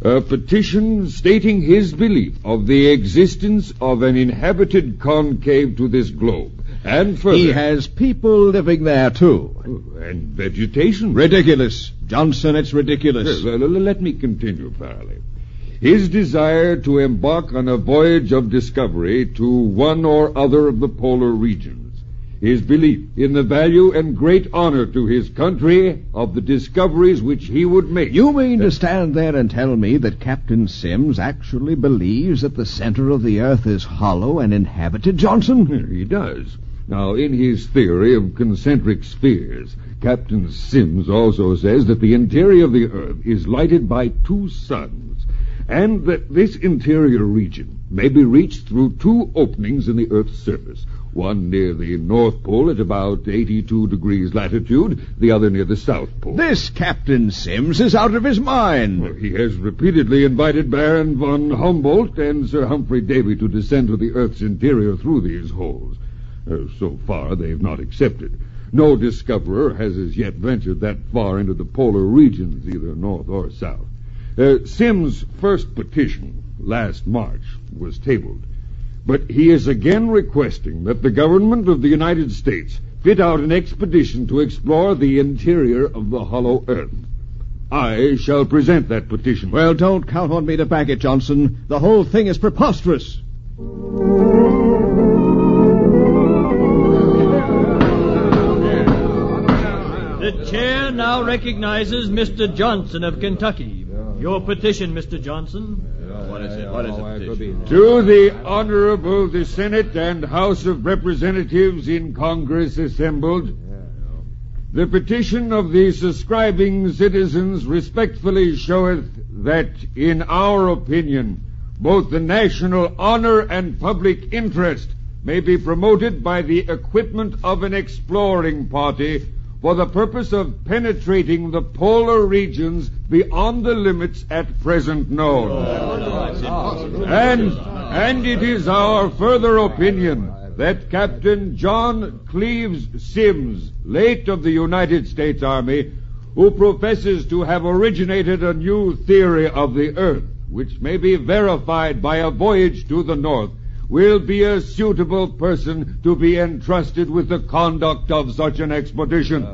A petition stating his belief of the existence of an inhabited concave to this globe. And further... He has people living there, too. And vegetation. Ridiculous. Johnson, it's ridiculous. Let me continue, Farrelly. His desire to embark on a voyage of discovery to one or other of the polar regions. His belief in the value and great honor to his country of the discoveries which he would make. You mean to stand there and tell me that Captain Sims actually believes that the center of the Earth is hollow and inhabited, Johnson? He does. Now, in his theory of concentric spheres, Captain Sims also says that the interior of the Earth is lighted by 2 suns, and that this interior region may be reached through 2 openings in the Earth's surface. One near the North Pole at about 82 degrees latitude, the other near the South Pole. This Captain Sims is out of his mind. Well, he has repeatedly invited Baron von Humboldt and Sir Humphrey Davy to descend to the Earth's interior through these holes. So far, they've not accepted. No discoverer has as yet ventured that far into the polar regions, either north or south. Sims' first petition, last March, was tabled. But he is again requesting that the government of the United States fit out an expedition to explore the interior of the hollow earth. I shall present that petition. Well, don't count on me to back it, Johnson. The whole thing is preposterous. The chair now recognizes Mr. Johnson of Kentucky. Your petition, Mr. Johnson. What is the petition? To the Honorable the Senate and House of Representatives in Congress assembled, the petition of the subscribing citizens respectfully showeth that, in our opinion, both the national honor and public interest may be promoted by the equipment of an exploring party for the purpose of penetrating the polar regions beyond the limits at present known. And it is our further opinion that Captain John Cleves Sims, late of the United States Army, who professes to have originated a new theory of the earth, which may be verified by a voyage to the north, will be a suitable person to be entrusted with the conduct of such an expedition.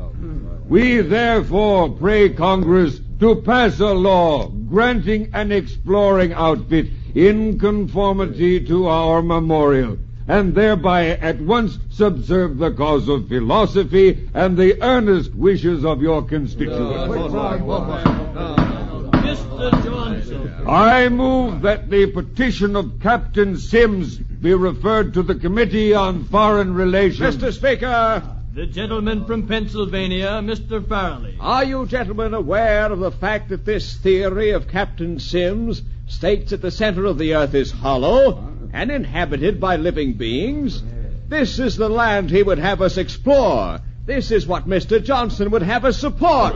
We therefore pray Congress to pass a law granting an exploring outfit in conformity to our memorial, and thereby at once subserve the cause of philosophy and the earnest wishes of your constituents. Mr. Johnson. I move that the petition of Captain Sims be referred to the Committee on Foreign Relations. Mr. Speaker. The gentleman from Pennsylvania, Mr. Farley. Are you gentlemen aware of the fact that this theory of Captain Sims states that the center of the earth is hollow and inhabited by living beings? This is the land he would have us explore. This is what Mr. Johnson would have us support.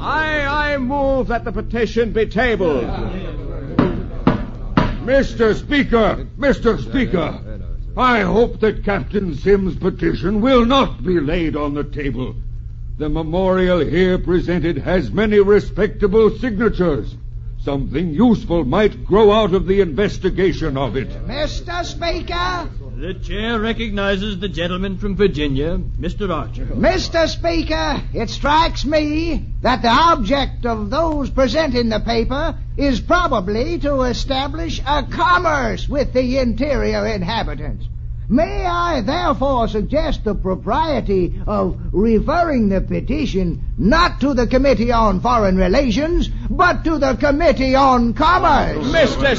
I move that the petition be tabled. Mr. Speaker, I hope that Captain Sims' petition will not be laid on the table. The memorial here presented has many respectable signatures. Something useful might grow out of the investigation of it. Mr. Speaker. The chair recognizes the gentleman from Virginia, Mr. Archer. Mr. Speaker, it strikes me that the object of those presenting the paper is probably to establish a commerce with the interior inhabitants. May I therefore suggest the propriety of referring the petition not to the Committee on Foreign Relations, but to the Committee on Commerce? Mr.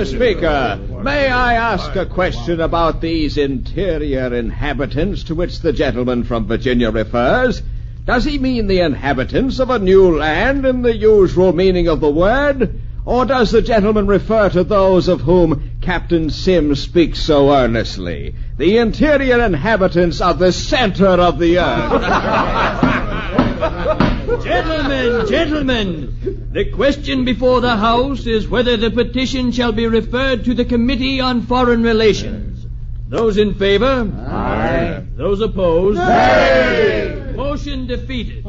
Speaker, may I ask a question about these interior inhabitants to which the gentleman from Virginia refers? Does he mean the inhabitants of a new land in the usual meaning of the word? Or does the gentleman refer to those of whom Captain Sims speaks so earnestly? The interior inhabitants of the center of the earth. Gentlemen, the question before the House is whether the petition shall be referred to the Committee on Foreign Relations. Those in favor? Aye. Those opposed? Nay. Motion defeated.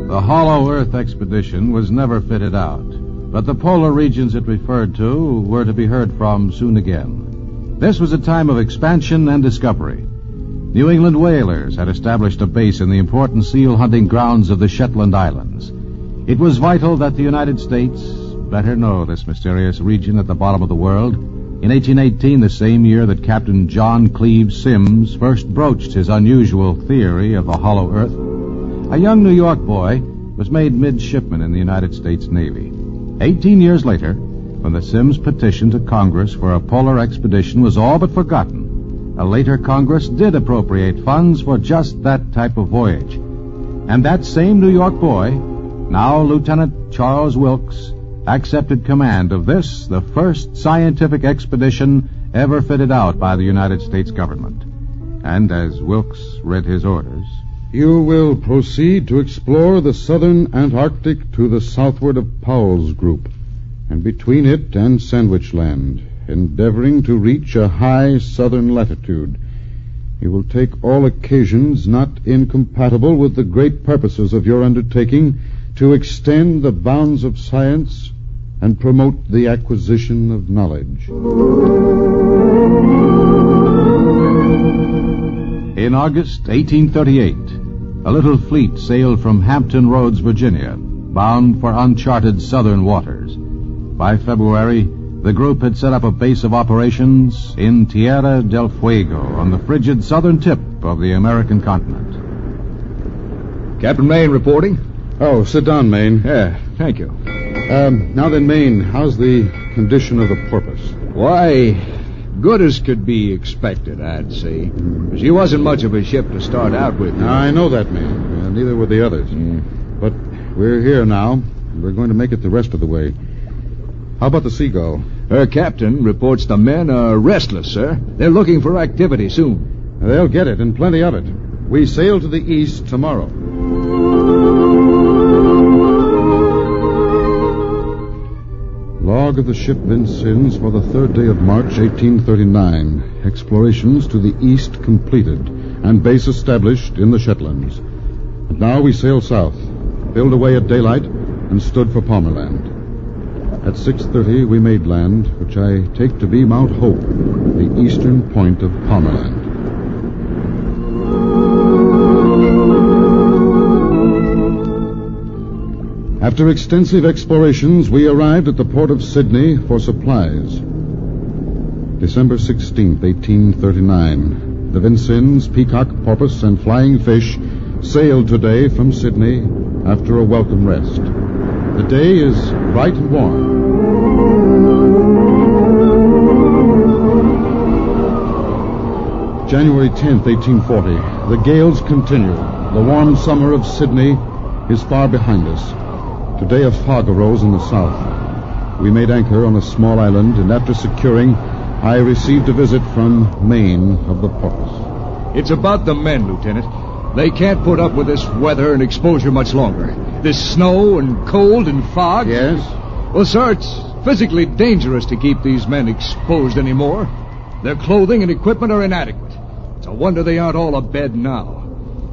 The Hollow Earth expedition was never fitted out, but the polar regions it referred to were to be heard from soon again. This was a time of expansion and discovery. New England whalers had established a base in the important seal hunting grounds of the Shetland Islands. It was vital that the United States better know this mysterious region at the bottom of the world. In 1818, the same year that Captain John Cleves Sims first broached his unusual theory of the hollow earth, a young New York boy was made midshipman in the United States Navy. 18 years later, when the Sims petition to Congress for a polar expedition was all but forgotten, a later Congress did appropriate funds for just that type of voyage. And that same New York boy, now Lieutenant Charles Wilkes, accepted command of this, the first scientific expedition ever fitted out by the United States government. And as Wilkes read his orders, "You will proceed to explore the southern Antarctic to the southward of Powell's Group, and between it and Sandwich Land, endeavoring to reach a high southern latitude. You will take all occasions not incompatible with the great purposes of your undertaking to extend the bounds of science and promote the acquisition of knowledge. In August 1838, a little fleet sailed from Hampton Roads, Virginia, bound for uncharted southern waters. By February, the group had set up a base of operations in Tierra del Fuego on the frigid southern tip of the American continent. Captain Maine reporting. Oh, sit down, Maine. Yeah, thank you. Now then, Maine, how's the condition of the Porpoise? Why, good as could be expected, I'd say. She wasn't much of a ship to start out with. I know that, Maine. Neither were the others. But we're here now, and we're going to make it the rest of the way. How about the Seagull? Her captain reports the men are restless, sir. They're looking for activity soon. They'll get it, and plenty of it. We sail to the east tomorrow. Log of the ship Vincennes for the 3rd day of March, 1839. Explorations to the east completed, and base established in the Shetlands. And now we sail south, filled away at daylight, and stood for Palmerland. At 6:30 we made land, which I take to be Mount Hope, the eastern point of Palmerland. After extensive explorations, we arrived at the port of Sydney for supplies. December 16th, 1839. The Vincennes, Peacock, Porpoise, and Flying Fish sailed today from Sydney after a welcome rest. The day is bright and warm. January 10th, 1840. The gales continue. The warm summer of Sydney is far behind us. Today a fog arose in the south. We made anchor on a small island, and after securing, I received a visit from Maine of the Porpoise. It's about the men, Lieutenant. They can't put up with this weather and exposure much longer. This snow and cold and fog. Yes? Well, sir, it's physically dangerous to keep these men exposed anymore. Their clothing and equipment are inadequate. It's a wonder they aren't all abed now.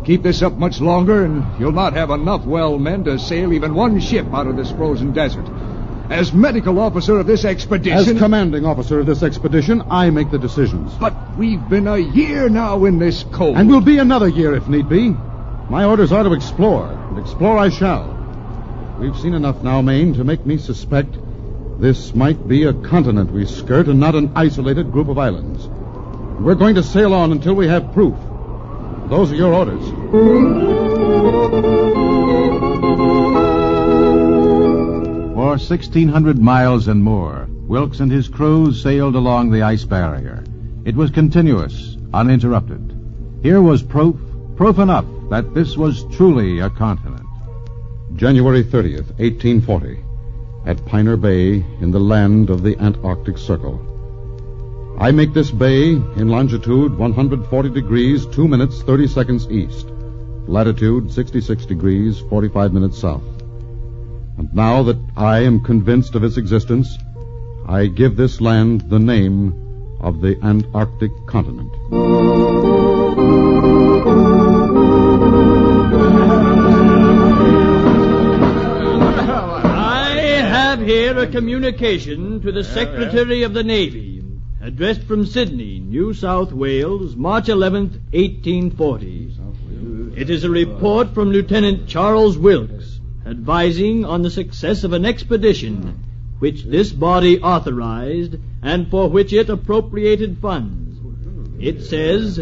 Keep this up much longer, and you'll not have enough well men to sail even one ship out of this frozen desert. As medical officer of this expedition... As commanding officer of this expedition, I make the decisions. But we've been a year now in this cold. And we'll be another year if need be. My orders are to explore, and explore I shall. We've seen enough now, Maine, to make me suspect this might be a continent we skirt and not an isolated group of islands. We're going to sail on until we have proof. Those are your orders. For 1,600 miles and more, Wilkes and his crew sailed along the ice barrier. It was continuous, uninterrupted. Here was proof enough that this was truly a continent. January 30th, 1840, at Piner Bay in the land of the Antarctic Circle. I make this bay in longitude 140 degrees, 2 minutes, 30 seconds east, latitude 66 degrees, 45 minutes south. And now that I am convinced of its existence, I give this land the name of the Antarctic continent. I have here a communication to the Secretary of the Navy, addressed from Sydney, New South Wales, March 11th, 1840. It is a report from Lieutenant Charles Wilkes, advising on the success of an expedition which this body authorized and for which it appropriated funds. It says,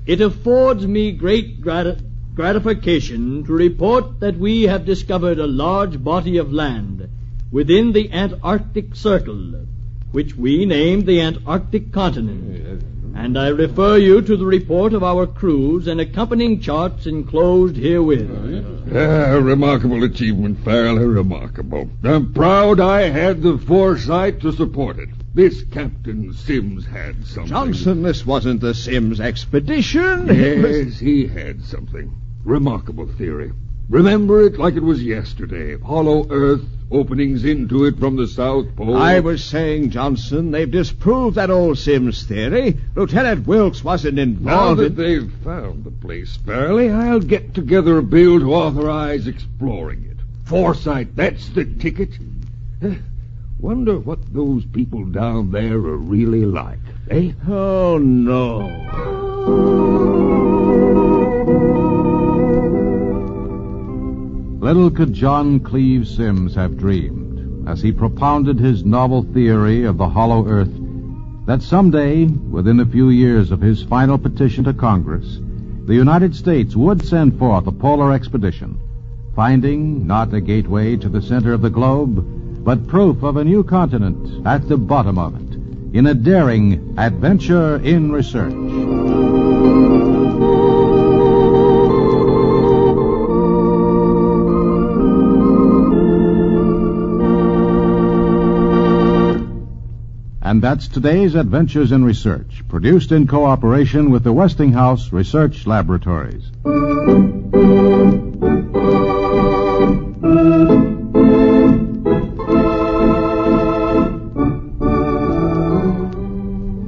"It affords me great gratification to report that we have discovered a large body of land within the Antarctic Circle, which we named the Antarctic Continent. And I refer you to the report of our crews and accompanying charts enclosed herewith." Remarkable achievement, Farrell, remarkable. I'm proud I had the foresight to support it. This Captain Sims had something. Johnson, this wasn't the Sims expedition. Yes, he had something. Remarkable theory. Remember it like it was yesterday. Hollow Earth, openings into it from the South Pole. I was saying, Johnson, they've disproved that old Sims theory. Lieutenant Wilkes wasn't Now involved. that they've found the place, Farley, I'll get together a bill to authorize exploring it. Foresight, that's the ticket. Wonder what those people down there are really like, eh? Oh, no. Little could John Cleve Sims have dreamed, as he propounded his novel theory of the hollow earth, that someday, within a few years of his final petition to Congress, the United States would send forth a polar expedition, finding not a gateway to the center of the globe, but proof of a new continent at the bottom of it, in a daring adventure in research. And that's today's Adventures in Research, produced in cooperation with the Westinghouse Research Laboratories.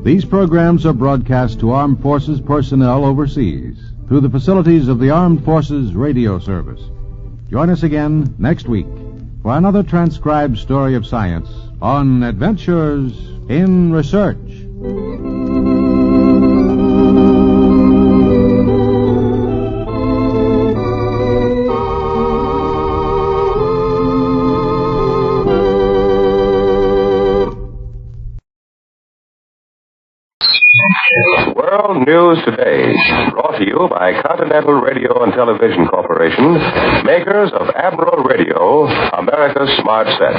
These programs are broadcast to Armed Forces personnel overseas through the facilities of the Armed Forces Radio Service. Join us again next week for another transcribed story of science on Adventures in Research. World News Today, brought to you by Continental Radio and Television Corporation, makers of Admiral Radio, America's Smart Set.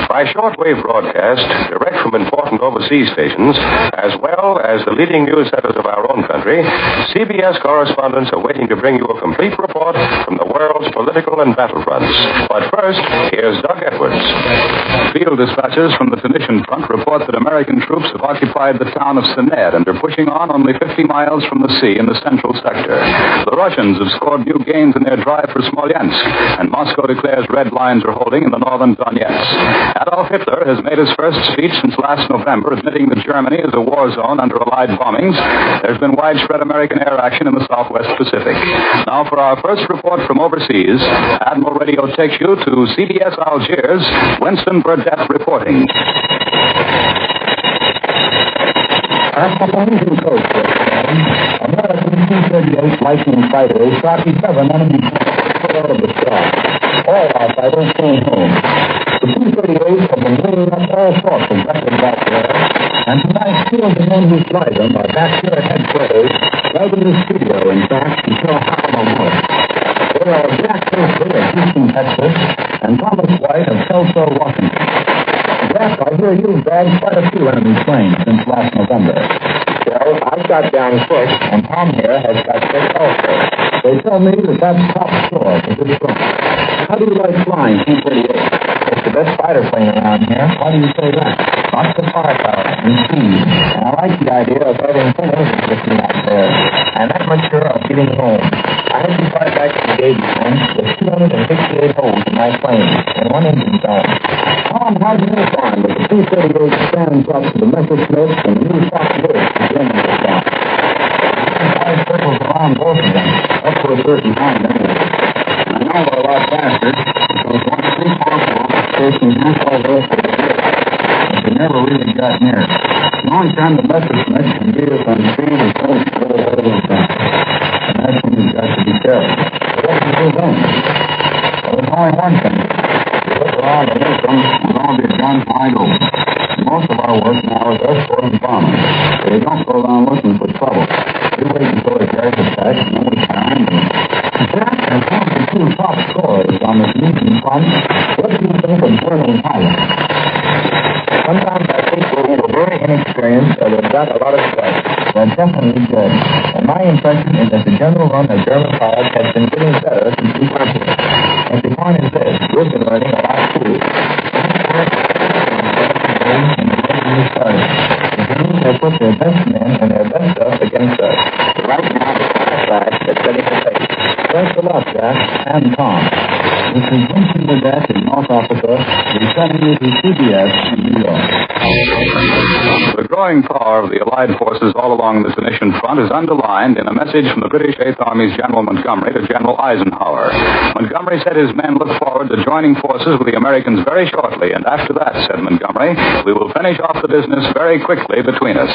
By shortwave broadcast, direct from important overseas stations, as well as the leading news centers of our own country, CBS correspondents are waiting to bring you a complete report from the world's political and battlefronts. But first, here's Doug Edwards. Field dispatches from the Tunisian front report that American troops have occupied the town of Sened and are pushing on only 50 miles from the sea in the central sector. The Russians have scored new gains in their drive for Smolensk, and Moscow declares red lines are holding in the northern Donetsk. Adolf Hitler has made his first speech since last November, admitting that Germany is a war zone under Allied bombings. There's been widespread American air action in the Southwest Pacific. Now for our first report from overseas, Admiral Radio takes you to CBS Algiers, Winston Burdett reporting. After the Asian coast, American T-38 Lightning fighters shot 7 enemy planes out of the sky. All our fighters came home. The T-38s have been bringing up all sorts of records out there, and tonight two of the men who fly them are back here at headquarters, right in the studio, in fact, to show how they work. They are Jack Casey of Houston, Texas, and Thomas White of Tulsa, Washington. Jack, I hear you've bagged quite a few enemy planes since last November. Well, I've got down 6, and Tom here has got 6 also. They tell me that that's top score for this front. How do you like flying T-38? It's the best fighter plane around here. Why do you say that? Lots of firepower and speed. And I like the idea of having 10 engines with me out there. I'm not much sure of getting home. I had to fly back to the gauge line with 268 holes in my plane and 1 engine down. Tom, how do you find that the T-38 stands up to the Messerschmitts and the new Fox-Woods the Germans have got? Five circles around both of them, up to a certain time anyway. I know they're a lot faster, because once 3 foxholes chasing half all those for the ship, but they never really got near. The only time the Messerschmitts can beat us on speed is when it's really ahead of us back. And that's when we've got to be careful. But what do you do then? Well, there's only one thing. Look around and look them, we'll all be guns wide open. Most of our work now is escorting bombers, so we don't go around looking for trouble. We wait until the guards attack, and then we fire into them. Jack, as one of the 2 top scorers on the Tunisian front, what do you think of German pilots? Sometimes I think we're either very inexperienced or they've got a lot of strength. They're definitely good. And my impression is that the general run of German pilots has been getting better since we got here. And the point is this, we've been learning a lot too. The Germans have put their best men and their best stuff against us. But right now, the side that's setting the pace. Thanks a lot, Jack, and Tom. This is Winston Burdett in North Africa, returning you to CBS in New York. The growing power of the Allied forces all along this Venetian front is underlined in a message from the British Eighth Army's General Montgomery to General Eisenhower. Montgomery said his men look forward to joining forces with the Americans very shortly, and after that, said Montgomery, we will finish off the business very quickly between us.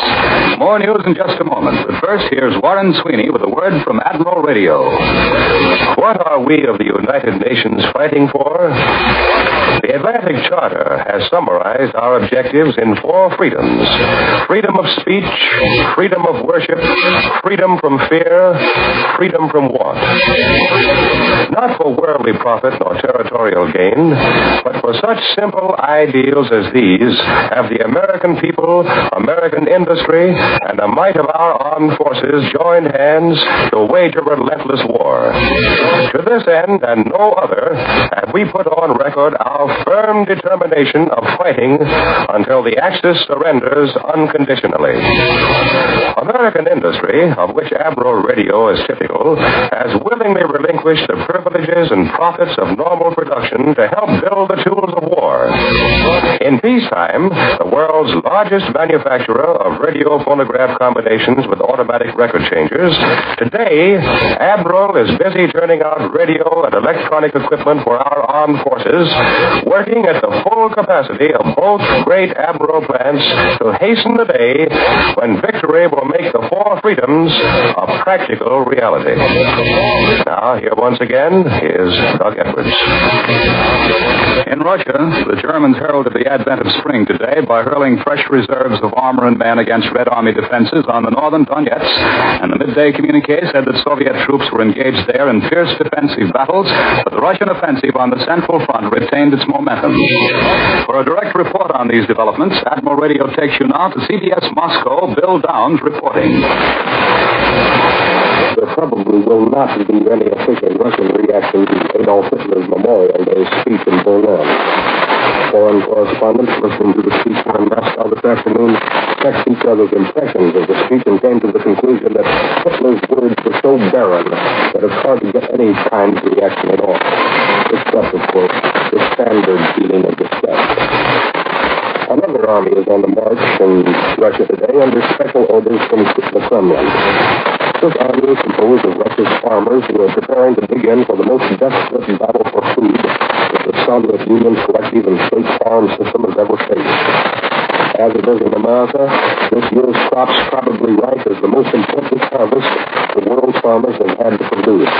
More news in just a moment, but first here's Warren Sweeney with a word from Admiral Radio. What are we of the United Nations fighting for? The Atlantic Charter has summarized our objectives in 4 freedoms. Freedom of speech, freedom of worship, freedom from fear, freedom from want. Not for worldly profit nor territorial gain, but for such simple ideals as these have the American people, American industry, and the might of our armed forces joined hands to wage a relentless war. To this end and no other have we put on record our firm determination of fighting until the Axis surrenders unconditionally. American industry, of which Admiral Radio is typical, has willingly relinquished the privileges and profits of normal production to help build the tools of war. In peacetime, the world's largest manufacturer of radio phonograph combinations with automatic record changers, today, Admiral is busy turning out radio and electronic equipment for our armed forces, working at the full capacity of both great Admiral plants to hasten the day when victory will make the 4 freedoms a practical reality. Now, here once again is Doug Edwards. In Russia, the Germans heralded the advent of spring today by hurling fresh reserves of armor and men against Red Army defenses on the northern Donetsk, and the midday communique said that Soviet troops were engaged there in fierce defensive battles, but the Russian offensive on the Central Front retained its momentum. For a direct report on these developments, Admiral Radio takes you now to CBS Moscow, Bill Downs reporting. There probably will not be any official Russian reaction to Adolf Hitler's Memorial Day speech in Berlin. Foreign correspondents listening to the speech in Moscow this afternoon checked each other's impressions of the speech and came to the conclusion that Hitler's words were so barren that it's hard to get any kind of reaction at all. Except, of course, the standard feeling of disgust. Another army is on the march in Russia today under special orders from the Kremlin. This army is composed of Russia's farmers who are preparing to begin for the most desperate battle for food that the Soviet Union's collective and state farm system has ever faced. As it is in America, this year's crops probably rank as the most important harvest the world's farmers have had to produce,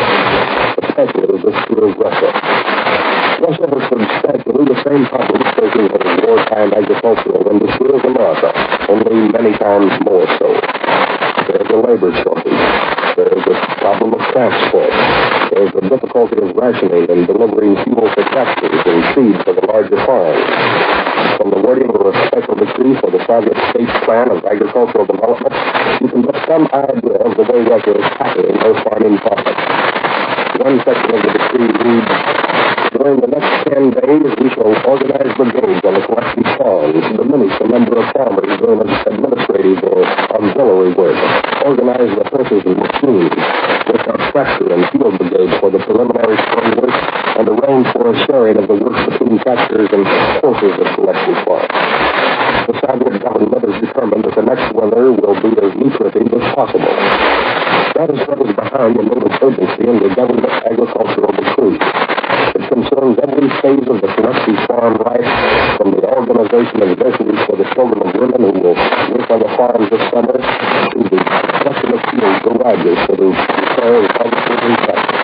especially this year's Russia. Russia has substantially the same problems facing its wartime agricultural industry as America, only many times more so. There's a labor shortage. There's a problem of transport. There's the difficulty of rationing and delivering fuel for tractors and seed for the larger farms. From the wording of a special decree for the Soviet State's plan of agricultural development, you can get some idea of the way Russia is tackling their farming problems. One section of the decree reads, during the next 10 days, we shall organize brigades on the collecting farms, diminish the number of farmers doing administrative or auxiliary work, organize the horses and machines, work out tractor and field brigades for the preliminary spring work, and arrange for a sharing of the work between tractors and horses at collecting farms. The Soviet government is determined that the next winter will be as lucrative as possible. That is what is behind the note of urgency in the government agricultural decree. It concerns every phase of the collective farm life, from the organization of nurseries for the children of women who will work on the farms this summer to the construction of field garages for the repair of harvesters and tractors.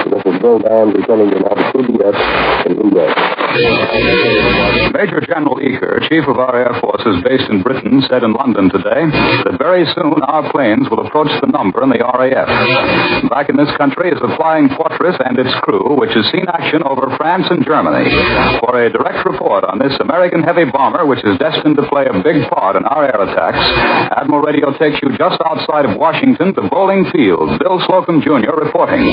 This is Bill Downs returning you now to CBS in New York. Major General Eaker, Chief of our Air Forces based in Britain, said in London today that very soon our planes will approach the number in the RAF. Back in this country is the Flying Fortress and its crew, which has seen action over France and Germany. For a direct report on this American heavy bomber, which is destined to play a big part in our air attacks, Admiral Radio takes you just outside of Washington to Bowling Field. Bill Slocum, Jr. reporting.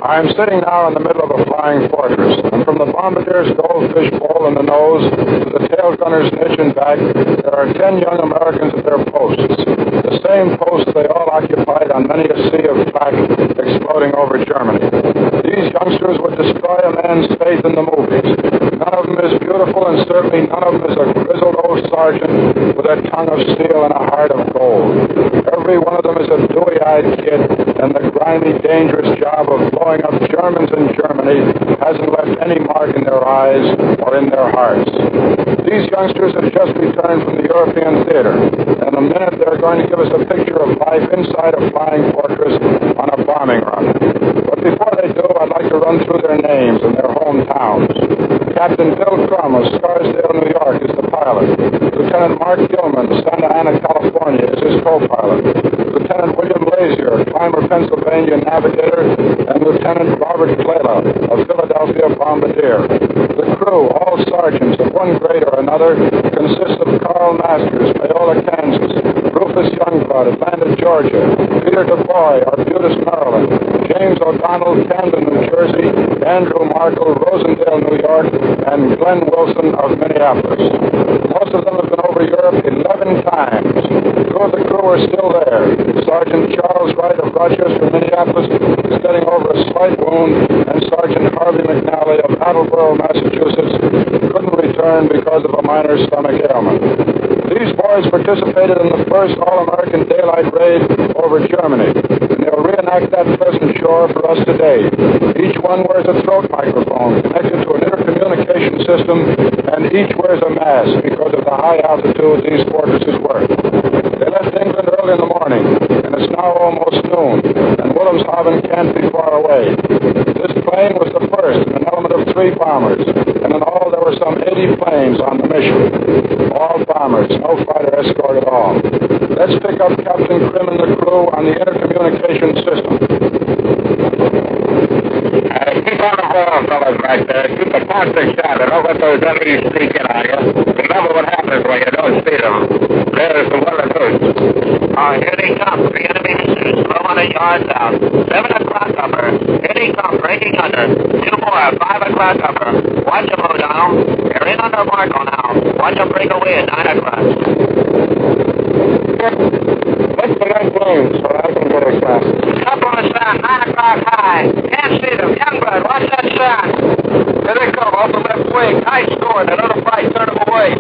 I'm sitting now in the middle of a flying fortress, and from the bombardier's goldfish bowl in the nose to the tail gunner's niche and back, there are 10 young Americans at their posts. The same posts they all occupied on many a sea of flak exploding over Germany. These youngsters would destroy a man's faith in the movies. None of them is beautiful, and certainly none of them is a grizzled old sergeant with a tongue of steel and a heart of gold. Every one of them is a dewy-eyed kid, and the grimy, dangerous job of blowing up Germans in Germany hasn't left any mark in their eyes or in their hearts. These youngsters have just returned from the European theater, and in a minute they're going to give us a picture of life inside a flying fortress on a bombing run. But before they do, I'd like to run through their names and their hometowns. Captain Bill Crum of Scarsdale, New York, is the pilot. Lieutenant Mark Gilman, Santa Ana, California, is his co-pilot. Lieutenant William Lazier, Clymer, Pennsylvania, navigator, and Lieutenant Robert Clayla of Philadelphia, bombardier. The crew, all sergeants of one grade or another, consists of Carl Masters, Paola, Kansas, Rufus Youngblood, Atlanta, Georgia, Peter DeBoy, Arbutus, Maryland, James O'Donnell, Camden, New Jersey, Andrew Markle, Rosendale, New York, and Glenn Wilson of Minneapolis. Most of them have been over Europe 11 times. Two of the crew are still there. Sergeant Charles Wright of Rochester, Minneapolis, is getting over a slight wound, and Sergeant Harvey McNally of Attleboro, Massachusetts, couldn't return because of a minor stomach ailment. These boys participated in the first All-American Daylight Raid over Germany, and they'll reenact that pleasant shore for us today. Each one wears a throat microphone connected to an intercommunication system, and each wears a mask because of the high altitude these fortresses work. They left England early in the morning, and it's now almost noon, and Wilhelmshaven can't be far away. This plane was the first in an element of 3 bombers, and in all there were some 80 planes on the mission. All bombers, no fighter escort at all. Let's pick up Captain Krim and the crew on the intercommunication system. Keep on the ball, fellas, right there. Keep a constant shot and don't let those enemies sneak in on you. Remember what happens when you don't see them. There's the one of those. Here they come. 3 enemy missiles, 1,200 yards out. 7 o'clock upper. Here they come, breaking under. 2 more, 5 o'clock upper. Watch them, O'Donnell. They're in under Marco now. Watch them break away at 9 o'clock. What's the right plane so I can get a shot? Up on the sun, 9 o'clock high. Can't see them. Youngblood, watch that shot. There they come, off the left wing. Nice score. That other fight turned them away.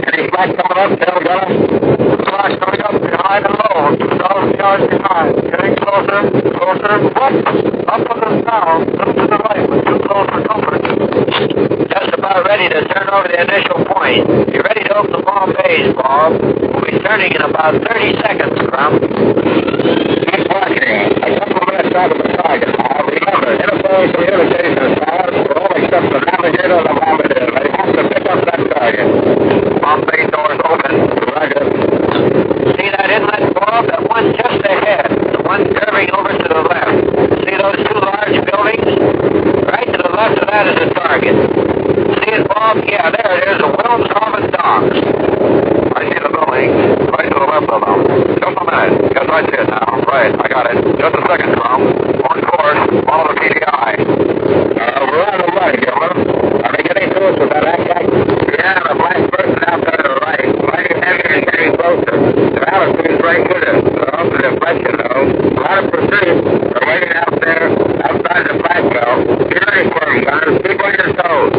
Any flag coming up, tail gunner? Flash coming up behind and low. 2,000 yards behind. Getting closer, closer. Whoop! Up on the south. Little to the right, but too close for comfort. Just about ready to turn over the initial point. You ready to open the bomb bays, Bob? We'll be turning in about 30 seconds, Crump. Keep watching. A couple of minutes out of the target. Now, remember, interphone communication sounds for all except the navigator and the bombardier. They have to pick up that target. Bomb bay doors open. Roger. See that inlet, Bob? That one just ahead. The one curving over to the left. See those 2 large buildings? Right to the left of that is the target. See it, Bob? Yeah, there it is. The Wilhelmshaven docks. I see the building. Right to the left of them. Just a minute. Yes, I see it now. Right, I got it. Just a second, Tom. On course. Follow the PDI. We're on the right, Gilman. Are they getting to us with that act? Yeah, the black person out there to the right. Lighting heavier and getting closer. The altitude's right with us. They're up to the inflection, though. A lot of pursuit. They're waiting out there outside the flag belt. Get ready for them, guys. Keep on your toes.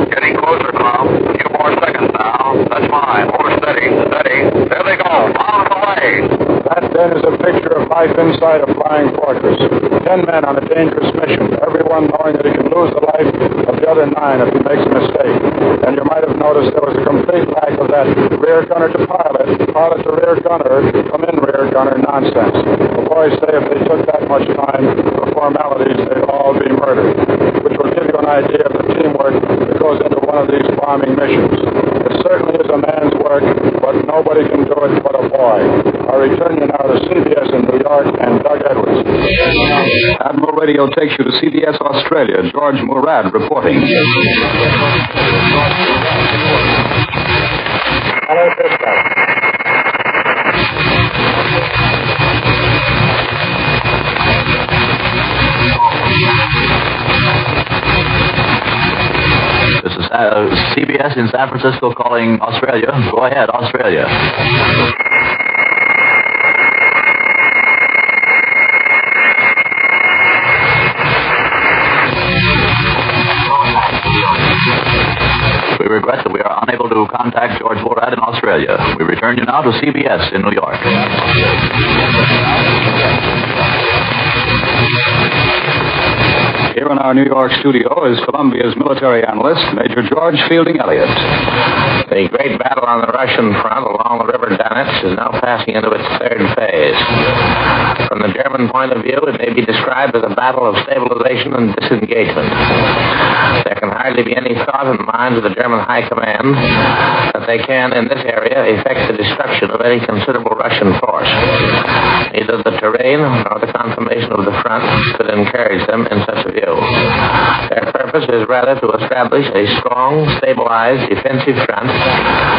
Getting closer, Tom. A few more seconds now. That's fine. More steady, steady. There they go. On the way. That then is a picture of life inside a flying fortress. 10 men on a dangerous mission, everyone knowing that he can lose the life of the other 9 if he makes a mistake. And you might have noticed there was a complete lack of that rear gunner to pilot, pilot to rear gunner, come in rear gunner nonsense. The boys say if they took that much time for formalities, they'd all be murdered, which will give you an idea of the teamwork that goes into one of these bombing missions. It certainly is a man's work, but nobody can do it but a boy. I return you now to CBS in New York and Doug Edwards. Admiral Radio takes you to CBS Australia. George Murad reporting. Hello, Cisco. This is CBS in San Francisco calling Australia. Go ahead, Australia. regret that we are unable to contact George Borad in Australia. We return you now to CBS in New York. Here in our New York studio is Columbia's military analyst, Major George Fielding Elliott. The great battle on the Russian front along the River Donetsk is now passing into its third phase. From the German point of view, it may be described as a battle of stabilization and disengagement. There can hardly be any thought in the minds of the German High Command that they can, in this area, effect the destruction of any considerable Russian force. Neither the terrain nor the conformation of the front could encourage them in such a view. Their purpose is rather to establish a strong, stabilized defensive front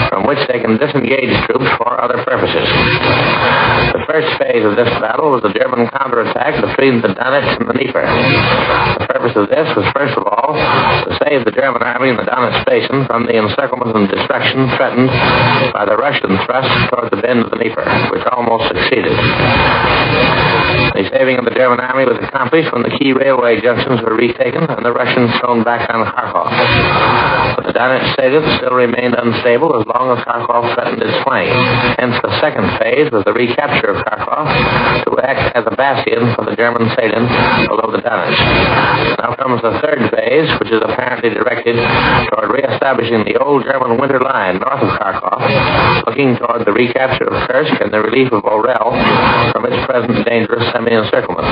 from which they can disengage troops for other purposes. The first phase of this battle was the German counterattack between the Donetsk and the Dnieper. The purpose of this was, first of all, to save the German army in the Donetsk Basin from the encirclement and destruction threatened by the Russian thrust toward the bend of the Dnieper, which almost succeeded. The saving of the German army was accomplished when the key railway junctions were retaken and the Russians thrown back on Kharkov. But the Donetsk salient still remained unstable as long as Kharkov threatened its flank. Hence, the second phase was the recapture of Kharkov to act as a bastion for the German salient below the Donetsk. Now comes the third phase, which is apparently directed toward reestablishing the old German winter line north of Kharkov, looking toward the recapture of Kursk and the relief of Orel from its present dangerous semi-encirclement.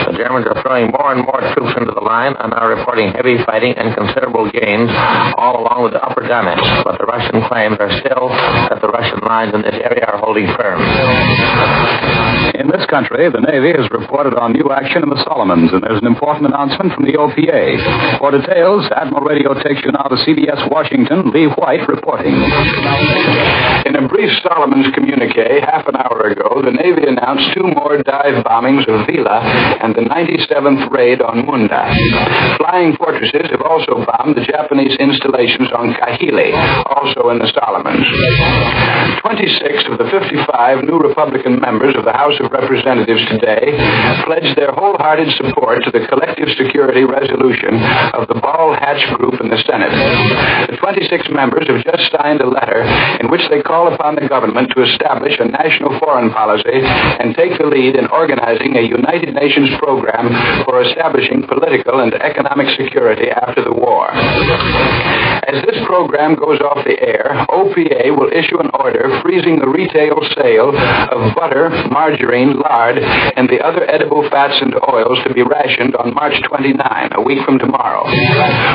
The Germans are throwing more and more troops into the line and are reporting heavy fighting and considerable gains all along with the upper Donetsk, but the Russian claims are still that the Russian lines in this area are holding firm. In this country, the Navy has reported on new action in the Solomons, and there's an important announcement from the OPA. For details, Admiral Radio takes you now to CBS Washington, Lee White reporting. In a brief Solomons communique half an hour ago, the Navy announced 2 more dive bombings of Vila and the 97th raid on Munda. Flying fortresses have also bombed the Japanese installations on Kahili, also in the Solomons. 26 of the 55 new Republican members of the House of Representatives today pledged their wholehearted support to the collective security resolution of the Ball Hatch Group in the Senate. The 26 members have just signed a letter in which they call upon the government to establish a national foreign policy and take the lead in organizing a United Nations program for establishing political and economic security after the war. As this program goes off the air, OPA will issue an order freezing the retail sale of butter, margarine, lard, and the other edible fats and oils to be rationed on March 29, a week from tomorrow.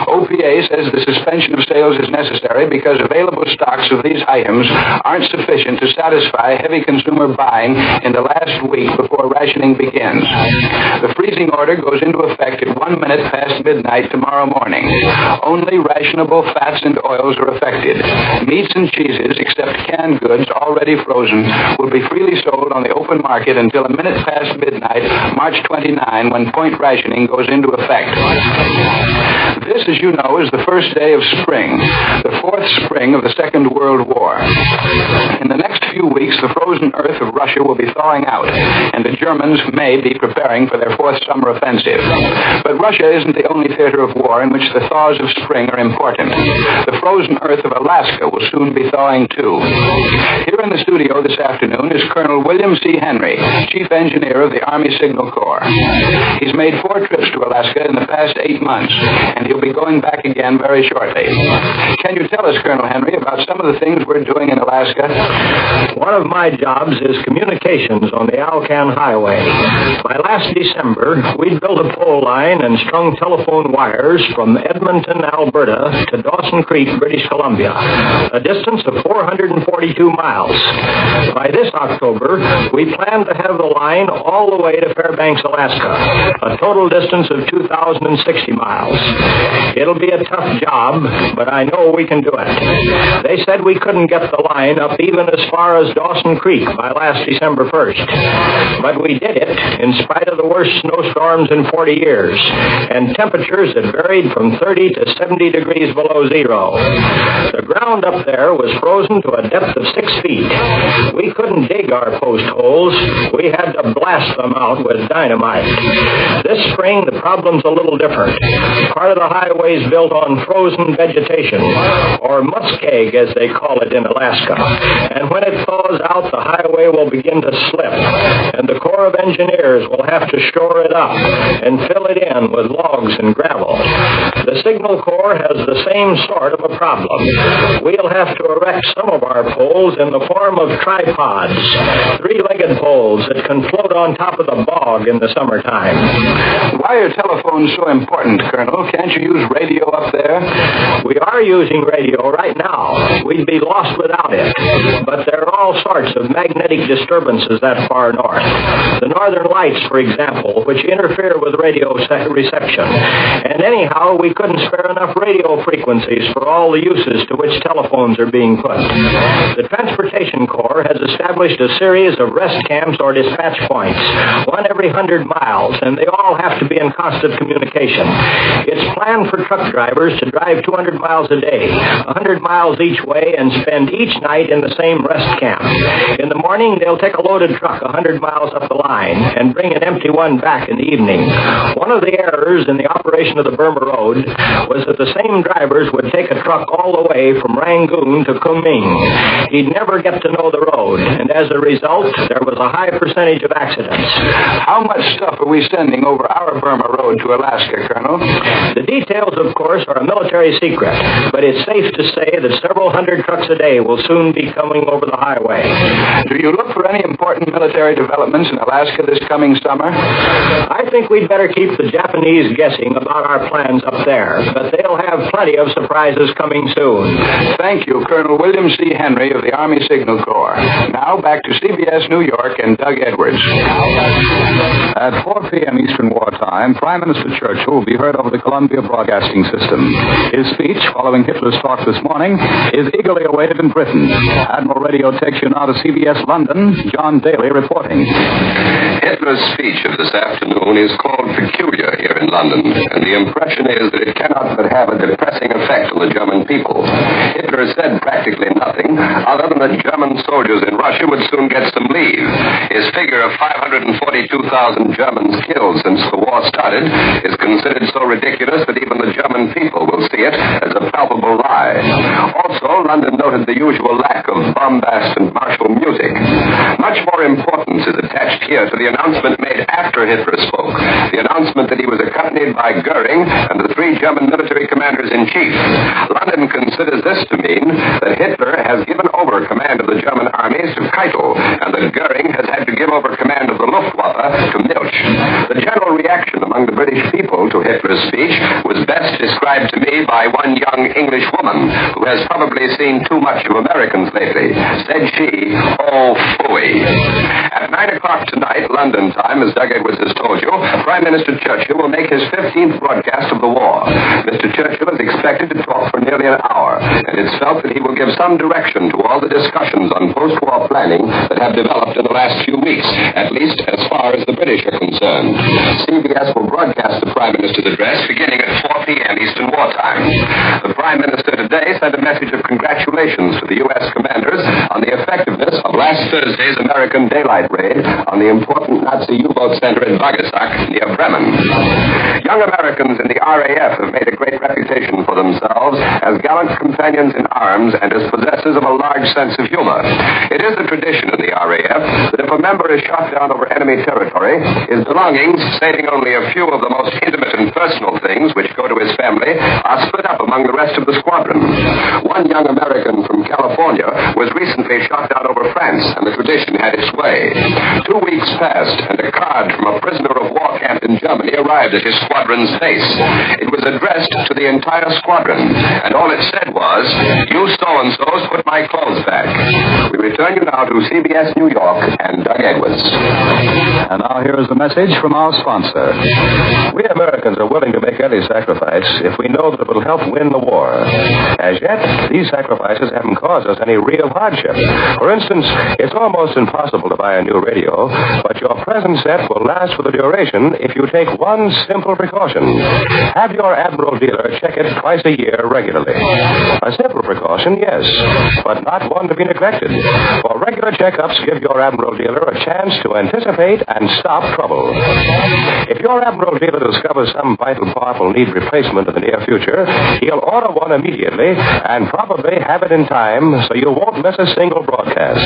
OPA says the suspension of sales is necessary because available stocks of these items aren't sufficient to satisfy heavy consumer buying in the last week before rationing begins. The freezing order goes into effect at 1 minute past midnight tomorrow morning. Only rationable fats and oils are affected. Meats and cheeses, except canned goods already frozen, will be freely sold on the open market until a minute past midnight, March 29, when point rationing goes into effect. This, as you know, is the first day of spring, the 4th spring of the Second World War. In the next few weeks, the frozen earth of Russia will be thawing out, and the Germans may be preparing for their 4th summer offensive. But Russia isn't the only theater of war in which the thaws of spring are important. The frozen earth of Alaska will soon be thawing, too. Here in the studio this afternoon is Colonel William C. Henry, Chief Engineer of the Army Signal Corps. He's made 4 trips to Alaska in the past 8 months, and he'll be going back again very shortly. Can you tell us, Colonel Henry, about some of the things we're doing in Alaska? One of my jobs is communications on the Alcan Highway. By last December, we'd built a pole line and strung telephone wires from Edmonton, Alberta to Dawson Creek, British Columbia, a distance of 442 miles. By this October, we plan to have the line all the way to Fairbanks, Alaska, a total distance of 2,060 miles. It'll be a tough job, but I know we can do it. They said we couldn't get the line up even as far as Dawson Creek by last December 1st. But we did it in spite of the worst snowstorms in 40 years and temperatures that varied from 30 to 70 degrees below zero. zero. The ground up there was frozen to a depth of 6 feet. We couldn't dig our post holes. We had to blast them out with dynamite. This spring, the problem's a little different. Part of the highway's built on frozen vegetation, or muskeg, as they call it in Alaska. And when it thaws out, the highway will begin to slip, and the Corps of Engineers will have to shore it up and fill it in with logs and gravel. The Signal Corps has the same sort of a problem. We'll have to erect some of our poles in the form of tripods, 3-legged poles that can float on top of the bog in the summertime. Why are telephones so important, Colonel? Can't you use radio up there? We are using radio right now. We'd be lost without it. But there are all sorts of magnetic disturbances that far north. The northern lights, for example, which interfere with radio reception. And anyhow, we couldn't spare enough radio frequencies for all the uses to which telephones are being put. The Transportation Corps has established a series of rest camps or dispatch points, one every 100 miles, and they all have to be in constant communication. It's planned for truck drivers to drive 200 miles a day, 100 miles each way, and spend each night in the same rest camp. In the morning, they'll take a loaded truck 100 miles up the line and bring an empty one back in the evening. One of the errors in the operation of the Burma Road was that the same drivers would take a truck all the way from Rangoon to Kunming. He'd never get to know the road, and as a result, there was a high percentage of accidents. How much stuff are we sending over our Burma Road to Alaska, Colonel? The details, of course, are a military secret, but it's safe to say that several hundred trucks a day will soon be coming over the highway. Do you look for any important military developments in Alaska this coming summer? I think we'd better keep the Japanese guessing about our plans up there, but they'll have plenty of surprises coming soon. Thank you, Colonel William C. Henry of the Army Signal Corps. Now back to CBS New York and Doug Edwards. At 4 p.m. Eastern Wartime, Prime Minister Churchill will be heard over the Columbia Broadcasting System. His speech, following Hitler's talk this morning, is eagerly awaited in Britain. Admiral Radio takes you now to CBS London. John Daly reporting. Hitler's speech of this afternoon is called peculiar here in London, and the impression is that it cannot but have a depressing effect on the German people. Hitler said practically nothing, other than that German soldiers in Russia would soon get some leave. His figure of 542,000 Germans killed since the war started is considered so ridiculous that even the German people will see it as a palpable lie. Also, London noted the usual lack of bombast and martial music. Much more importance is attached here to the announcement made after Hitler spoke, the announcement that he was accompanied by Goering and the 3 German military commanders-in-chief. London considers this to mean that Hitler has given over command of the German armies to Keitel, and that Goering has had to give over command of the Luftwaffe to Milch. The general reaction among the British people to Hitler's speech was best described to me by one young English woman who has probably seen too much of Americans lately. Said she, "Oh, phooey." At 9 o'clock tonight, London time, as Doug Edwards has told you, Prime Minister Churchill will make his 15th broadcast of the war. Mr. Churchill is expected to talk for nearly an hour, and it's felt that he will give some direction to all the discussions on post-war planning that have developed in the last few weeks, at least as far as the British are concerned. CBS will broadcast the Prime Minister's address beginning at 4 p.m. Eastern Wartime. The Prime Minister today sent a message of congratulations to the U.S. commanders on the effectiveness of last Thursday's American daylight raid on the important Nazi U-boat center at Bagassak near Bremen. Young Americans in the RAF have made a great reputation for themselves as gallant companions in arms and as possessors of a large sense of humor. It is the tradition in the RAF that if a member is shot down over enemy territory, his belongings, saving only a few of the most intimate and personal things which go to his family, are split up among the rest of the squadron. One young American from California was recently shot down over France, and the tradition had its way. 2 weeks passed, and a card from a prisoner of war camp in Germany arrived at his squadron's base. It was addressed to the entire squadron, and all it said was, "You so-and-sos put my clothes back." We return you now to CBS New York and Doug Edwards. And now here is a message from our sponsor. We Americans are willing to make any sacrifice if we know that it will help win the war. As yet, these sacrifices haven't caused us any real hardship. For instance, instance, it's almost impossible to buy a new radio, but your present set will last for the duration if you take one simple precaution. Have your Admiral dealer check it twice a year regularly. A simple precaution, yes, but not one to be neglected. For regular checkups give your Admiral dealer a chance to anticipate and stop trouble. If your Admiral dealer discovers some vital part will need replacement in the near future, he'll order one immediately and probably have it in time so you won't miss a single broadcast.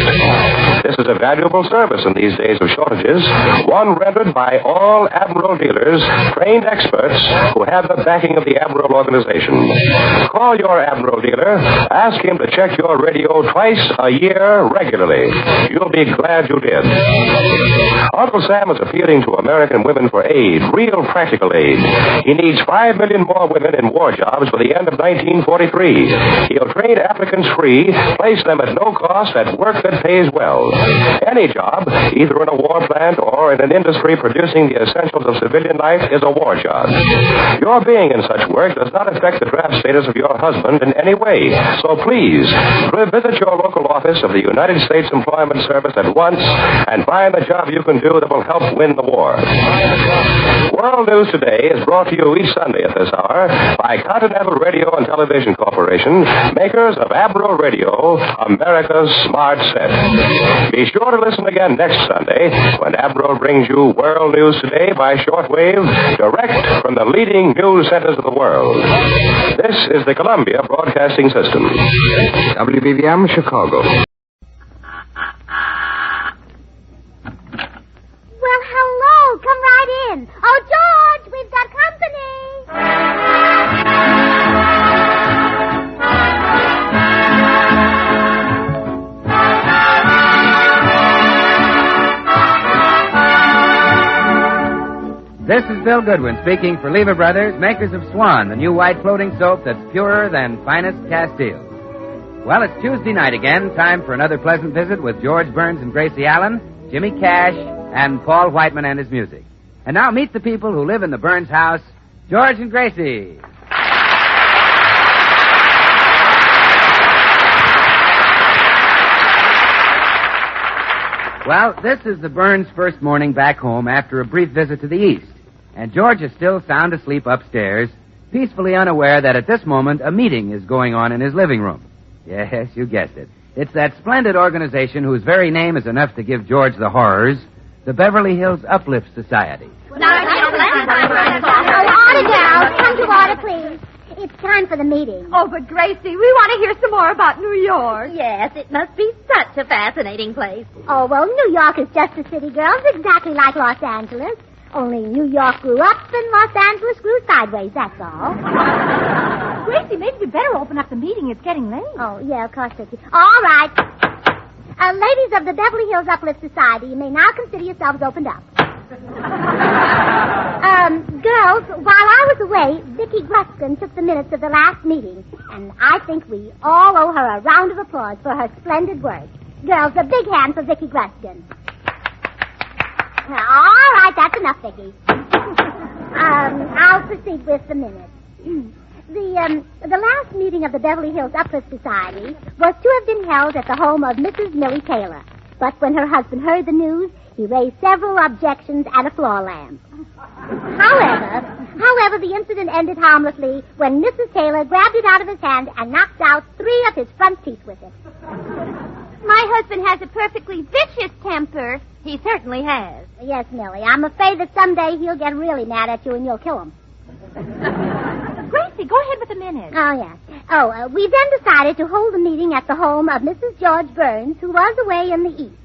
This is a valuable service in these days of shortages, one rendered by all Admiral dealers, trained experts who have the backing of the Admiral organization. Call your Admiral dealer, ask him to check your radio twice a year regularly. You'll be glad you did. Uncle Sam is appealing to American women for aid, real practical aid. He needs 5 million more women in war jobs by the end of 1943. He'll train applicants free, place them at no cost at work that pays well. Any job, either in a war plant or in an industry producing the essentials of civilian life, is a war job. Your being in such work does not affect the draft status of your husband in any way. So please, visit your local office of the United States Employment Service at once and find the job you can do that will help win the war. World News Today is brought to you each Sunday at this hour by Continental Radio and Television Corporation, makers of Admiral Radio, America's smart set. Be sure to listen again next Sunday when Admiral brings you World News Today by shortwave, direct from the leading news centers of the world. This is the Columbia Broadcasting System. WBBM, Chicago. Well, hello. Come right in. Oh, George, we've got company. This is Bill Goodwin speaking for Lever Brothers, makers of Swan, the new white floating soap that's purer than finest Castile. Well, it's Tuesday night again, time for another pleasant visit with George Burns and Gracie Allen, Jimmy Cash, and Paul Whiteman and his music. And now meet the people who live in the Burns house, George and Gracie. Well, this is the Burns' first morning back home after a brief visit to the east. And George is still sound asleep upstairs, peacefully unaware that at this moment a meeting is going on in his living room. Yes, you guessed it. It's that splendid organization whose very name is enough to give George the horrors, the Beverly Hills Uplift Society. Order, girls. Come to order, please. It's time for the meeting. Oh, but Gracie, we want to hear some more about New York. Yes, it must be such a fascinating place. Oh, well, New York is just a city, girls, exactly like Los Angeles. Only New York grew up and Los Angeles grew sideways, that's all. Gracie, maybe we better open up the meeting. It's getting late. Oh, yeah, of course, Vicky. All right. Ladies of the Beverly Hills Uplift Society, you may now consider yourselves opened up. Girls, while I was away, Vicky Gruskin took the minutes of the last meeting, and I think we all owe her a round of applause for her splendid work. Girls, a big hand for Vicky Gruskin. All right, that's enough, Vicky. I'll proceed with the minutes. The last meeting of the Beverly Hills Uplift Society was to have been held at the home of Mrs. Millie Taylor. But when her husband heard the news, he raised several objections and a floor lamp. However, the incident ended harmlessly when Mrs. Taylor grabbed it out of his hand and knocked out 3 of his front teeth with it. My husband has a perfectly vicious temper. He certainly has. Yes, Millie. I'm afraid that someday he'll get really mad at you and you'll kill him. Gracie, go ahead with the minutes. Oh, yes. We then decided to hold the meeting at the home of Mrs. George Burns, who was away in the east.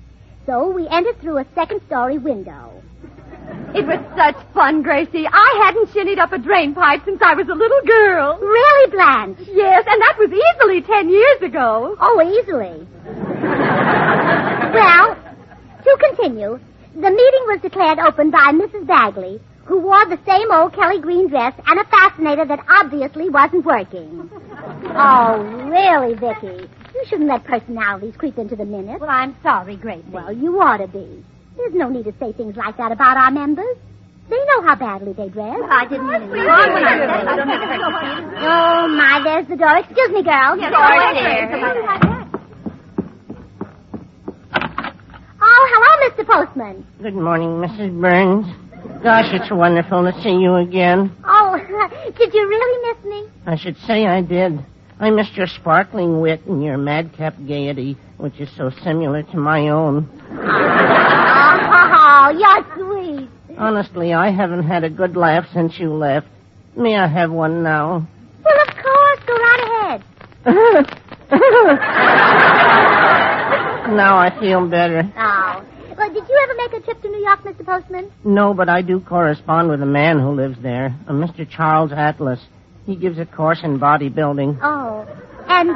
So we entered through a second-story window. It was such fun, Gracie. I hadn't shinnied up a drain pipe since I was a little girl. Really, Blanche? Yes, and that was easily 10 years ago. Oh, easily. Well, to continue, the meeting was declared open by Mrs. Bagley, who wore the same old Kelly green dress and a fascinator that obviously wasn't working. Oh, really, Vicky? You shouldn't let personalities creep into the minutes. Well, I'm sorry, Gracie. Well, you ought to be. There's no need to say things like that about our members. They know how badly they dress. Well, I didn't mean Oh, my, there's the door. Excuse me, girls. Yes, Mr. Postman. Good morning, Mrs. Burns. Gosh, it's wonderful to see you again. Oh, did you really miss me? I should say I did. I missed your sparkling wit and your madcap gaiety, which is so similar to my own. Oh, you're sweet. Honestly, I haven't had a good laugh since you left. May I have one now? Well, of course. Go right ahead. Now I feel better. Oh. Well, did you ever make a trip to New York, Mr. Postman? No, but I do correspond with a man who lives there, a Mr. Charles Atlas. He gives a course in bodybuilding. Oh. And,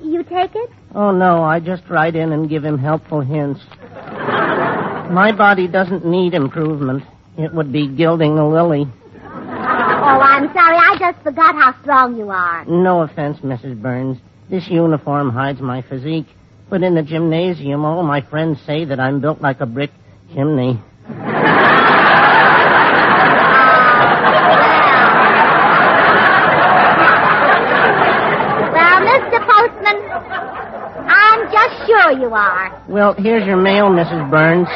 you take it? Oh, no, I just write in and give him helpful hints. My body doesn't need improvement. It would be gilding the lily. Oh, I'm sorry. I just forgot how strong you are. No offense, Mrs. Burns. This uniform hides my physique. But in the gymnasium, all my friends say that I'm built like a brick chimney. Well, Mr. Postman, I'm just sure you are. Well, here's your mail, Mrs. Burns.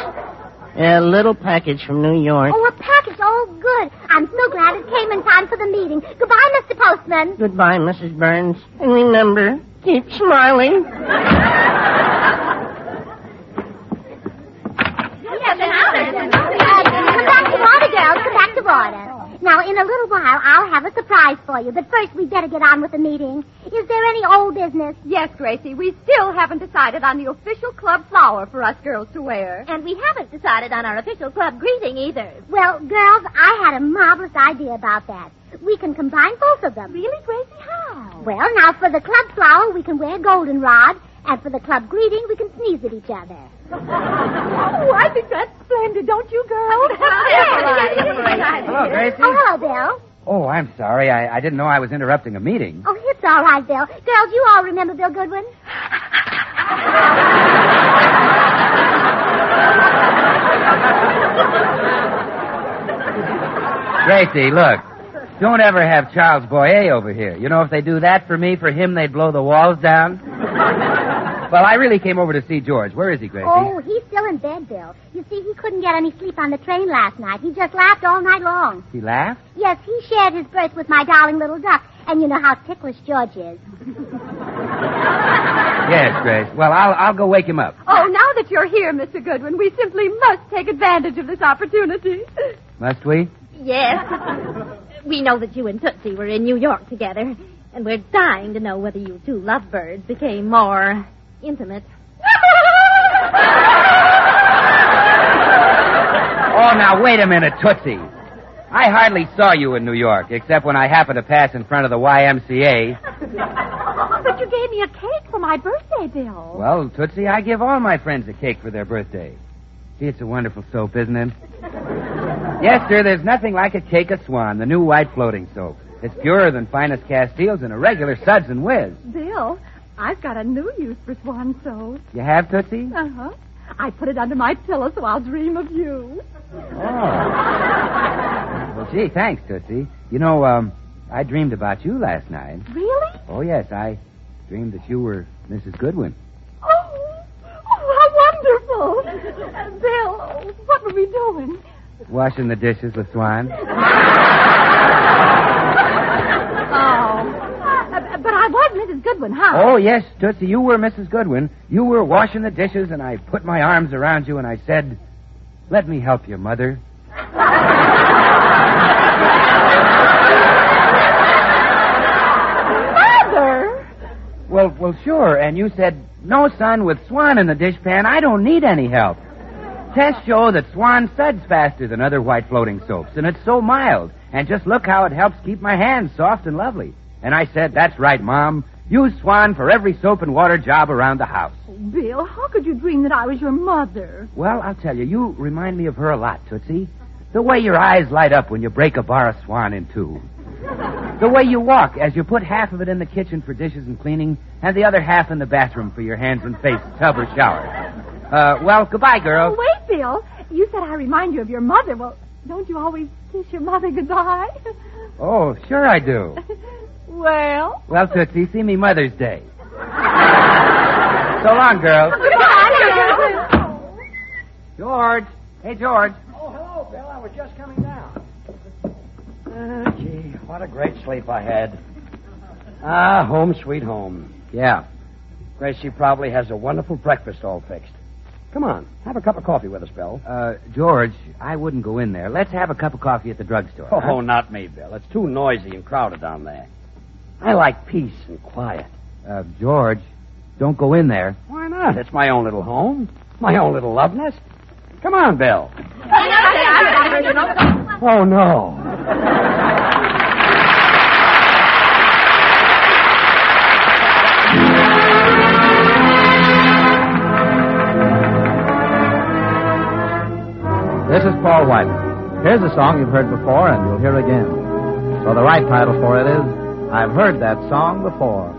A little package from New York. Oh, a package. Oh, good. I'm so glad it came in time for the meeting. Goodbye, Mr. Postman. Goodbye, Mrs. Burns. And remember, keep smiling. Come back to water, girls. Come back to water. Now, in a little while, I'll have a surprise for you. But first, we'd better get on with the meeting. Is there any old business? Yes, Gracie. We still haven't decided on the official club flower for us girls to wear. And we haven't decided on our official club greeting either. Well, girls, I had a marvelous idea about that. We can combine both of them. Really, Gracie? How? Well, now, for the club flower, we can wear goldenrod. And for the club greeting, we can sneeze at each other. Oh, I think that's splendid, don't you, girls? Hello, Gracie. Oh, hello, Bill. Oh, I'm sorry. I didn't know I was interrupting a meeting. Oh, it's all right, Bill. Girls, you all remember Bill Goodwin? Gracie, look. Don't ever have Charles Boyer over here. You know, if they do that for me, for him, they'd blow the walls down. Well, I really came over to see George. Where is he, Gracie? Oh, he's still in bed, Bill. You see, he couldn't get any sleep on the train last night. He just laughed all night long. He laughed? Yes, he shared his berth with my darling little duck. And you know how ticklish George is. Yes, Grace. Well, I'll go wake him up. Oh, now that you're here, Mr. Goodwin, we simply must take advantage of this opportunity. Must we? Yes. We know that you and Tootsie were in New York together, and we're dying to know whether you two lovebirds became more intimate. Oh, now, wait a minute, Tootsie. I hardly saw you in New York, except when I happened to pass in front of the YMCA. But you gave me a cake for my birthday, Bill. Well, Tootsie, I give all my friends a cake for their birthday. See, it's a wonderful soap, isn't it? Yes, sir, there's nothing like a cake of Swan, the new white floating soap. It's purer than finest Castiles and a regular Suds and Whiz. Bill, I've got a new use for Swan soap. You have, Tootsie? Uh-huh. I put it under my pillow so I'll dream of you. Oh. Well, gee, thanks, Tootsie. You know, I dreamed about you last night. Really? Oh, yes, I dreamed that you were Mrs. Goodwin. Oh, how wonderful. Bill, what were we doing? Washing the dishes with Swan. Oh. But I was Mrs. Goodwin, huh? Oh, yes, Tootsie, you were Mrs. Goodwin. You were washing the dishes, and I put my arms around you, and I said, "Let me help you, Mother." Mother? Well, sure. And you said, "No, son, with Swan in the dishpan, I don't need any help. Tests show that Swan suds faster than other white floating soaps, and it's so mild. And just look how it helps keep my hands soft and lovely." And I said, "That's right, Mom. Use Swan for every soap and water job around the house." Bill, how could you dream that I was your mother? Well, I'll tell you, you remind me of her a lot, Tootsie. The way your eyes light up when you break a bar of Swan in two. The way you walk as you put half of it in the kitchen for dishes and cleaning and the other half in the bathroom for your hands and face, tub or shower. Well, goodbye, girls. Oh, wait, Bill. You said I remind you of your mother. Well, don't you always kiss your mother goodbye? Oh, sure I do. Well? Well, Tootsie, see me Mother's Day. So long, girls. Goodbye, George. Hey, George. Oh, hello, Bill. I was just coming down. Gee, what a great sleep I had. Ah, home sweet home. Yeah. Gracie probably has a wonderful breakfast all fixed. Come on, have a cup of coffee with us, Bill. George, I wouldn't go in there. Let's have a cup of coffee at the drugstore. Oh, huh? not me, Bill. It's too noisy and crowded down there. I like peace and quiet. George, don't go in there. Why not? It's my own little home. My own little love nest. Come on, Bill. Oh, no. This is Paul Whiteman. Here's a song you've heard before and you'll hear again. So the right title for it is, I've Heard That Song Before.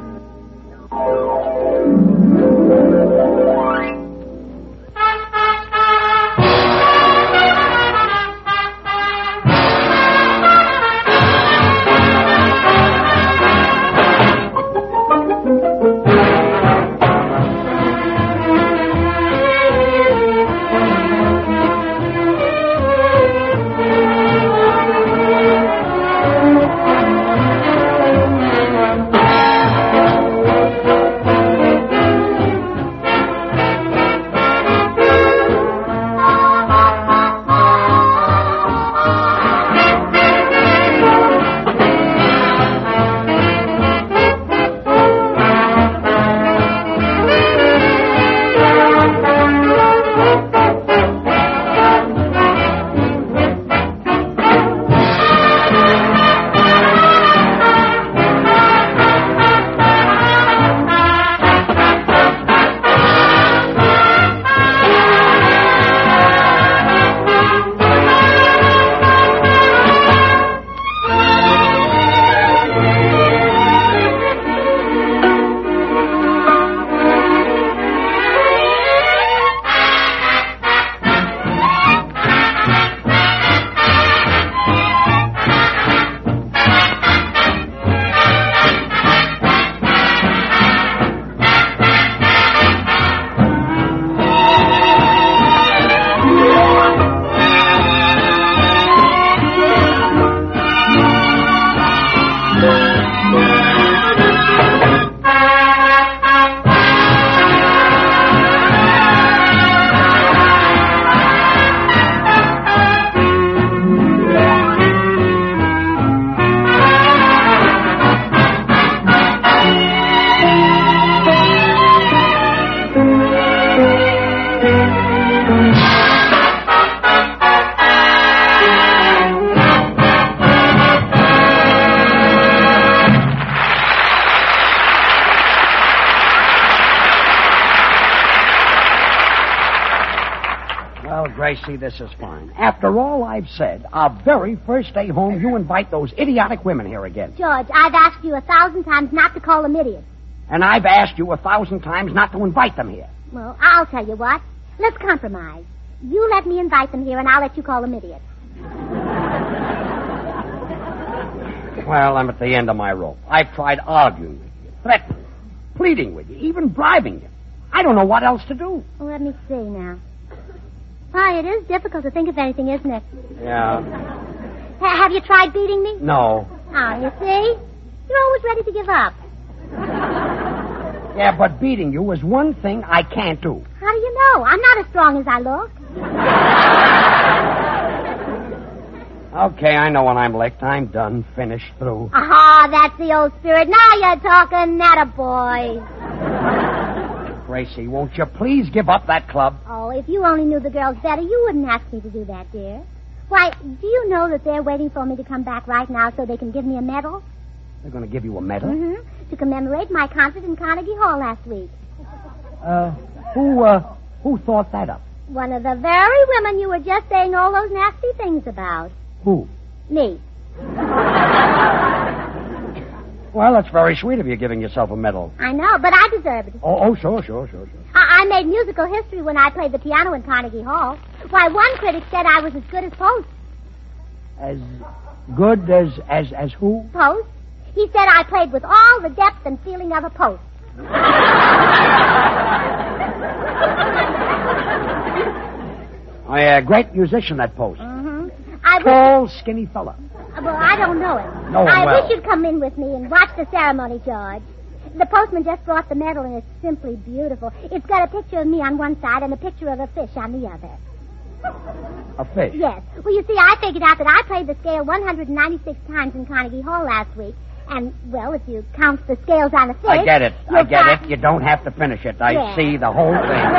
Gracie, this is fine. After all I've said, our very first day home, you invite those idiotic women here again. George, I've asked you 1,000 times not to call them idiots. And I've asked you 1,000 times not to invite them here. Well, I'll tell you what. Let's compromise. You let me invite them here, and I'll let you call them idiots. Well, I'm at the end of my rope. I've tried arguing with you, threatening, pleading with you, even bribing you. I don't know what else to do. Well, let me see now. Why, it is difficult to think of anything, isn't it? Yeah. Have you tried beating me? No. Oh, you see? You're always ready to give up. Yeah, but beating you is one thing I can't do. How do you know? I'm not as strong as I look. Okay, I know when I'm licked. I'm done, finished, through. Aha, that's the old spirit. Now you're talking, attaboy. Gracie, won't you please give up that club? Oh, if you only knew the girls better, you wouldn't ask me to do that, dear. Why, do you know that they're waiting for me to come back right now so they can give me a medal? They're going to give you a medal? Mm-hmm. To commemorate my concert in Carnegie Hall last week. Who thought that up? One of the very women you were just saying all those nasty things about. Who? Me. Well, that's very sweet of you giving yourself a medal. I know, but I deserve it. Oh, sure. I made musical history when I played the piano in Carnegie Hall. Why, one critic said I was as good as Post. As good as who? Post. He said I played with all the depth and feeling of a Post. Great musician, that post. Mm-hmm. Tall, skinny fella. Well, I don't know it. Know him I well. wish you'd come in with me and watch the ceremony, George. The postman just brought the medal, and it's simply beautiful. It's got a picture of me on one side and a picture of a fish on the other. A fish? Yes. Well, you see, I figured out that I played the scale 196 times in Carnegie Hall last week. And, well, if you count the scales on a fish... I get it. You don't have to finish it. I see the whole thing.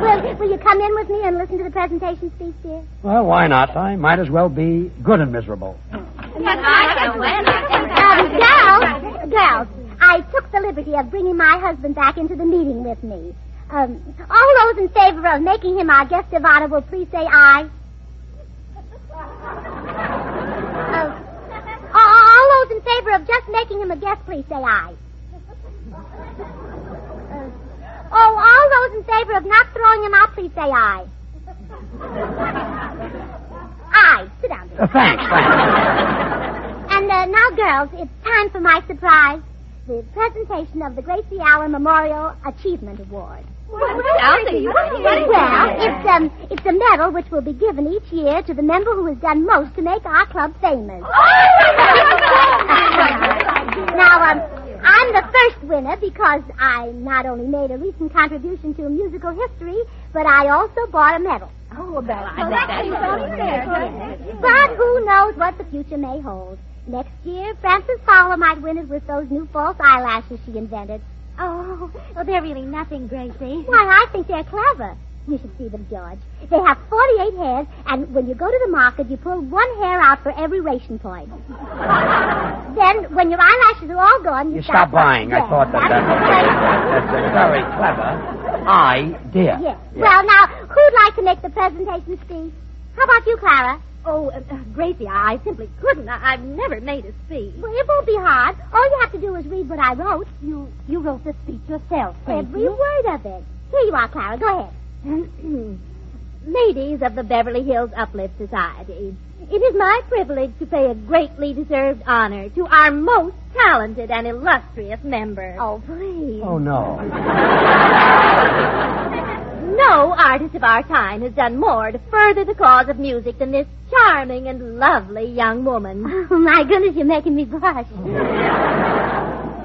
Well, will you come in with me and listen to the presentation speech, dear? Well, why not? I might as well be good and miserable. Girls, I took the liberty of bringing my husband back into the meeting with me. All those in favor of making him our guest of honor will please say aye. All those in favor of just making him a guest, please say aye. All those in favor of not throwing him out, please say aye. Aye. Sit down, dear. Thanks. And now, girls, it's time for my surprise. The presentation of the Gracie Allen Memorial Achievement Award. Well, it's a medal which will be given each year to the member who has done most to make our club famous. Now, I'm the first winner because I not only made a recent contribution to musical history, but I also bought a medal. Oh, that's only fair. But who knows what the future may hold. Next year, Frances Fowler might win it with those new false eyelashes she invented. Oh, they're really nothing, Gracie. Why, I think they're clever. You should see them, George. They have 48 hairs, and when you go to the market, you pull one hair out for every ration point. Then, when your eyelashes are all gone, you stop buying. I thought that's a very clever idea. Yes. Well, now, who'd like to make the presentation speech? How about you, Clara? Oh, Gracie, I simply couldn't. I've never made a speech. Well, it won't be hard. All you have to do is read what I wrote. You wrote the speech yourself, Gracie. Every word of it. Here you are, Clara. Go ahead. Ladies of the Beverly Hills Uplift Society, it is my privilege to pay a greatly deserved honor to our most talented and illustrious member. Oh, please. Oh, no. No artist of our time has done more to further the cause of music than this charming and lovely young woman. Oh, my goodness, you're making me blush.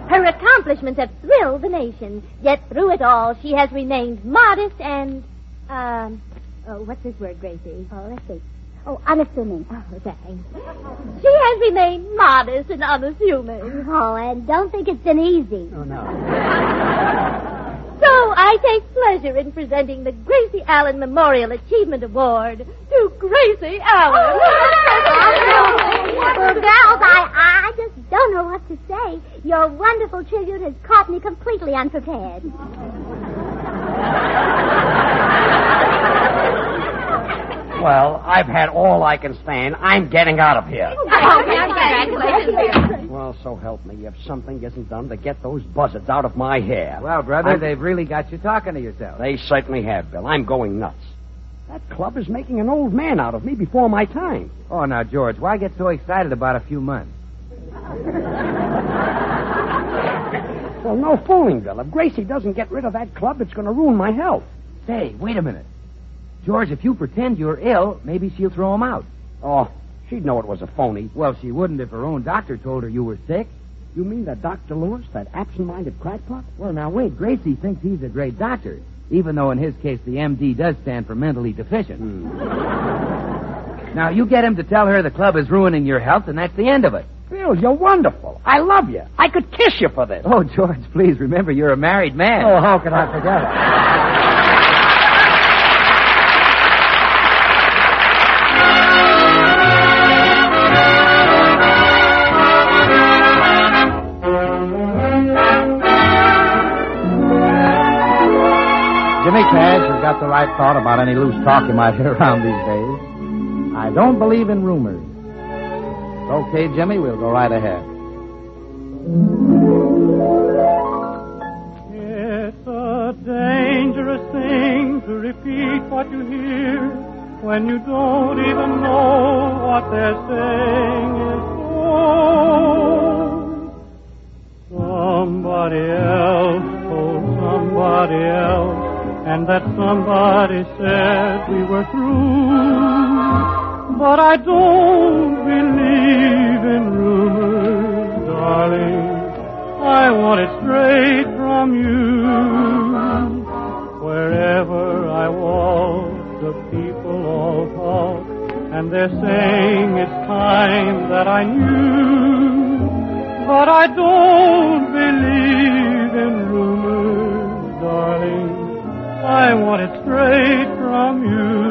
Her accomplishments have thrilled the nation, yet through it all she has remained modest and, what's this word, Gracie? Oh, let's see. Oh, unassuming. Oh, thanks. She has remained modest and unassuming. Oh, and don't think it's been easy. Oh, no. So I take pleasure in presenting the Gracie Allen Memorial Achievement Award to Gracie Allen. Well, girls, I just don't know what to say. Your wonderful tribute has caught me completely unprepared. Well, I've had all I can stand. I'm getting out of here. Congratulations. Well, so help me. If something isn't done to get those buzzards out of my hair. Well, brother, they've really got you talking to yourself. They certainly have, Bill. I'm going nuts. That club is making an old man out of me before my time. Oh, now, George, why get so excited about a few months? Well, no fooling, Bill. If Gracie doesn't get rid of that club, it's going to ruin my health. Say, wait a minute. George, if you pretend you're ill, maybe she'll throw him out. Oh, she'd know it was a phony. Well, she wouldn't if her own doctor told her you were sick. You mean that Dr. Lewis, that absent-minded crackpot? Well, now, wait. Gracie thinks he's a great doctor, even though in his case the MD does stand for mentally deficient. Now, you get him to tell her the club is ruining your health, and that's the end of it. Bill, you're wonderful. I love you. I could kiss you for this. Oh, George, please remember you're a married man. Oh, how could I forget it? Jimmy Cash has got the right thought about any loose talk you might hear around these days. I don't believe in rumors. Okay, Jimmy, we'll go right ahead. It's a dangerous thing to repeat what you hear when you don't even know what they're saying is true. Somebody else told somebody else and that somebody said we were through. But I don't believe in rumors, darling. I want it straight from you. Wherever I walk, the people all talk, and they're saying it's time that I knew. But I don't believe in rumors, darling. I want it straight from you.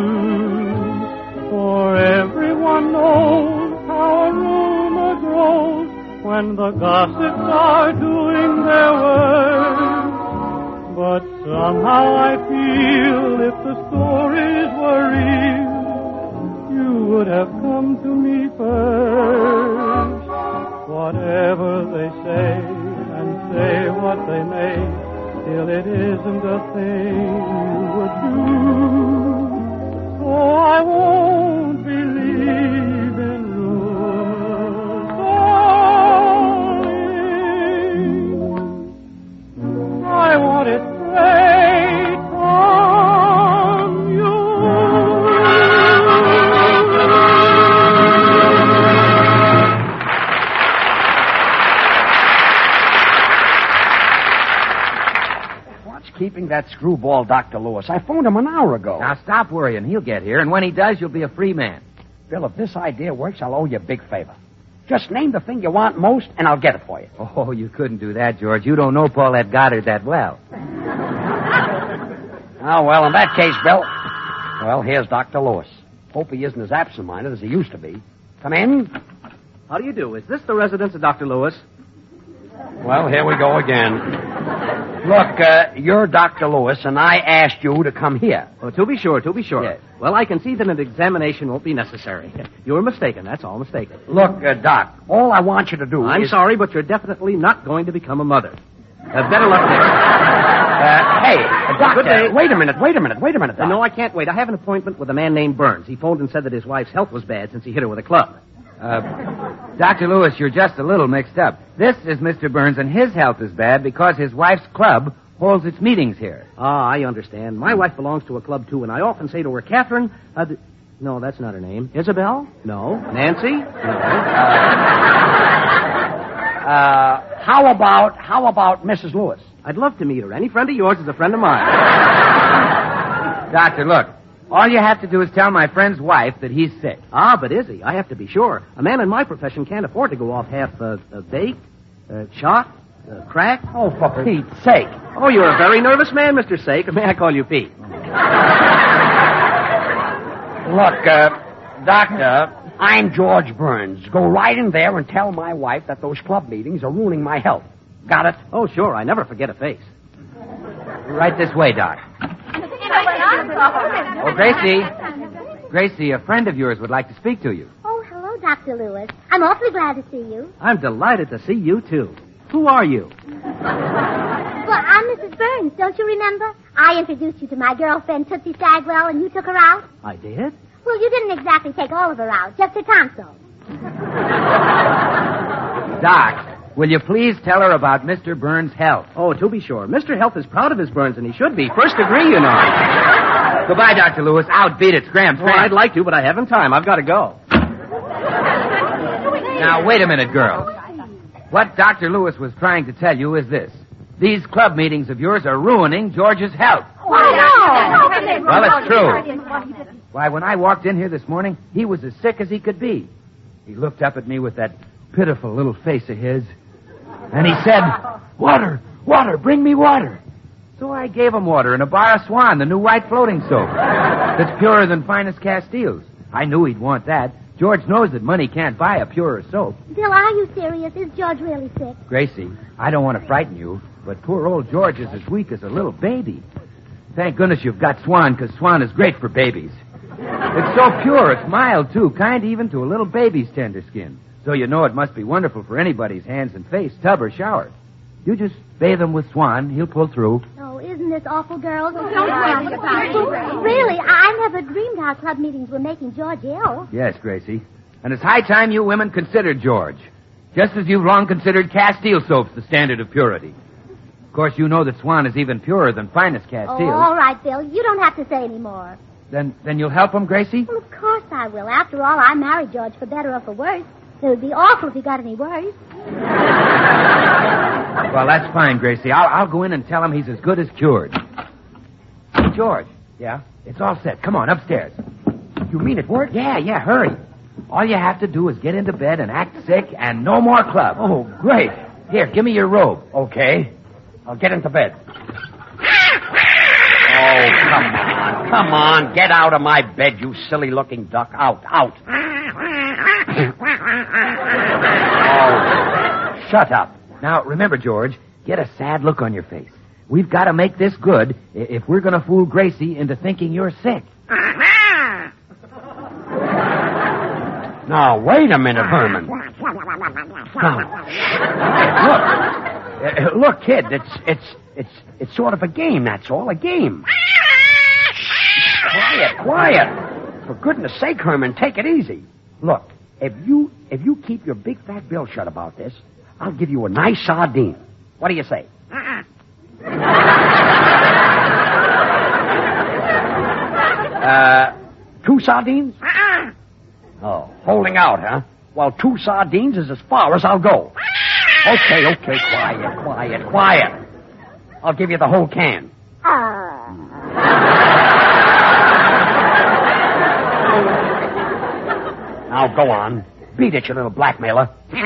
For everyone knows how a rumor grows when the gossips are doing their work. But somehow I feel if the stories were real, you would have come to me first. Whatever they say, and say what they may, still it isn't a thing you would do. Oh, I won't believe in rumors, darling. I want it straight from you. Keeping that screwball Dr. Lewis. I phoned him an hour ago. Now, stop worrying. He'll get here, and when he does, you'll be a free man. Bill, if this idea works, I'll owe you a big favor. Just name the thing you want most, and I'll get it for you. Oh, you couldn't do that, George. You don't know Paulette Goddard that well. Oh, well, in that case, Bill, well, here's Dr. Lewis. Hope he isn't as absent-minded as he used to be. Come in. How do you do? Is this the residence of Dr. Lewis? Well, here we go again. Look, you're Dr. Lewis, and I asked you to come here. Oh, to be sure. Yes. Well, I can see that an examination won't be necessary. You're mistaken, that's all, mistaken. Look, Doc, all I want you to do I'm is... sorry, but you're definitely not going to become a mother. Better luck there. Hey, Doctor, Good day. wait a minute, Doc. No, I can't wait. I have an appointment with a man named Burns. He phoned and said that his wife's health was bad since he hit her with a club. Dr. Lewis, you're just a little mixed up. This is Mr. Burns, and his health is bad because his wife's club holds its meetings here. Ah, I understand. My wife belongs to a club, too, and I often say to her, Catherine, no, that's not her name. Isabel? No. Nancy? No. How about Mrs. Lewis? I'd love to meet her. Any friend of yours is a friend of mine. Doctor, look. All you have to do is tell my friend's wife that he's sick. Ah, but is he? I have to be sure. A man in my profession can't afford to go off half baked, shot, crack. Oh, for Pete's sake. Oh, you're a very nervous man, Mr. Sake. May I call you Pete? Look, Doctor, I'm George Burns. Go right in there and tell my wife that those club meetings are ruining my health. Got it? Oh, sure. I never forget a face. Right this way, Doc. Oh, Gracie, a friend of yours would like to speak to you. Oh, hello, Dr. Lewis. I'm awfully glad to see you. I'm delighted to see you, too. Who are you? Well, I'm Mrs. Burns, don't you remember? I introduced you to my girlfriend, Tootsie Stagwell, and you took her out. I did? Well, you didn't exactly take all of her out, just her tonsil. Doc, will you please tell her about Mr. Burns' health? Oh, to be sure. Mr. Health is proud of his Burns, and he should be. First degree, you know. Goodbye, Dr. Lewis. Outbeat it, scram. Oh, I'd like to, but I haven't time. I've got to go. Now, wait a minute, girls. What Dr. Lewis was trying to tell you is this. These club meetings of yours are ruining George's health. Why, no. Well, it's true. Why, when I walked in here this morning, he was as sick as he could be. He looked up at me with that pitiful little face of his, and he said, "Water, bring me water." So I gave him water in a bar of Swan, the new white floating soap. That's purer than finest Castiles. I knew he'd want that. George knows that money can't buy a purer soap. Bill, are you serious? Is George really sick? Gracie, I don't want to frighten you, but poor old George is as weak as a little baby. Thank goodness you've got Swan, because Swan is great for babies. It's so pure, it's mild, too, kind even to a little baby's tender skin. So you know it must be wonderful for anybody's hands and face, tub or shower. You just bathe him with Swan, he'll pull through. Oh, isn't this awful, girls? Really, I never dreamed our club meetings were making George ill. Yes, Gracie. And it's high time you women considered George. Just as you've long considered Castile soap's the standard of purity. Of course, you know that Swan is even purer than finest Castiles. Oh, all right, Bill. You don't have to say any more. Then you'll help him, Gracie? Well, of course I will. After all, I married George for better or for worse. It would be awful if he got any worse. Well, that's fine, Gracie. I'll go in and tell him he's as good as cured. George. Yeah? It's all set. Come on, upstairs. You mean it worked? Yeah, hurry. All you have to do is get into bed and act sick and no more club. Oh, great. Here, give me your robe. Okay. I'll get into bed. Oh, come on. Get out of my bed, you silly-looking duck. Out. Oh, Shut up. Now, remember, George, get a sad look on your face. We've got to make this good if we're going to fool Gracie into thinking you're sick. Now, wait a minute, Herman. Look, kid, it's sort of a game, that's all, a game. Quiet. For goodness sake, Herman, take it easy. Look, if you keep your big fat bill shut about this, I'll give you a nice sardine. What do you say? 2 sardines? Oh, holding out, huh? Well, 2 sardines is as far as I'll go. Okay, quiet. I'll give you the whole can. Now, go on. Beat it, you little blackmailer. You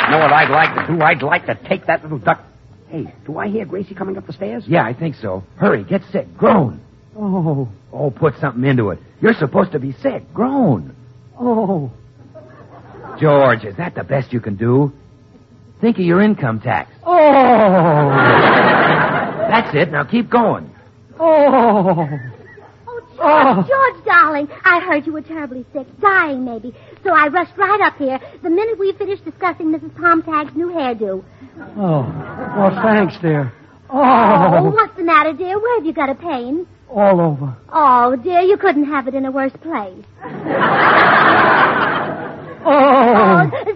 know what I'd like to do? I'd like to take that little duck... Hey, do I hear Gracie coming up the stairs? Yeah, I think so. Hurry, get sick. Groan. Oh, put something into it. You're supposed to be sick. Groan. Oh. George, is that the best you can do? Think of your income tax. Oh. That's it. Now keep going. Oh. George, darling, I heard you were terribly sick, dying maybe. So I rushed right up here the minute we finished discussing Mrs. Pomtag's new hairdo. Oh, thanks, dear. Oh, what's the matter, dear? Where have you got a pain? All over. Oh, dear, you couldn't have it in a worse place.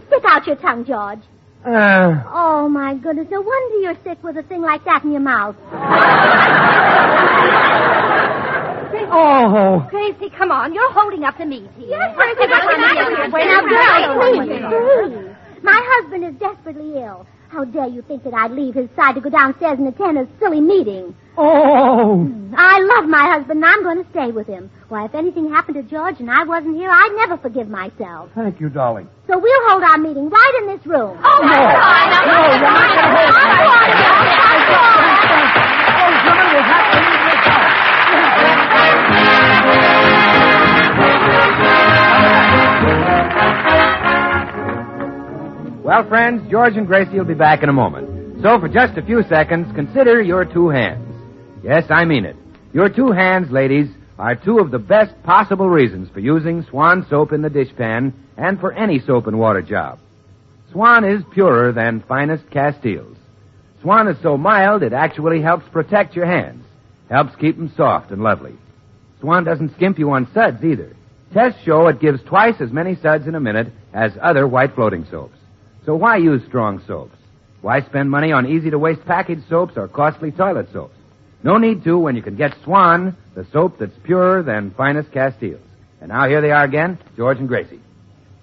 Stick out your tongue, George. Oh, my goodness. No wonder you're sick with a thing like that in your mouth. Gracie, come on. You're holding up the meat here. Yes, now, girls, please. My husband is desperately ill. How dare you think that I'd leave his side to go downstairs and attend a silly meeting? I love my husband, and I'm going to stay with him. Why, if anything happened to George and I wasn't here, I'd never forgive myself. Thank you, darling. So we'll hold our meeting right in this room. Well, friends, George and Gracie will be back in a moment. So for just a few seconds, consider your 2 hands. Yes, I mean it. Your 2 hands, ladies, are 2 of the best possible reasons for using Swan soap in the dishpan and for any soap and water job. Swan is purer than finest Castiles. Swan is so mild it actually helps protect your hands, helps keep them soft and lovely. Swan doesn't skimp you on suds either. Tests show it gives twice as many suds in a minute as other white floating soaps. So why use strong soaps? Why spend money on easy-to-waste packaged soaps or costly toilet soaps? No need to when you can get Swan, the soap that's purer than finest Castiles. And now here they are again, George and Gracie.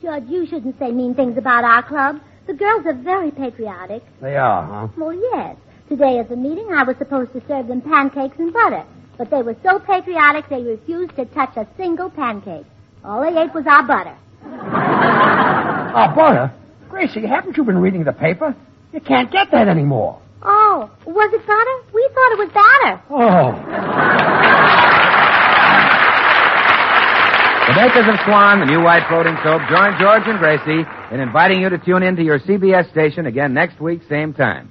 George, you shouldn't say mean things about our club. The girls are very patriotic. They are, huh? Well, yes. Today at the meeting, I was supposed to serve them pancakes and butter. But they were so patriotic, they refused to touch a single pancake. All they ate was our butter. Our butter? Gracie, haven't you been reading the paper? You can't get that anymore. Oh, was it butter? We thought it was batter. The makers of Swan, the new white floating soap, join George and Gracie in inviting you to tune in to your CBS station again next week, same time.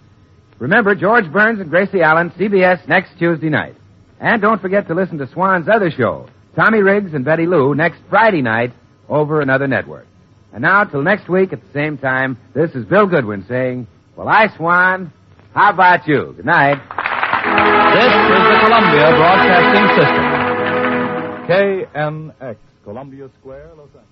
Remember, George Burns and Gracie Allen, CBS next Tuesday night. And don't forget to listen to Swan's other show, Tommy Riggs and Betty Lou, next Friday night over another network. And now, till next week at the same time, this is Bill Goodwin saying, well, I, Swan, how about you? Good night. This is the Columbia Broadcasting System. KNX. Columbia Square, Los Angeles.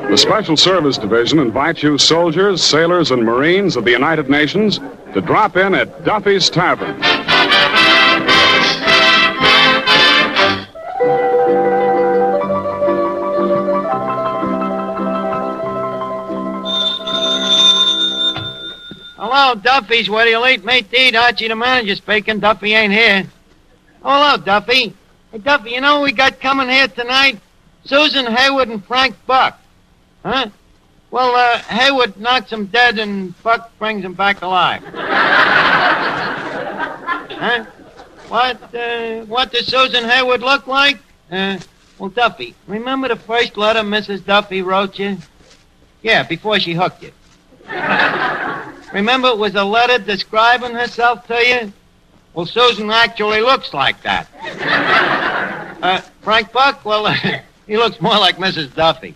The Special Service Division invites you soldiers, sailors, and Marines of the United Nations to drop in at Duffy's Tavern. Hello, Duffy's. Where do you eat? Mate to eat. Archie, the manager, speaking. Duffy ain't here. Oh, hello, Duffy. Hey, Duffy, you know what we got coming here tonight? Susan Hayward and Frank Buck. Huh? Well, Hayward knocks him dead and Buck brings him back alive. Huh? What does Susan Hayward look like? Well, Duffy, remember the first letter Mrs. Duffy wrote you? Yeah, before she hooked you. Remember it was a letter describing herself to you? Well, Susan actually looks like that. Frank Buck, well, he looks more like Mrs. Duffy.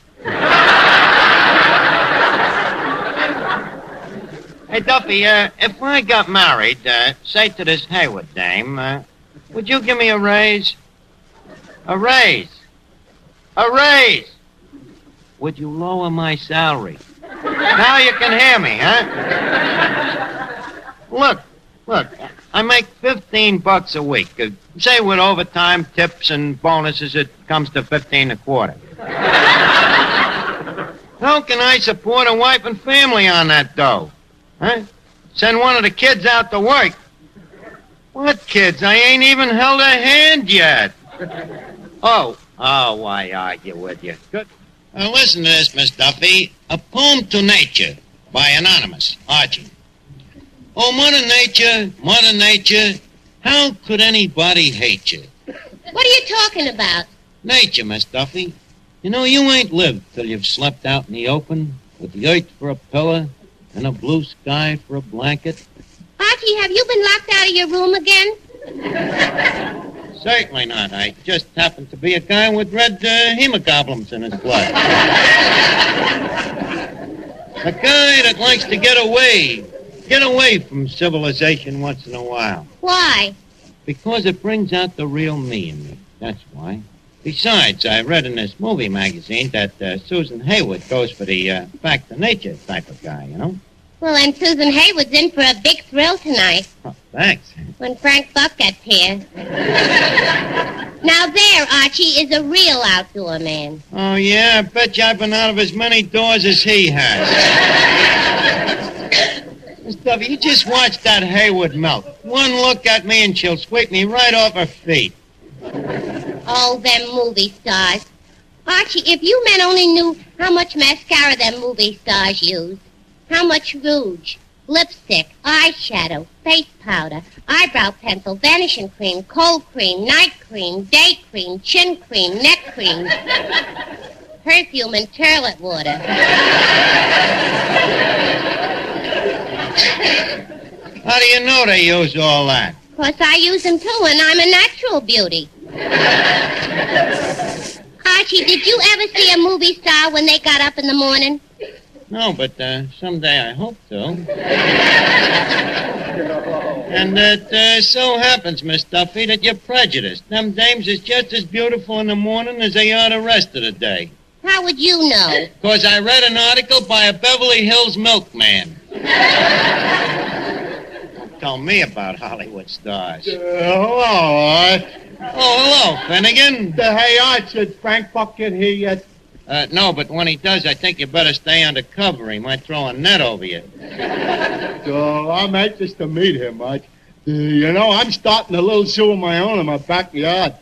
Hey, Duffy, if I got married, say to this Hayward dame, would you give me a raise? A raise? A raise! Would you lower my salary? Now you can hear me, huh? Look, I make $15 a week. Say with overtime, tips, and bonuses, it comes to $15 a quarter. How can I support a wife and family on that dough? Huh? Send one of the kids out to work. What kids? I ain't even held a hand yet. Oh, why argue with you? Good. Listen to this, Miss Duffy. A poem to nature by Anonymous, Archie. Oh, Mother Nature, how could anybody hate you? What are you talking about? Nature, Miss Duffy. You know, you ain't lived till you've slept out in the open with the earth for a pillow and a blue sky for a blanket. Archie, have you been locked out of your room again? Certainly not. I just happen to be a guy with red hemoglobins in his blood. A guy that likes to get away from civilization once in a while. Why? Because it brings out the real me in me. That's why. Besides, I read in this movie magazine that Susan Hayward goes for the back to nature type of guy, you know? Well, and Susan Hayward's in for a big thrill tonight. Oh, thanks. When Frank Buck gets here. Now there, Archie, is a real outdoor man. Oh, yeah? I bet you I've been out of as many doors as he has. Miss Duffy, you just watch that Hayward melt. One look at me and she'll sweep me right off her feet. Oh, them movie stars. Archie, if you men only knew how much mascara them movie stars use. How much rouge, lipstick, eyeshadow, face powder, eyebrow pencil, vanishing cream, cold cream, night cream, day cream, chin cream, neck cream, perfume, and toilet water. How do you know they use all that? 'Cause I use them too, and I'm a natural beauty. Archie, did you ever see a movie star when they got up in the morning? No, but someday I hope so. And it so happens, Miss Duffy, that you're prejudiced. Them dames is just as beautiful in the morning as they are the rest of the day. How would you know? 'Cause I read an article by a Beverly Hills milkman. Tell me about Hollywood stars. Hello, Art. Oh, hello, Finnegan. Hey, Art, should Frank Buck get here yet? No, but when he does, I think you better stay undercover. He might throw a net over you. So I'm anxious to meet him, Art. You know, I'm starting a little zoo of my own in my backyard.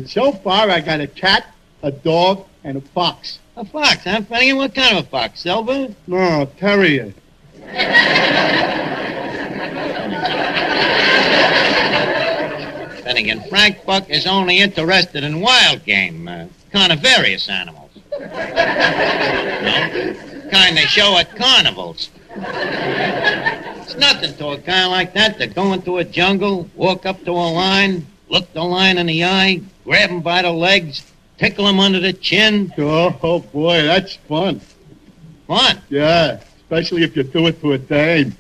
So far, I got a cat, a dog, and a fox. A fox, huh, Finnegan? What kind of a fox? Silver? No, terrier. Finnegan, Frank Buck is only interested in wild game, carnivorous animals. No? Kind they show at carnivals. It's nothing to a guy like that to go into a jungle, walk up to a lion, look the lion in the eye, grab him by the legs, tickle him under the chin. Oh, boy, that's fun. Fun? Yeah, especially if you do it to a dame.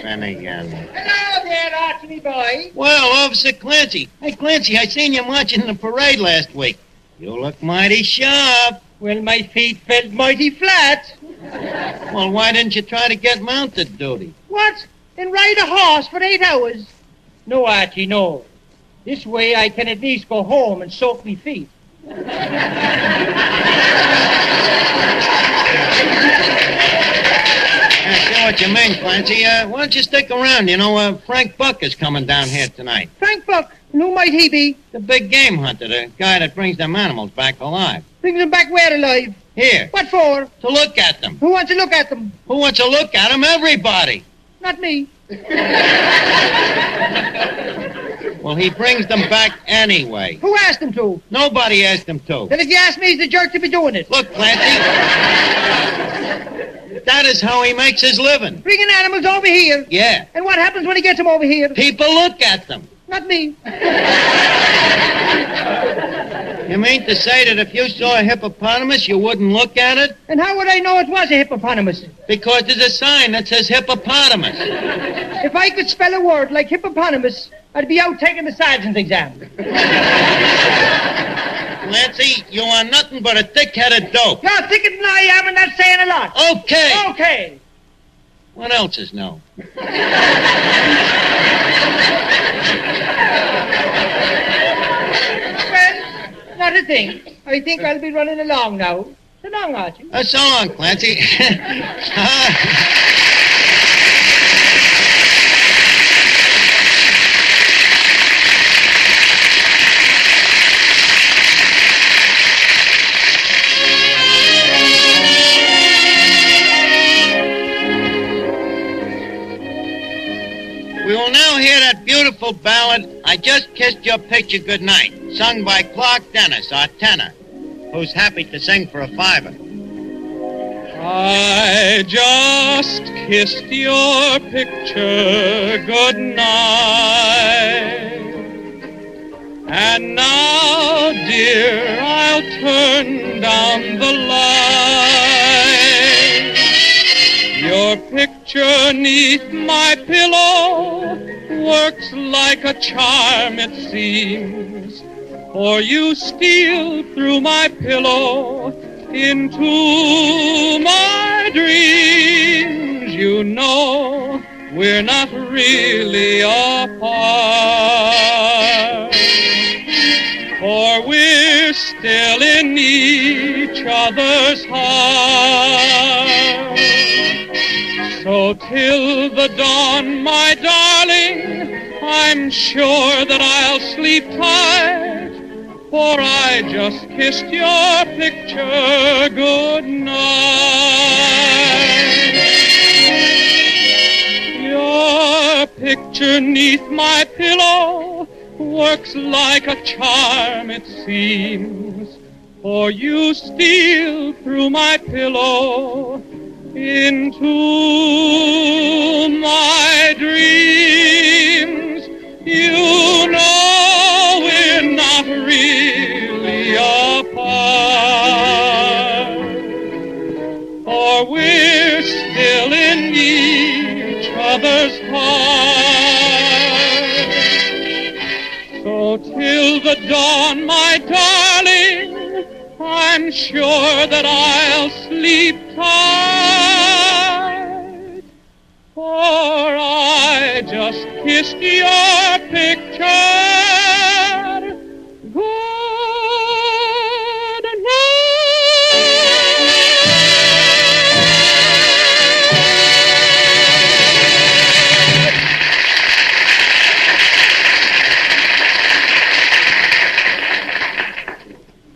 Finnegan. Hello there, Autry boy. Well, Officer Clancy. Hey, Clancy, I seen you marching in the parade last week. You look mighty sharp. Well, my feet felt mighty flat. Well, why didn't you try to get mounted duty? What? And ride a horse for 8 hours? No, Archie, no. This way I can at least go home and soak me feet. I see what you mean, Clancy. Why don't you stick around? You know, Frank Buck is coming down here tonight. Frank Buck? And who might he be? The big game hunter, the guy that brings them animals back alive. Brings them back where alive? Here. What for? To look at them. Who wants to look at them? Who wants to look at them? Everybody. Not me. Well, he brings them back anyway. Who asked him to? Nobody asked him to. Then if you ask me, he's the jerk to be doing it. Look, Clancy. That is how he makes his living. Bringing animals over here? Yeah. And what happens when he gets them over here? People look at them. Not me. You mean to say that if you saw a hippopotamus, you wouldn't look at it? And how would I know it was a hippopotamus? Because there's a sign that says hippopotamus. If I could spell a word like hippopotamus, I'd be out taking the sergeant's exam. Clancy, you are nothing but a thick-headed dope. You're thicker than I am, and that's saying a lot. Okay. Okay. What else is no? Well, not a thing. I think I'll be running along now. So long, Archie. So long, Clancy. We will now hear that beautiful ballad, I Just Kissed Your Picture Goodnight, sung by Clark Dennis, our tenor, who's happy to sing for a $5. I just kissed your picture goodnight, and now, dear, I'll turn down the light. Your picture 'neath my pillow works like a charm, it seems, for you steal through my pillow into my dreams. You know we're not really apart, for we're still in each other's heart. So till the dawn, my darling, I'm sure that I'll sleep tight, for I just kissed your picture goodnight. Your picture 'neath my pillow works like a charm, it seems, for you steal through my pillow into my dreams. You know we're not really apart, for we're still in each other's heart. So till the dawn, my darling, I'm sure that I'll sleep tight, for I just kissed your picture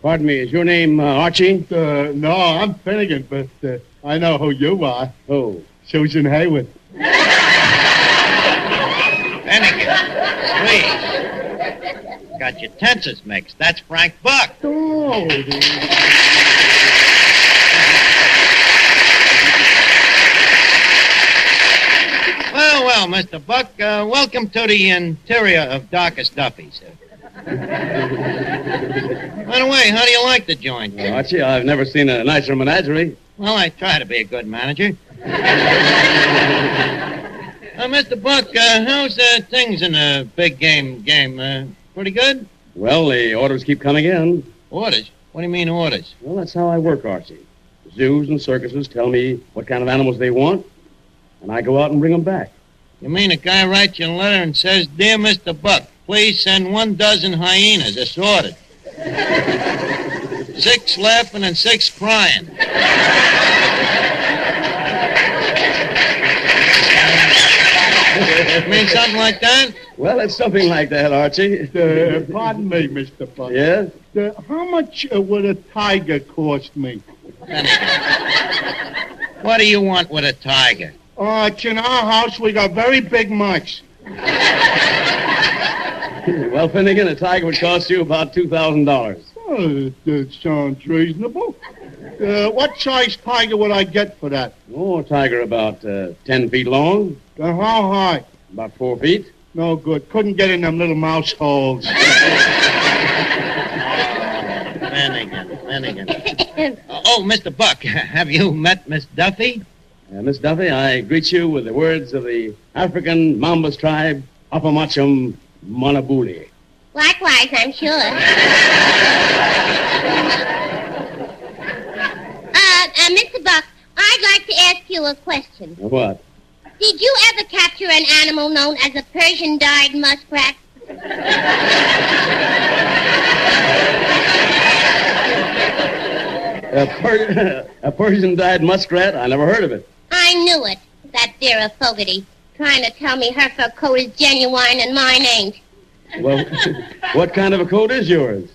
Pardon me, is your name Archie? No, I'm Finnegan, but I know who you are. Who? Susan Haywood. Finnegan, please. Got your tenses mixed. That's Frank Buck. Oh, Well, Mr. Buck, welcome to the interior of Darkest Duffy's. By the way, how do you like the joint? Well, Archie, I've never seen a nicer menagerie. Well, I try to be a good manager. Mr. Buck, how's things in the big game? Pretty good? Well, the orders keep coming in. Orders? What do you mean orders? Well, that's how I work, Archie. Zoos and circuses tell me what kind of animals they want, and I go out and bring them back. You mean a guy writes you a letter and says, Dear Mr. Buck, please send 1 dozen hyenas. It's ordered. 6 laughing and 6 crying. Mean something like that? Well, it's something like that, Archie. Pardon me, Mr. Buck. Yes? How much would a tiger cost me? What do you want with a tiger? It's in our house. We got very big mice. Well, Finnegan, a tiger would cost you about $2,000. Oh, that sounds reasonable. What size tiger would I get for that? Oh, a tiger about 10 feet long. How high? About 4 feet. No good. Couldn't get in them little mouse holes. Finnegan. Oh, Mr. Buck, have you met Miss Duffy? Miss Duffy, I greet you with the words of the African Mambas tribe, Apamachum Manabuli. Likewise, I'm sure. Mr. Buck, I'd like to ask you a question. What? Did you ever capture an animal known as a Persian-dyed muskrat? A Persian-dyed muskrat? I never heard of it. I knew it. That Vera Fogarty, trying to tell me her fur coat is genuine and mine ain't. Well, what kind of a coat is yours?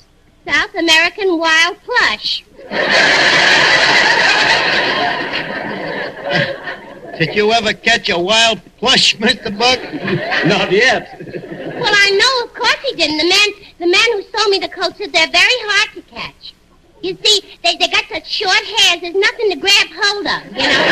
South American wild plush. Did you ever catch a wild plush, Mr. Buck? Not yet. Well, I know, of course he didn't. The man who sold me the coat said they're very hard to catch. You see, they got such short hairs, there's nothing to grab hold of, you know?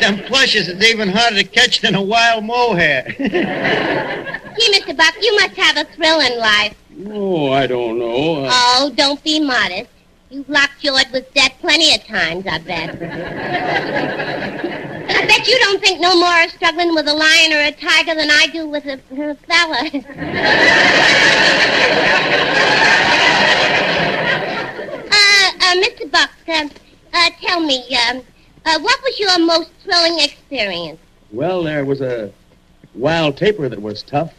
Them plushes is even harder to catch than a wild mohair. Gee, Mr. Buck, you must have a thrill in life. Oh, I don't know. Oh, don't be modest. You've locked George with death plenty of times, I bet. I bet you don't think no more of struggling with a lion or a tiger than I do with a fella. Mr. Buck, tell me, what was your most thrilling experience? Well, there was a wild tapir that was tough.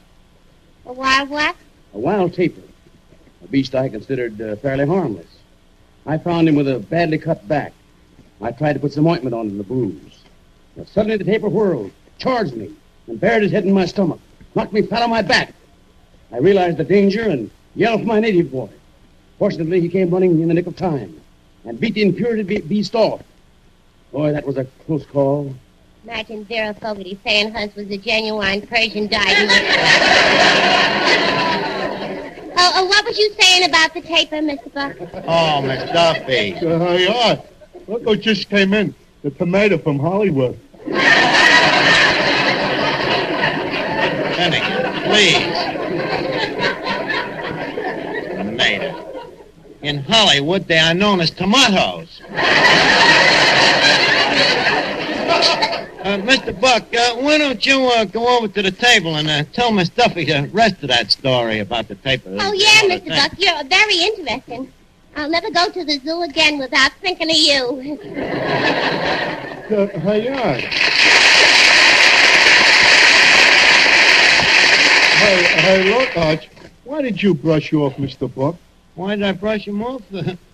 A wild what? A wild tapir. A beast I considered fairly harmless. I found him with a badly cut back. I tried to put some ointment on the bruise. But suddenly the tapir whirled, charged me, and buried his head in my stomach, knocked me flat on my back. I realized the danger and yelled for my native boy. Fortunately, he came running in the nick of time and beat the impurity beast off. Boy, that was a close call. Imagine Vera Fogarty saying hers was a genuine Persian-dyed muskrat. What was you saying about the tapir, Mr. Buck? Oh, Miss Duffy. Hey, look who just came in. The tomato from Hollywood. Finnegan, please. Tomato. In Hollywood, they are known as tomatoes. Mr. Buck, why don't you go over to the table and tell Miss Duffy the rest of that story about the tapir? Oh, yeah, Mr. Buck, you're very interesting. I'll never go to the zoo again without thinking of you. Hey, look, Arch. Why did you brush off Mr. Buck? Why did I brush him off?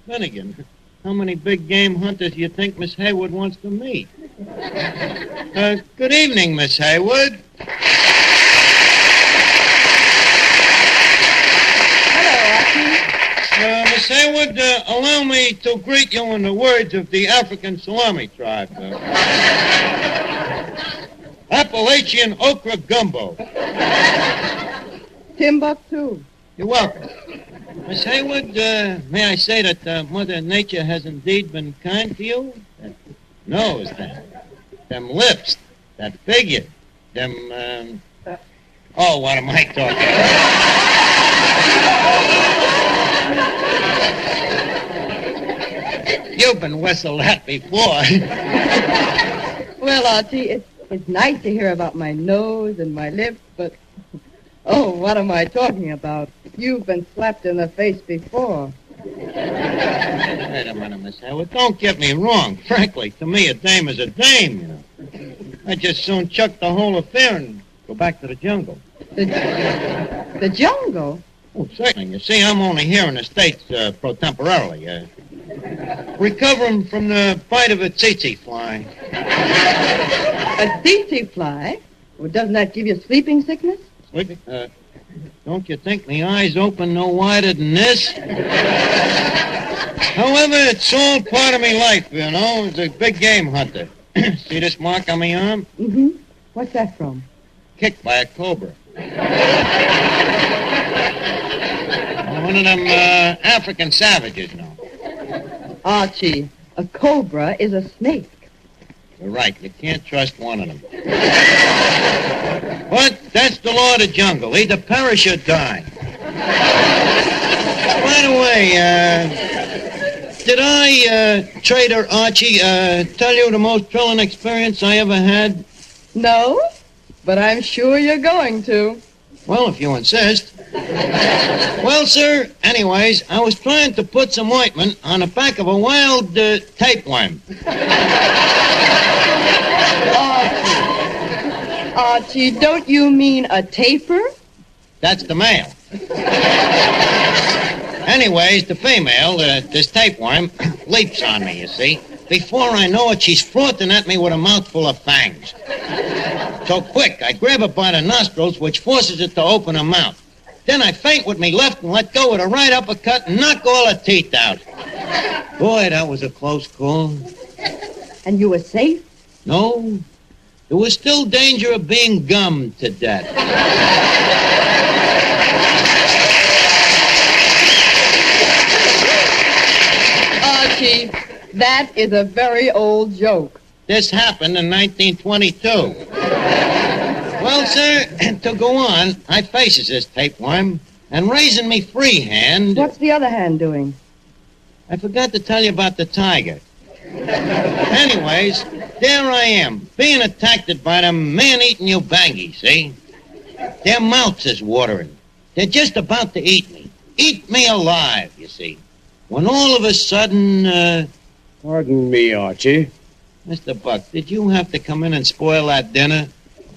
Finnegan, how many big game hunters do you think Miss Haywood wants to meet? Good evening, Miss Haywood. Hello, Miss Haywood, allow me to greet you in the words of the African Salami tribe. Appalachian okra gumbo. Timbuktu. You're welcome. Miss Haywood, may I say that Mother Nature has indeed been kind to you? That nose, them lips, that figure, them, oh, what am I talking about? You've been whistled at before. Well, Autry, It's nice to hear about my nose and my lips, but... Oh, what am I talking about? You've been slapped in the face before. Wait a minute, Miss Howard. Don't get me wrong. Frankly, to me, a dame is a dame, you know. I'd just soon chuck the whole affair and go back to the jungle. The jungle? Oh, certainly. You see, I'm only here in the States pro temporarily. Recovering from the bite of a tsetse fly. A tsetse fly? Well, doesn't that give you sleeping sickness? Sleeping? Don't you think my eyes open no wider than this? However, it's all part of my life, you know. As a big game hunter. See this mark on my arm? Mm-hmm. What's that from? Kicked by a cobra. One of them African savages, you know. Archie, a cobra is a snake. You're right. You can't trust one of them. But that's the law of the jungle. Either perish or die. By the way, did I, Trader Archie, tell you the most thrilling experience I ever had? No, but I'm sure you're going to. Well, if you insist. Well, sir, anyways, I was trying to put some ointment on the back of a wild tapeworm. Archie, don't you mean a taper? That's the male. Anyways, the female, this tapeworm, leaps on me, you see. Before I know it, she's frothing at me with a mouthful of fangs. So quick, I grab her by the nostrils, which forces it to open her mouth. Then I feint with me left and let go with a right uppercut and knock all her teeth out. Boy, that was a close call. And you were safe? No. There was still danger of being gummed to death. Archie, that is a very old joke. This happened in 1922. Well, sir, to go on, I faces this tapeworm, and raising me free hand... What's the other hand doing? I forgot to tell you about the tiger. Anyways, there I am, being attacked by them man-eating Ubangi, see? Their mouths is watering. They're just about to eat me. Eat me alive, you see. When all of a sudden, Pardon me, Archie. Mr. Buck, did you have to come in and spoil that dinner?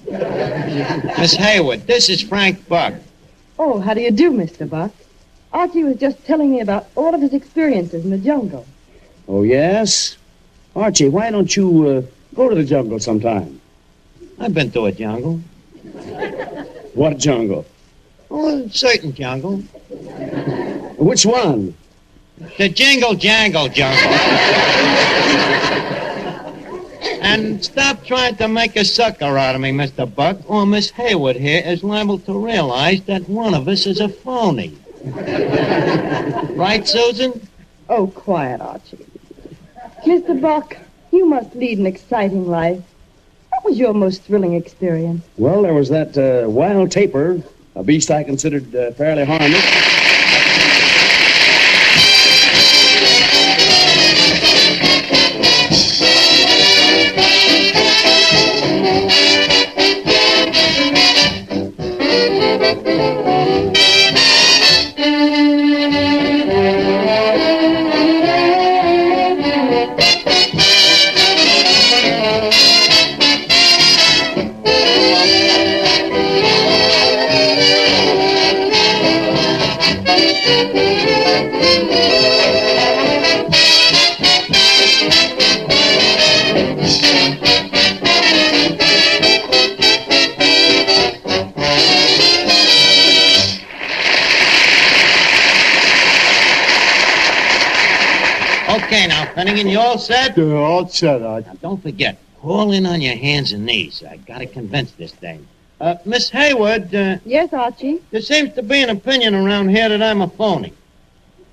Miss Hayward, this is Frank Buck. Oh, how do you do, Mr. Buck? Archie was just telling me about all of his experiences in the jungle. Oh, yes? Archie, why don't you go to the jungle sometime? I've been to a jungle. What jungle? Oh, a certain jungle. Which one? The Jingle Jangle jungle. And stop trying to make a sucker out of me, Mr. Buck, or Miss Hayward here is liable to realize that one of us is a phony. Right, Susan? Oh, quiet, Archie. Mr. Buck, you must lead an exciting life. What was your most thrilling experience? Well, there was that wild tapir, a beast I considered fairly harmless. Okay, now, Finnegan, you all set? All set, Archie. Now, don't forget, crawl in on your hands and knees. I gotta convince this thing. Miss Hayward, Yes, Archie? there seems to be an opinion around here that I'm a phony.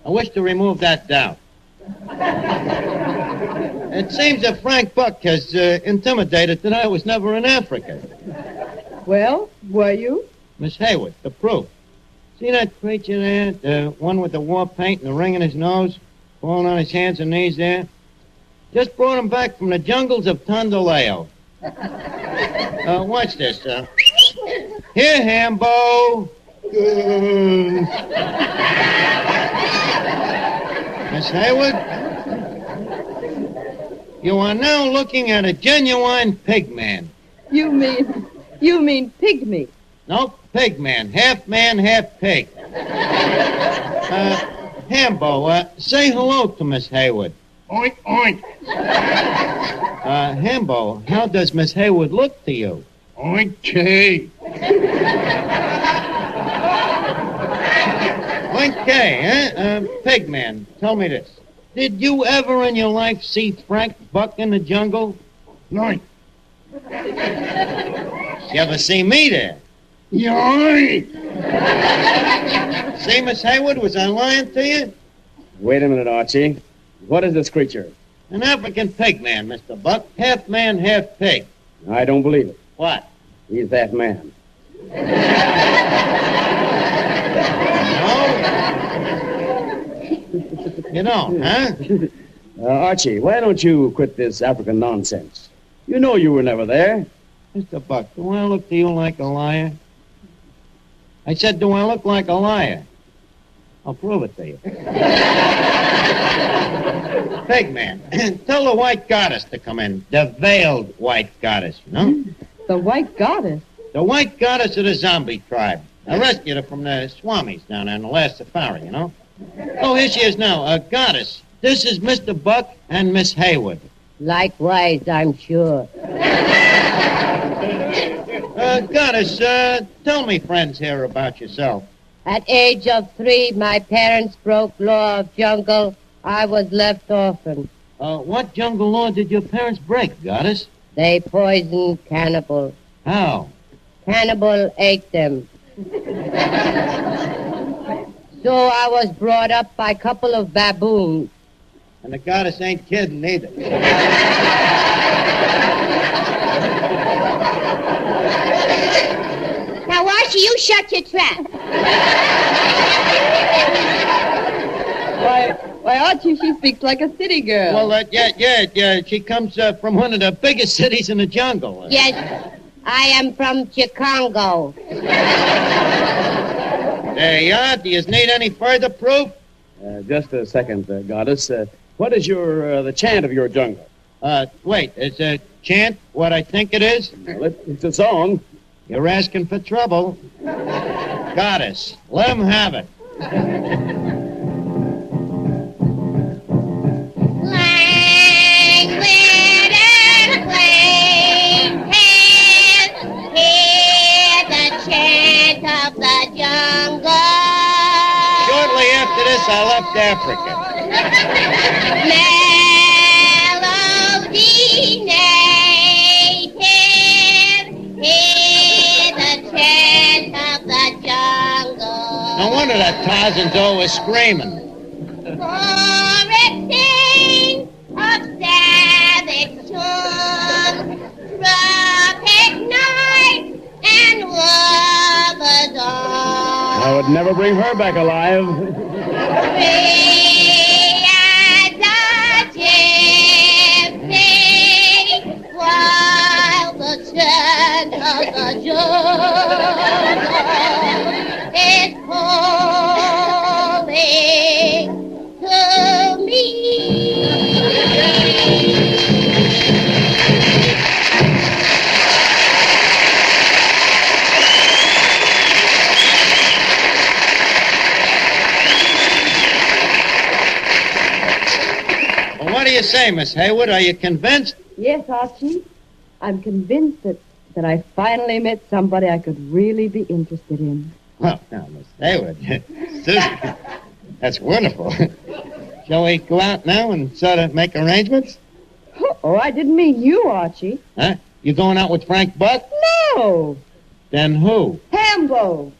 I wish to remove that doubt. It seems that Frank Buck has intimidated that I was never in Africa. Well, were you? Miss Hayward, the proof. See that creature there? The one with the war paint and the ring in his nose? Falling on his hands and knees there? Just brought him back from the jungles of Tondoleo. Watch this. Here, Hambo. Miss Hayward, you are now looking at a genuine pig man. You mean pygmy? No, pig man. Half man, half pig. Hambo, say hello to Miss Hayward. Oink, oink. Hambo, how does Miss Hayward look to you? Okay. Okay, pig man, tell me this. Did you ever in your life see Frank Buck in the jungle? No. You ever see me there? Yoink. See, Miss Hayward, was I lying to you? Wait a minute, Archie. What is this creature? An African pig man, Mr. Buck. Half man, half pig. I don't believe it. What? He's that man. You don't, huh? Archie, why don't you quit this African nonsense? You know you were never there. Mr. Buck, do I look to you like a liar? I said, do I look like a liar? I'll prove it to you. Pig man, tell the white goddess to come in. The veiled white goddess, you know? The white goddess? The white goddess of the zombie tribe. I rescued her from the Swamis down there in the last safari, you know? Oh, here she is now, a goddess. This is Mr. Buck and Miss Hayward. Likewise, I'm sure. Goddess, tell me, friends here, about yourself. At age of 3, my parents broke law of jungle. I was left orphan. What jungle law did your parents break, Goddess? They poisoned cannibal. How? Cannibal ate them. So I was brought up by a couple of baboons. And the goddess ain't kidding either. Now, Archie, you shut your trap. Why, Archie, she speaks like a city girl. Well, yeah. She comes from one of the biggest cities in the jungle. Yes, I am from Chicago. There you are. Do you need any further proof? Just a second, Goddess. What is the chant of your jungle? Wait, is a chant what I think it is? Well, it's a song. You're asking for trouble. Goddess, let him have it. Shortly after this, I left Africa. Melody native, hear the chant of the jungle. No wonder that Tarzan's always screaming. For it sings of savage tunes, tropic night and rubber dawn. I would never bring her back alive. Free as a gypsy, while the chant of the jungle is calling to me. What do you say, Miss Hayward? Are you convinced? Yes, Archie. I'm convinced that I finally met somebody I could really be interested in. Well, now, Miss Hayward, Susan, that's wonderful. Shall we go out now and sort of make arrangements? Oh, I didn't mean you, Archie. Huh? You going out with Frank Buck? No. Then who? Hambo.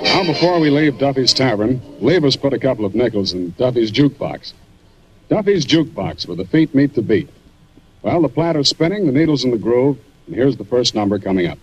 Now, before we leave Duffy's Tavern, leave us put a couple of nickels in Duffy's jukebox. Duffy's jukebox, where the feet meet the beat. Well, the platter's spinning, the needle's in the groove, and here's the first number coming up.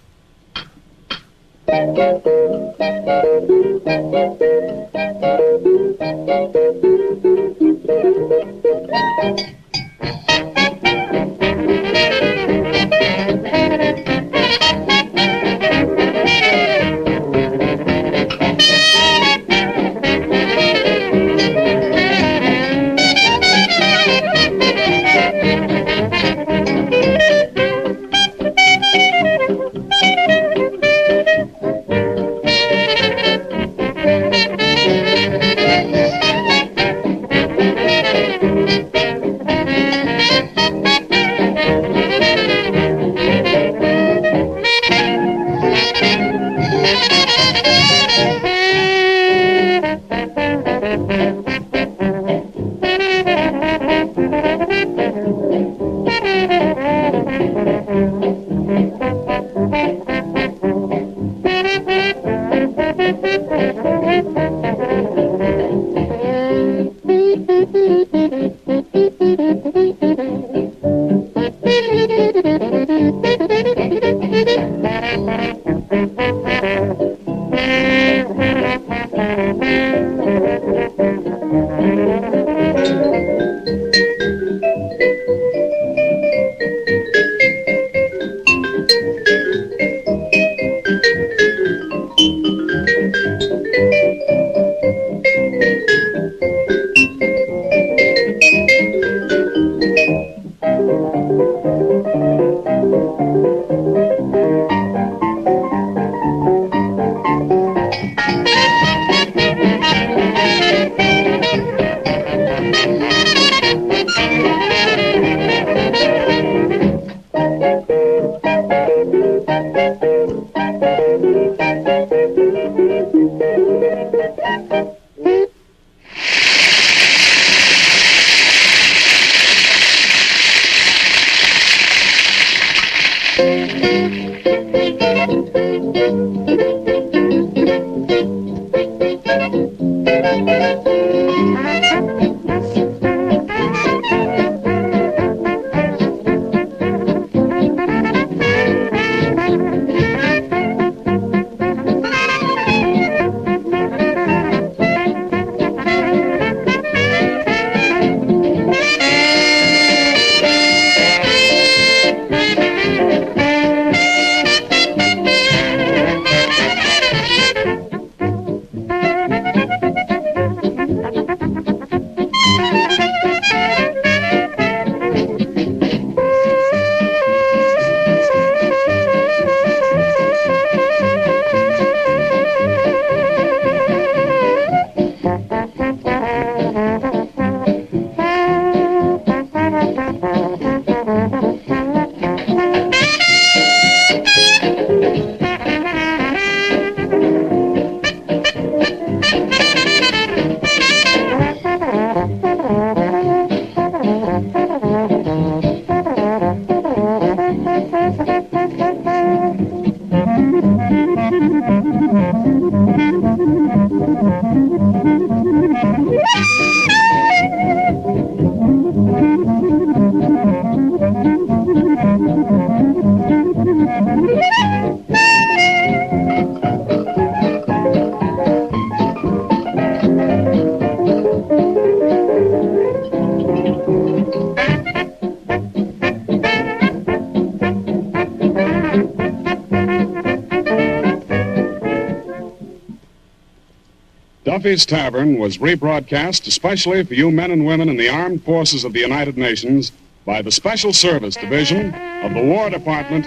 Duffy's Tavern was rebroadcast especially for you men and women in the armed forces of the United Nations by the Special Service Division of the War Department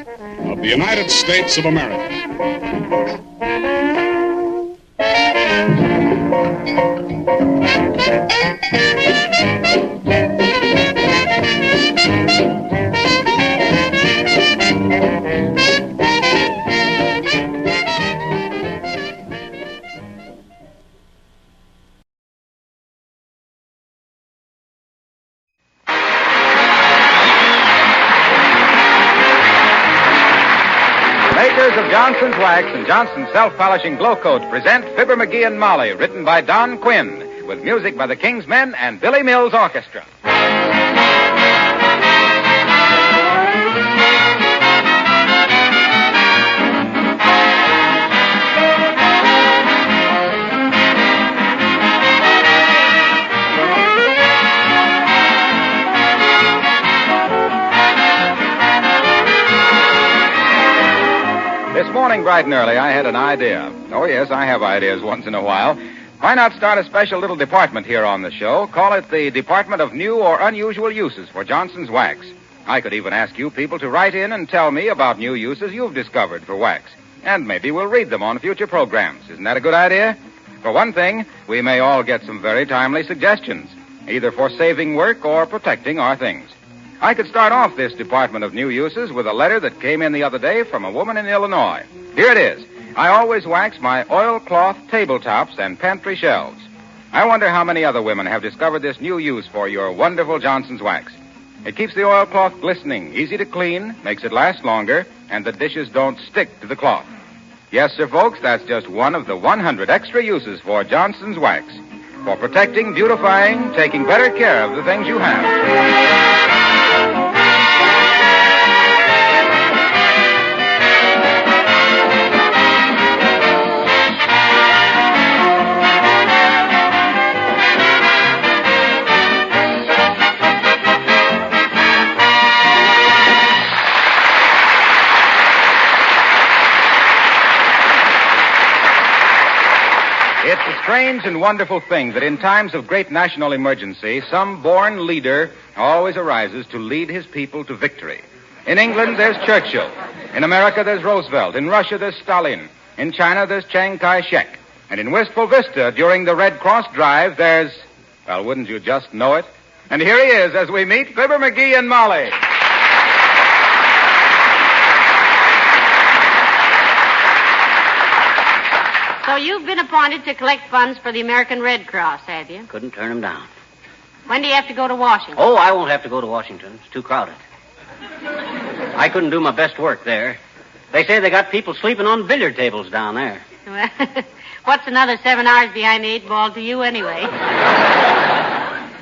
of the United States of America. Of Johnson's Wax and Johnson's Self-Polishing Glow Coat present Fibber, McGee, and Molly, written by Don Quinn, with music by the King's Men and Billy Mills Orchestra. morning, bright and early, I had an idea. Oh, yes, I have ideas once in a while. Why not start a special little department here on the show? Call it the Department of New or Unusual Uses for Johnson's Wax. I could even ask you people to write in and tell me about new uses you've discovered for wax. And maybe we'll read them on future programs. Isn't that a good idea? For one thing, we may all get some very timely suggestions, either for saving work or protecting our things. I could start off this Department of New Uses with a letter that came in the other day from a woman in Illinois. Here it is. I always wax my oilcloth tabletops and pantry shelves. I wonder how many other women have discovered this new use for your wonderful Johnson's wax. It keeps the oilcloth glistening, easy to clean, makes it last longer, and the dishes don't stick to the cloth. Yes, sir, folks, that's just one of the 100 extra uses for Johnson's wax. For protecting, beautifying, taking better care of the things you have. It's a strange and wonderful thing that in times of great national emergency, some born leader always arises to lead his people to victory. In England, there's Churchill. In America, there's Roosevelt. In Russia, there's Stalin. In China, there's Chiang Kai-shek. And in Wistful Vista, during the Red Cross drive, there's, well, wouldn't you just know it? And here he is as we meet Fibber, McGee, and Molly. So you've been appointed to collect funds for the American Red Cross, have you? Couldn't turn him down. When do you have to go to Washington? Oh, I won't have to go to Washington. It's too crowded. I couldn't do my best work there. They say they got people sleeping on billiard tables down there. Well, what's another 7 hours behind the 8 ball to you anyway?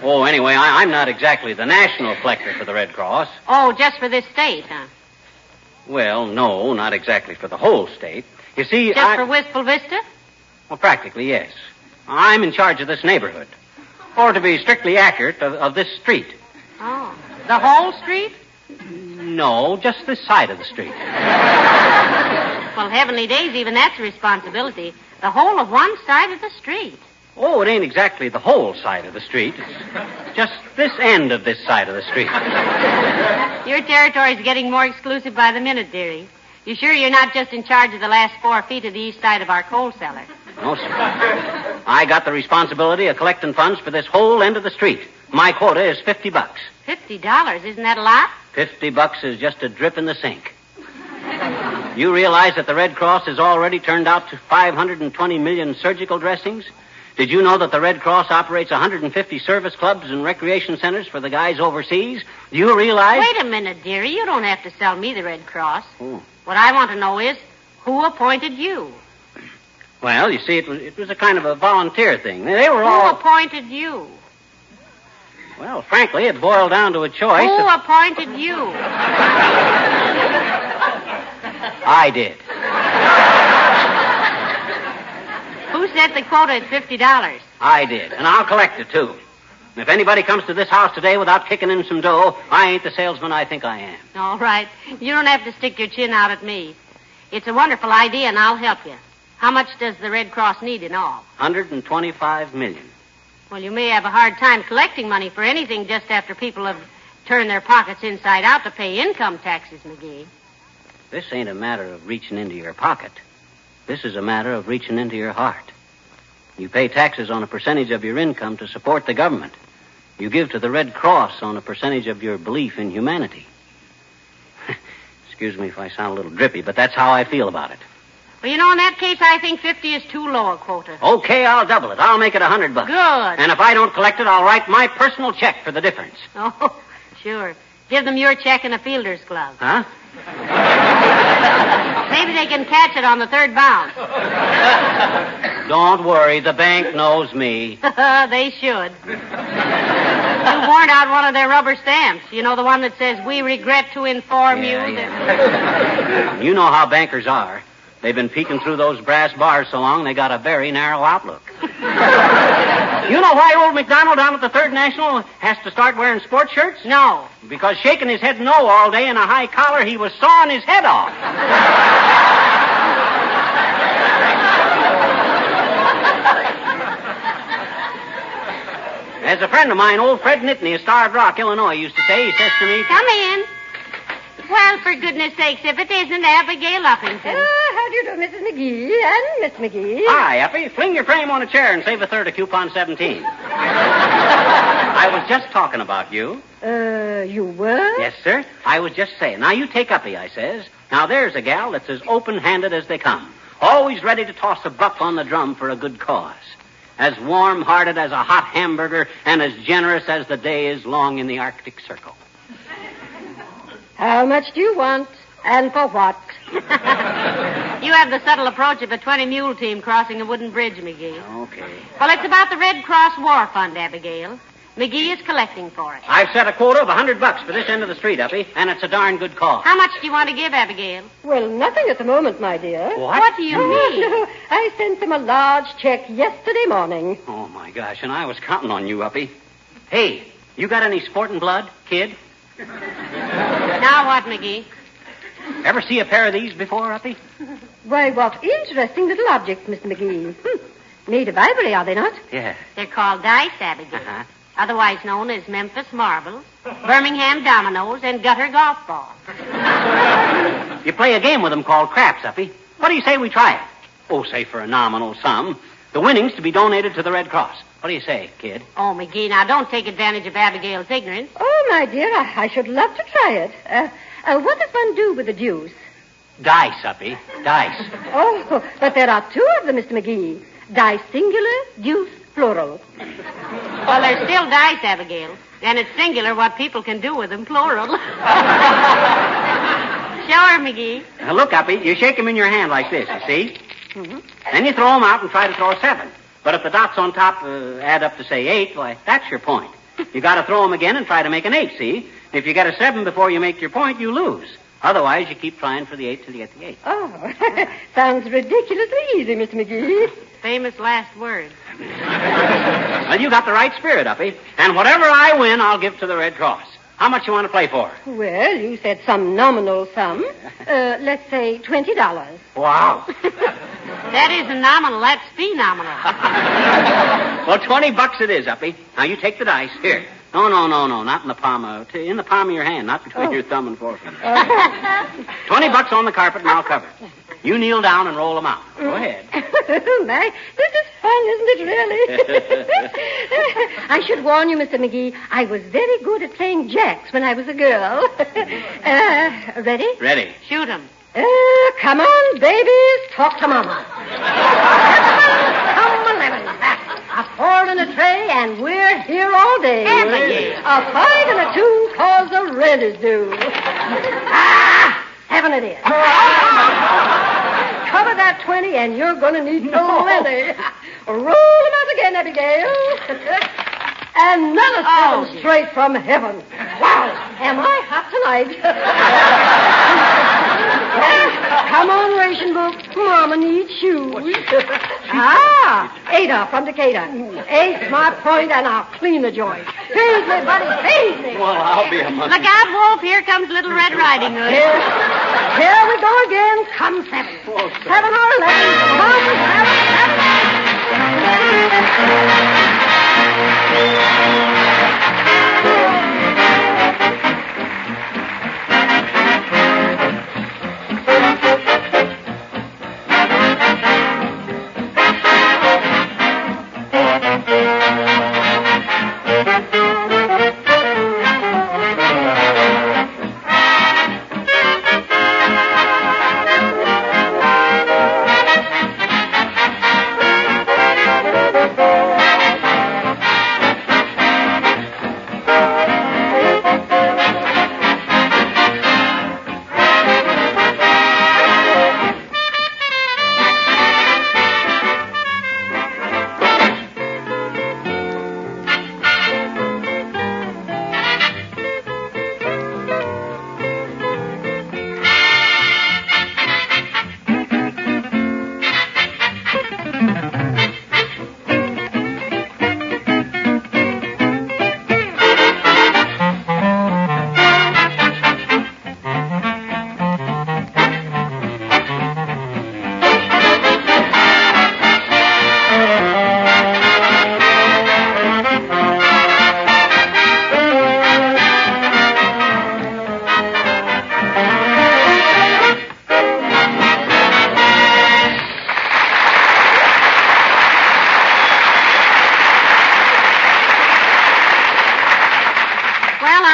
Oh, anyway, I'm not exactly the national collector for the Red Cross. Oh, just for this state, huh? Well, no, not exactly for the whole state. You see, Just for Wistful Vista? Well, practically, yes. I'm in charge of this neighborhood. Or to be strictly accurate, of this street. Oh, the whole street? No, just this side of the street. Well, heavenly days, even that's a responsibility. The whole of one side of the street. Oh, it ain't exactly the whole side of the street. It's just this end of this side of the street. Your territory's getting more exclusive by the minute, dearie. You sure you're not just in charge of the last 4 feet of the east side of our coal cellar? No, sir. I got the responsibility of collecting funds for this whole end of the street. My quota is $50. $50? Isn't that a lot? $50 is just a drip in the sink. You realize that the Red Cross has already turned out to 520 million surgical dressings? Did you know that the Red Cross operates 150 service clubs and recreation centers for the guys overseas? Do you realize... Wait a minute, dearie. You don't have to sell me the Red Cross. Oh. What I want to know is, who appointed you? Well, you see, it was a kind of a volunteer thing. They were all... Who appointed you? Well, frankly, it boiled down to a choice. Who appointed you? I did. Who set the quota at $50? I did, and I'll collect it, too. If anybody comes to this house today without kicking in some dough, I ain't the salesman I think I am. All right. You don't have to stick your chin out at me. It's a wonderful idea, and I'll help you. How much does the Red Cross need in all? $125 million. Well, you may have a hard time collecting money for anything just after people have turned their pockets inside out to pay income taxes, McGee. This ain't a matter of reaching into your pocket. This is a matter of reaching into your heart. You pay taxes on a percentage of your income to support the government. You give to the Red Cross on a percentage of your belief in humanity. Excuse me if I sound a little drippy, but that's how I feel about it. Well, you know, in that case, I think 50 is too low a quota. Okay, I'll double it. I'll make it $100. Good. And if I don't collect it, I'll write my personal check for the difference. Oh, sure. Give them your check and a fielder's glove. Huh? Maybe they can catch it on the third bounce. Don't worry, the bank knows me. They should. You worn out one of their rubber stamps. You know, the one that says, "We regret to inform you that..." You know how bankers are. They've been peeking through those brass bars so long, they got a very narrow outlook. You know why old McDonald down at the Third National has to start wearing sports shirts? No. Because shaking his head no all day in a high collar, he was sawing his head off. As a friend of mine, old Fred Nittany of Starved Rock, Illinois, used to say, he says to me... Come in. Well, for goodness sakes, if it isn't Abigail Uppington. How do you do, Mrs. McGee and Miss McGee? Hi, Uppy. Fling your frame on a chair and save a third of coupon 17. I was just talking about you. You were? Yes, sir. I was just saying. Now, you take Uppy, I says. Now, there's a gal that's as open-handed as they come. Always ready to toss a buck on the drum for a good cause. As warm-hearted as a hot hamburger and as generous as the day is long in the Arctic Circle. How much do you want? And for what? You have the subtle approach of a 20-mule team crossing a wooden bridge, McGee. Okay. Well, it's about the Red Cross War Fund, Abigail. McGee is collecting for it. I've set a quota of $100 for this end of the street, Uppy, and it's a darn good cause. How much do you want to give, Abigail? Well, nothing at the moment, my dear. What do you mean? No, I sent them a large check yesterday morning. Oh, my gosh, and I was counting on you, Uppy. Hey, you got any sporting blood, kid? Now what, McGee? Ever see a pair of these before, Uppy? Why, what interesting little objects, Mr. McGee. Made of ivory, are they not? Yeah. They're called dice, Abigail. Uh-huh. Otherwise known as Memphis marbles, Birmingham dominoes, and gutter golf balls. You play a game with them called craps, Uppy. What do you say we try it? Oh, say for a nominal sum. The winnings to be donated to the Red Cross. What do you say, kid? Oh, McGee, now don't take advantage of Abigail's ignorance. Oh, my dear, I should love to try it. What does one do with the deuce? Dice, Uppy. Dice. Oh, but there are two of them, Mr. McGee. Dice singular, deuce plural. Well, they're still dice, Abigail. And it's singular what people can do with them, plural. Show her, McGee. Now, look, Uppy, you shake them in your hand like this, you see? Mm-hmm. Then you throw them out and try to throw a 7. But if the dots on top add up to, say, 8, why, that's your point. You got to throw them again and try to make an 8, see? If you get a 7 before you make your point, you lose. Otherwise, you keep trying for the 8 till you get the 8. Oh, sounds ridiculously easy, Mr. McGee. Famous last word. Well, you got the right spirit, Uppy. And whatever I win, I'll give to the Red Cross. How much you want to play for? Well, you said some nominal sum. Let's say $20. Wow. That isn't nominal, that's phenomenal. Well, $20 it is, Uppy. Now, you take the dice. Here. No, not in the palm of your hand, not between your thumb and forefinger. $20 on the carpet, and I'll cover it. You kneel down and roll them out. Go ahead. My, this is fun, isn't it, really? I should warn you, Mr. McGee, I was very good at playing jacks when I was a girl. Ready? Ready. Shoot 'em. Come on, babies, talk to Mama. Come 11. A 4 and a tray, and we're here all day. Abigail. A 5 and a 2, cause the rent is due. 7 it is. Cover that 20, and you're going to need plenty. Roll them out again, Abigail. Another 7 straight from heaven. Wow, am I hot tonight? Come on, ration book. Mama needs shoes. 8 up from Decatur. 8's my point, and I'll clean the joint. Feed me, buddy, feed me. Well, I'll be a monkey. Look out, Wolf. Here comes Little Red Riding Hood. Here we go again. Come 7. 7 or 11. Come 7.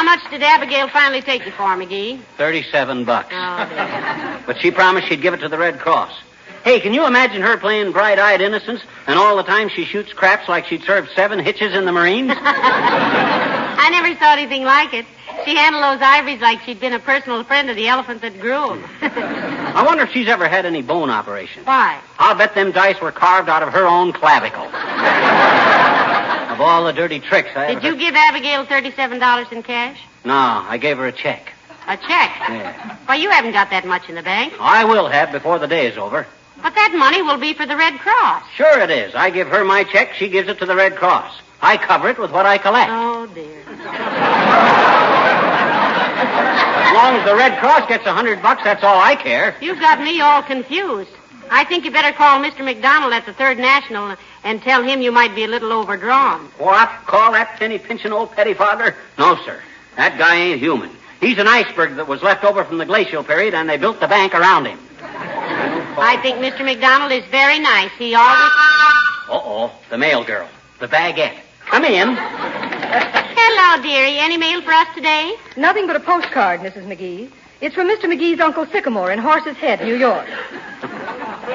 much did Abigail finally take you for, McGee? $37. Oh, dear. But she promised she'd give it to the Red Cross. Hey, can you imagine her playing bright-eyed innocence, and all the time she shoots craps like she'd served 7 hitches in the Marines? I never saw anything like it. She handled those ivories like she'd been a personal friend of the elephant that grew them. I wonder if she's ever had any bone operation. Why? I'll bet them dice were carved out of her own clavicle. Of all the dirty tricks I Did you give Abigail $37 in cash? No, I gave her a check. A check? Yeah. Why, you haven't got that much in the bank. I will have before the day is over. But that money will be for the Red Cross. Sure it is. I give her my check, she gives it to the Red Cross. I cover it with what I collect. Oh, dear. As long as the Red Cross gets $100, that's all I care. You've got me all confused. I think you better call Mr. McDonald at the Third National and tell him you might be a little overdrawn. What? Call that penny-pinching old pettifogger? No, sir. That guy ain't human. He's an iceberg that was left over from the glacial period, and they built the bank around him. I think Mr. McDonald is very nice. He always... Uh-oh, the mail girl. The baguette. Come in. Hello, dearie. Any mail for us today? Nothing but a postcard, Mrs. McGee. It's from Mr. McGee's Uncle Sycamore in Horse's Head, New York.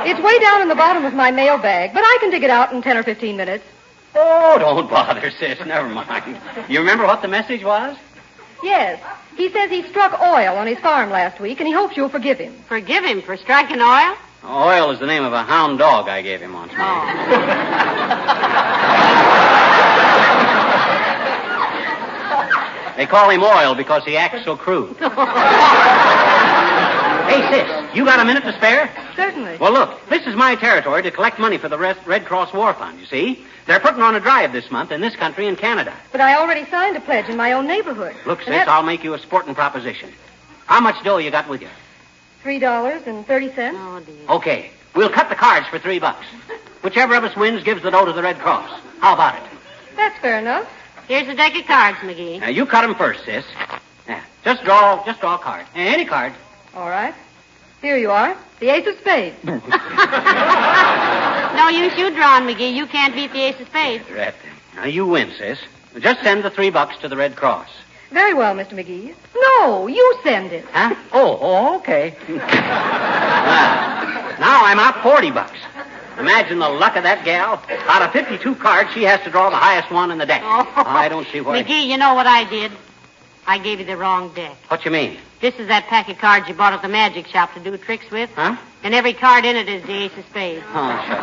It's way down in the bottom of my mail bag, but I can dig it out in 10 or 15 minutes. Oh, don't bother, sis. Never mind. You remember what the message was? Yes. He says he struck oil on his farm last week, and he hopes you'll forgive him. Forgive him for striking oil? Oil is the name of a hound dog I gave him once. They call him Oil because he acts so crude. Hey, sis, you got a minute to spare? Certainly. Well, look, this is my territory to collect money for the Red Cross War Fund, you see. They're putting on a drive this month in this country and Canada. But I already signed a pledge in my own neighborhood. Look, sis, I'll make you a sporting proposition. How much dough you got with you? $3.30. Oh, dear. Okay. We'll cut the cards for $3. Whichever of us wins gives the dough to the Red Cross. How about it? That's fair enough. Here's a deck of cards, McGee. Now, you cut them first, sis. Yeah, just draw a card. Any card. All right. Here you are. The ace of spades. No use you drawing, McGee. You can't beat the ace of spades. Right. Now, you win, sis. Just send the $3 to the Red Cross. Very well, Mr. McGee. No, you send it. Huh? Oh, okay. Now I'm out $40. Imagine the luck of that gal. Out of 52 cards, she has to draw the highest one in the deck. Oh. I don't see why. McGee, you know what I did? I gave you the wrong deck. What you mean? This is that pack of cards you bought at the magic shop to do tricks with. Huh? And every card in it is the ace of spades. Oh, sure.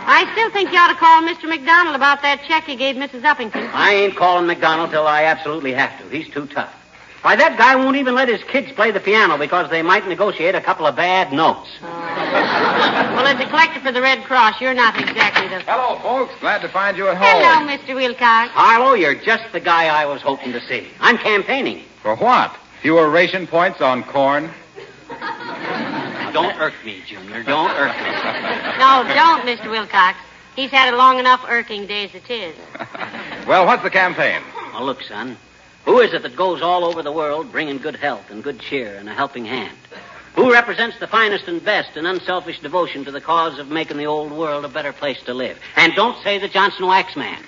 I still think you ought to call Mr. McDonald about that check you gave Mrs. Uppington. I ain't calling McDonald till I absolutely have to. He's too tough. Why, that guy won't even let his kids play the piano because they might negotiate a couple of bad notes. Well, as a collector for the Red Cross, you're not exactly the... Hello, folks. Glad to find you at home. Hello, Mr. Wilcox. Harlow, you're just the guy I was hoping to see. I'm campaigning. For what? Fewer ration points on corn? Now, don't irk me, Junior. Don't irk me. No, don't, Mr. Wilcox. He's had a long enough irking day as it is. Well, what's the campaign? Well, look, son. Who is it that goes all over the world bringing good health and good cheer and a helping hand? Who represents the finest and best in unselfish devotion to the cause of making the old world a better place to live? And don't say the Johnson Wax Man.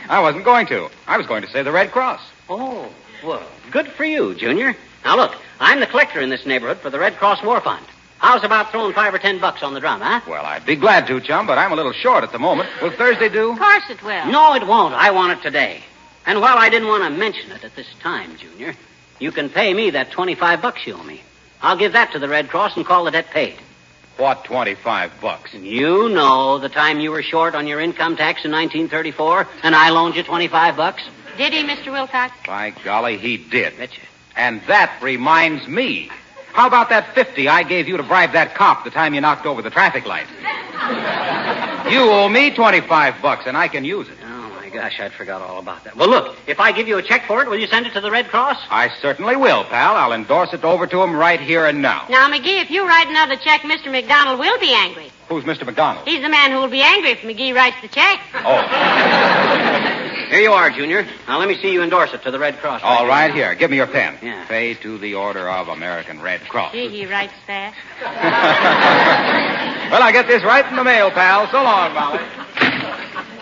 I wasn't going to. I was going to say the Red Cross. Oh, well, good for you, Junior. Now, look, I'm the collector in this neighborhood for the Red Cross War Fund. How's about throwing $5 or $10 on the drum, huh? Well, I'd be glad to, chum, but I'm a little short at the moment. Will Thursday do? Of course it will. No, it won't. I want it today. And while I didn't want to mention it at this time, Junior, you can pay me that $25 you owe me. I'll give that to the Red Cross and call the debt paid. What $25? You know the time you were short on your income tax in 1934, and I loaned you $25. Did he, Mr. Wilcox? By golly, he did. Betcha. And that reminds me. How about that $50 I gave you to bribe that cop the time you knocked over the traffic light? You owe me $25, and I can use it. Gosh, I'd forgot all about that. Well, look, if I give you a check for it, will you send it to the Red Cross? I certainly will, pal. I'll endorse it over to him right here and now. Now, McGee, if you write another check, Mr. McDonald will be angry. Who's Mr. McDonald? He's the man who will be angry if McGee writes the check. Oh. Here you are, Junior. Now, let me see you endorse it to the Red Cross. All right, here. Give me your pen. Yeah. Pay to the Order of American Red Cross. Gee, he writes fast. Well, I get this right in the mail, pal. So long, Molly.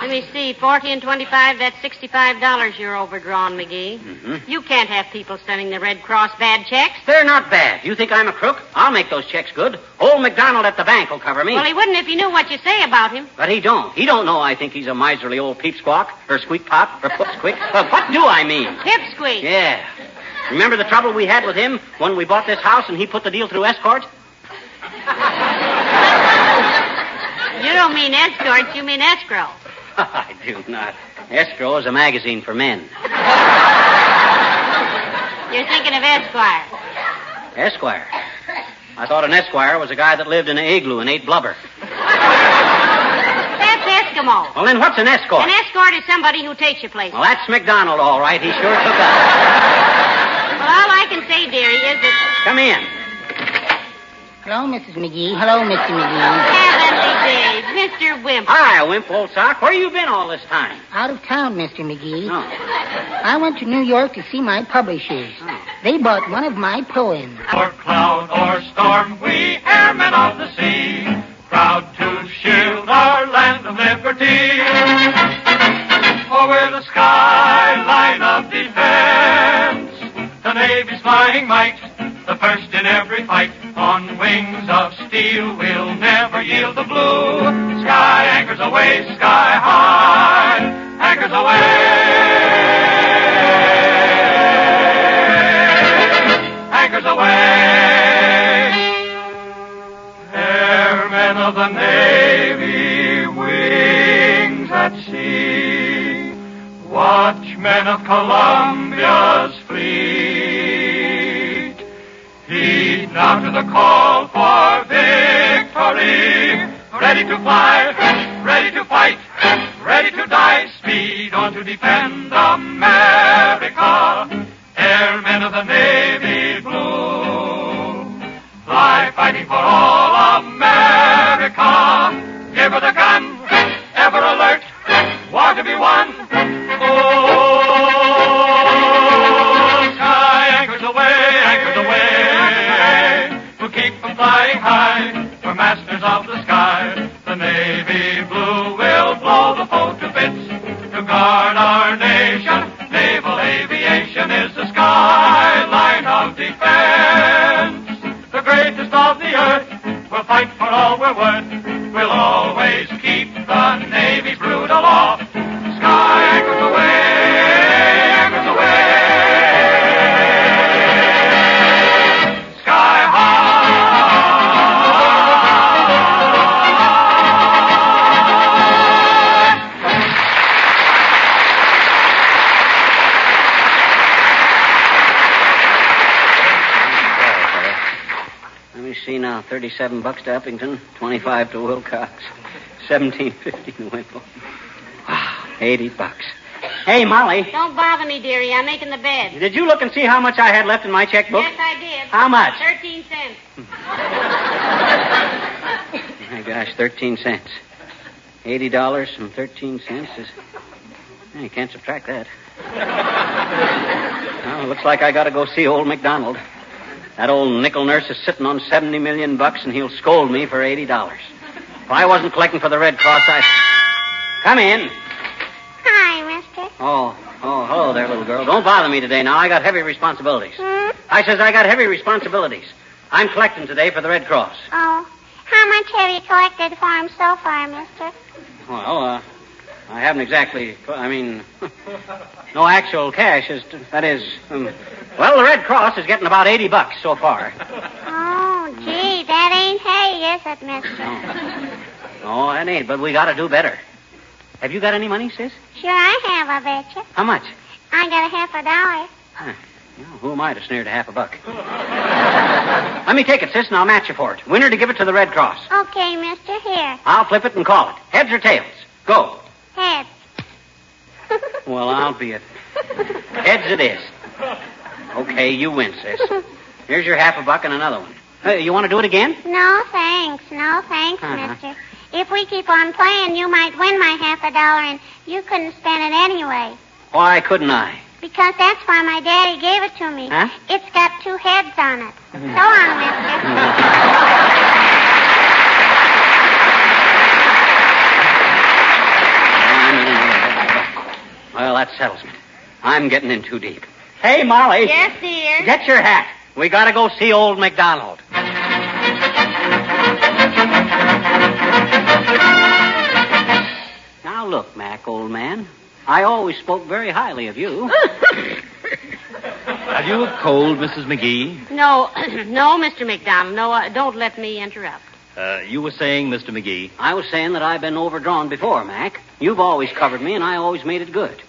Let me see, 40 and 25, that's $65 you're overdrawn, McGee. Mm-hmm. You can't have people sending the Red Cross bad checks. They're not bad. You think I'm a crook? I'll make those checks good. Old McDonald at the bank will cover me. Well, he wouldn't if he knew what you say about him. But he don't. He don't know I think he's a miserly old peep squawk, or squeak pop, or put squeak. What do I mean? Pipsqueak. Yeah. Remember the trouble we had with him when we bought this house and he put the deal through escort? You don't mean escorts, you mean escrow. I do not. Escrow is a magazine for men. You're thinking of Esquire. Esquire? I thought an esquire was a guy that lived in an igloo and ate blubber. That's Eskimo. Well, then what's an escort? An escort is somebody who takes you places. Well, that's McDonald, all right. He sure took up. Well, all I can say, dearie, is that... Come in. Hello, Mrs. McGee. Hello, Mr. McGee. Heavenly days, Mr. Wimp. Hi, Wimp, old sock. Where you been all this time? Out of town, Mr. McGee. Oh. I went to New York to see my publishers. Oh. They bought one of my poems. Or cloud or storm, we airmen of the sea, proud to shield our land of liberty. For we're the skyline of defense, the Navy's flying might, the first in every fight. On wings of steel, we'll never yield the blue. Sky anchors away, sky high, anchors away. Anchors away. Airmen of the Navy, wings at sea, watchmen of Columbia's fleet, heed now to the call for victory. Ready to fly, ready to fight, ready to die. Speed on to defend America. Airmen of the Navy blue, fly fighting for all America. Give her the gun, ever alert, war to be won. Oh, sky anchors away, to keep from flying high. We're masters of the sky. The Navy blue will blow the foe to bits to guard our nation. Naval aviation is the skyline of defense. The greatest of the earth. We'll fight for all we're worth. We'll always keep the Navy's brood aloft. Sky anchors away, anchors away. Sky Let me see now. $37 to Uppington, $25 to Wilcox, $17.50 to Wimple. Wow, $80. Hey, Molly. Don't bother me, dearie. I'm making the bed. Did you look and see how much I had left in my checkbook? Yes, I did. How much? 13 cents. My gosh, 13 cents. $80 from 13 cents is... You can't subtract that. Well, it looks like I gotta go see old McDonald. That old nickel nurse is sitting on $70 million, and he'll scold me for $80. If I wasn't collecting for the Red Cross, I'd... Come in. Hi, mister. Oh, hello there, little girl. Don't bother me today now. I got heavy responsibilities. I says I got heavy responsibilities. I'm collecting today for the Red Cross. Oh, how much have you collected for him so far, mister? Well, I haven't exactly... no actual cash. That is... well, the Red Cross is getting about $80 so far. Oh, gee, that ain't hay, is it, mister? No, that ain't, but we gotta do better. Have you got any money, sis? Sure I have, I betcha. How much? I got $50. Huh. Well, who am I to sneer at $50? Let me take it, sis, and I'll match you for it. Winner to give it to the Red Cross. Okay, mister, here. I'll flip it and call it. Heads or tails? Go. Heads. Well, I'll be it. Heads it is. Okay, you win, sis. Here's your $50 and another one. Hey, you want to do it again? No, thanks. No, thanks, mister. If we keep on playing, you might win my $50 and you couldn't spend it anyway. Why couldn't I? Because that's why my daddy gave it to me. Huh? It's got 2 heads on it. So long, mister. I'm that settles it. I'm getting in too deep. Hey, Molly. Yes, dear? Get your hat. We gotta go see old McDonald. Now look, Mac, old man. I always spoke very highly of you. Have you a cold, Mrs. McGee? No, no, Mr. McDonald. No, don't let me interrupt. You were saying, Mr. McGee? I was saying that I've been overdrawn before, Mac. You've always covered me, and I always made it good.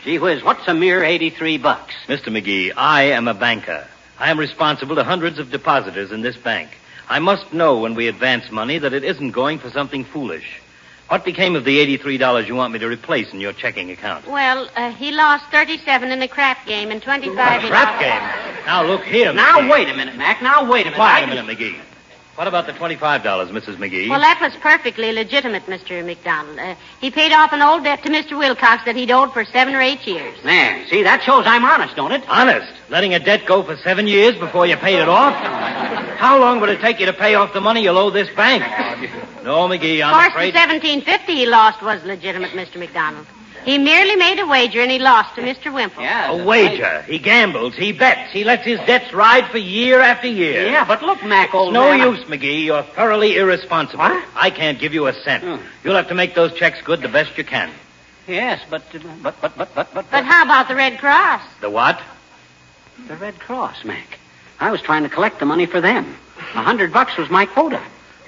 Gee whiz, what's a mere $83? Mr. McGee, I am a banker. I am responsible to hundreds of depositors in this bank. I must know when we advance money that it isn't going for something foolish. What became of the $83 you want me to replace in your checking account? Well, he lost 37 in a crap game and 25 in... Crap game? Now, look here, Now, McGee. wait a minute, Mac. Now, wait a minute. Quiet a minute, McGee. What about the $25, Mrs. McGee? Well, that was perfectly legitimate, Mr. McDonald. He paid off an old debt to Mr. Wilcox that he'd owed for 7 or 8 years. There, see, that shows I'm honest, don't it? Honest? Letting a debt go for 7 years before you paid it off? How long would it take you to pay off the money you'll owe this bank? No, McGee, I'm Of course, afraid... the $17.50 he lost was legitimate, Mr. McDonald. He merely made a wager, and he lost to Mr. Wimple. Yeah, A wager. He gambles. He bets. He lets his debts ride for year after year. Yeah, but look, Mac, old No man. use, McGee. You're thoroughly irresponsible. What? I can't give you a cent. You'll have to make those checks good the best you can. Yes, but But how about the Red Cross? The what? The Red Cross, Mac. I was trying to collect the money for them. $100 was my quota.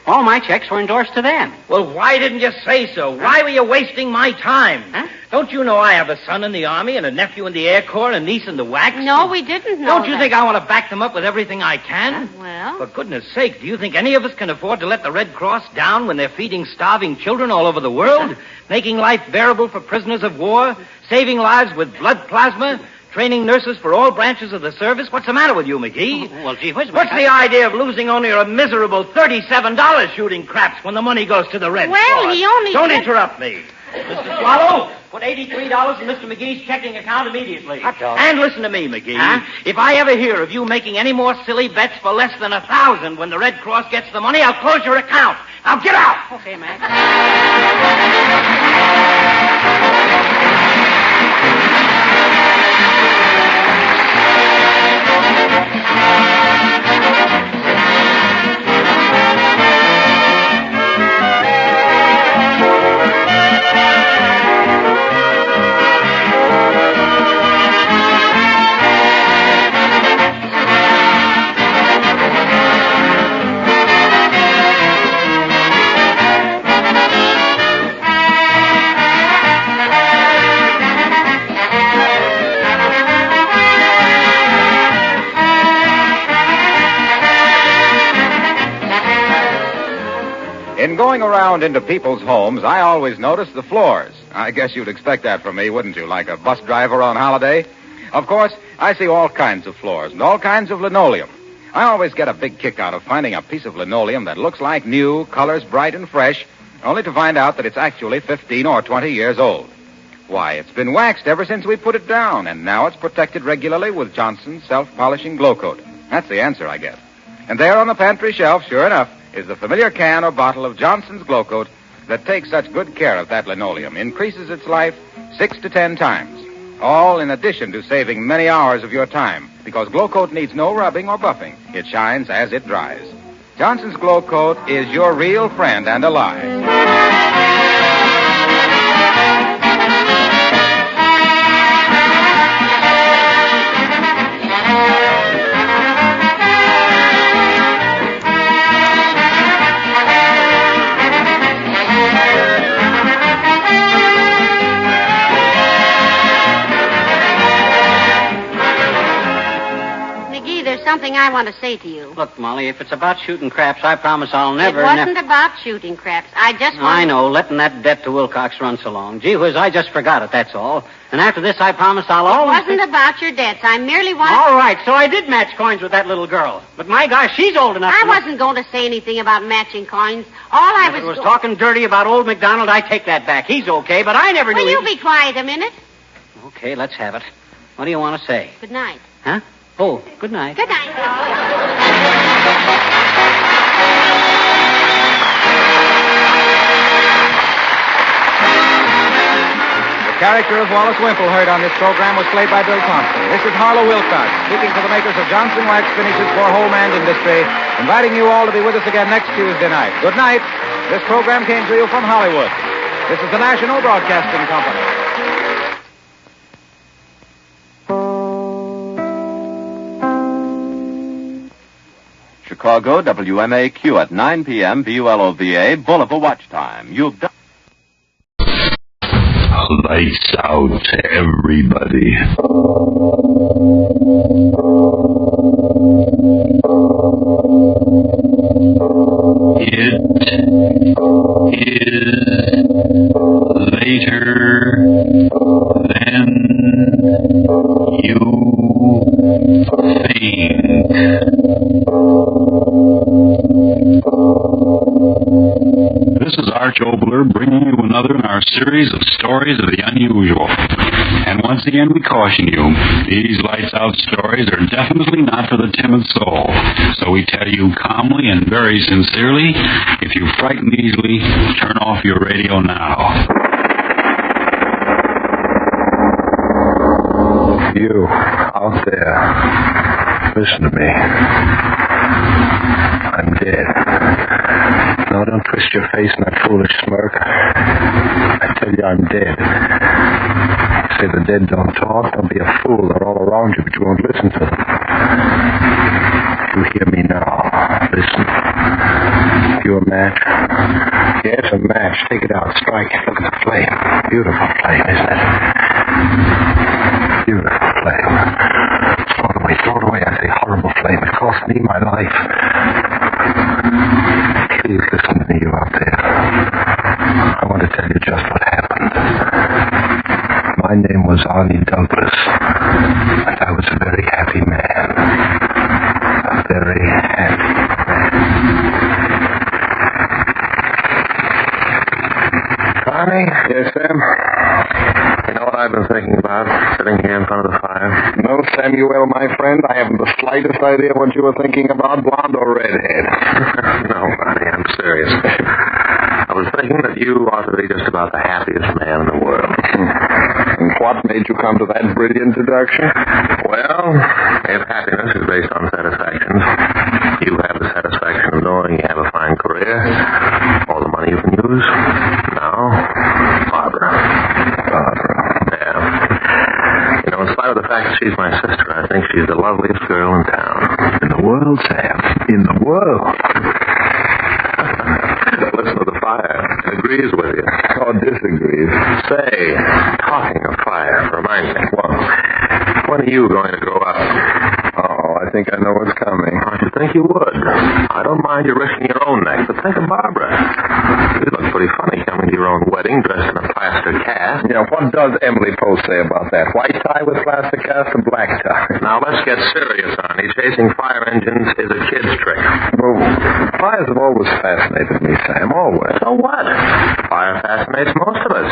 All my checks were endorsed to them. Well, why didn't you say so? Why were you wasting my time? Huh? Don't you know I have a son in the Army and a nephew in the Air Corps and a niece in the wax? No, we didn't know Don't you that. think I want to back them up with everything I can? Well, For goodness sake, do you think any of us can afford to let the Red Cross down when they're feeding starving children all over the world, making life bearable for prisoners of war, saving lives with blood plasma, training nurses for all branches of the service? What's the matter with you, McGee? Well, gee whiz, What's the idea of losing only a miserable $37 shooting craps when the money goes to the Red Well, Cross? he only Don't said- interrupt me. Mr. Swallow, put $83 in Mr. McGee's checking account immediately. And listen to me, McGee. Huh? If I ever hear of you making any more silly bets for less than $1,000 when the Red Cross gets the money, I'll close your account. Now get out! Okay, Mac. In going around into people's homes, I always notice the floors. I guess you'd expect that from me, wouldn't you? Like a bus driver on holiday? Of course, I see all kinds of floors and all kinds of linoleum. I always get a big kick out of finding a piece of linoleum that looks like new, colors bright and fresh, only to find out that it's actually 15 or 20 years old. Why, it's been waxed ever since we put it down, and now it's protected regularly with Johnson's self-polishing glow coat. That's the answer I get. And there on the pantry shelf, sure enough, is the familiar can or bottle of Johnson's glow coat that takes such good care of that linoleum, increases its life 6 to 10 times. All in addition to saving many hours of your time, because glow coat needs no rubbing or buffing. It shines as it dries. Johnson's glow coat is your real friend and ally. something I want to say to you. Look, Molly, if it's about shooting craps, I promise I'll never... It wasn't about shooting craps. I just wanted... I know, letting that debt to Wilcox run so long. Gee whiz, I just forgot it, that's all. And after this, I promise I'll always... It wasn't about your debts. I merely wanted... All right, so I did match coins with that little girl. But my gosh, she's old enough I to... wasn't going to say anything about matching coins. All I If it was talking dirty about old McDonald, I take that back. He's okay, but I never knew... Will you he... be quiet a minute? Okay, let's have it. What do you want to say? Good night. Huh? Oh, good night. Good night. The character of Wallace Wimple heard on this program was played by Bill Thompson. This is Harlow Wilcox, speaking for the makers of Johnson Wax Finishes for Home and Industry, inviting you all to be with us again next Tuesday night. Good night. This program came to you from Hollywood. This is the National Broadcasting Company. Chicago, WMAQ at 9 p.m. BULOVA, bull of a watch time. You've done... Lights out, everybody. It is later than you think. This is Arch Obler bringing you another in our series of stories of the unusual. And once again, we caution you, these lights-out stories are definitely not for the timid soul. So we tell you calmly and very sincerely, if you frighten easily, turn off your radio now. You, out there, listen to me. I'm dead. No, don't twist your face in that foolish smirk. I tell you, I'm dead. You say the dead don't talk. Don't be a fool. They're all around you, but you won't listen to them. You hear me now. Listen. You a match? Yes, a match. Take it out. Strike it. Look at the flame. Beautiful flame, isn't it? Beautiful flame. Throw it away. Throw it away. I say horrible flame. It cost me my life. Please listen to me, you out there. I want to tell you just what happened. My name was Arnie Douglas, and I was a very happy man. A very happy man. Arnie? Yes, Sam? You know what I've been thinking about, sitting here in front of the fire? No, Samuel, my friend. I haven't the slightest idea what you were thinking about, blonde or redhead. No, Arnie, I'm serious. I was thinking that you ought to be just about the happiest man in the world. And what made you come to that brilliant deduction? Well, if happiness is based on satisfaction, you have the satisfaction of knowing you have a fine career, all the money you can use. Now, Barbara. Yeah. You know, in spite of the fact that she's my sister, I think she's the loveliest girl in town. In the world, Sam. In the world. Listen to the fire. It agrees with you. Or disagrees. Say, talking of fire, reminds me. Well, when are you going to grow up? Oh, I think I know what's coming. I should think you would. I don't mind you risking your own neck, but think of Barbara. You look pretty funny coming to your own wedding dressed in a plaster cast. Yeah, what does Emily Post say about that? White tie with plaster cast and black tie? Now, let's get serious, Arnie. Chasing fire engines is a kid's trick. Well, fires have always fascinated me, Sam, always. So what? Fire fascinates most of us.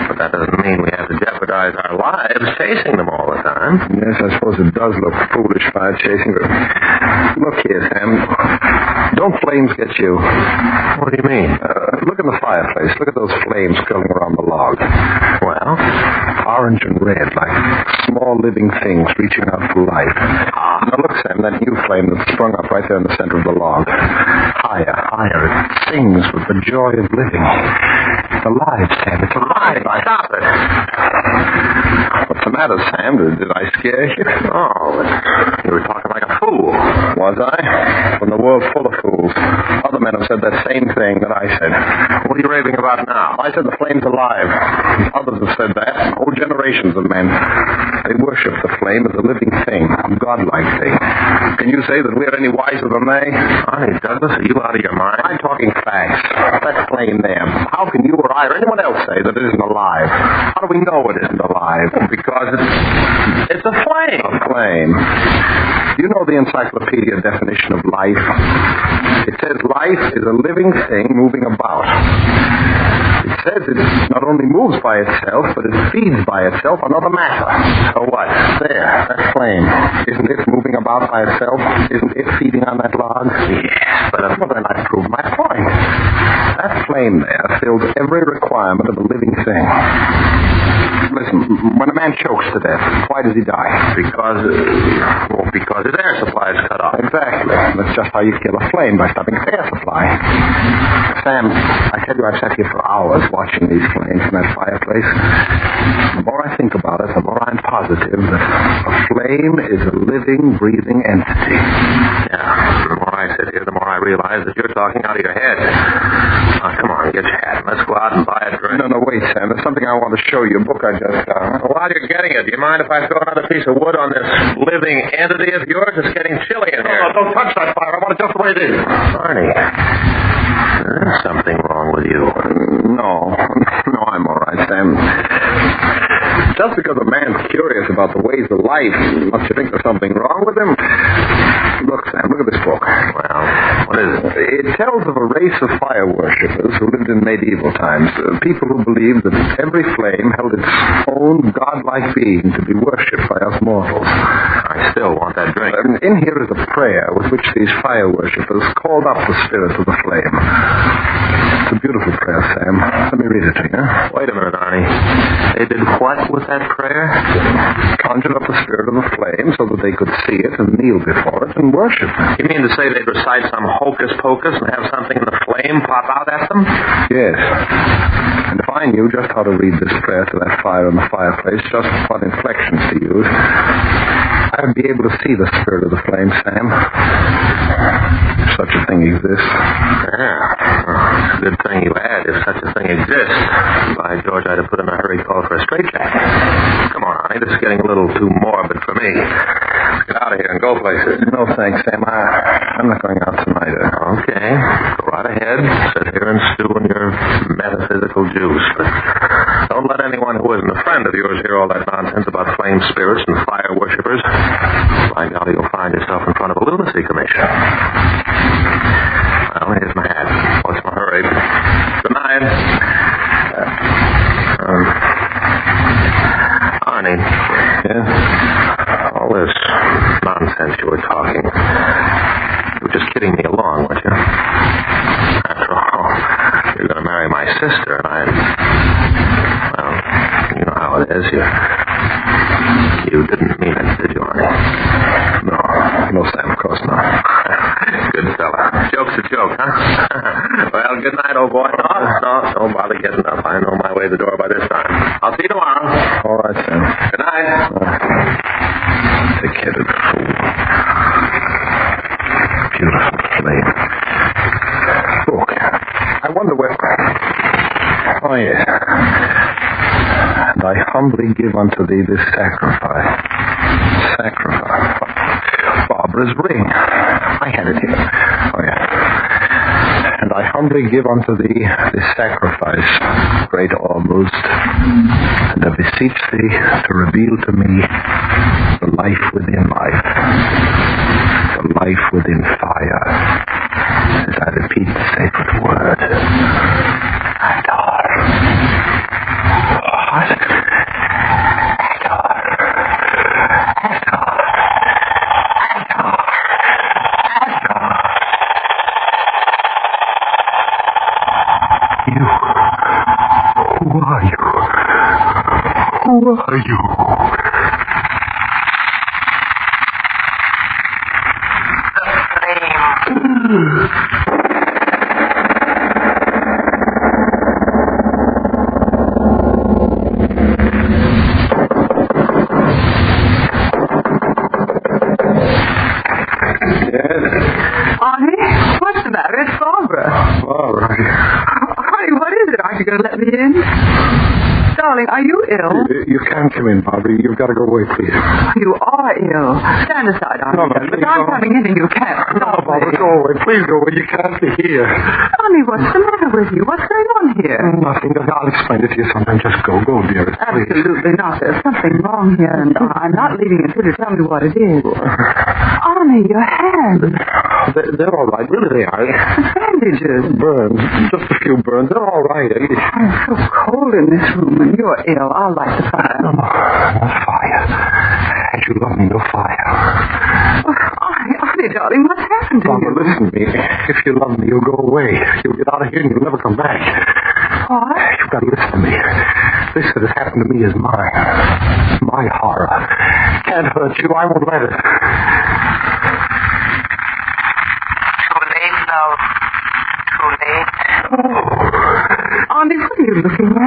But that doesn't mean we have to jeopardize our lives chasing them all the time. Yes, I suppose it does look foolish, fire chasing, but look here, Sam. Don't flames get you? What do you mean? Look in the fireplace. Look at those flames curling around the log. Well, orange and red, like small living things reaching out for life. Now look, Sam, that new flame that's sprung up right there in the center of the log. Higher, higher. It sings with the joy of living. It's alive, Sam. It's alive. Stop it. What's the matter, Sam? Did I scare you? Oh, you were talking like a fool. Was I? When the world's full of fools. Other men have said that same thing that I said. What are you raving about now? I said the flame's alive. Others have said that. Whole generations of men. They worship the flame as a living thing, a godlike thing. Can you say that we're any wiser than they? Honey, Douglas, are you out of your mind? I'm talking facts. That flame there. How can you or I or anyone else say that it isn't alive? How do we know it isn't alive? Because it's a flame. A flame. You know the encyclopedia definition of life? It says life is a living thing moving about. It says it not only moves by itself, but it feeds by itself on other matter. So what? There, that flame. Isn't it moving about by itself? Isn't it feeding on that log? Yes, but then I proved my point. That flame there fills every requirement of a living thing. Listen, when a man chokes to death, why does he die? Because his air supply is cut off. Exactly. That's just how you kill a flame, by stopping its air supply. Sam, I tell you, I've sat here for hours watching these flames in that fireplace. The more I think about it, the more I'm positive that a flame is a living, breathing entity. Yeah, the more I sit here, the more I realize that you're talking out of your head. Now, come on, get your hat. Let's go out and buy a drink. No, wait, Sam. There's something I want to show you. A book I just found. While you're getting it, do you mind if I throw another piece of wood on this living entity of yours? It's getting chilly in here. No, don't touch that fire. I want it just the way it is. Arnie, there's something wrong with you. No, I'm all right, Sam. Just because a man's curious about the ways of life, must you think there's something wrong with him? Look, Sam, look at this book. Well, what is it? It tells of a race of fire worshippers who lived in medieval times. People who believed that every flame held its own godlike being to be worshipped by us mortals. I still want that drink. In here is a prayer with which these fire worshippers called up the spirit of the flame. It's a beautiful prayer, Sam. Let me read it to you. Wait a minute, Arnie. They did what with that prayer? Conjured up the spirit of the flame so that they could see it and kneel before it and worship it. You mean to say they'd recite some hocus pocus and have something in the flame pop out at them? Yes. And if I knew just how to read this prayer to that fire in the fireplace, just what inflections to use, I'd be able to see the spirit of the flame, Sam. If such a thing exists. Yeah. Well, good thing you had, if such a thing exists. By George, I'd have put in a hurry call for a straitjacket. Come on, honey, this is getting a little too morbid for me. Let's get out of here and go places. No, thanks, Sam. I'm not going out tonight. Okay. Go right ahead. Sit here and stew in your metaphysical juice. But don't let anyone who isn't a friend of yours hear all that nonsense about flame spirits and fire worshippers. By golly, you'll find yourself in front of a lunacy commission. Well, here's my hat. What's my hurry? Good night. Arnie. Yes? All this nonsense you were talking. You were just kidding me along, weren't you? After all, you're going to marry my sister, and well, you know how it is. You didn't mean it, did you, Arnie? No, Sam, of course not. Good fella. Joke's a joke, huh? Well, good night, old boy. No, don't bother getting up. I know my way to the door by this time. I'll see you tomorrow. All right, Sam. Good night. Thick-headed fool. Beautiful flame. Look, I wonder where... Oh, yes. And I humbly give unto thee this sacrifice. Barbara's ring. I had it here. Oh, yeah. And I humbly give unto thee this sacrifice, great almost, and I beseech thee to reveal to me the life within life, the life within fire, as I repeat the sacred word. Cantor. Who are you? Arnie, what's the matter? It's Barbara. Barbara. Honey, what is it? Aren't you going to let me in? Darling, are you ill? You can't come in, Barbara. You've got to go away, please. You are ill. Stand aside, Arnie. No, but I'm coming in and you can't. No, Barbara, go away. Please go away. You can't be here. Arnie, what's the matter with you? What's going on here? Nothing. I'll explain it to you sometime. Just go, dearest. Please. Absolutely not. There's something wrong here, and I'm not leaving until you tell me what it is. Arnie, your hands. They're all right. Really, they are. Bandages. Burns. Just a few burns. They're all right. It's so cold in this room, and you're ill. I'll light the fire. No fire. As you love me, no fire. Arnie, darling, what's happened to Mama, you? listen to me. If you love me, you'll go away. You'll get out of here and you'll never come back. What? You've got to listen to me. This that has happened to me is mine. My horror. Can't hurt you. I won't let it. Too late, love. Too late. Oh. Auntie, what are you looking at?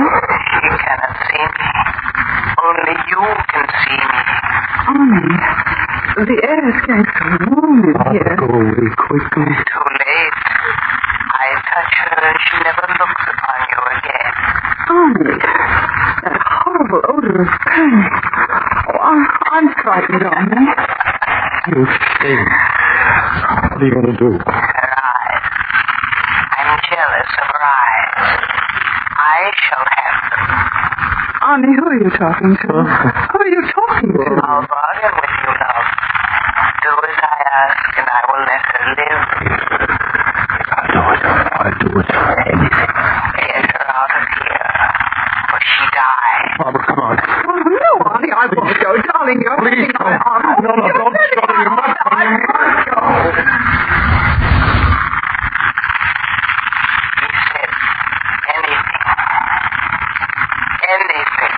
He cannot see me. Only you can see me. Auntie, the air is getting so warm in here. Go away quickly. Too late. I touch her and she never looks upon you again. Auntie, that horrible odor of panic. Oh, I'm frightened, Auntie. You stay. What are you going to do? Her eyes. I'm jealous of her eyes. I shall have them. Auntie, who are you talking to? Who are you talking to? I'll bargain with you, love. Do as I ask, and I will let her live. I'll do it. I'll do it. Anything. Get her out of here, or she dies. Barbara, come on. Oh, no, Auntie, I won't go. Darling, you're Please, my arm. No, don't go. You must go. I won't go. He said anything. Anything.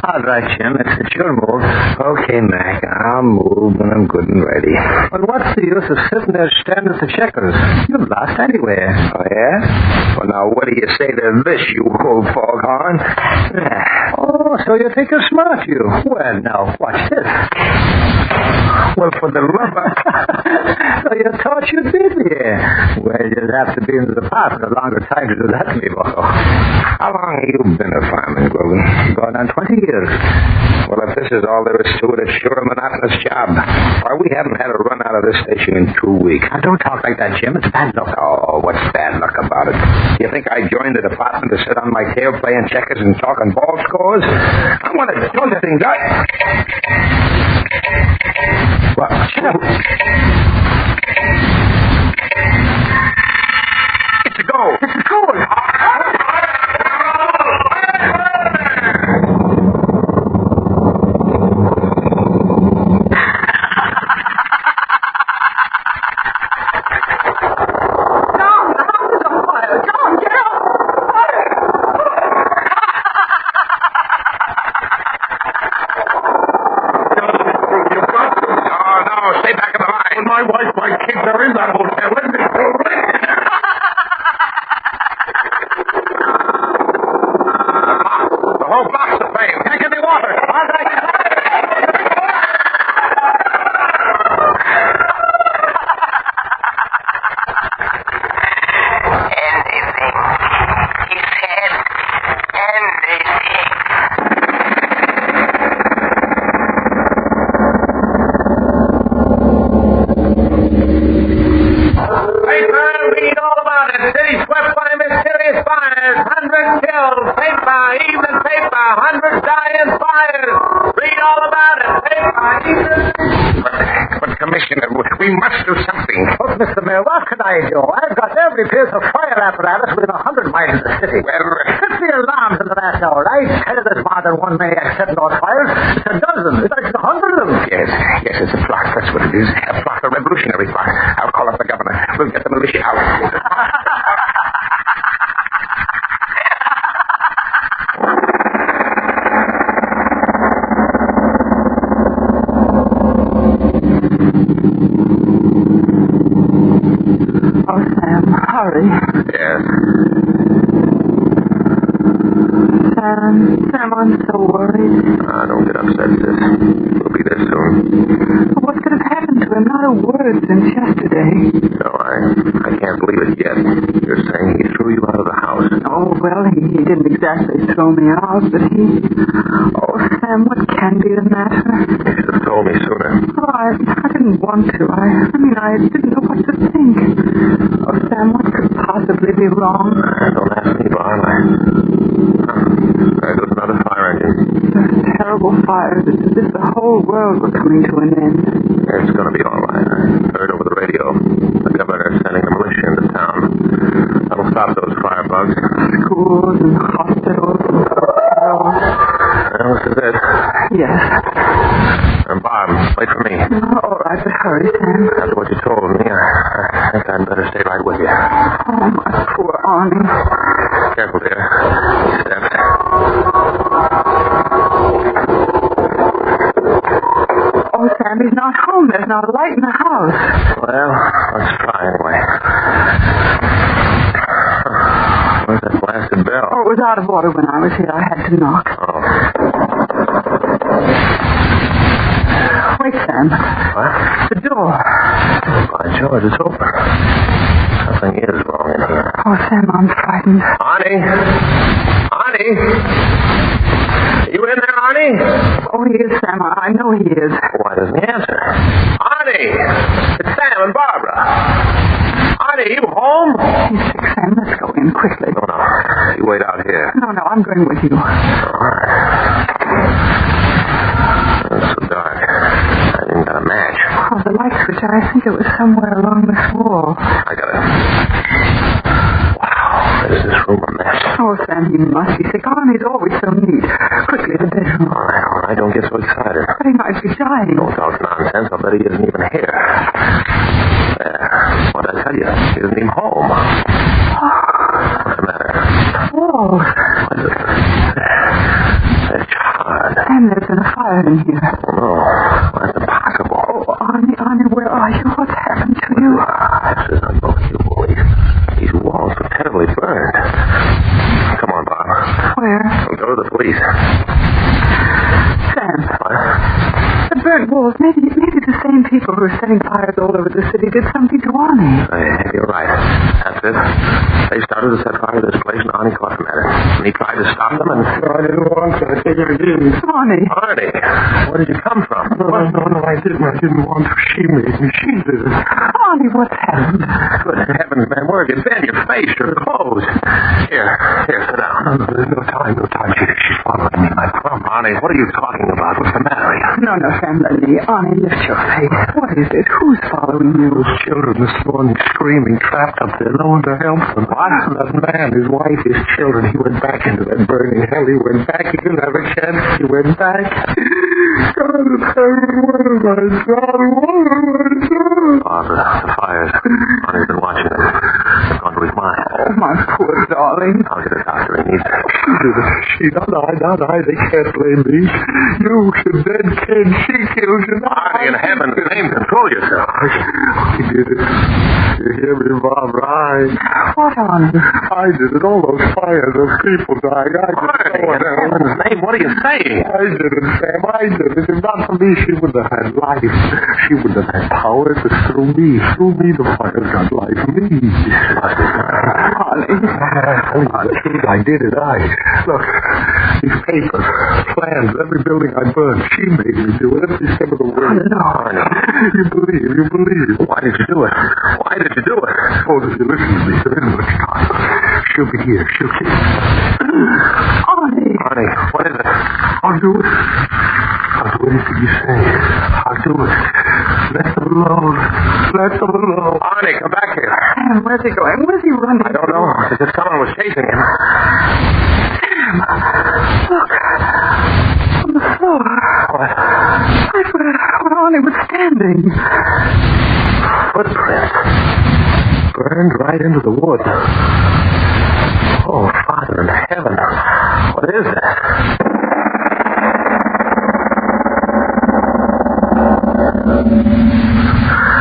All right, Jim. It's your move. Okay, Mac. I'll move when I'm good and ready. But what's the use of sitting there staring at the checkers? You've lost anyway. Oh, yeah? Well, now, what do you say to this, you old foghorn? Oh, so you think you're smart, you. Well, now, watch this. Well, for the love of... So you thought you'd be here. Well, you'll have to be in the department a longer time to do that, me bucko. How long have you been a fireman, Grogan? Going on 20 years. Well, if this is all there is to it, it's sure a monotonous job. Why, we haven't had a run out of this station in 2 weeks. Now, don't talk like that, Jim. It's bad luck. Oh, what's bad luck about it? Do you think I joined the department to sit on my tail playing checkers and talking ball scores? I want to do the things What? Shut up. It's a goal. It's a goal. Mr. Mayor, what can I do? I've got every piece of fire apparatus within 100 miles of the city. Well, set the alarms in the last hour. I tell you there's more than one maniac setting those fires. It's a dozen. It's like 100 of them. Yes, it's a plot. That's what it is. A plot, a revolutionary plot. I'll call up the governor. We'll get the militia out. Hurry. Yes. Sam, I'm so worried. Don't get upset, sis. We'll be there soon. What could have happened to him? Not a word since yesterday. No, I can't believe it yet. You're saying he threw you out of the house. Oh, well, he didn't exactly throw me out, but he... Oh, Sam, what can be the matter? You should have told me sooner. Oh, I didn't want to. I didn't know what to think. Oh, Sam, what could possibly be wrong? Don't ask me, Barn. There's another fire engine. A terrible fire. It's as if the whole world were coming to an end. It's going to be all right. I heard over the radio. The governor's sending the militia into town. That'll stop those firebugs. Schools and hospitals and Well, this is it. Yes. Bob, wait for me. Arnie. All right, but hurry, Sam. After what you told me, I think I'd better stay right with you. Oh, my poor Arnie. Careful, dear. Steps. Oh, Sam, he's not home. There's not a light in the house. Well, let's try anyway. Where's that blasted bell? Oh, it was out of order when I was here. I had to knock. Oh. Wait, Sam. What? The door. By George, it's open. Something is wrong in here. Oh, Sam, I'm frightened. Arnie? Arnie? You in there, Arnie? Oh, he is, Sam. I know he is. Why doesn't he answer? Arnie! It's Sam and Barbara. Arnie, you home? He's sick, Sam. Let's go in quickly. No. You wait out here. No, I'm going with you. All right. It's so dark. I didn't got a match. Oh, the light switch. I think it was somewhere along this wall. I got it. Wow, is this room a mess? Oh, Sam, he must be sick. Arnie's always so neat. Quickly, the bedroom. All right. Don't get so excited. But he might be dying. Don't talk nonsense. I'll bet he isn't even here. There. What did I tell you? He isn't even home. What's the matter? Oh. What is it? It's hard. Sam, there's been a fire in here. Oh, no. That's impossible. Oh, Arnie, where are you? What's happened to you? This is unbelievable. These walls are terribly burned. Come on, Bob. Where? We'll go to the police. Sam. What? The burnt walls. Maybe the same people who are setting fires all over the city did something to Arnie. You're right. That's it. They started to set fire to this place, and Arnie caught them at it. And he tried to stop them, and... I didn't want to. I think I did. Arnie. Arnie, where did you come from? No, I didn't. I didn't want to. She made me. She did it. Arnie, what's happened? Good heavens, man. Where have you been? Your face, your clothes. Here, sit down. No time. She's following me. I promise. Arnie, what are you talking about? What's the matter? No, Sam, let me. Arnie, lift your face. What is it? Who's following you? Those children this morning screaming, trapped up there. No one to help them. What? That man, his wife, his children. He went back into that burning hell. He went back. He didn't have a chance. He went back. God in heaven, what have I done? Barbara, the fires. Arnie's been watching them. It's gone to his mind. Oh, my poor darling. I'll get a doctor. He needs it. She not I. They can't blame me. You, the dead kid. She killed you. Arnie, in heaven's name, control yourself. I did it. You hear me, Barbara? What, Arnie? I did it. All those fires, those people dying. I did it. In heaven's name, what are you saying? I did it, Sam. I did it. If not for me, she wouldn't have had life. She wouldn't have had power. It was through me. Through me, the fires got life. Me. Arnie. I did it. Look, these papers, plans, every building I burned, she made me do it. Every step of the way. No. Arnie. You believe. Why did you do it? Why did you do it? Oh, if you listen to me, there isn't much time. She'll be here. She'll keep. Arnie, what is it? I'll do it. I'll do anything you say. I'll do it. Let them alone. Arnie, come back here. Sam, where's he going? Where's he running? I don't know. This someone was chasing him. Sam, look. On the floor. What? Right where Arnie was standing. Footprints. Burned right into the wood. Oh, Father in heaven. What is that?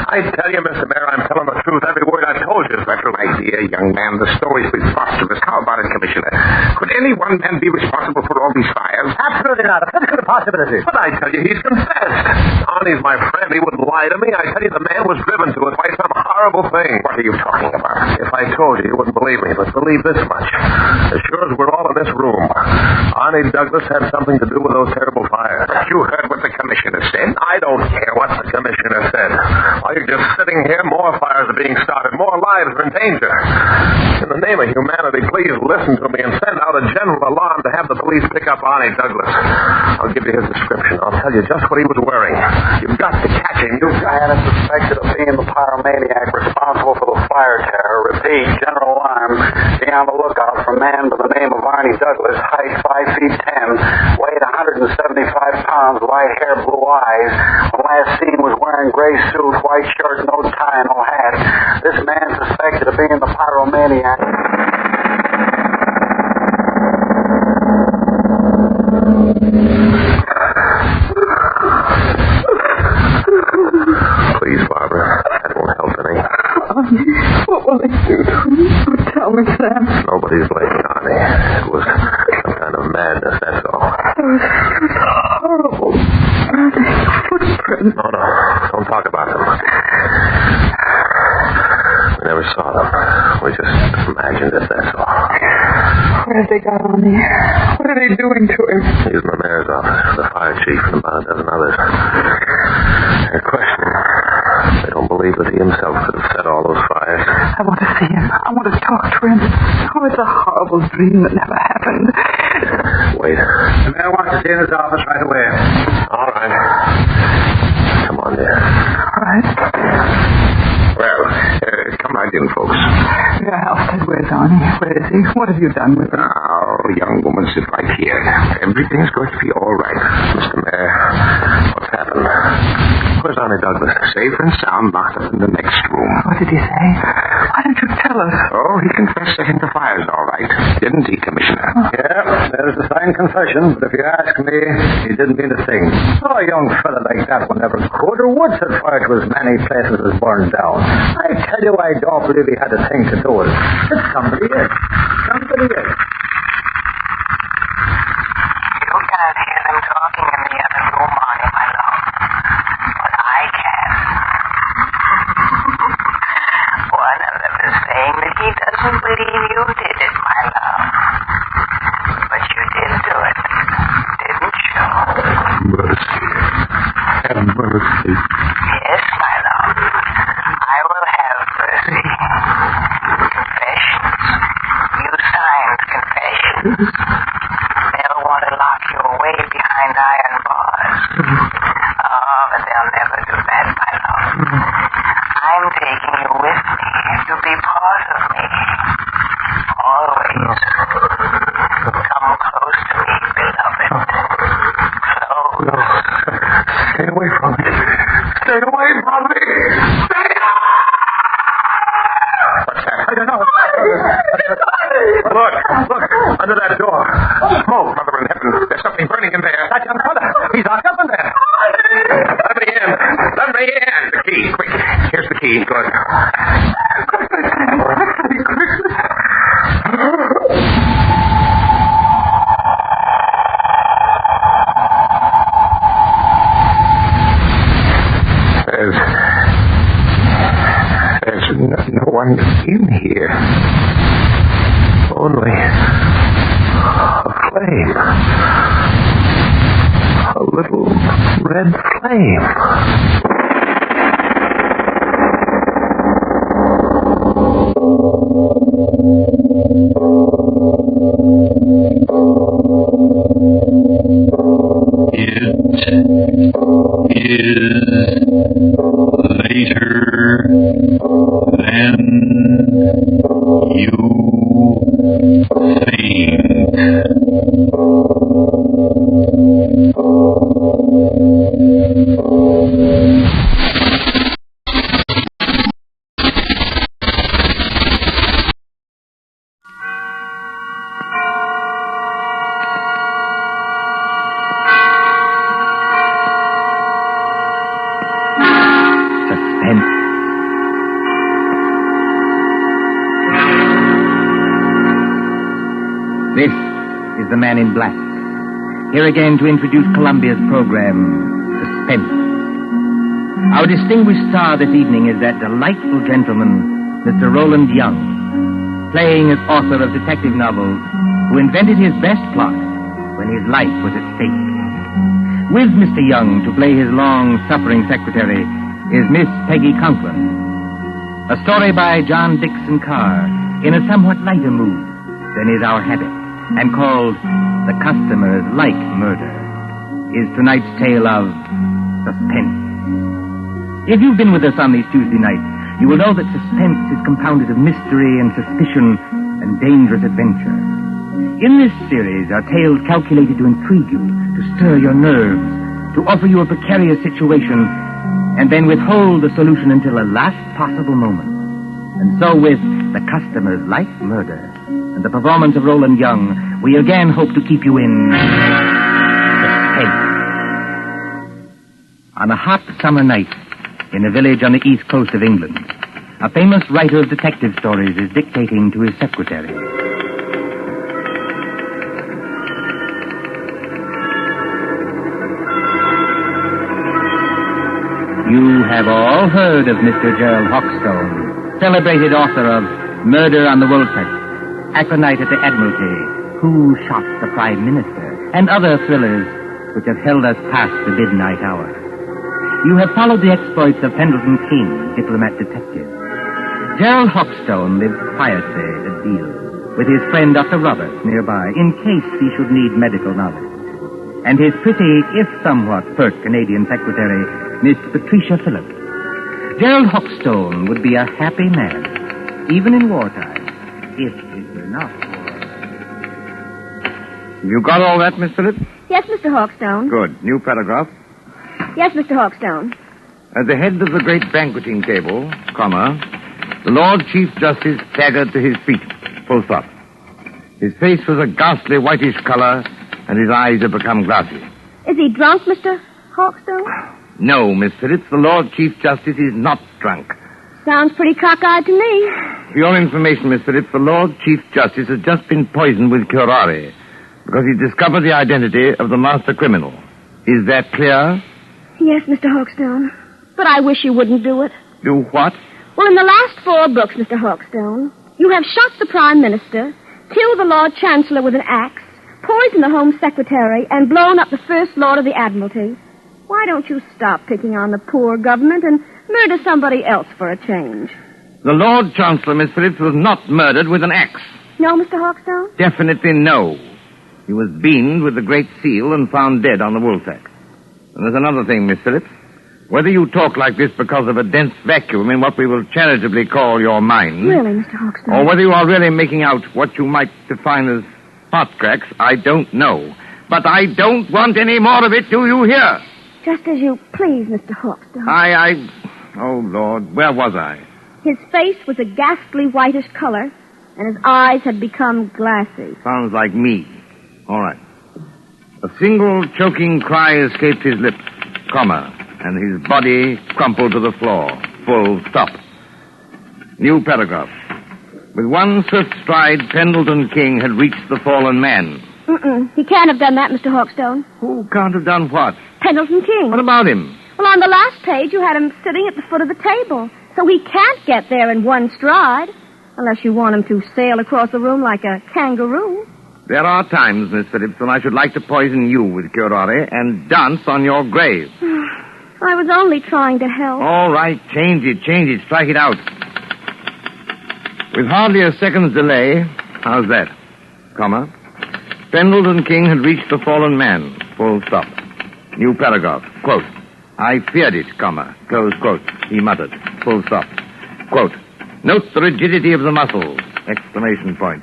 I tell you, Mr. Mayor, I'm telling the truth. Every word I've told you is the truth. My dear young man, the story's preposterous. How about it, Commissioner? Could any one man be responsible for all these fires? Absolutely not. A physical impossibility. But I tell you, he's confessed. Arnie's my friend. He wouldn't lie to me. I tell you, the man was driven to it by some horrible thing. What are you talking about? If I told you, you wouldn't believe me. But believe this much. As sure as we're all in this room, Arnie Douglas had something to do with those terrible fires. You heard what the Commissioner said. I don't care what the Commissioner said. While you're just sitting here, more fires are being started. More lives are in danger. You In the name of humanity, please listen to me and send out a general alarm to have the police pick up Arnie Douglas. I'll give you his description. I'll tell you just what he was wearing. You've got to catch him. Man is suspected of being the pyromaniac responsible for the fire terror. Repeat, general alarm. Be on the lookout for a man by the name of Arnie Douglas, height 5 feet 10, weight 175 pounds, light hair, blue eyes. When last seen was wearing gray suit, white shirt, no tie, no hat. This man suspected of being the pyromaniac. Please, Barbara. That won't help any. What will they do to him? Tell me, Sam. Nobody's blaming Arnie. It was some kind of madness, that's all. It was horrible. Footprints. No, don't talk about them. We never saw them. We just imagined it, that's all. Where have they got on me? What are they doing to him? He's in the mayor's office, the fire chief, and about a dozen others. They're questioning him. They don't believe that he himself could have set all those fires. I want to see him. I want to talk to him. Oh, it's a horrible dream that never happened. Wait. The mayor wants to see in his office right away. All right. Come on, dear. All right. Well, come right in, folks. Your Halstead, where's Arnie? Where is he? What have you done with him? Now, young woman, sit right here. Everything's going to be all right. Mr. Mayor, what's happened? Where's Arnie Douglas? Safe and sound, locked up in the next room. What did he say? Why didn't you tell us? Oh, he confessed setting the fires, all right. Didn't he, Commissioner? Yeah, there's a signed confession, but if you ask me, he didn't mean a thing. Oh, a young fella like that one never could or would set fire to as many places as burned down. I tell you, I don't believe he had a thing to do with it. It's somebody else. Somebody else. You can't hear them talking in the other room, Arnie, my love. But I can. One of them is saying that he doesn't believe you did it, my love. But you did do it, didn't you? Mercy. Have mercy. Yes, my love. I will have mercy. Confessions. You signed confessions. They'll want to lock you away behind iron bars. Oh, but they'll never do that, my love. I'm taking you with me to be part of me. Always. Come close to me, beloved. Close. No. Stay away from me. Stay away from me. Stay What's that? I don't know. Look, under that door. Smoke, Mother in heaven. There's something burning in there. That young fella. He's locked up in there. Let me in. Let me in. The key, quick. Here's the key. Good. There's no one in here. Only a flame. A little red flame. This is the Man in Black. Here again to introduce Columbia's program, Suspense. Our distinguished star this evening is that delightful gentleman, Mr. Roland Young, playing as author of detective novels, who invented his best plot when his life was at stake. With Mr. Young to play his long-suffering secretary is Miss Peggy Conklin. A story by John Dixon Carr, in a somewhat lighter mood than is our habit, and called The Customers Like Murder, is tonight's tale of Suspense. If you've been with us on these Tuesday nights, you will know that Suspense is compounded of mystery and suspicion and dangerous adventure. In this series are tales calculated to intrigue you, to stir your nerves, to offer you a precarious situation, and then withhold the solution until the last possible moment. And so with The Customers Like Murder and the performance of Roland Young, we again hope to keep you in suspense. On a hot summer night in a village on the east coast of England, a famous writer of detective stories is dictating to his secretary. You have all heard of Mr. Gerald Hawkstone, celebrated author of Murder on the Woolsack, Aconite at the Admiralty, Who Shot the Prime Minister, and other thrillers which have held us past the midnight hour. You have followed the exploits of Pendleton King, diplomat detective. Gerald Hawkstone lived quietly at Deal with his friend Dr. Roberts nearby in case he should need medical knowledge. And his pretty, if somewhat pert Canadian secretary, Miss Patricia Phillips. Gerald Hawkstone would be a happy man, even in wartime, if it were not for... You got all that, Miss Phillips? Yes, Mr. Hawkstone. Good. New paragraph. Yes, Mr. Hawkstone. At the head of the great banqueting table, comma, the Lord Chief Justice staggered to his feet, full stop. His face was a ghastly whitish color, and his eyes had become glassy. Is he drunk, Mr. Hawkstone? No, Miss Phillips, the Lord Chief Justice is not drunk. Sounds pretty cockeyed to me. For your information, Miss Phillips, the Lord Chief Justice has just been poisoned with curare because he discovered the identity of the master criminal. Is that clear? Yes, Mr. Hawkstone. But I wish you wouldn't do it. Do what? Well, in the last 4 books, Mr. Hawkstone, you have shot the Prime Minister, killed the Lord Chancellor with an axe, poisoned the Home Secretary, and blown up the First Lord of the Admiralty. Why don't you stop picking on the poor government and murder somebody else for a change? The Lord Chancellor, Miss Phillips, was not murdered with an axe. No, Mr. Hawkstone? Definitely no. He was beamed with the Great Seal and found dead on the Woolsack. And there's another thing, Miss Phillips. Whether you talk like this because of a dense vacuum in what we will charitably call your mind... Really, Mr. Hawkstone? Or whether you are really making out what you might define as hot cracks, I don't know. But I don't want any more of it, do you hear? Just as you please, Mr. Hawkstone. Oh, Lord, where was I? His face was a ghastly whitish color, and his eyes had become glassy. Sounds like me. All right. A single choking cry escaped his lips, comma, and his body crumpled to the floor. Full stop. New paragraph. With one swift stride, Pendleton King had reached the fallen man. He can't have done that, Mr. Hawkstone. Who can't have done what? Pendleton King. What about him? Well, on the last page, you had him sitting at the foot of the table. So he can't get there in one stride. Unless you want him to sail across the room like a kangaroo. There are times, Miss Phillips, when I should like to poison you with curare and dance on your grave. I was only trying to help. All right, change it, strike it out. With hardly a second's delay, how's that? Comma. Pendleton King had reached the fallen man. Full stop. New paragraph. Quote. I feared it, comma. Close quote. He muttered. Full stop. Quote. Note the rigidity of the muscles. Exclamation point.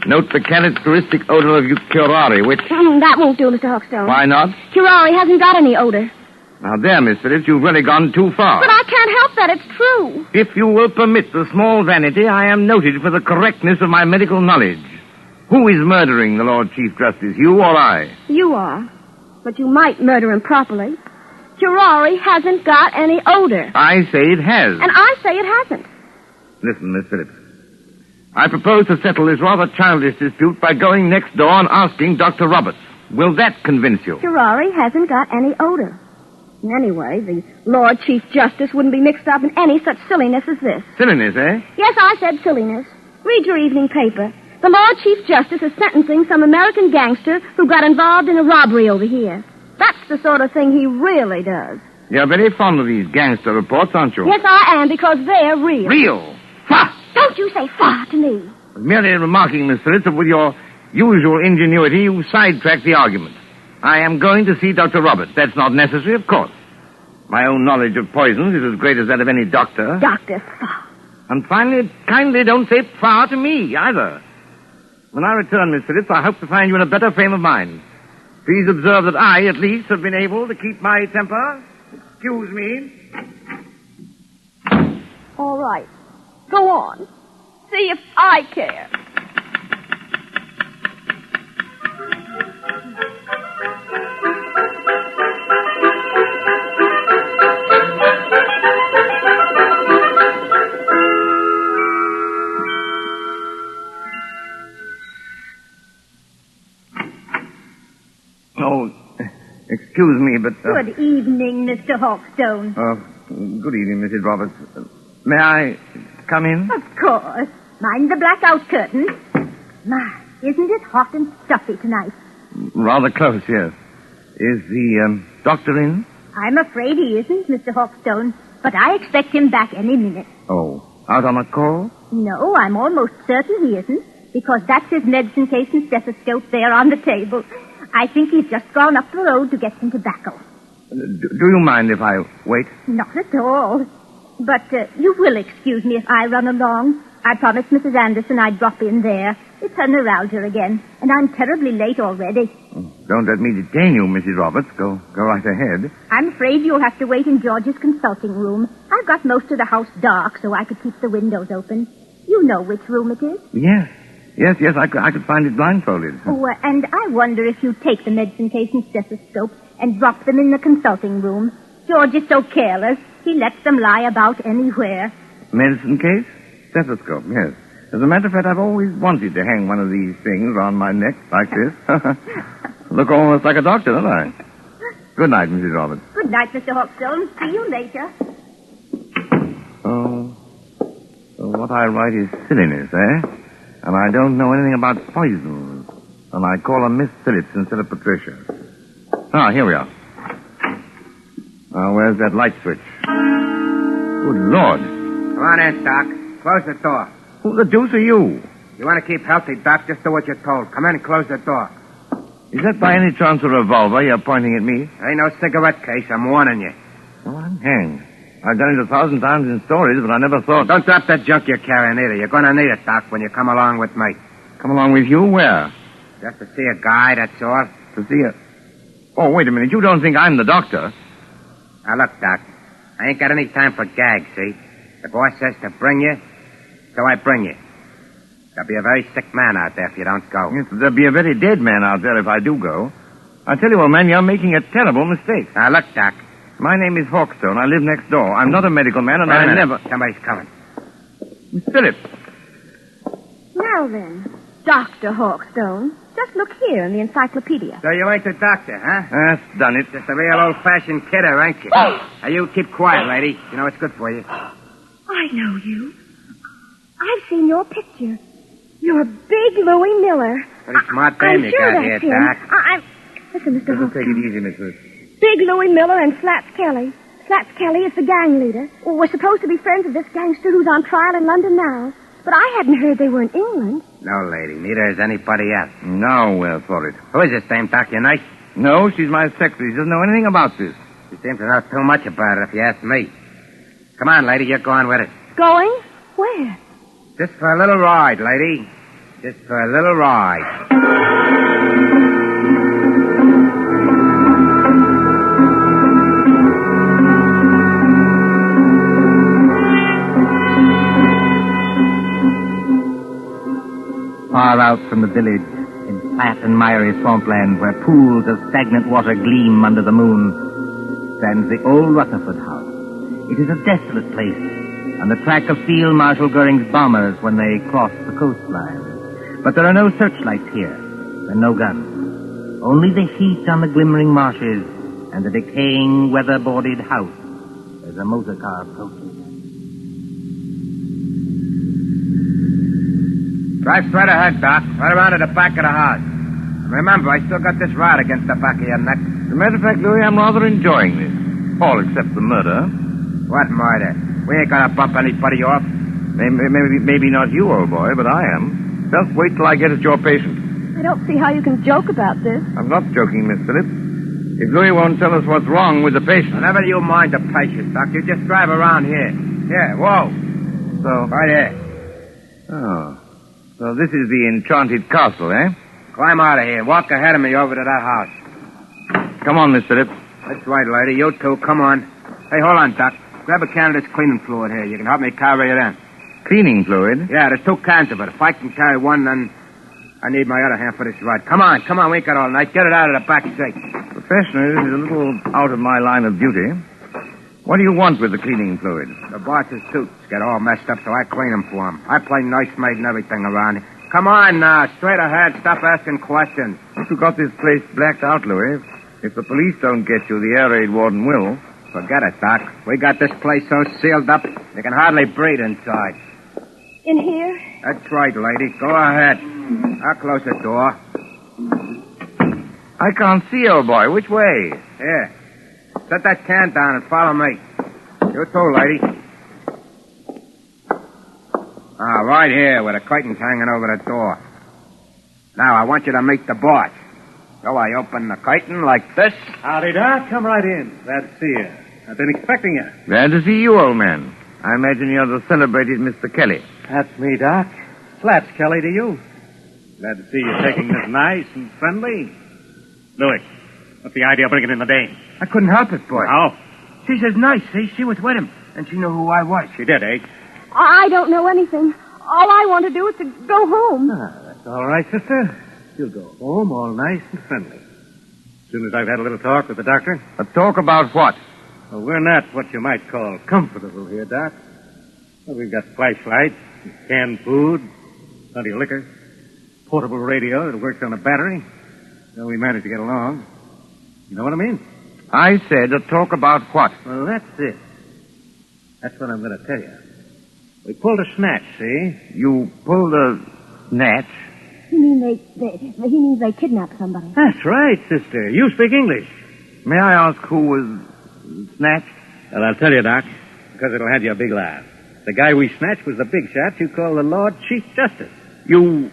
Note the characteristic odor of curare, which... That won't do, Mr. Hawkstone. Why not? Curare hasn't got any odor. Now there, Miss Phillips, you've really gone too far. But I can't help that. It's true. If you will permit the small vanity, I am noted for the correctness of my medical knowledge. Who is murdering the Lord Chief Justice, you or I? You are. But you might murder him properly. Curare hasn't got any odor. I say it has. And I say it hasn't. Listen, Miss Phillips. I propose to settle this rather childish dispute by going next door and asking Dr. Roberts. Will that convince you? Curare hasn't got any odor. And anyway, the Lord Chief Justice wouldn't be mixed up in any such silliness as this. Silliness, eh? Yes, I said silliness. Read your evening paper. The Lord Chief Justice is sentencing some American gangster who got involved in a robbery over here. That's the sort of thing he really does. You're very fond of these gangster reports, aren't you? Yes, I am, because they're real. Real? Fa! Don't you say fa to me. Merely remarking, Miss Phillips, that with your usual ingenuity, you sidetracked the argument. I am going to see Dr. Roberts. That's not necessary, of course. My own knowledge of poisons is as great as that of any doctor. Dr. Farr. And finally, kindly don't say far to me, either. When I return, Miss Phillips, I hope to find you in a better frame of mind. Please observe that I, at least, have been able to keep my temper. Excuse me. All right. Go on. See if I care. Oh, excuse me, but... Good evening, Mr. Hawkstone. Good evening, Mrs. Roberts. May I come in? Of course. Mind the blackout curtain. My, isn't it hot and stuffy tonight? Rather close, yes. Is the doctor in? I'm afraid he isn't, Mr. Hawkstone, but I expect him back any minute. Oh, out on a call? No, I'm almost certain he isn't, because that's his medicine case and stethoscope there on the table. I think he's just gone up the road to get some tobacco. Do you mind if I wait? Not at all. But you will excuse me if I run along. I promised Mrs. Anderson I'd drop in there. It's her neuralgia again, and I'm terribly late already. Don't let me detain you, Mrs. Roberts. Go right ahead. I'm afraid you'll have to wait in George's consulting room. I've got most of the house dark so I could keep the windows open. You know which room it is? Yes, I could find it blindfolded. Oh, and I wonder if you'd take the medicine case and stethoscope and drop them in the consulting room. George is so careless. He lets them lie about anywhere. Medicine case? Stethoscope, yes. As a matter of fact, I've always wanted to hang one of these things around my neck like this. Look almost like a doctor, don't I? Good night, Mrs. Roberts. Good night, Mr. Hawkstone. See you later. So what I write is silliness, eh? And I don't know anything about poisons. And I call her Miss Phillips instead of Patricia. Here we are. Where's that light switch? Good Lord. Come on in, Doc. Close the door. Who the deuce are you? You want to keep healthy, Doc? Just do what you're told. Come in and close the door. Is that by any chance a revolver you're pointing at me? Ain't no cigarette case. I'm warning you. Oh, I'm hanged. I've done it 1,000 times in stories, but I never thought... Don't drop that junk you're carrying either. You're going to need it, Doc, when you come along with me. Come along with you? Where? Just to see a guy, that's all. To see a... Oh, wait a minute. You don't think I'm the doctor? Now, look, Doc. I ain't got any time for gags, see? The boss says to bring you, so I bring you. There'll be a very sick man out there if you don't go. Yes, there'll be a very dead man out there if I do go. I tell you, old man, you're making a terrible mistake. Now, look, Doc. My name is Hawkstone. I live next door. I'm not a medical man, and I never... Somebody's coming. Miss Phillips. Now then, Dr. Hawkstone, just look here in the encyclopedia. So you ain't the doctor, huh? That's done it. Just a real old-fashioned kidder, ain't you? Now, you keep quiet, lady. You know it's good for you. I know you. I've seen your picture. You're Big Louie Miller. Pretty smart dame you got here, him. Doc. Listen, Mr. Hawkstone. Take it easy, Miss Phillips. Big Louie Miller and Slats Kelly. Slats Kelly is the gang leader. Well, we're supposed to be friends of this gangster who's on trial in London now. But I hadn't heard they were in England. No, lady. Neither is anybody else. Nowhere for it. Who is this dame, Doc? Your niece? No, she's my secretary. She doesn't know anything about this. She seems to know too much about it, if you ask me. Come on, lady. You're going with us. Going? Where? Just for a little ride, lady. Just for a little ride. Far out from the village, in flat and miry swampland where pools of stagnant water gleam under the moon, stands the old Rutherford house. It is a desolate place, on the track of Field Marshal Goering's bombers when they cross the coastline. But there are no searchlights here, and no guns. Only the heat on the glimmering marshes and the decaying, weather-boarded house as a motor car approaches. Drive straight ahead, Doc. Right around to the back of the house. And remember, I still got this rod against the back of your neck. As a matter of fact, Louis, I'm rather enjoying this. All except the murder. What murder? We ain't gonna bump anybody off. Maybe not you, old boy, but I am. Just wait till I get at your patient. I don't see how you can joke about this. I'm not joking, Miss Phillips. If Louis won't tell us what's wrong with the patient... Never you mind the patient, Doc. You just drive around here. Here, whoa. So... Right here. Oh. So this is the enchanted castle, eh? Climb out of here and walk ahead of me over to that house. Come on, Miss Phillips. That's right, lady. You too. Come on. Hey, hold on, Doc. Grab a can of this cleaning fluid here. You can help me carry it in. Cleaning fluid? Yeah, there's 2 cans of it. If I can carry one, then I need my other hand for this ride. Come on. We ain't got all night. Get it out of the back seat. Professionally, this is a little out of my line of duty. What do you want with the cleaning fluid? The boss's suits get all messed up, so I clean them for him. I play nursemaid and everything around here. Come on now. Straight ahead. Stop asking questions. You got this place blacked out, Louis. If the police don't get you, the air raid warden will. Forget it, Doc. We got this place so sealed up, you can hardly breathe inside. In here? That's right, lady. Go ahead. I'll close the door. I can't see, old boy. Which way? Here. Set that can down and follow me. You too, lady. Right here, with the curtains hanging over the door. Now, I want you to meet the boss. So I open the curtain like this. Howdy, Doc. Come right in. Glad to see you. I've been expecting you. Glad to see you, old man. I imagine you're the celebrated Mr. Kelly. That's me, Doc. Slaps Kelly to you. Glad to see you taking this nice and friendly. Louis, what's the idea of bringing in the dame? I couldn't help it, boy. How? She says nice, see? She was with him, and she knew who I was. She did, eh? I don't know anything. All I want to do is to go home. That's all right, sister. You'll go home all nice and friendly. As soon as I've had a little talk with the doctor. A talk about what? Well, we're not what you might call comfortable here, Doc. Well, we've got flashlights, canned food, plenty of liquor, portable radio that works on a battery. So we managed to get along. You know what I mean? I said a talk about what? Well, that's it. That's what I'm going to tell you. We pulled a snatch, see? You pulled a snatch? He means they kidnapped somebody. That's right, sister. You speak English. May I ask who was snatched? Well, I'll tell you, Doc, because it'll have you a big laugh. The guy we snatched was the big shot you call the Lord Chief Justice. You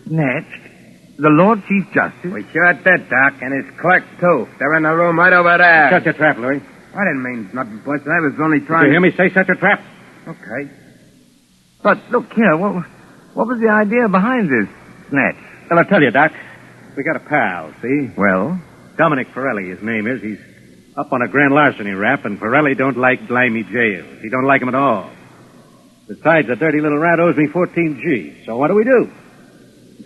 snatched the Lord Chief Justice? We sure did, Doc, and his clerk, too. They're in the room right over there. Shut your trap, Louis. I didn't mean nothing, boys. I was only trying... Did you hear me say shut your trap? Okay. But, look here, what was the idea behind this snatch? Well, I'll tell you, Doc. We got a pal, see? Well? Dominic Forelli, his name is. He's up on a grand larceny rap, and Forelli don't like grimy jails. He don't like him at all. Besides, the dirty little rat owes me 14 G's. So what do?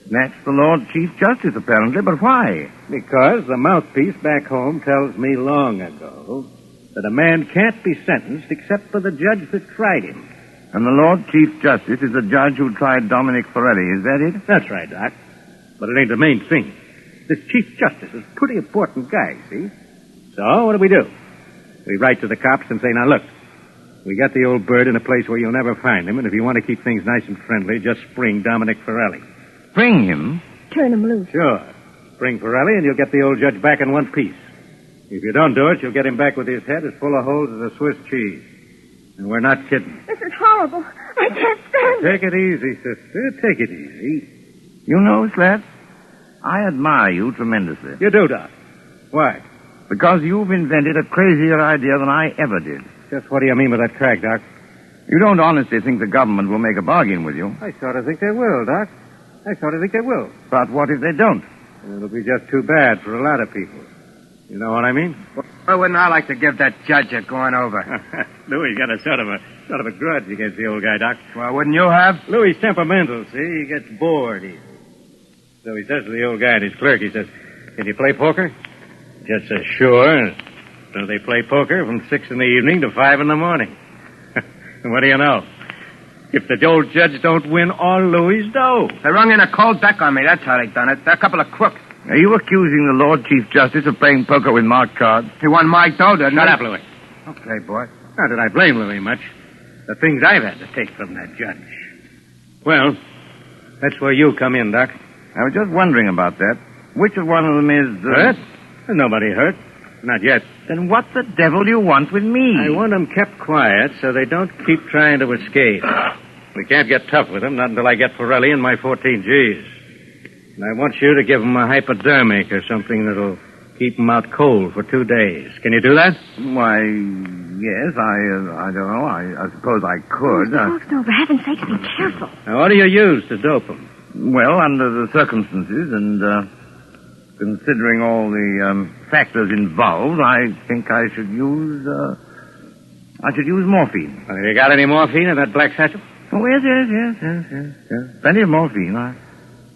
Snatch the Lord Chief Justice, apparently, but why? Because the mouthpiece back home tells me long ago that a man can't be sentenced except for the judge that tried him. And the Lord Chief Justice is the judge who tried Dominic Forelli, is that it? That's right, Doc. But it ain't the main thing. This Chief Justice is a pretty important guy, see? So, what do? We write to the cops and say, now look, we got the old bird in a place where you'll never find him, and if you want to keep things nice and friendly, just spring Dominic Forelli. Spring him? Turn him loose. Sure. Spring Forelli, and you'll get the old judge back in one piece. If you don't do it, you'll get him back with his head as full of holes as a Swiss cheese. And we're not kidding. This is horrible. I can't stand it. Take it easy, sister. Take it easy. You know, Slats, I admire you tremendously. You do, Doc. Why? Because you've invented a crazier idea than I ever did. Just what do you mean by that crack, Doc? You don't honestly think the government will make a bargain with you? I sort of think they will, Doc. I sort of think they will. But what if they don't? It'll be just too bad for a lot of people. You know what I mean? Well, wouldn't I like to give that judge a going over? Louis got a sort of a grudge against the old guy, Doc. Well, wouldn't you have? Louis' temperamental, see? He gets bored easy. So he says to the old guy and his clerk, he says, can you play poker? Just says, sure. So they play poker from 6 in the evening to 5 in the morning. And what do you know? If the old judge don't win all Louis' dough. They rung in a cold deck on me. That's how they done it. They're a couple of crooks. Are you accusing the Lord Chief Justice of playing poker with marked cards? He won my dough, didn't he? Shut up, Louis. Okay, boy. Not that I blame Louis much. The things I've had to take from that judge. Well, that's where you come in, Doc. I was just wondering about that. Which of one of them is... Hurt? Nobody hurt. Not yet. Then what the devil do you want with me? I want them kept quiet so they don't keep trying to escape. We can't get tough with him, not until I get Pirelli and my 14 Gs. And I want you to give him a hypodermic or something that'll keep him out cold for 2 days. Can you do that? Why, yes, I don't know. I suppose I could. Mr. Hawkstone, for heaven's sake, be careful. Now, what do you use to dope him? Well, under the circumstances and considering all the factors involved, I think I should use morphine. Have you got any morphine in that black satchel? Oh, yes. Plenty of morphine. I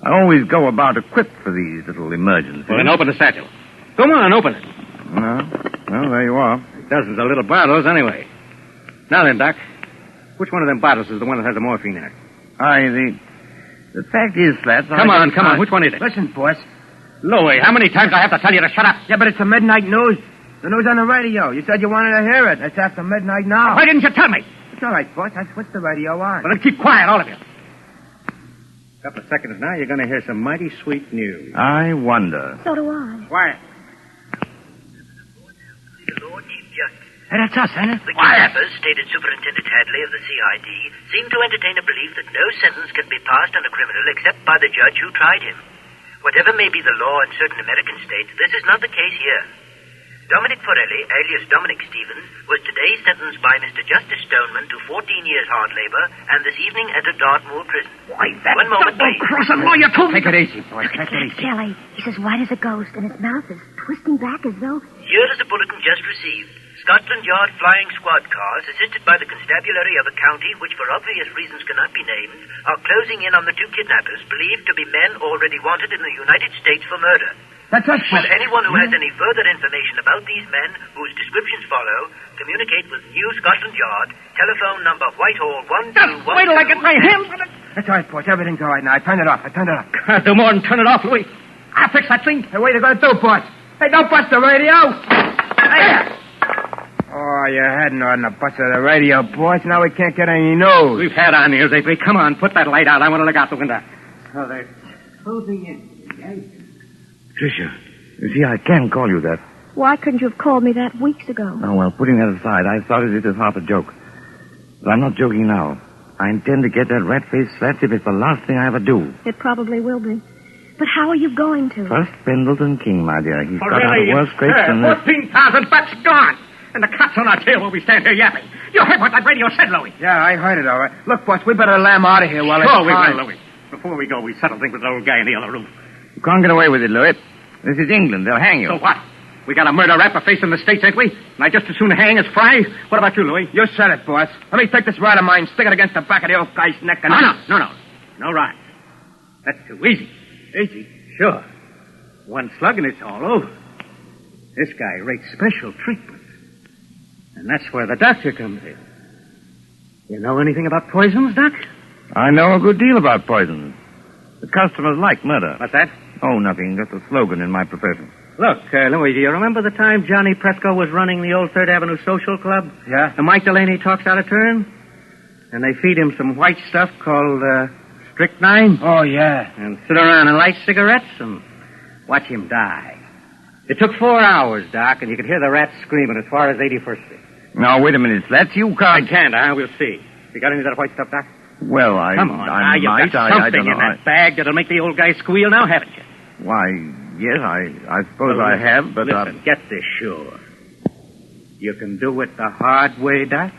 always go about equipped for these little emergencies. Well, then open the satchel. Come on, open it. Well, there you are. Dozens of little bottles, anyway. Now then, Doc, which one of them bottles is the one that has the morphine in it? The fact is, Slats... Come on. Which one is it? Listen, boss. Louie, how many times do I have to tell you to shut up? Yeah, but it's the midnight news. The news on the radio. You said you wanted to hear it. It's after midnight now. Why didn't you tell me? It's all right, boss. I switched the radio on. Well, then keep quiet, all of you. A couple of seconds now, you're going to hear some mighty sweet news. I wonder. So do I. Quiet. Hey, that's us, ain't it? The kidnappers, stated Superintendent Hadley of the CID, seem to entertain a belief that no sentence can be passed on a criminal except by the judge who tried him. Whatever may be the law in certain American states, this is not the case here. Dominic Pirelli, alias Dominic Stevens, was today sentenced by Mr. Justice Stoneman to 14 years hard labor and this evening entered Dartmoor prison. Why, that One moment, please. double-crossing lawyer told me... Take it easy, boy. Take it easy. Kelly, he's as white as a ghost, and his mouth is twisting back as though... Here is a bulletin just received. Scotland Yard flying squad cars, assisted by the constabulary of a county which for obvious reasons cannot be named, are closing in on the two kidnappers, believed to be men already wanted in the United States for murder. That's us, Will anyone who has any further information about these men, whose descriptions follow, communicate with New Scotland Yard, telephone number Whitehall 121... Just wait till I get my hands on it. That's all right, boss. Everything's all right now. I turned it off. Can't do more than turn it off, Louis. I'll fix that thing. Hey, what are you going to do, boss? Hey, don't bust the radio. Hey. Oh, you hadn't ought to bust the radio, boss. Now we can't get any news. We've had our news, Autry. Come on, put that light out. I want to look out the window. Oh, they're closing in. Tricia, you see, I can call you that. Why couldn't you have called me that weeks ago? Oh, well, putting that aside, I started it as half a joke. But I'm not joking now. I intend to get that rat-faced Slats if it's the last thing I ever do. It probably will be. But how are you going to? First, Pendleton King, my dear. He's got out Really, of worse scrapes than this. 14,000 bucks gone. And the cops on our tail while we stand here yapping. You heard what that radio said, Louis. Yeah, I heard it, all right. Look, boss, we better lamb out of here while it's Sure we time. will, Louis. Before we go, we settle things with the old guy in the other room. You can't get away with it, Louis. This is England. They'll hang you. So what? We got a murder rap facing the States, ain't we? And I just as soon hang as fry. What about you, Louis? You said it, boss. Let me take this rod of mine, stick it against the back of the old guy's neck, and... No. No rod. That's too easy. Easy? Sure. One slug and it's all over. This guy rates special treatment. And that's where the doctor comes in. You know anything about poisons, Doc? I know a good deal about poisons. The customers like murder. What's that? Oh, nothing. Just a slogan in my profession. Look, Louis, do you remember the time Johnny Presco was running the old 3rd Avenue Social Club? Yeah. And Mike Delaney talks out of turn? And they feed him some white stuff called strychnine? Oh, yeah. And sit around and light cigarettes and watch him die. It took 4 hours, Doc, and you could hear the rats screaming as far as 81st Street. Now, wait a minute, Slats. You can't... I can't, huh? We'll see. You got any of that white stuff, Doc? Well, Come on, I you've might. got I something don't know. in that bag that'll make the old guy squeal now, haven't you? Why, yes, I suppose I have, but... Listen, get this sure. You can do it the hard way, Doc,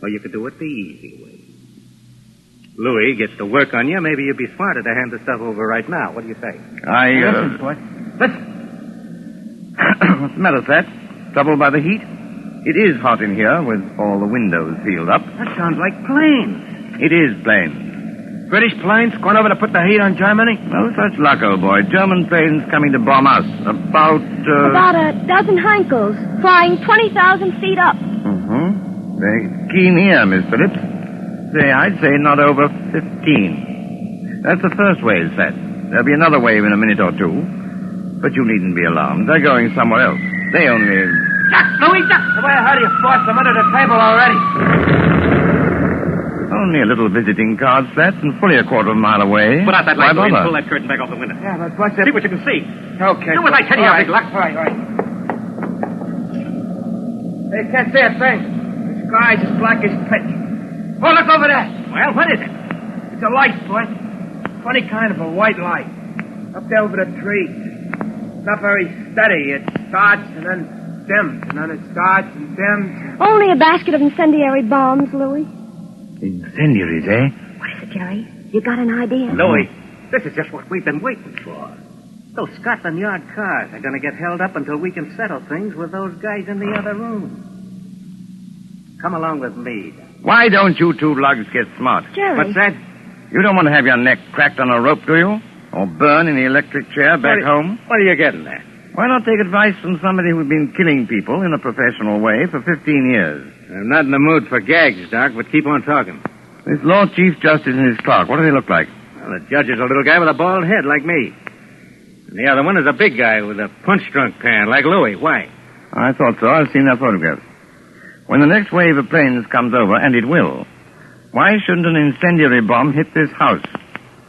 or you can do it the easy way. Louis gets to work on you. Maybe you'd be smarter to hand the stuff over right now. What do you say? Listen, boy. Listen. What's the matter, Slats? Troubled by the heat? It is hot in here with all the windows sealed up. That sounds like planes. It is planes. British planes going over to put the heat on Germany? No such luck, old boy. German planes coming to bomb us. About a dozen Heinkels, flying 20,000 feet up. Mm-hmm. Very keen ear, Miss Phillips. I'd say not over 15. That's the first wave, Slats. There'll be another wave in a minute or two. But you needn't be alarmed. They're going somewhere else. They only... Duck, Louis, duck! The way I heard you, boss, I'm under the table already. Only a little visiting card, Slats, and fully a quarter of a mile away. Put out that light, Why Louis, and bother? pull that curtain back off the window. Yeah, but what's it? See what you can see. Okay. Do as I tell you, big luck. All right. Hey, can't see a thing. The sky's as black as pitch. Oh, look over there. Well, what is it? It's a light, boss. Funny kind of a white light. Up there over the tree. It's not very steady. It starts and then dims, and then it starts and dims. Only a basket of incendiary bombs, Louis. Incendiaries, eh? What is it, Jerry? You got an idea? Louis, this is just what we've been waiting for. Those Scotland Yard cars are going to get held up until we can settle things with those guys in the other room. Come along with me. Why don't you two lugs get smart? Jerry. What's that? You don't want to have your neck cracked on a rope, do you? Or burn in the electric chair back home? What are you getting at? Why not take advice from somebody who's been killing people in a professional way for 15 years? I'm not in the mood for gags, Doc, but keep on talking. This Lord Chief Justice and his clerk, what do they look like? Well, the judge is a little guy with a bald head like me. And the other one is a big guy with a punch-drunk pan like Louis. Why? I thought so. I've seen their photographs. When the next wave of planes comes over, and it will, why shouldn't an incendiary bomb hit this house?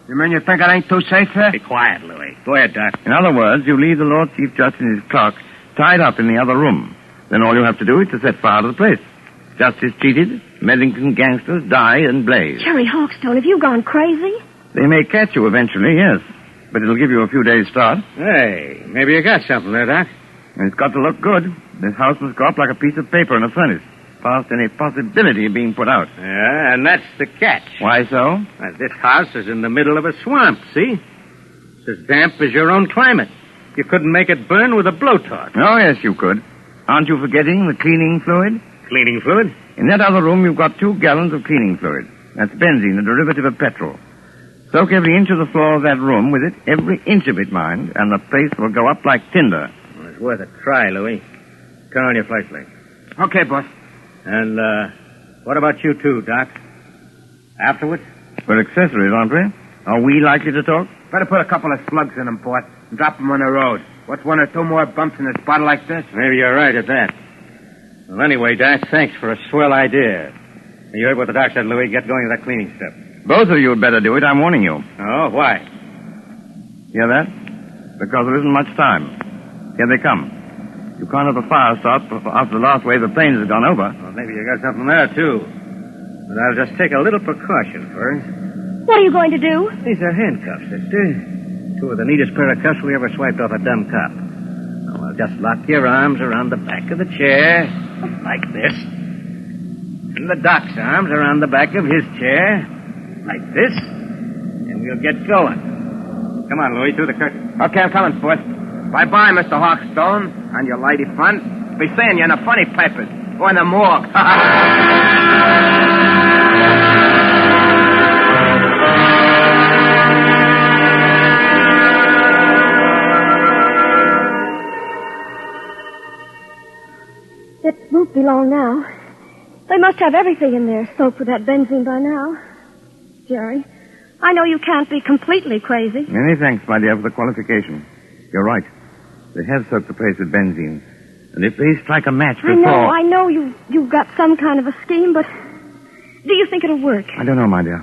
You mean you think it ain't too safe here? Be quiet, Louis. Go ahead, Doc. In other words, you leave the Lord Chief Justice and his clerk tied up in the other room. Then all you have to do is to set fire to the place. Justice cheated, Medlington gangsters die and blaze. Jerry Hawkstone, have you gone crazy? They may catch you eventually, yes. But it'll give you a few days' start. Hey, maybe you got something there, Doc. And it's got to look good. This house must go up like a piece of paper in a furnace, past any possibility of being put out. Yeah, and that's the catch. Why so? This house is in the middle of a swamp, see? It's as damp as your own climate. You couldn't make it burn with a blowtorch. Oh, yes, you could. Aren't you forgetting the cleaning fluid? Cleaning fluid? In that other room, you've got 2 gallons of cleaning fluid. That's benzene, a derivative of petrol. Soak every inch of the floor of that room with it, every inch of it, mind, and the place will go up like tinder. Well, it's worth a try, Louis. Turn on your flashlight. Okay, boss. And, what about you two, Doc? Afterwards? We're accessories, aren't we? Are we likely to talk? Better put a couple of slugs in them, boss, and drop them on the road. What's 1 or 2 more bumps in a spot like this? Maybe you're right at that. Well, anyway, Doc, thanks for a swell idea. You heard what the doc said, Louis. Get going with that cleaning stuff. Both of you had better do it. I'm warning you. Oh, why? Hear that? Because there isn't much time. Here they come. You can't have a fire start after the last wave of planes has gone over. Well, maybe you got something there, too. But I'll just take a little precaution first. What are you going to do? These are handcuffs, sister. 2 of the neatest pair of cuffs we ever swiped off a dumb cop. Now, I'll just lock your arms around the back of the chair, like this. And the doc's arms around the back of his chair, like this. And we'll get going. Come on, Louis, through the curtain. Okay, I'm coming, boss. Bye-bye, Mr. Hawkstone, and your lady friend. Be seeing you in the funny papers. Or in the morgue. It won't be long now. They must have everything in there soaked with that benzene by now. Jerry, I know you can't be completely crazy. Many thanks, my dear, for the qualification. You're right. They have soaked the place with benzene. And if they strike a match before... I know you've got some kind of a scheme, but do you think it'll work? I don't know, my dear.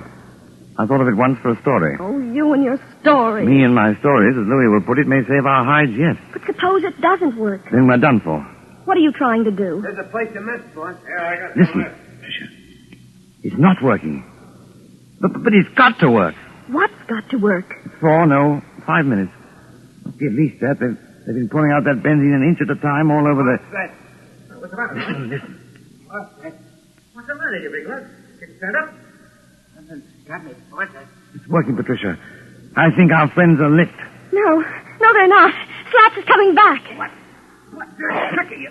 I thought of it once for a story. Oh, you and your story. Me and my stories, as Louis will put it, may save our hides yet. But suppose it doesn't work. Then we're done for. What are you trying to do? There's a place you missed, boss. Yeah, I got Listen, Patricia. It's not working. But it's got to work. What's got to work? 4, no, 5 minutes. Must be at least that. They've been pouring out that benzene an inch at a time all over the... What's that? What's the matter? Listen. What's the matter, you big lad? Can you stand up? Nothing's got me, boss. It's working, Patricia. I think our friends are licked. No, they're not. Slaps is coming back. What the heck are you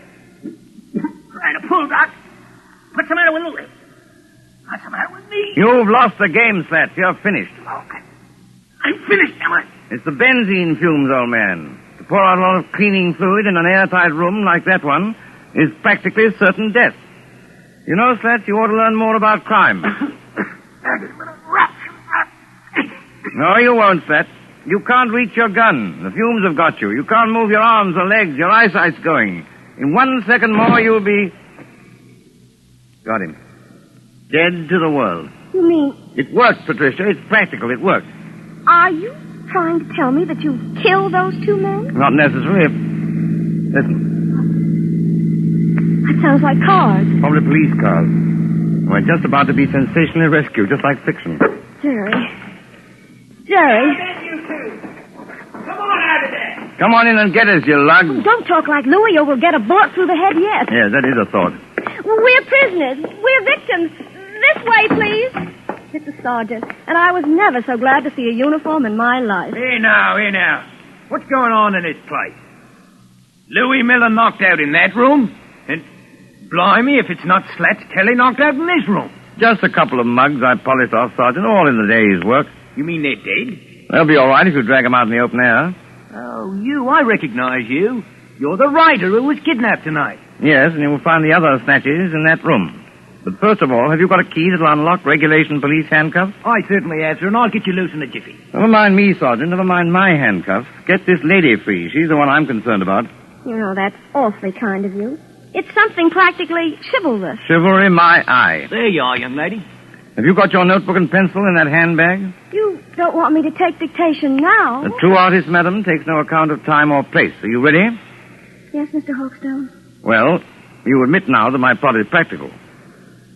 trying to pull, Doc? What's the matter with Louis? What's the matter with me? You've lost the game, Slats. You're finished. Oh, I'm finished, am I? It's the benzene fumes, old man. To pour out a lot of cleaning fluid in an airtight room like that one is practically certain death. You know, Slats, you ought to learn more about crime. No, you won't, Slats. You can't reach your gun. The fumes have got you. You can't move your arms or legs. Your eyesight's going. In 1 second more, you'll be... Got him. Dead to the world. You mean... It worked, Patricia. It's practical. It worked. Are you trying to tell me that you killed those 2 men? Not necessarily. Listen. That sounds like cars. Probably police cars. We're just about to be sensationally rescued, just like fiction. Jerry. Jerry. Come on out of there. Come on in and get us, you lug. Oh, don't talk like Louis or we'll get a bullet through the head yet. Yeah, that is a thought. We're prisoners. We're victims. This way, please. Mr. Sergeant, and I was never so glad to see a uniform in my life. Here now. What's going on in this place? Louis Miller knocked out in that room, and blimey, if it's not Slats Kelly knocked out in this room. Just a couple of mugs I polished off, Sergeant, all in the day's work. You mean they're dead? They'll be all right if you drag them out in the open air. Oh, I recognize you. You're the rider who was kidnapped tonight. Yes, and you will find the other snatches in that room. But first of all, have you got a key that'll unlock regulation police handcuffs? I certainly have, sir, and I'll get you loose in a jiffy. Never mind me, Sergeant. Never mind my handcuffs. Get this lady free. She's the one I'm concerned about. You know, that's awfully kind of you. It's something practically chivalrous. Chivalry, my eye. There you are, young lady. Have you got your notebook and pencil in that handbag? You don't want me to take dictation now? The true artist, madam, takes no account of time or place. Are you ready? Yes, Mr. Hawkstone. Well, you admit now that my plot is practical.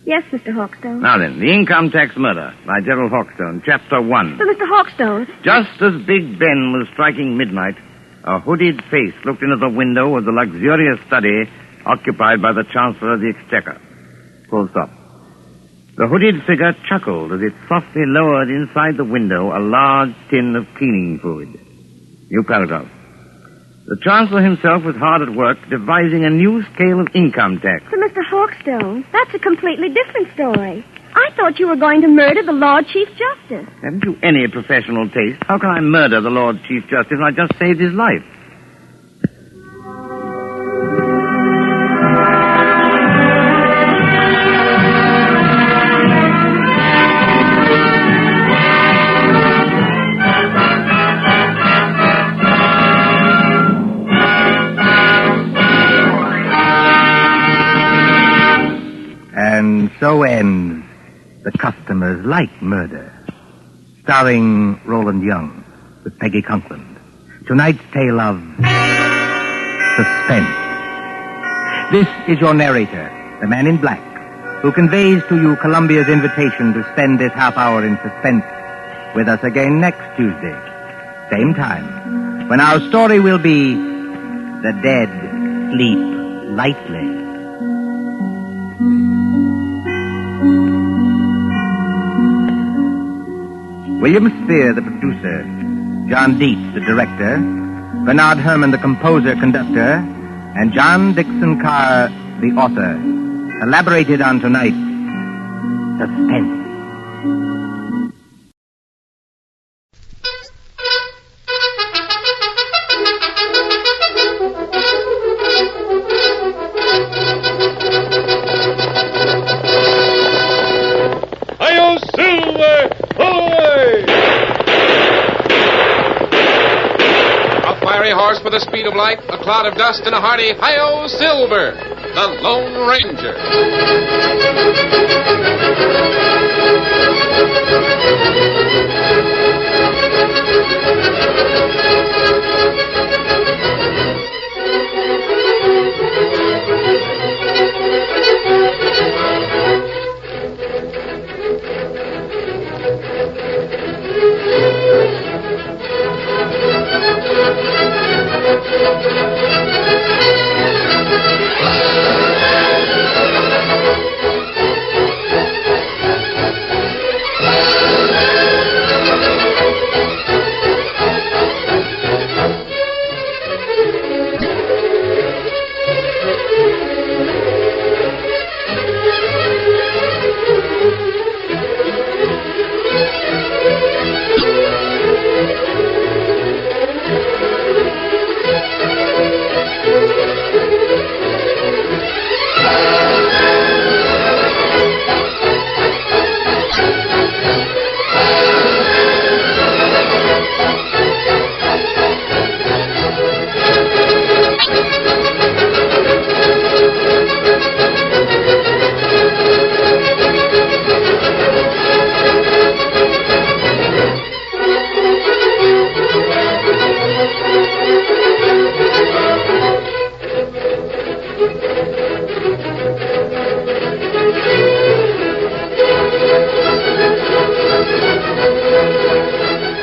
Yes, Mr. Hawkstone. Now then, The Income Tax Murder by Gerald Hawkstone, Chapter 1. But Mr. Hawkstone... Just as Big Ben was striking midnight, a hooded face looked into the window of the luxurious study occupied by the Chancellor of the Exchequer. Full stop. The hooded figure chuckled as it softly lowered inside the window a large tin of cleaning fluid. New paragraph. The Chancellor himself was hard at work devising a new scale of income tax. But Mr. Hawkstone, that's a completely different story. I thought you were going to murder the Lord Chief Justice. Haven't you any professional taste? How can I murder the Lord Chief Justice when I just saved his life? And so ends The Customers Like Murder, starring Roland Young with Peggy Conklin. Tonight's tale of suspense. This is your narrator, the man in black, who conveys to you Columbia's invitation to spend this half hour in suspense with us again next Tuesday, same time, when our story will be The Dead Sleep Lightly. William Spear, the producer, John Dietz, the director, Bernard Herrmann, the composer-conductor, and John Dixon Carr, the author, elaborated on tonight's Suspense. Hi-yo, Silver! Ahoy! A fiery horse with the speed of light, a cloud of dust, and a hearty hi-yo, Silver, the Lone Ranger.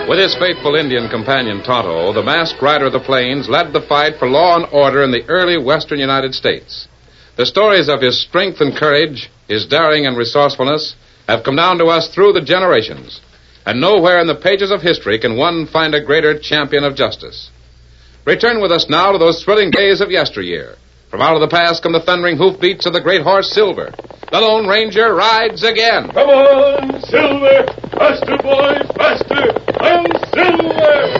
With his faithful Indian companion Tonto, the masked rider of the plains led the fight for law and order in the early western United States. The stories of his strength and courage, his daring and resourcefulness, have come down to us through the generations. And nowhere in the pages of history can one find a greater champion of justice. Return with us now to those thrilling days of yesteryear. From out of the past come the thundering hoofbeats of the great horse Silver. The Lone Ranger rides again. Come on, Silver! Faster, boys, faster! I'm Silver!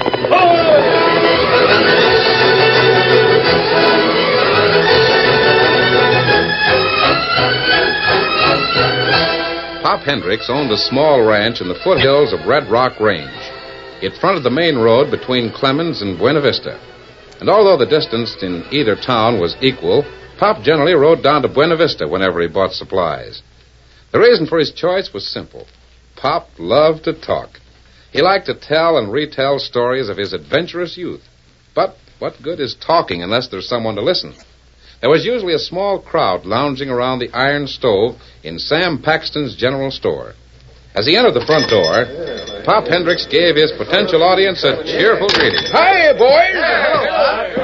Pop Hendricks owned a small ranch in the foothills of Red Rock Range. It fronted the main road between Clemens and Buena Vista. And although the distance in either town was equal, Pop generally rode down to Buena Vista whenever he bought supplies. The reason for his choice was simple. Pop loved to talk. He liked to tell and retell stories of his adventurous youth. But what good is talking unless there's someone to listen? There was usually a small crowd lounging around the iron stove in Sam Paxton's general store. As he entered the front door, Pop Hendricks gave his potential audience a cheerful greeting. Hi, boys.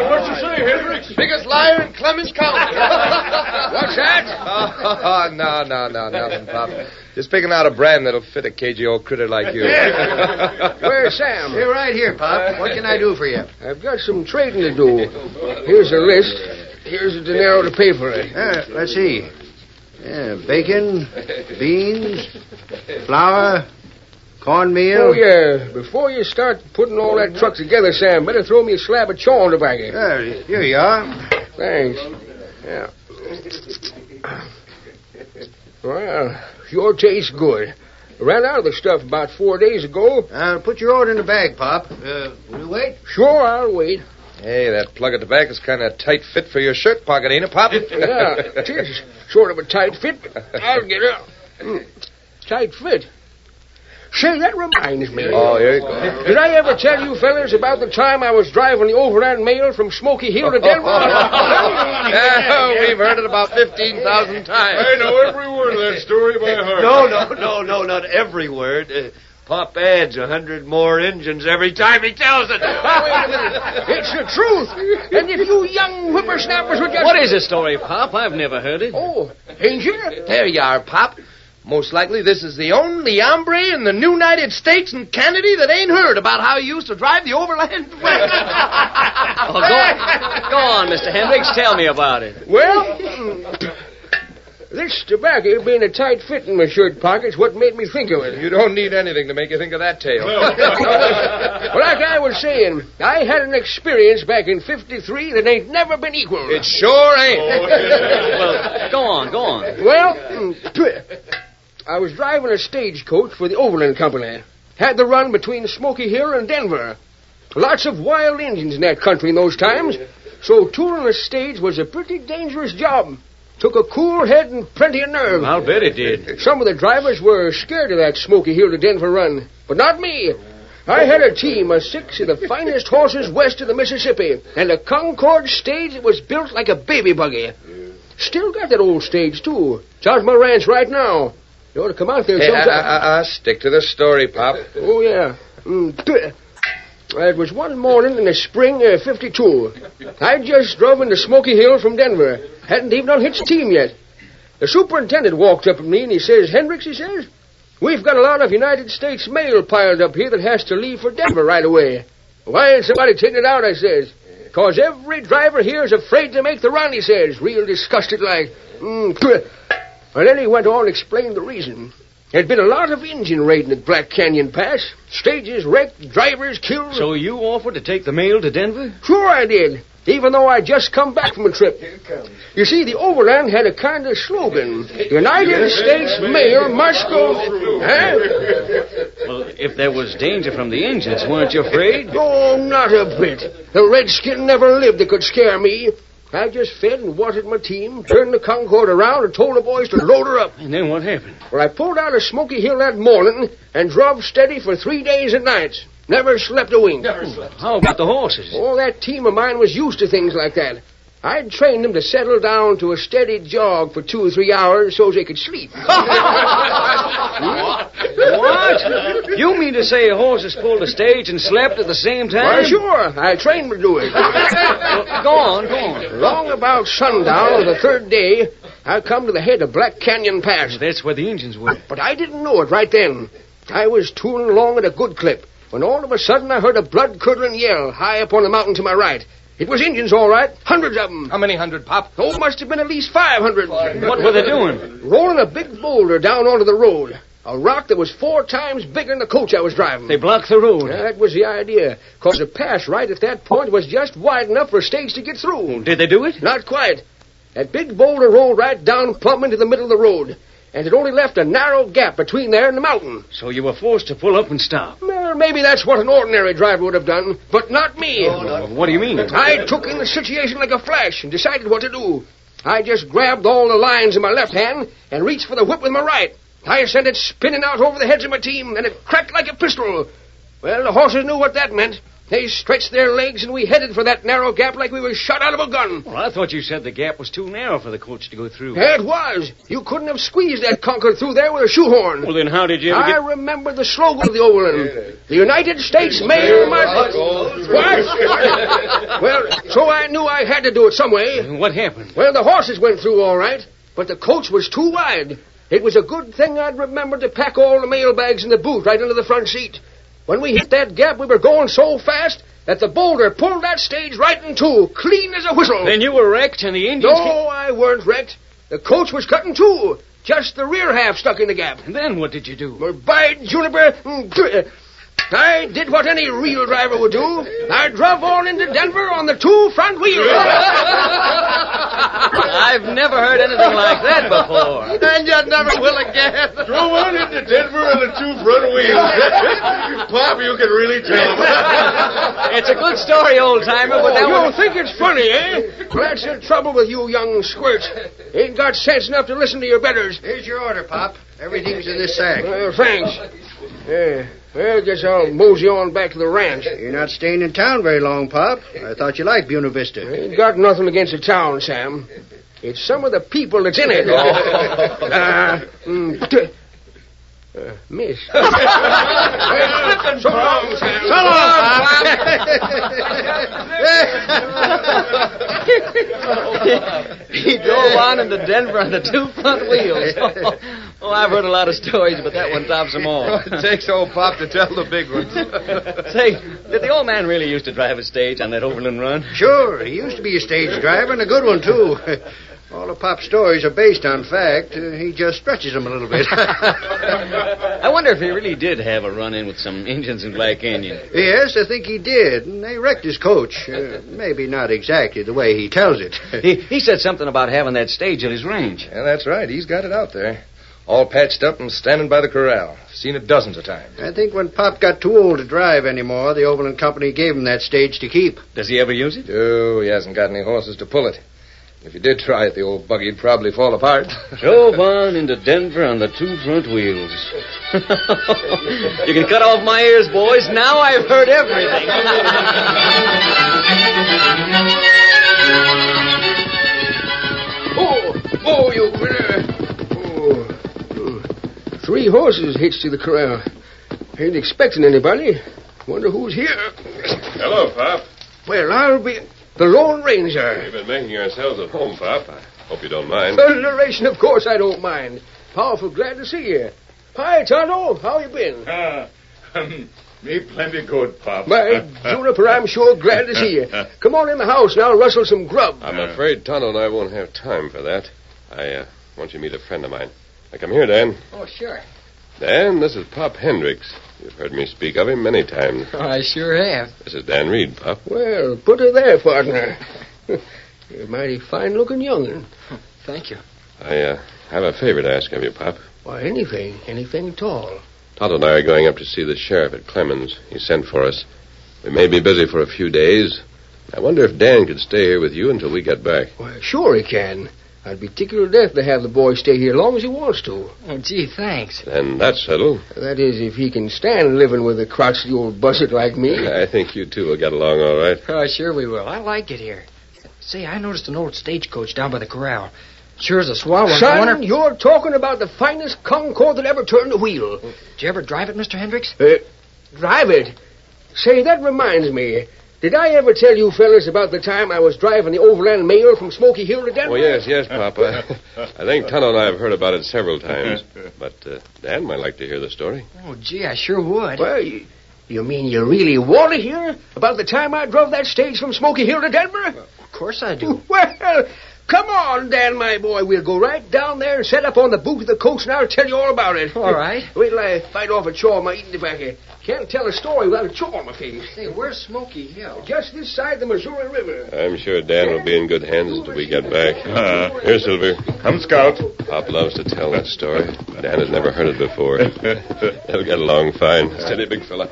What you say, Hendricks? Biggest liar in Clemens County. What's that? Oh, no, nothing, Pop. Just picking out a brand that'll fit a cagey old critter like you. Where's Sam? Hey, right here, Pop. What can I do for you? I've got some trading to do. Here's a list. Here's a dinero to pay for it. Let's see. Yeah, bacon, beans, flour, cornmeal. Oh, yeah. Before you start putting all that truck together, Sam, better throw me a slab of chawing tobacco. Here you are. Thanks. Yeah. Well, sure tastes good. I ran out of the stuff about 4 days ago. Put your order in the bag, Pop. Will you wait? Sure, I'll wait. Hey, that plug of tobacco's kind of tight fit for your shirt pocket, ain't it, Pop? Yeah, it is sort of a tight fit. I'll get it. Tight fit. Say, that reminds me. Oh, here you go. Did I ever tell you fellas about the time I was driving the overland mail from Smoky Hill to Denver? We've heard it about 15,000 times. I know every word of that story by heart. No, not every word. Pop adds 100 more engines every time he tells it. Wait a minute. It's the truth. And if you young whippersnappers would just... What is the story, Pop? I've never heard it. Oh, ain't you? There you are, Pop. Most likely this is the only hombre in the United States and Canada that ain't heard about how he used to drive the overland. Go on, Mr. Hendricks. Tell me about it. Well, this tobacco being a tight fit in my shirt pocket's what made me think of it. You don't need anything to make you think of that tale. Well, like I was saying, I had an experience back in '53 that ain't never been equaled. It sure ain't. Well, go on. Well, I was driving a stagecoach for the Overland Company. Had the run between Smoky Hill and Denver. Lots of wild Indians in that country in those times, so touring a stage was a pretty dangerous job. Took a cool head and plenty of nerve. I'll bet it did. Some of the drivers were scared of that Smoky Hill to Denver run, but not me. I had a team of 6 of the finest horses west of the Mississippi, and a Concord stage that was built like a baby buggy. Still got that old stage, too. It's out at my ranch right now. You ought to come out there sometime. Stick to the story, Pop. Oh, yeah. It was one morning in the spring of '52. I just drove into Smoky Hill from Denver. Hadn't even unhitched team yet. The superintendent walked up at me and he says, "Hendricks," he says, "we've got a lot of United States mail piled up here that has to leave for Denver right away." "Why ain't somebody taking it out?" I says. "'Cause every driver here is afraid to make the run," he says, real disgusted like. And then he went on to explain the reason. There'd been a lot of Indian raiding at Black Canyon Pass. Stages wrecked, drivers killed. So you offered to take the mail to Denver? Sure I did, even though I'd just come back from a trip. You see, the Overland had a kind of slogan. United States mail must go... Huh? Well, if there was danger from the Indians, weren't you afraid? Oh, not a bit. The redskin never lived that could scare me. I just fed and watered my team, turned the Concord around, and told the boys to load her up. And then what happened? Well, I pulled out of Smoky Hill that morning and drove steady for 3 days and nights. Never slept a wink. How about the horses? Oh, that team of mine was used to things like that. I'd trained them to settle down to a steady jog for 2 or 3 hours so they could sleep. What? You mean mean to say horses pulled a stage and slept at the same time? Why, sure. I trained to do it. Go on. Long about sundown of the third day, I come to the head of Black Canyon Pass. That's where the Indians were. But I didn't know it right then. I was tooling along at a good clip when all of a sudden I heard a blood-curdling yell high up on the mountain to my right. It was Indians, all right. Hundreds of them. How many hundred, Pop? Oh, must have been at least 500. What were they doing? Rolling a big boulder down onto the road. A rock that was 4 times bigger than the coach I was driving. They blocked the road. That was the idea. Because the pass right at that point was just wide enough for a stage to get through. Did they do it? Not quite. That big boulder rolled right down plumb into the middle of the road. And it only left a narrow gap between there and the mountain. So you were forced to pull up and stop. Well, maybe that's what an ordinary driver would have done, but not me. What do you mean? I took in the situation like a flash and decided what to do. I just grabbed all the lines in my left hand and reached for the whip with my right. I sent it spinning out over the heads of my team, and it cracked like a pistol. Well, the horses knew what that meant. They stretched their legs, and we headed for that narrow gap like we were shot out of a gun. Well, I thought you said the gap was too narrow for the coach to go through. It was. You couldn't have squeezed that conker through there with a shoehorn. Well, then how did you ever I remember the slogan of the Overland. The United States Mail must... What? Well, so I knew I had to do it some way. What happened? Well, the horses went through all right, but the coach was too wide. It was a good thing I'd remembered to pack all the mail bags in the boot right under the front seat. When we hit that gap, we were going so fast that the boulder pulled that stage right in two, clean as a whistle. Then you were wrecked and the Indians... No, I weren't wrecked. The coach was cut in two. Just the rear half stuck in the gap. And then what did you do? Well, by Juniper, I did what any real driver would do. I drove on into Denver on the 2 front wheels. I've never heard anything like that before. And you never will again. Drove on into Denver on the 2 front wheels. Pop, you can really tell. It's a good story, old-timer, but that you was... don't think it's funny, eh? That's the trouble with you young squirts. Ain't got sense enough to listen to your betters. Here's your order, Pop. Everything's in this sack. Thanks. Well, guess I'll mosey on back to the ranch. You're not staying in town very long, Pop. I thought you liked Buena Vista. Ain't got nothing against the town, Sam. It's some of the people that's in it. Miss. So long, Sam. So long, Pop. He drove on into Denver on the 2 front wheels. Oh, I've heard a lot of stories, but that one tops them all. It takes old Pop to tell the big ones. Say, did the old man really used to drive a stage on that overland run? Sure, he used to be a stage driver, and a good one, too. All of Pop's stories are based on fact. He just stretches them a little bit. I wonder if he really did have a run-in with some Indians in Black Canyon. Yes, I think he did, and they wrecked his coach. Maybe not exactly the way he tells it. He said something about having that stage at his range. Yeah, that's right. He's got it out there. All patched up and standing by the corral. Seen it dozens of times. I think when Pop got too old to drive anymore, the Overland Company gave him that stage to keep. Does he ever use it? Oh, he hasn't got any horses to pull it. If he did try it, the old buggy'd probably fall apart. Drove on into Denver on the 2 front wheels. You can cut off my ears, boys. Now I've heard everything. Oh, you winner. 3 horses hitched to the corral. Ain't expecting anybody. Wonder who's here. Hello, Pop. Well, I'll be... The Lone Ranger. We've been making ourselves at home, Pop. I hope you don't mind. Thunderation, of course I don't mind. Powerful glad to see you. Hi, Tonto. How you been? Me plenty good, Pop. By Juniper, I'm sure glad to see you. Come on in the house and I'll rustle some grub. I'm afraid Tonto and I won't have time for that. I want you to meet a friend of mine. Now, come here, Dan. Oh, sure. Dan, this is Pop Hendricks. You've heard me speak of him many times. Oh, I sure have. This is Dan Reed, Pop. Well, put her there, partner. You're a mighty fine-looking young'un. Thank you. I have a favor to ask of you, Pop. Why, anything at all. Tonto and I are going up to see the sheriff at Clemens. He sent for us. We may be busy for a few days. I wonder if Dan could stay here with you until we get back. Well, sure he can. I'd be tickled to death to have the boy stay here as long as he wants to. Oh, gee, thanks. Then that's settled. That is, if he can stand living with a crotchety old buzzard like me. I think you two will get along all right. Oh, sure we will. I like it here. Say, I noticed an old stagecoach down by the corral. Sure as a swell one. Son, you're talking about the finest Concord that ever turned a wheel. Did you ever drive it, Mr. Hendricks? Drive it? Say, that reminds me. Did I ever tell you fellas about the time I was driving the overland mail from Smoky Hill to Denver? Oh, yes, Papa. I think Tonto and I have heard about it several times. But Dan might like to hear the story. Oh, gee, I sure would. Well, you mean you really want to hear about the time I drove that stage from Smoky Hill to Denver? Of course I do. Well, come on, Dan, my boy. We'll go right down there and set up on the boot of the coach, and I'll tell you all about it. All right. Wait till I fight off a chaw of my eating tobacco. Can't tell a story without a chaw on my face. Hey, where's Smoky Hill? Just this side the Missouri River. I'm sure Dan will be in good hands until we get back. Here, Silver. Come, Scout. Pop loves to tell that story. Dan has never heard it before. They'll get along fine. Steady, big fella.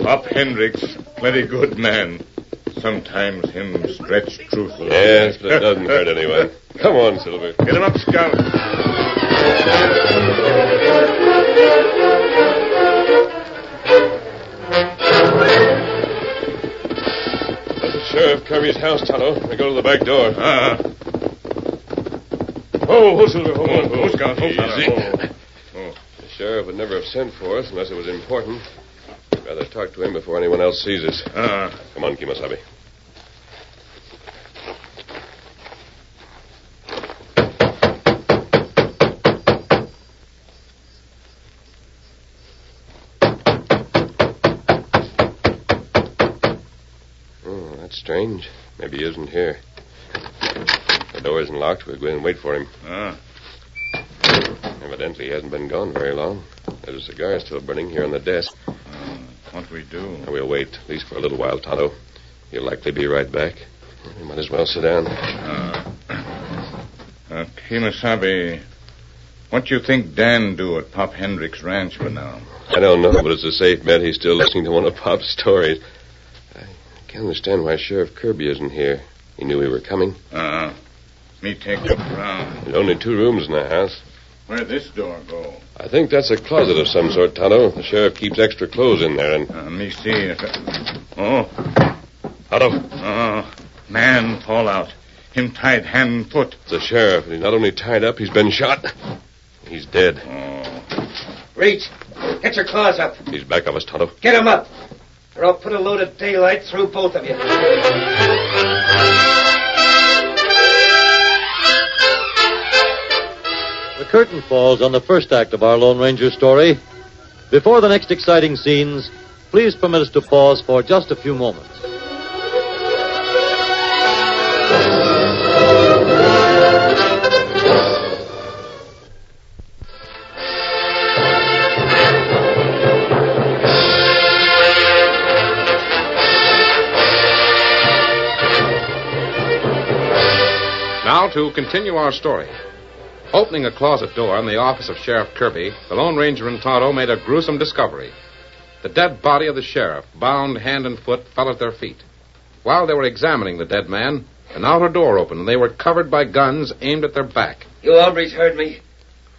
Pop Hendricks, plenty good man. Sometimes him stretch truthful. Yes, but it doesn't hurt anyone. Come on, Silver. Get him up, Scout. Sheriff Kirby's house, Tonto. We go to the back door. Oh, Silver. Oh, Scout. Easy. The sheriff would never have sent for us unless it was important. I'd rather talk to him before anyone else sees us. Come on, Kimasabi. Strange. Maybe he isn't here. The door isn't locked. We'll go in and wait for him. Evidently, he hasn't been gone very long. There's a cigar still burning here on the desk. What we do? We'll wait, at least for a little while, Tonto. He'll likely be right back. We might as well sit down. Kimasabi, what do you think Dan do at Pop Hendricks' ranch for now? I don't know, but it's a safe bet he's still listening to one of Pop's stories. I can't understand why Sheriff Kirby isn't here. He knew we were coming. Me take a look around. There's only 2 rooms in the house. Where'd this door go? I think that's a closet of some sort, Tonto. The sheriff keeps extra clothes in there, and... me see if Oh. Tonto. Man fall out. Him tied hand and foot. It's the sheriff, and he's not only tied up, he's been shot. He's dead. Reach. Get your claws up. He's back of us, Tonto. Get him up. Or I'll put a load of daylight through both of you. The curtain falls on the first act of our Lone Ranger story. Before the next exciting scenes, please permit us to pause for just a few moments. Now to continue our story. Opening a closet door in the office of Sheriff Kirby, the Lone Ranger and Tonto made a gruesome discovery. The dead body of the sheriff, bound hand and foot, fell at their feet. While they were examining the dead man, an outer door opened and they were covered by guns aimed at their back. You hombres heard me.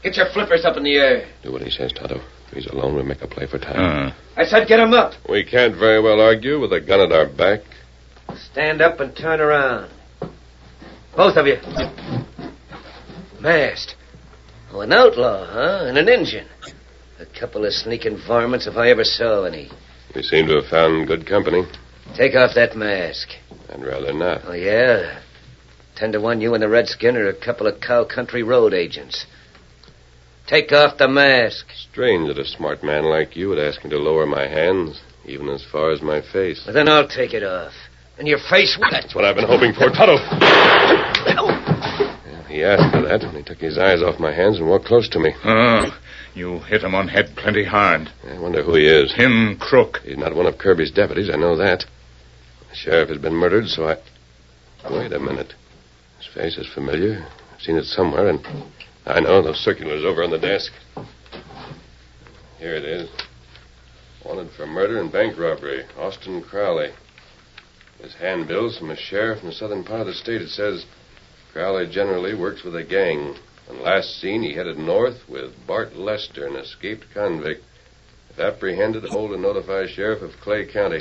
Get your flippers up in the air. Do what he says, Tonto. If he's alone, we'll make a play for time. I said get him up. We can't very well argue with a gun at our back. Stand up and turn around. Both of you. Masked. Oh, an outlaw, huh? And an Injun. A couple of sneaking varmints if I ever saw any. We seem to have found good company. Take off that mask. I'd rather not. Oh, yeah? 10 to 1 you and the redskin are a couple of cow country road agents. Take off the mask. Strange that a smart man like you would ask me to lower my hands, even as far as my face. Well, then I'll take it off. And your face... That's what I've been hoping for, Tonto. He asked for that, and he took his eyes off my hands and walked close to me. You hit him on head plenty hard. I wonder who he is. Him crook. He's not one of Kirby's deputies, I know that. The sheriff has been murdered, so I... Wait a minute. His face is familiar. I've seen it somewhere, and... I know, those circulars over on the desk. Here it is. Wanted for murder and bank robbery. Austin Crowley. His handbills from a sheriff in the southern part of the state. It says, Crowley generally works with a gang. And last seen, he headed north with Bart Lester, an escaped convict. If apprehended, hold and notify sheriff of Clay County.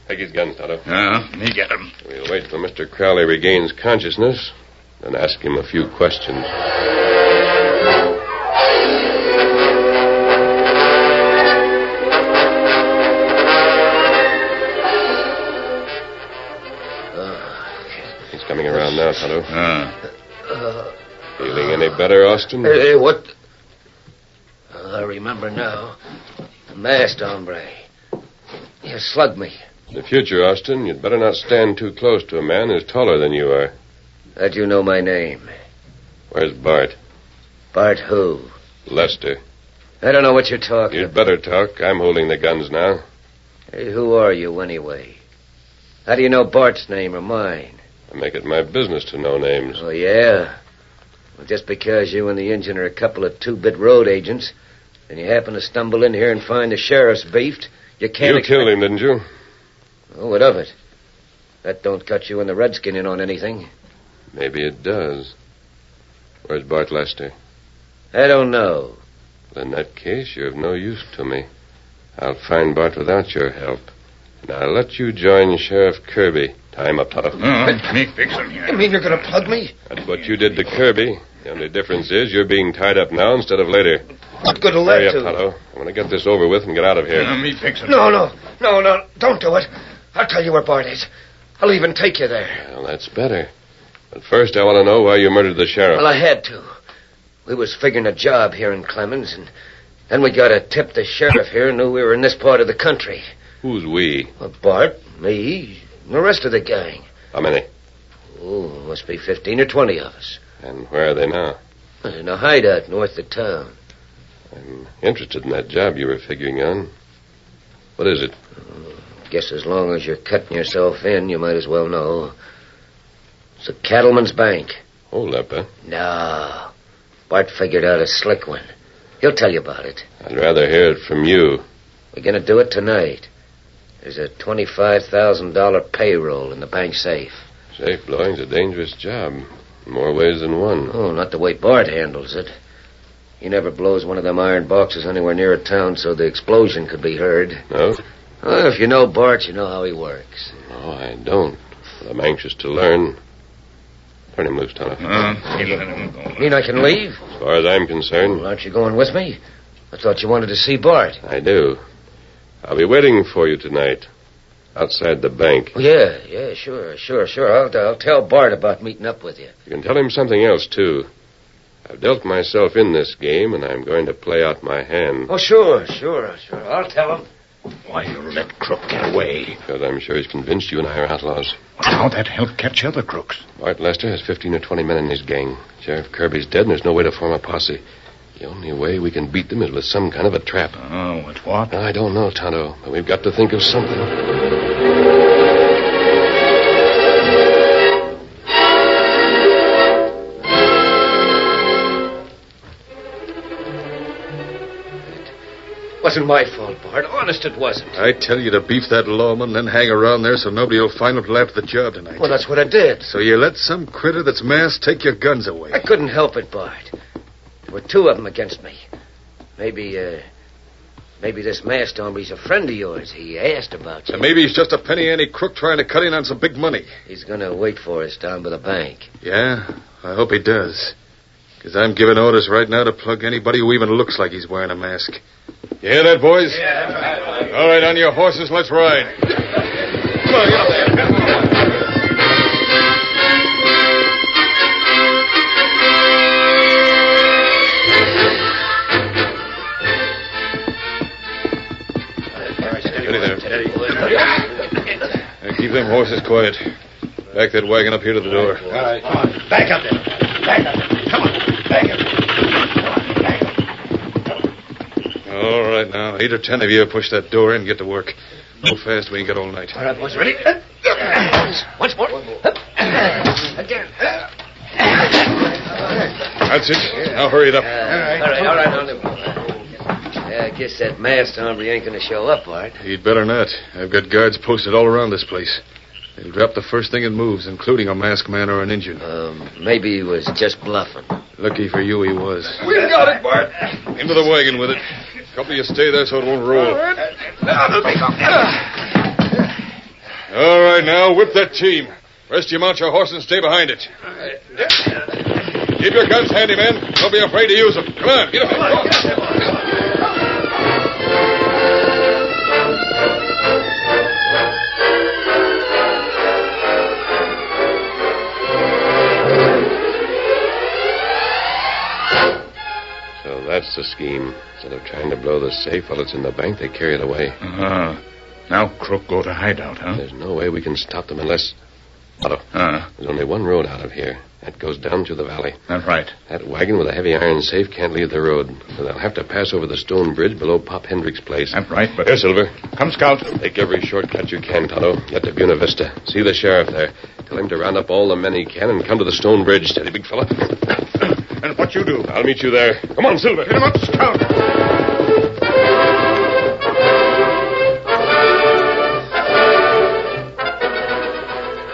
Take his guns, Tonto. Me get him. We'll wait till Mr. Crowley regains consciousness, then ask him a few questions. Tonto. Feeling any better, Austin? Hey, what? I remember now. The masked hombre. He slugged me. In the future, Austin, you'd better not stand too close to a man who's taller than you are. How'd you know my name? Where's Bart? Bart who? Lester. I don't know what you're talking You'd better talk. I'm holding the guns now. Hey, who are you, anyway? How do you know Bart's name or mine? I make it my business to know names. Oh, yeah? Well, just because you and the engine are a couple of two-bit road agents, and you happen to stumble in here and find the sheriff's beefed, you can't... You killed him, didn't you? Oh, what of it? That don't cut you and the redskin in on anything. Maybe it does. Where's Bart Lester? I don't know. In that case, you're of no use to me. I'll find Bart without your help. And I'll let you join Sheriff Kirby. Tie him up, Tonto. Let me fix him here. You mean you're going to plug me? That's what you did to Kirby. The only difference is you're being tied up now instead of later. What good will that Hurry do? up, Tonto. I want to get this over with and get out of here. Me fix him. No, don't do it. I'll tell you where Bart is. I'll even take you there. Well, that's better. But first, I want to know why you murdered the sheriff. Well, I had to. We was figuring a job here in Clemens, and then we got a tip the sheriff here knew we were in this part of the country. Who's we? Well, Bart, me, and the rest of the gang. How many? Oh, must be 15 or 20 of us. And where are they now? In a hideout north of town. I'm interested in that job you were figuring on. What is it? Guess as long as you're cutting yourself in, you might as well know. It's a cattleman's bank. Hold up, huh? No. Bart figured out a slick one. He'll tell you about it. I'd rather hear it from you. We're going to do it tonight. There's a $25,000 payroll in the bank safe. Safe blowing's a dangerous job. In more ways than one. Oh, not the way Bart handles it. He never blows one of them iron boxes anywhere near a town so the explosion could be heard. No? Well, if you know Bart, you know how he works. No, I don't. But I'm anxious to learn. Turn him loose, Tonto. Mean I can leave? As far as I'm concerned. Well, aren't you going with me? I thought you wanted to see Bart. I do. I'll be waiting for you tonight. Outside the bank. Yeah, sure. I'll tell Bart about meeting up with you. You can tell him something else, too. I've dealt myself in this game, and I'm going to play out my hand. Oh, sure. I'll tell him. Why you let Crook get away? Because I'm sure he's convinced you and I are outlaws. How'd that help catch other crooks? Bart Lester has 15 or 20 men in his gang. Sheriff Kirby's dead, and there's no way to form a posse. The only way we can beat them is with some kind of a trap. Oh, with what? I don't know, Tonto, but we've got to think of something. Wasn't my fault, Bart. Honest, it wasn't. I tell you to beef that lawman, then hang around there so nobody will find him till after the job tonight. Well, that's what I did. So you let some critter that's masked take your guns away. I couldn't help it, Bart. There were two of them against me. Maybe this masked hombre's a friend of yours. He asked about you. And maybe he's just a penny-ante crook trying to cut in on some big money. He's going to wait for us down by the bank. Yeah? I hope he does. Because I'm giving orders right now to plug anybody who even looks like he's wearing a mask. You hear that, boys? Yeah. All right, on your horses, let's ride. Come on, get up there. Keep them horses quiet. Back that wagon up here to the door. All right, come on. Back up there. Come on. Back up. All right, now. 8 or 10 of you push that door in and get to work. Go fast. We ain't got all night. All right, boys, ready? Once more. Again. That's it. Now hurry it up. All right. I guess that masked hombre ain't going to show up, Bart. He'd better not. I've got guards posted all around this place. They'll drop the first thing it moves, including a masked man or an Indian. Maybe he was just bluffing. Lucky for you, he was. We've got it, Bart. Into the wagon with it. A couple of you stay there so it won't roll. All right, now, whip that team. Rest of you mount your horse and stay behind it. Keep your guns handy, men. Don't be afraid to use them. Come on, get up. Come on. scheme. Instead of trying to blow the safe while it's in the bank, they carry it away. Now Crook go to hideout, huh? There's no way we can stop them unless... Otto, there's only one road out of here. That goes down through the valley. That's right. That wagon with a heavy iron safe can't leave the road. So they'll have to pass over the stone bridge below Pop Hendrick's place. That's right, but... Here, Silver. Come, Scout. Take every shortcut you can, Tonto. Get to Buena Vista. See the sheriff there. Tell him to round up all the men he can and come to the stone bridge. Steady, big fella. And what you do? I'll meet you there. Come on, Silver. Get him up, Scout.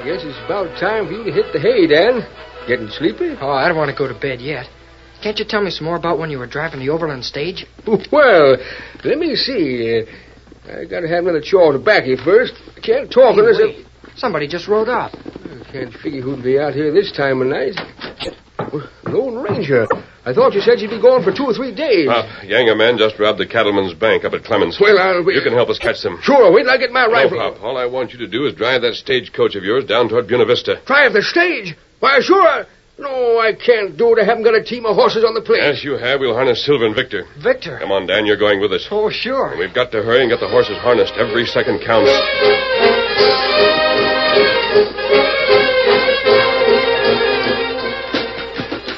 Guess it's about time for you to hit the hay, Dan. Getting sleepy? Oh, I don't want to go to bed yet. Can't you tell me some more about when you were driving the overland stage? Well, let me see. I gotta have another chaw to back you first. I can't talk unless wait. Somebody just rode up. I can't figure who'd be out here this time of night. Lone Ranger. I thought you said you'd be gone for 2 or 3 days. Gang of men just robbed the cattleman's bank up at Clemens. Well, I'll be... You can help us catch them. Sure, wait till I get my rifle. No, Pop. All I want you to do is drive that stagecoach of yours down toward Buena Vista. Drive the stage? Why, sure. No, I can't do it. I haven't got a team of horses on the place. Yes, you have. We'll harness Silver and Victor. Victor? Come on, Dan. You're going with us. Oh, sure. And we've got to hurry and get the horses harnessed. Every second counts.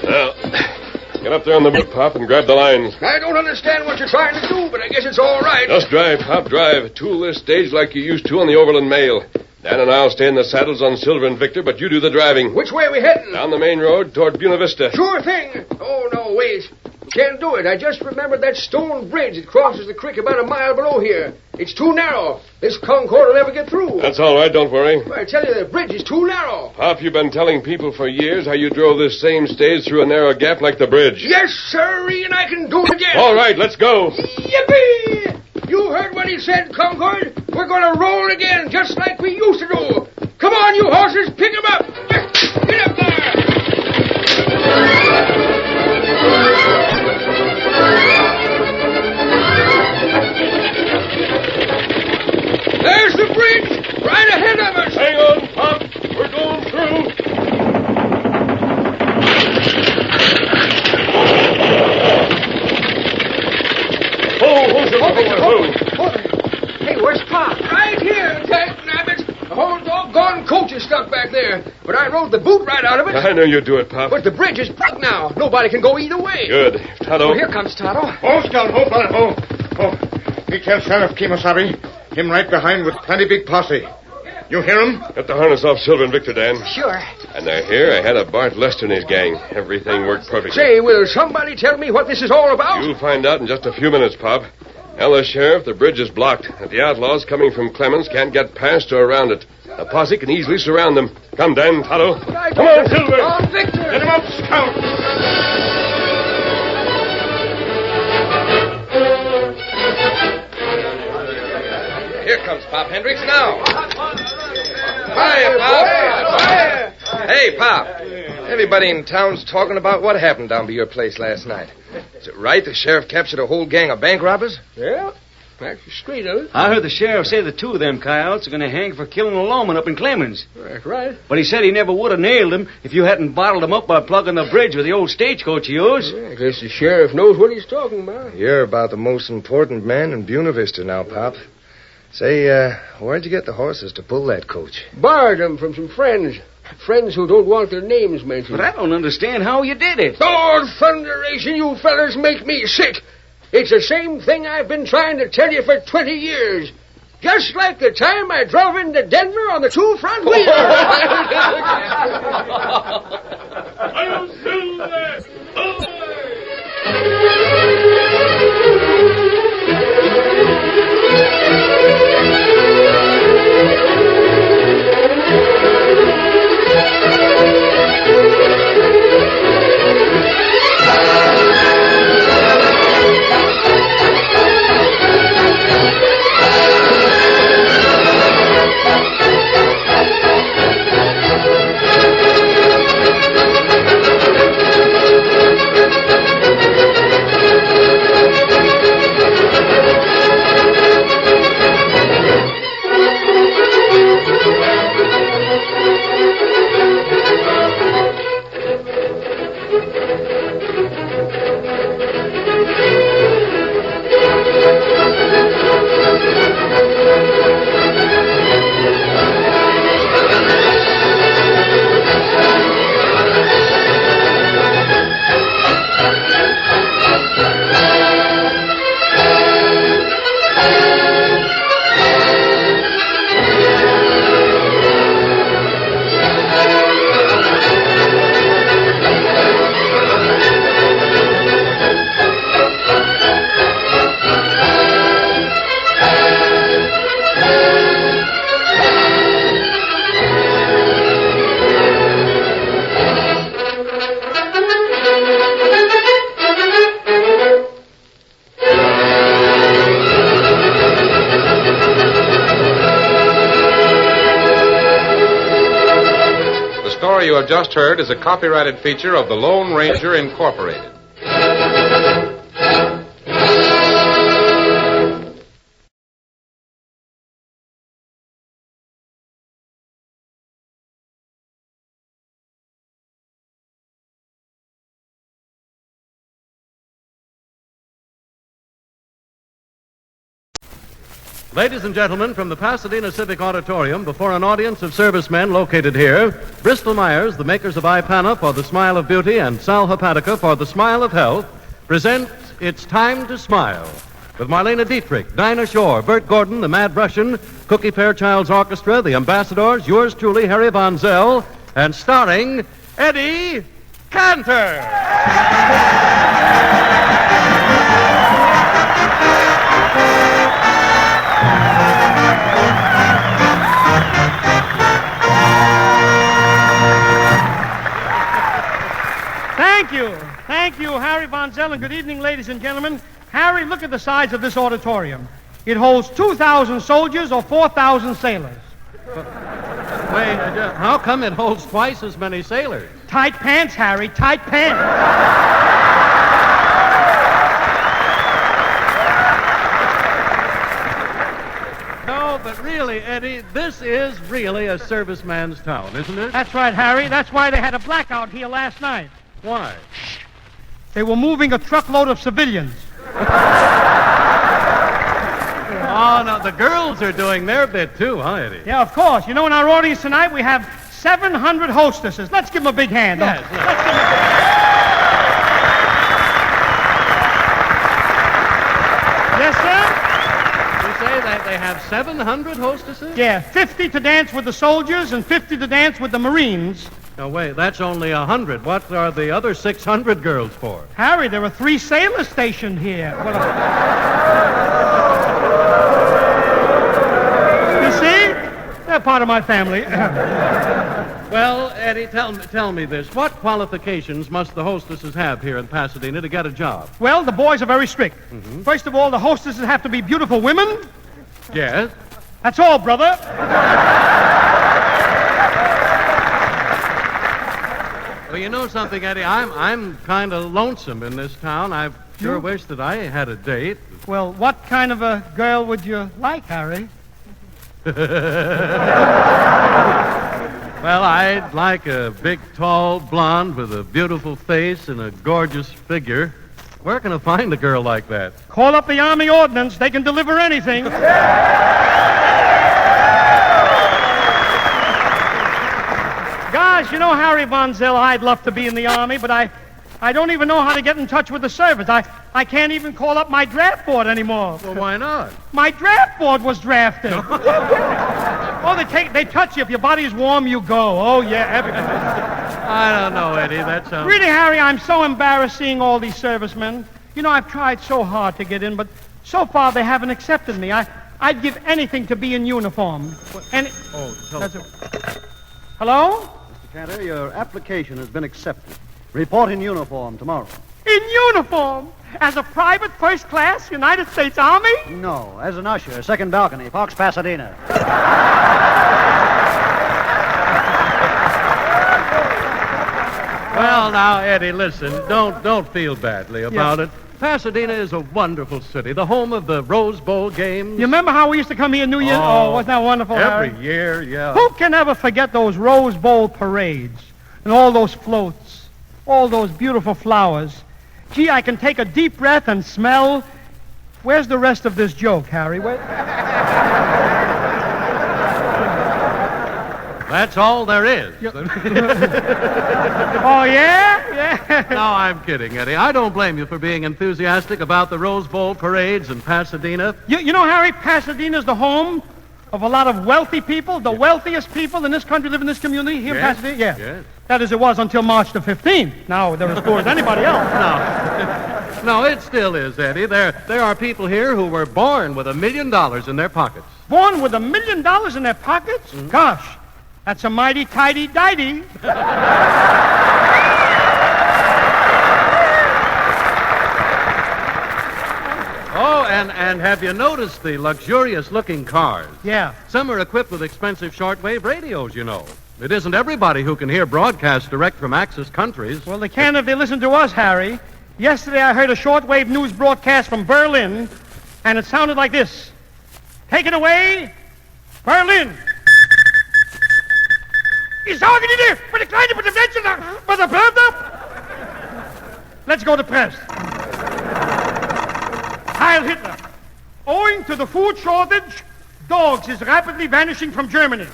Now, get up there on the boat, Pop, and grab the lines. I don't understand what you're trying to do, but I guess it's all right. Just drive, Pop, drive. Tool this stage like you used to on the Overland Mail. Dan and I'll stay in the saddles on Silver and Victor, but you do the driving. Which way are we heading? Down the main road toward Buena Vista. Sure thing. Oh, no, wait. Can't do it. I just remembered that stone bridge that crosses the creek about a mile below here. It's too narrow. This Concord will never get through. That's all right, don't worry. I tell you, the bridge is too narrow. Pop, you've been telling people for years how you drove this same stage through a narrow gap like the bridge. Yes, sirree, and I can do it again. All right, let's go. Yippee! You heard what he said, Concord. We're going to roll again, just like we used to do. Come on, you horses, pick 'em up. Get up there. There's the bridge, right ahead of us. Hang on, Pop. We're going through. Hey, where's Pop? Right here, Nabbit. The whole doggone coach is stuck back there. But I rode the boot right out of it. I know you'd do it, Pop. But the bridge is blocked now. Nobody can go either way. Good. Tonto. Oh, here comes Tonto. Oh, Scout, hold on, hold. Oh, me tell Sheriff Kemosabe. Him right behind with plenty big posse. You hear him? Got the harness off Silver and Victor, Dan. Sure. And they're here ahead of Bart Lester and his gang. Everything worked perfectly. Say, will somebody tell me what this is all about? You'll find out in just a few minutes, Pop. Tell the sheriff the bridge is blocked. That the outlaws coming from Clemens can't get past or around it. The posse can easily surround them. Come, Dan, Tonto. Come on, Silver. Oh, Victor. Get him up, Scout. Here comes Pop Hendricks now. Hiya, Pop. Hiya. Hey, Pop. Everybody in town's talking about what happened down by your place last night. Is it right the sheriff captured a whole gang of bank robbers? Yeah, that's the street of it. I heard the sheriff say the 2 of them coyotes are going to hang for killing a lawman up in Clemens. That's right. But he said he never would have nailed him if you hadn't bottled him up by plugging the bridge with the old stagecoach of yours. Yeah, I guess the sheriff knows what he's talking about. You're about the most important man in Buena Vista now, Pop. Say, where'd you get the horses to pull that coach? Borrowed them from some friends. Friends who don't want their names mentioned. But I don't understand how you did it. Oh, thunderation, you fellas make me sick. It's the same thing I've been trying to tell you for 20 years. Just like the time I drove into Denver on the 2 front wheels. I'll Silver! you have just heard is a copyrighted feature of the Lone Ranger Incorporated. Ladies and gentlemen, from the Pasadena Civic Auditorium, before an audience of servicemen located here, Bristol Myers, the makers of Ipana for the Smile of Beauty and Sal Hepatica for the Smile of Health, present It's Time to Smile. With Marlena Dietrich, Dinah Shore, Bert Gordon, the Mad Russian, Cookie Fairchild's Orchestra, the Ambassadors, yours truly, Harry Von Zell, and starring Eddie Cantor. Thank you, Harry Von Zell, and good evening, ladies and gentlemen. Harry, look at the size of this auditorium. It holds 2,000 soldiers or 4,000 sailors. Wait, how come it holds twice as many sailors? Tight pants, Harry, tight pants. No, but really, Eddie, this is really a serviceman's town, isn't it? That's right, Harry. That's why they had a blackout here last night. Why? They were moving a truckload of civilians. Oh, no, the girls are doing their bit, too, huh, Eddie? Yeah, of course. You know, in our audience tonight, we have 700 hostesses. Let's give them a big hand. Yes, Let's give them a big hand. Yes, sir? You say that they have 700 hostesses? Yeah, 50 to dance with the soldiers and 50 to dance with the Marines. No, wait, that's only 100. What are the other 600 girls for? Harry, there are 3 sailors stationed here. You see? They're part of my family. Well, Eddie, tell me this. What qualifications must the hostesses have here in Pasadena to get a job? Well, the boys are very strict. Mm-hmm. First of all, the hostesses have to be beautiful women. Yes? That's all, brother. Well, you know something, Eddie? I'm kind of lonesome in this town. I sure wish that I had a date. Well, what kind of a girl would you like, Harry? Well, I'd like a big, tall blonde with a beautiful face and a gorgeous figure. Where can I find a girl like that? Call up the Army Ordnance. They can deliver anything. Gosh, you know, Harry Von Zell, I'd love to be in the Army, but I don't even know how to get in touch with the service. I can't even call up my draft board anymore. Well, why not? My draft board was drafted. Oh, they touch you. If your body's warm, you go. Oh, yeah, everything. I don't know, Eddie. That sounds... Really, Harry, I'm so embarrassed seeing all these servicemen. You know, I've tried so hard to get in, but so far they haven't accepted me. I'd give anything to be in uniform. Hello? Mr. Cantor, your application has been accepted. Report in uniform tomorrow. In uniform? As a private first class United States Army? No, as an usher, second balcony, Fox, Pasadena. Well, now, Eddie, listen. Don't feel badly about it. Pasadena is a wonderful city, the home of the Rose Bowl games. You remember how we used to come here New Year? Oh, wasn't that wonderful, Every Harry? year, yeah. Who can ever forget those Rose Bowl parades and all those floats, all those beautiful flowers? Gee, I can take a deep breath and smell. Where's the rest of this joke, Harry? That's all there is. Oh, yeah? Yeah. No, I'm kidding, Eddie. I don't blame you for being enthusiastic about the Rose Bowl parades in Pasadena. You know, Harry, Pasadena's the home of a lot of wealthy people. The wealthiest people in this country live in this community here in Pasadena. Yeah. Yes. That is, it was until March the 15th. Now they're as poor as anybody else. No, it still is, Eddie. There are people here who were born with $1 million in their pockets. Born with $1 million in their pockets? Mm-hmm. Gosh, that's a mighty tidy-dighty. Oh, and have you noticed the luxurious-looking cars? Yeah. Some are equipped with expensive shortwave radios, you know. It isn't everybody who can hear broadcasts direct from Axis countries. Well, they can if they listen to us, Harry. Yesterday I heard a shortwave news broadcast from Berlin, and it sounded like this. Take it away, Berlin. Ich sage dir, für die kleine Menschen, was er bleibt up. Let's go to press. Heil Hitler. Owing to the food shortage, dogs is rapidly vanishing from Germany.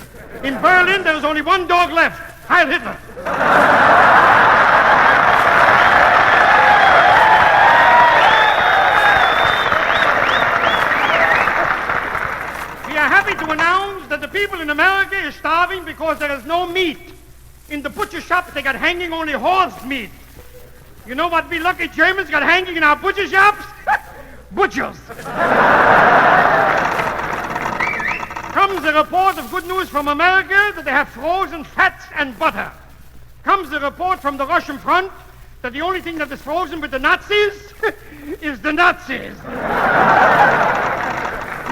In Berlin, there is only one dog left. Heil Hitler. We are happy to announce that the people in America is starving because there is no meat. In the butcher shops, they got hanging only horse meat. You know what we lucky Germans got hanging in our butcher shops? Butchers. Comes a report of good news from America that they have frozen fats and butter. Comes a report from the Russian front that the only thing that is frozen with the Nazis is the Nazis.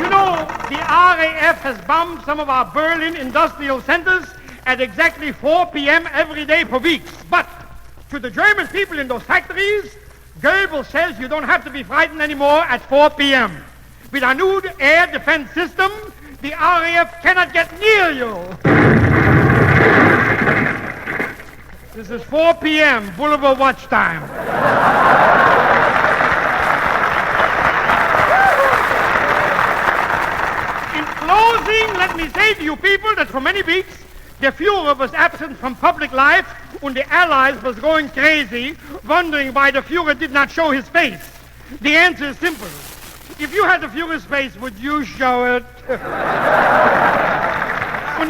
You know, the RAF has bombed some of our Berlin industrial centers at exactly 4 p.m. every day for weeks. But to the German people in those factories, Goebbels says you don't have to be frightened anymore at 4 p.m. With our new air defense system, the RAF cannot get near you. This is 4 p.m., Boulevard watch time. In closing, let me say to you people that for many weeks, the Führer was absent from public life and the Allies was going crazy, wondering why the Führer did not show his face. The answer is simple. If you had the Führer's face, would you show it? Well,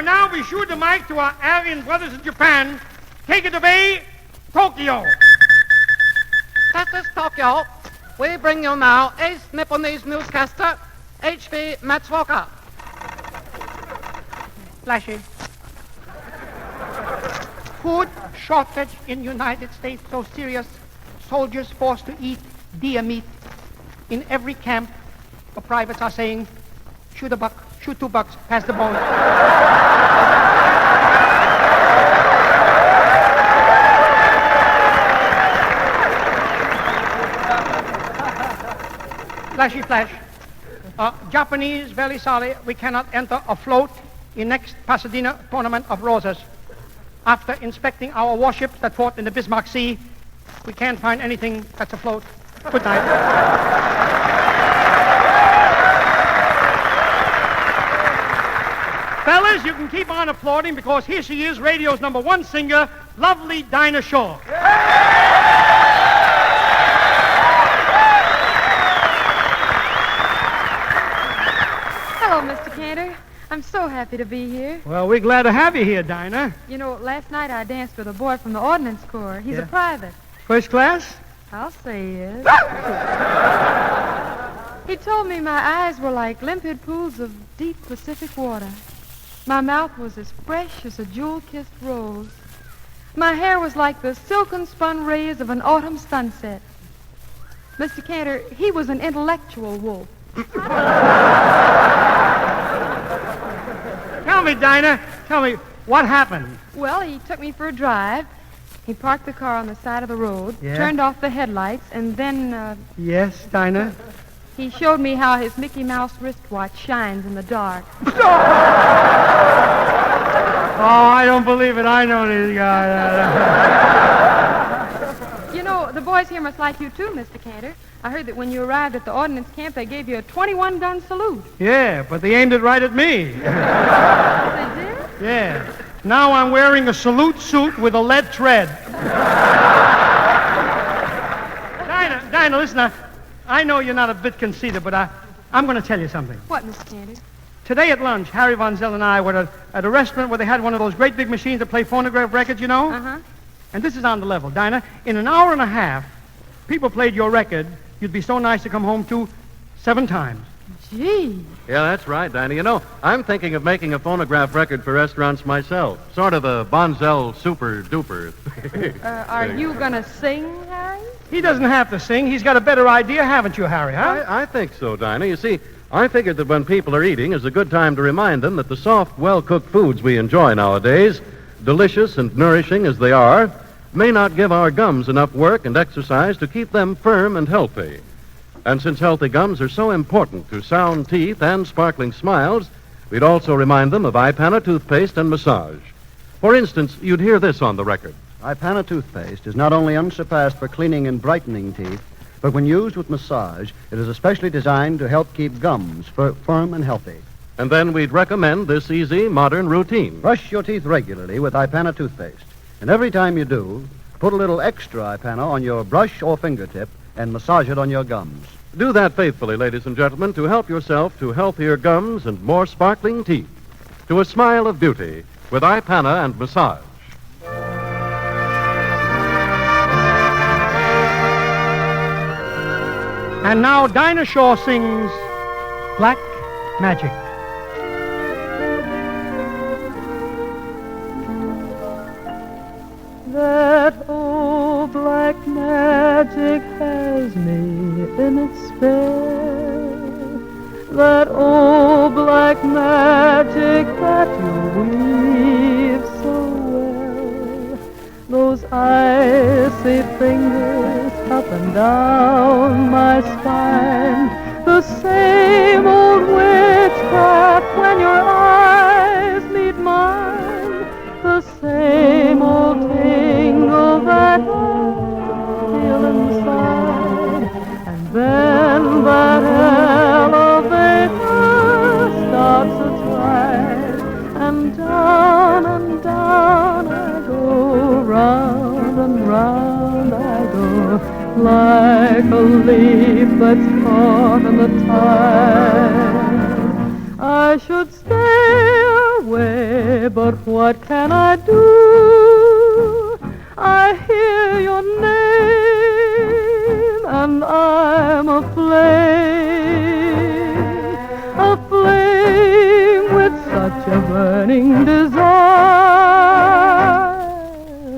now we shoot the mic to our Aryan brothers in Japan. Take it away, Tokyo. This is Tokyo. We bring you now Ace Nipponese newscaster, H.V. Matsuoka. Flashy. Food shortage in United States so serious, soldiers forced to eat deer meat. In every camp, the privates are saying, shoot a buck, shoot $2, pass the bone. Flashy flash. Japanese, very sorry, we cannot enter afloat in next Pasadena tournament of roses. After inspecting our warships that fought in the Bismarck Sea, we can't find anything that's afloat. Good night. Fellas, you can keep on applauding because here she is, radio's #1 singer, lovely Dinah Shaw. Hello, Mr. Cantor. I'm so happy to be here. Well, we're glad to have you here, Dinah. You know, last night I danced with a boy from the Ordnance Corps. He's a private. First class? I'll say he is. He told me my eyes were like limpid pools of deep Pacific water. My mouth was as fresh as a jewel-kissed rose. My hair was like the silken spun rays of an autumn sunset. Mr. Cantor, he was an intellectual wolf. Tell me, Dinah, what happened? Well, he took me for a drive. He parked the car on the side of the road, turned off the headlights, and then, Yes, Dinah? He showed me how his Mickey Mouse wristwatch shines in the dark. Oh, I don't believe it. I know this guy. You know, the boys here must like you, too, Mr. Cantor. I heard that when you arrived at the ordnance camp, they gave you a 21-gun salute. Yeah, but they aimed it right at me. They did? Yeah. Now I'm wearing a salute suit with a lead tread. Dinah, listen, I know you're not a bit conceited, but I'm going to tell you something. What, Mr. Cantor? Today at lunch, Harry Von Zell and I were at a restaurant where they had one of those great big machines that play phonograph records, you know? Uh-huh. And this is on the level. Dinah, in an hour and a half, people played your record you'd be so nice to come home to 7 times. Gee. Yeah, that's right, Dinah. You know, I'm thinking of making a phonograph record for restaurants myself. Sort of the Bonzel super duper. Are you going to sing, Harry? He doesn't have to sing. He's got a better idea, haven't you, Harry, huh? I think so, Dinah. You see, I figured that when people are eating is a good time to remind them that the soft, well-cooked foods we enjoy nowadays, delicious and nourishing as they are, may not give our gums enough work and exercise to keep them firm and healthy. And since healthy gums are so important to sound teeth and sparkling smiles, we'd also remind them of Ipana toothpaste and massage. For instance, you'd hear this on the record. Ipana toothpaste is not only unsurpassed for cleaning and brightening teeth, but when used with massage, it is especially designed to help keep gums firm and healthy. And then we'd recommend this easy, modern routine. Brush your teeth regularly with Ipana toothpaste. And every time you do, put a little extra Ipana on your brush or fingertip and massage it on your gums. Do that faithfully, ladies and gentlemen, to help yourself to healthier gums and more sparkling teeth. To a smile of beauty with Ipana and massage. And now Dinah Shaw sings Black Magic. That old black magic has me in its spell. That old black magic that you weave so well. Those icy fingers up and down my spine. The same old witchcraft when your eyes meet mine. The same old tingle that I feel inside. And then that elevator starts to try. And down I go, round and round I go, like a leaf that's caught in the tide. I should stay away, but what can I do? I hear your name, and I'm aflame with such a burning desire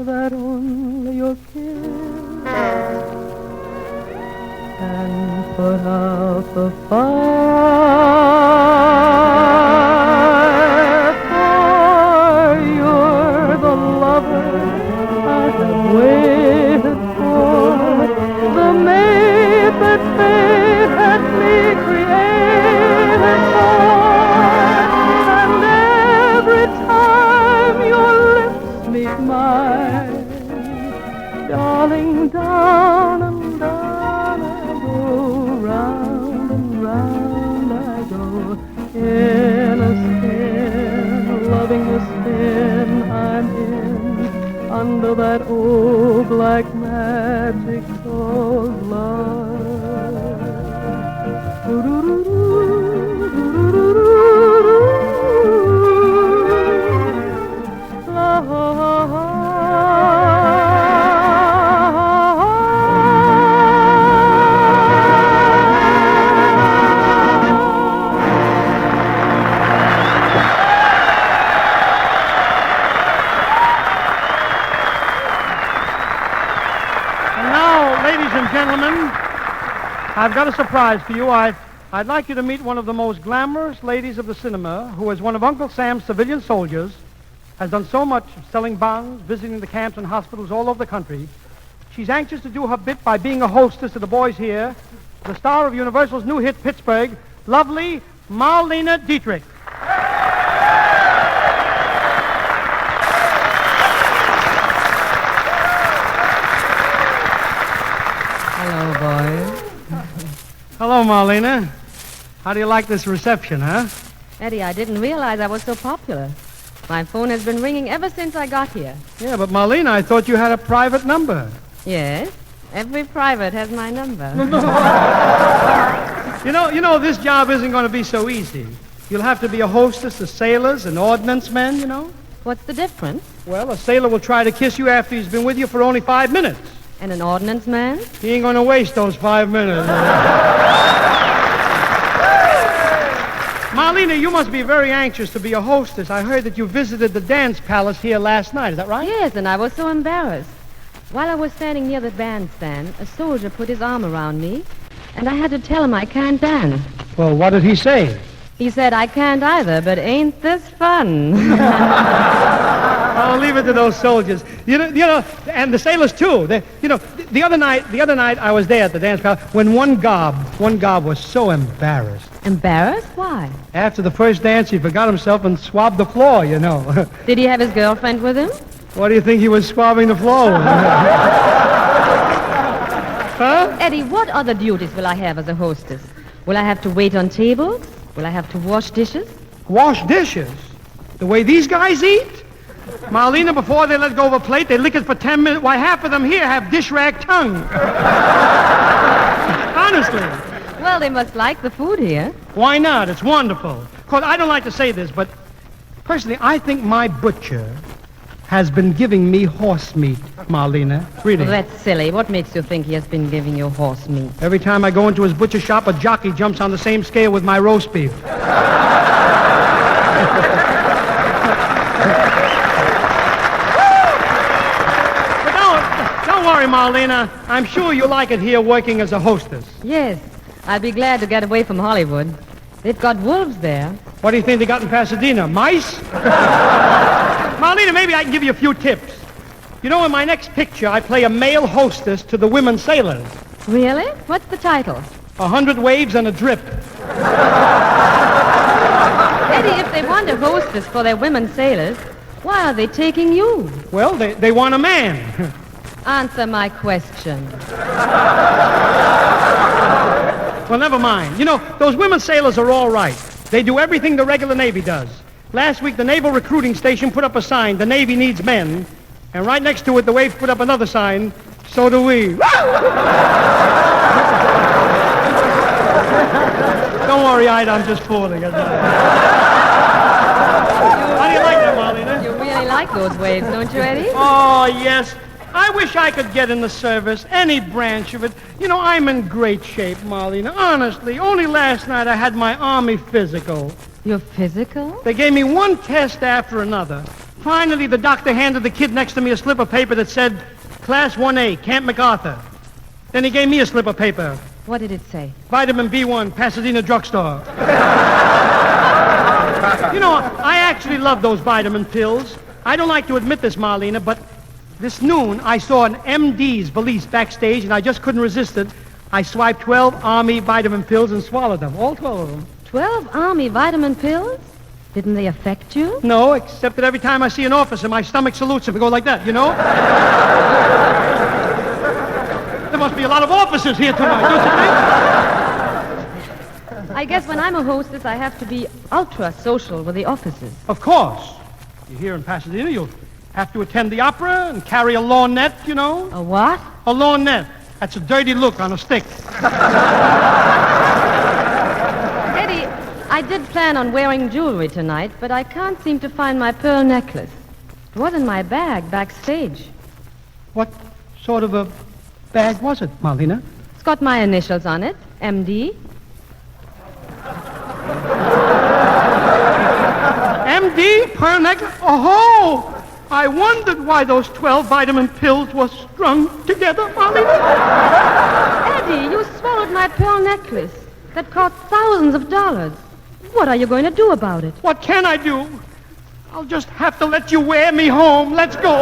that only your kiss can put out the fire. For you're the lover I have waited for, the mate that fate had me created for. And every time your lips meet mine, darling, down and down I go, round and round I go, in a spin, loving the spin I'm in, under that old black magic called love. I've got a surprise for you. I'd like you to meet one of the most glamorous ladies of the cinema, who is one of Uncle Sam's civilian soldiers, has done so much selling bonds, visiting the camps and hospitals all over the country. She's anxious to do her bit by being a hostess to the boys here, the star of Universal's new hit, Pittsburgh, lovely Marlene Dietrich. Hello, boys. Hello, Marlena. How do you like this reception, huh? Eddie, I didn't realize I was so popular. My phone has been ringing ever since I got here. Yeah, but Marlena, I thought you had a private number. Yes, every private has my number. You know, this job isn't going to be so easy. You'll have to be a hostess to sailors and ordnance men, you know. What's the difference? Well, a sailor will try to kiss you after he's been with you for only 5 minutes. And an ordnance man? He ain't going to waste those 5 minutes. Marlena, you must be very anxious to be a hostess. I heard that you visited the dance palace here last night. Is that right? Yes, and I was so embarrassed. While I was standing near the bandstand, a soldier put his arm around me, and I had to tell him I can't dance. Well, what did he say? He said, I can't either, but ain't this fun? I'll leave it to those soldiers. You know, and the sailors too. The other night I was there at the dance palace when one gob was so embarrassed. Embarrassed? Why? After the first dance, he forgot himself and swabbed the floor, you know. Did he have his girlfriend with him? What do you think he was swabbing the floor with? Huh? Eddie, what other duties will I have as a hostess? Will I have to wait on tables? Will I have to wash dishes? Wash dishes? The way these guys eat? Marlena, before they let go of a plate, they lick it for 10 minutes. Why, half of them here have dish rag tongue. Honestly. Well, they must like the food here. Why not? It's wonderful. Of course, I don't like to say this, but personally, I think my butcher has been giving me horse meat, Marlena. Really. Well, that's silly. What makes you think he has been giving you horse meat? Every time I go into his butcher shop, a jockey jumps on the same scale with my roast beef. Don't worry, Marlena. I'm sure you like it here working as a hostess. Yes. I'd be glad to get away from Hollywood. They've got wolves there. What do you think they got in Pasadena? Mice? Marlena, maybe I can give you a few tips. You know, in my next picture, I play a male hostess to the women sailors. Really? What's the title? 100 Waves and a Drip. Eddie, if they want a hostess for their women sailors, why are they taking you? Well, they want a man. Answer my question. Well, never mind. You know, those women sailors are all right. They do everything the regular Navy does. Last week, the Naval Recruiting Station put up a sign, the Navy needs men. And right next to it, the Waves put up another sign, so do we. Don't worry, Ida, I'm just fooling. How do you like that, Marlena? You really like those waves, don't you, Eddie? Oh, yes. I wish I could get in the service, any branch of it. You know, I'm in great shape, Marlena. Honestly, only last night I had my Army physical. Your physical? They gave me one test after another. Finally, the doctor handed the kid next to me a slip of paper that said, Class 1A, Camp MacArthur. Then he gave me a slip of paper. What did it say? Vitamin B1, Pasadena drugstore. You know, I actually love those vitamin pills. I don't like to admit this, Marlena, but this noon I saw an MD's valise backstage, and I just couldn't resist it. I swiped 12 Army vitamin pills and swallowed them, all 12 of them. 12 Army vitamin pills? Didn't they affect you? No, except that every time I see an officer, my stomach salutes him. It goes like that, you know? There must be a lot of officers here tonight, don't you think? I guess when I'm a hostess, I have to be ultra-social with the officers. Of course. You're here in Pasadena, you'll have to attend the opera and carry a lorgnette, you know? A what? A lorgnette. That's a dirty look on a stick. Eddie, I did plan on wearing jewelry tonight, but I can't seem to find my pearl necklace. It was in my bag backstage. What sort of a bag was it, Marlena? It's got my initials on it, MD. MD? Pearl necklace? Oh! I wondered why those 12 vitamin pills were strung together, Marlena. Eddie, you swallowed my pearl necklace that cost thousands of dollars. What are you going to do about it? What can I do? I'll just have to let you wear me home. Let's go.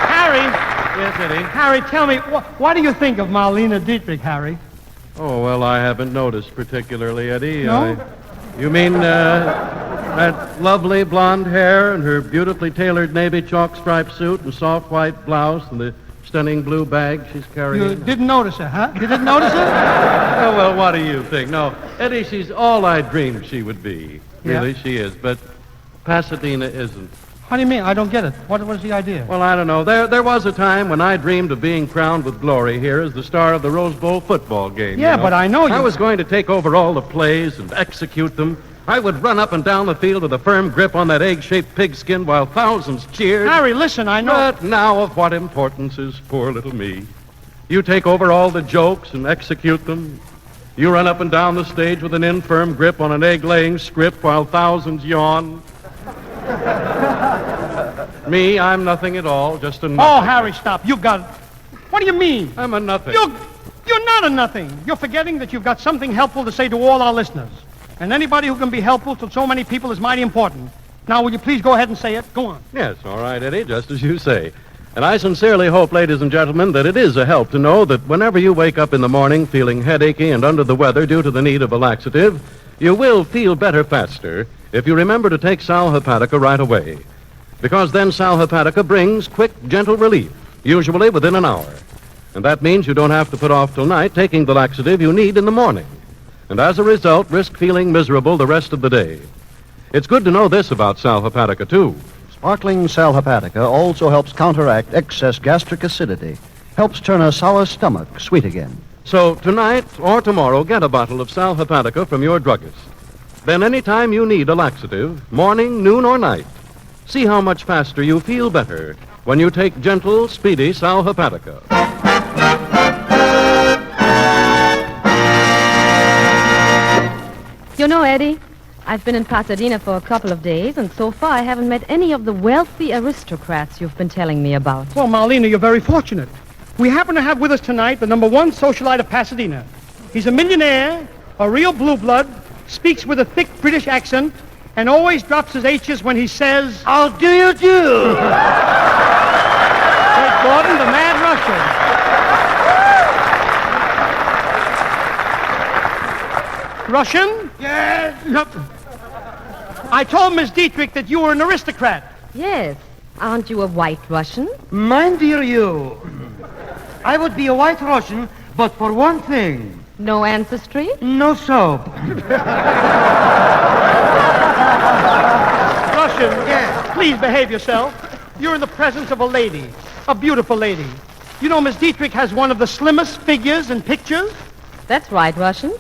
Harry. Yes, Eddie? Harry, tell me, what do you think of Marlena Dietrich, Harry? Oh, well, I haven't noticed particularly, Eddie. No? You mean that lovely blonde hair and her beautifully tailored navy chalk striped suit and soft white blouse and the stunning blue bag she's carrying? You didn't notice her, huh? You didn't notice her? Oh, well, what do you think? No, Eddie, she's all I dreamed she would be. Really, she is. But Pasadena isn't. What do you mean? I don't get it. What was the idea? Well, I don't know. There was a time when I dreamed of being crowned with glory here as the star of the Rose Bowl football game. Yeah, but I know you... I was going to take over all the plays and execute them. I would run up and down the field with a firm grip on that egg-shaped pigskin while thousands cheered. Harry, listen, I know... But now of what importance is poor little me? You take over all the jokes and execute them. You run up and down the stage with an infirm grip on an egg-laying script while thousands yawn. Me, I'm nothing at all, just a nothing. Oh, Harry, stop. You got... What do you mean? I'm a nothing. You're not a nothing. You're forgetting that you've got something helpful to say to all our listeners. And anybody who can be helpful to so many people is mighty important. Now, will you please go ahead and say it? Go on. Yes, all right, Eddie, just as you say. And I sincerely hope, ladies and gentlemen, that it is a help to know that whenever you wake up in the morning feeling headachy and under the weather due to the need of a laxative, you will feel better faster if you remember to take Sal Hepatica right away. Because then Sal Hepatica brings quick, gentle relief, usually within an hour. And that means you don't have to put off till night taking the laxative you need in the morning. And as a result, risk feeling miserable the rest of the day. It's good to know this about Sal Hepatica, too. Sparkling Sal Hepatica also helps counteract excess gastric acidity, helps turn a sour stomach sweet again. So tonight or tomorrow, get a bottle of Sal Hepatica from your druggist. Then anytime you need a laxative, morning, noon, or night, see how much faster you feel better when you take gentle, speedy Sal Hepatica. You know, Eddie, I've been in Pasadena for a couple of days, and so far I haven't met any of the wealthy aristocrats you've been telling me about. Well, Marlena, you're very fortunate. We happen to have with us tonight the number one socialite of Pasadena. He's a millionaire, a real blue blood, speaks with a thick British accent, and always drops his H's when he says, "How do you do?" Great Gordon, the Mad Russian. Russian? Yes? No. I told Miss Dietrich that you were an aristocrat. Yes. Aren't you a white Russian? My dear you, I would be a white Russian, but for one thing. No ancestry? No soap. Russian, yes. Please behave yourself. You're in the presence of a lady, a beautiful lady. You know, Miss Dietrich has one of the slimmest figures in pictures. That's right, Russian.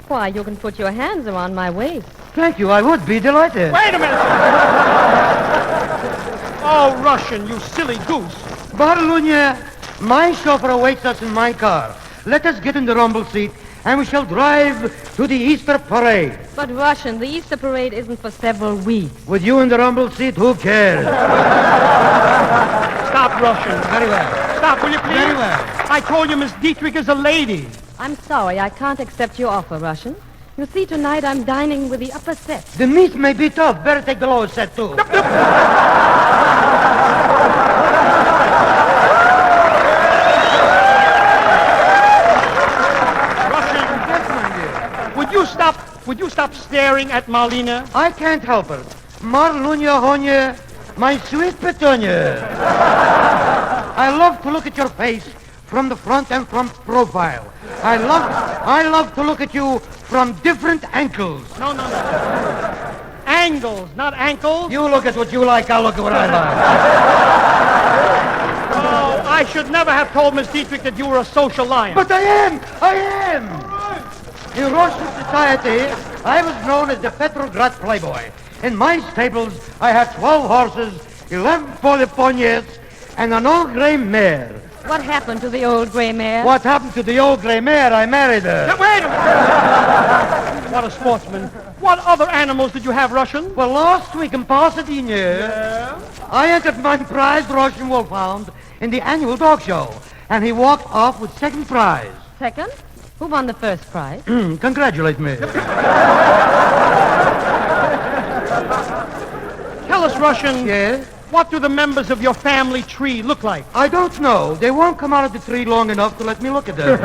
Why, you can put your hands around my waist. Thank you, I would be delighted. Wait a minute. Oh, Russian, you silly goose. Barlunya, my chauffeur awaits us in my car. Let us get in the rumble seat, and we shall drive to the Easter parade. But, Russian, the Easter parade isn't for several weeks. With you in the rumble seat, who cares? Stop, Russian. Very well. Stop, will you please? Very well. I told you Miss Dietrich is a lady. I'm sorry, I can't accept your offer, Russian. You see, tonight I'm dining with the upper set. The meat may be tough. Better take the lower set, too. Would you stop staring at Marlena? I can't help her. Marlunya Honya, my sweet Petunia. I love to look at your face from the front and from profile. I love to look at you from different angles. No. Angles, not ankles. You look at what you like, I'll look at what I like. Oh, I should never have told Miss Dietrich that you were a social lion. But I am! In Russian society, I was known as the Petrograd Playboy. In my stables, I had 12 horses, 11 ponies, and an old gray mare. What happened to the old gray mare? What happened to the old gray mare? I married her. Now, wait a minute. What a sportsman. What other animals did you have, Russian? Well, last week in Pasadena, I entered my prized Russian wolfhound in the annual dog show, and he walked off with second prize. Second? Who won the first prize? Congratulate me. Tell us, Russian. Yes? What do the members of your family tree look like? I don't know. They won't come out of the tree long enough to let me look at them.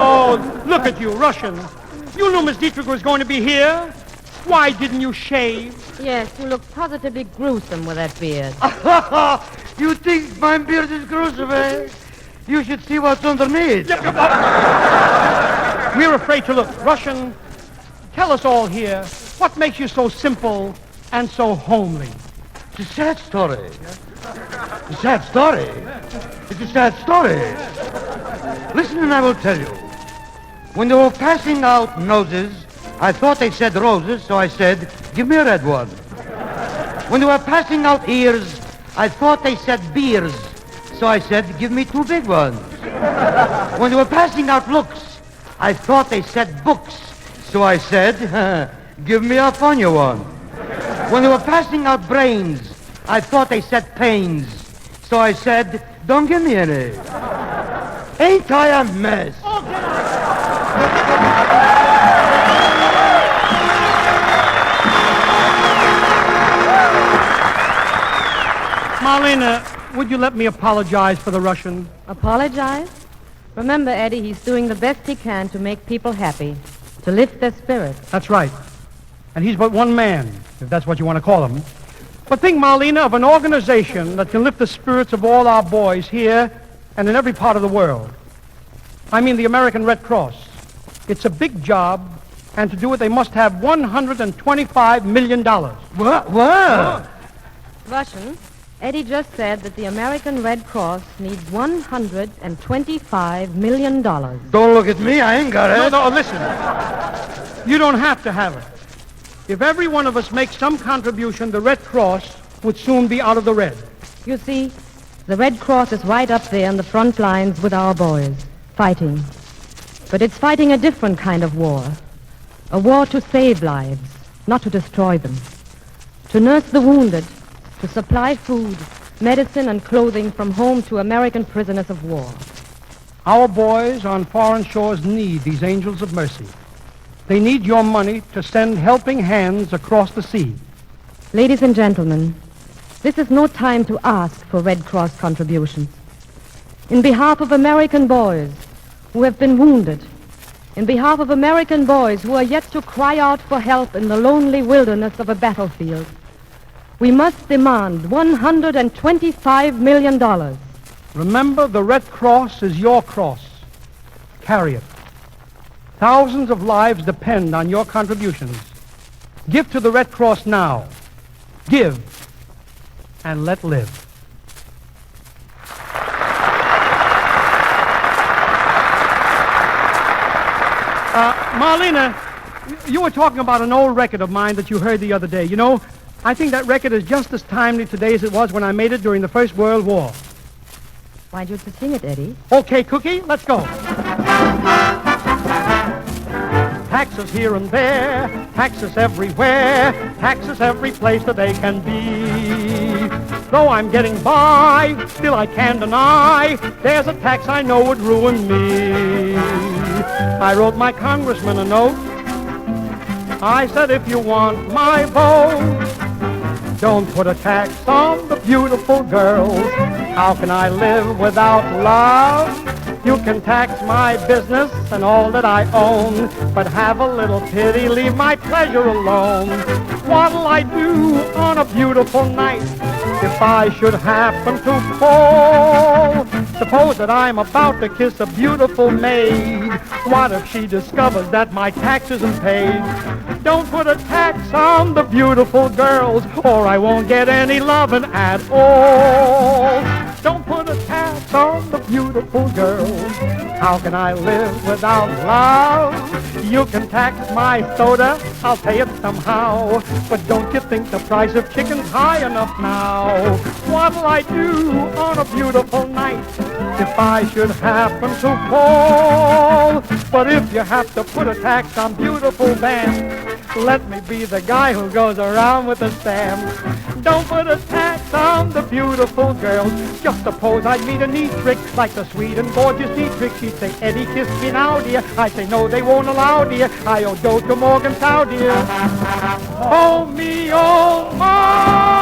Oh, look at you, Russian. You knew Miss Dietrich was going to be here. Why didn't you shave? Yes, you look positively gruesome with that beard. You think my beard is gruesome, eh? You should see what's underneath. We're afraid to look. Russian, tell us all here, what makes you so simple and so homely? It's a sad story. A sad story? It's a sad story. Listen and I will tell you. When they were passing out noses, I thought they said roses, so I said, give me a red one. When they were passing out ears, I thought they said beers, so I said, give me 2 big ones. When they were passing out looks, I thought they said books, so I said, give me a funny one. When they were passing out brains, I thought they said pains. So I said, don't give me any. Ain't I a mess? Marlena, would you let me apologize for the Russian? Apologize? Remember, Eddie, he's doing the best he can to make people happy, to lift their spirits. That's right. And he's but one man, if that's what you want to call him. But think, Marlena, of an organization that can lift the spirits of all our boys here and in every part of the world. I mean the American Red Cross. It's a big job, and to do it they must have $125 million. What? Russian, Eddie just said that the American Red Cross needs $125 million. Don't look at me, I ain't got it. No, listen. You don't have to have it. If every one of us makes some contribution, the Red Cross would soon be out of the red. You see, the Red Cross is right up there on the front lines with our boys, fighting. But it's fighting a different kind of war. A war to save lives, not to destroy them. To nurse the wounded, to supply food, medicine, and clothing from home to American prisoners of war. Our boys on foreign shores need these angels of mercy. They need your money to send helping hands across the sea. Ladies and gentlemen, this is no time to ask for Red Cross contributions. In behalf of American boys who have been wounded, in behalf of American boys who are yet to cry out for help in the lonely wilderness of a battlefield, we must demand $125 million. Remember, the Red Cross is your cross. Carry it. Thousands of lives depend on your contributions. Give to the Red Cross now. Give and let live. Marlena, you were talking about an old record of mine that you heard the other day. You know, I think that record is just as timely today as it was when I made it during the First World War. Why don't you sing it, Eddie? Okay, Cookie, let's go. Taxes here and there, taxes everywhere, taxes every place that they can be. Though I'm getting by, still I can't deny there's a tax I know would ruin me. I wrote my congressman a note. I said, if you want my vote, don't put a tax on the beautiful girls. How can I live without love? You can tax my business and all that I own, but have a little pity, leave my pleasure alone. What'll I do on a beautiful night if I should happen to fall? Suppose that I'm about to kiss a beautiful maid. What if she discovers that my tax isn't paid? Don't put a tax on the beautiful girls, or I won't get any lovin' at all. Don't put a tax on the beautiful girls. How can I live without love? You can tax my soda, I'll pay it somehow. But don't you think the price of chicken's high enough now? What'll I do on a beautiful night if I should happen to fall? But if you have to put a tax on beautiful bands, let me be the guy who goes around with the stamp. Don't put a tax on the beautiful girls. Just suppose I'd meet a neat trick like the sweet and gorgeous Dietrich. She'd say, Eddie, kiss me now, dear. I'd say, no, they won't allow, dear. I owe dough to Morgantown, dear. Oh, me, oh, my.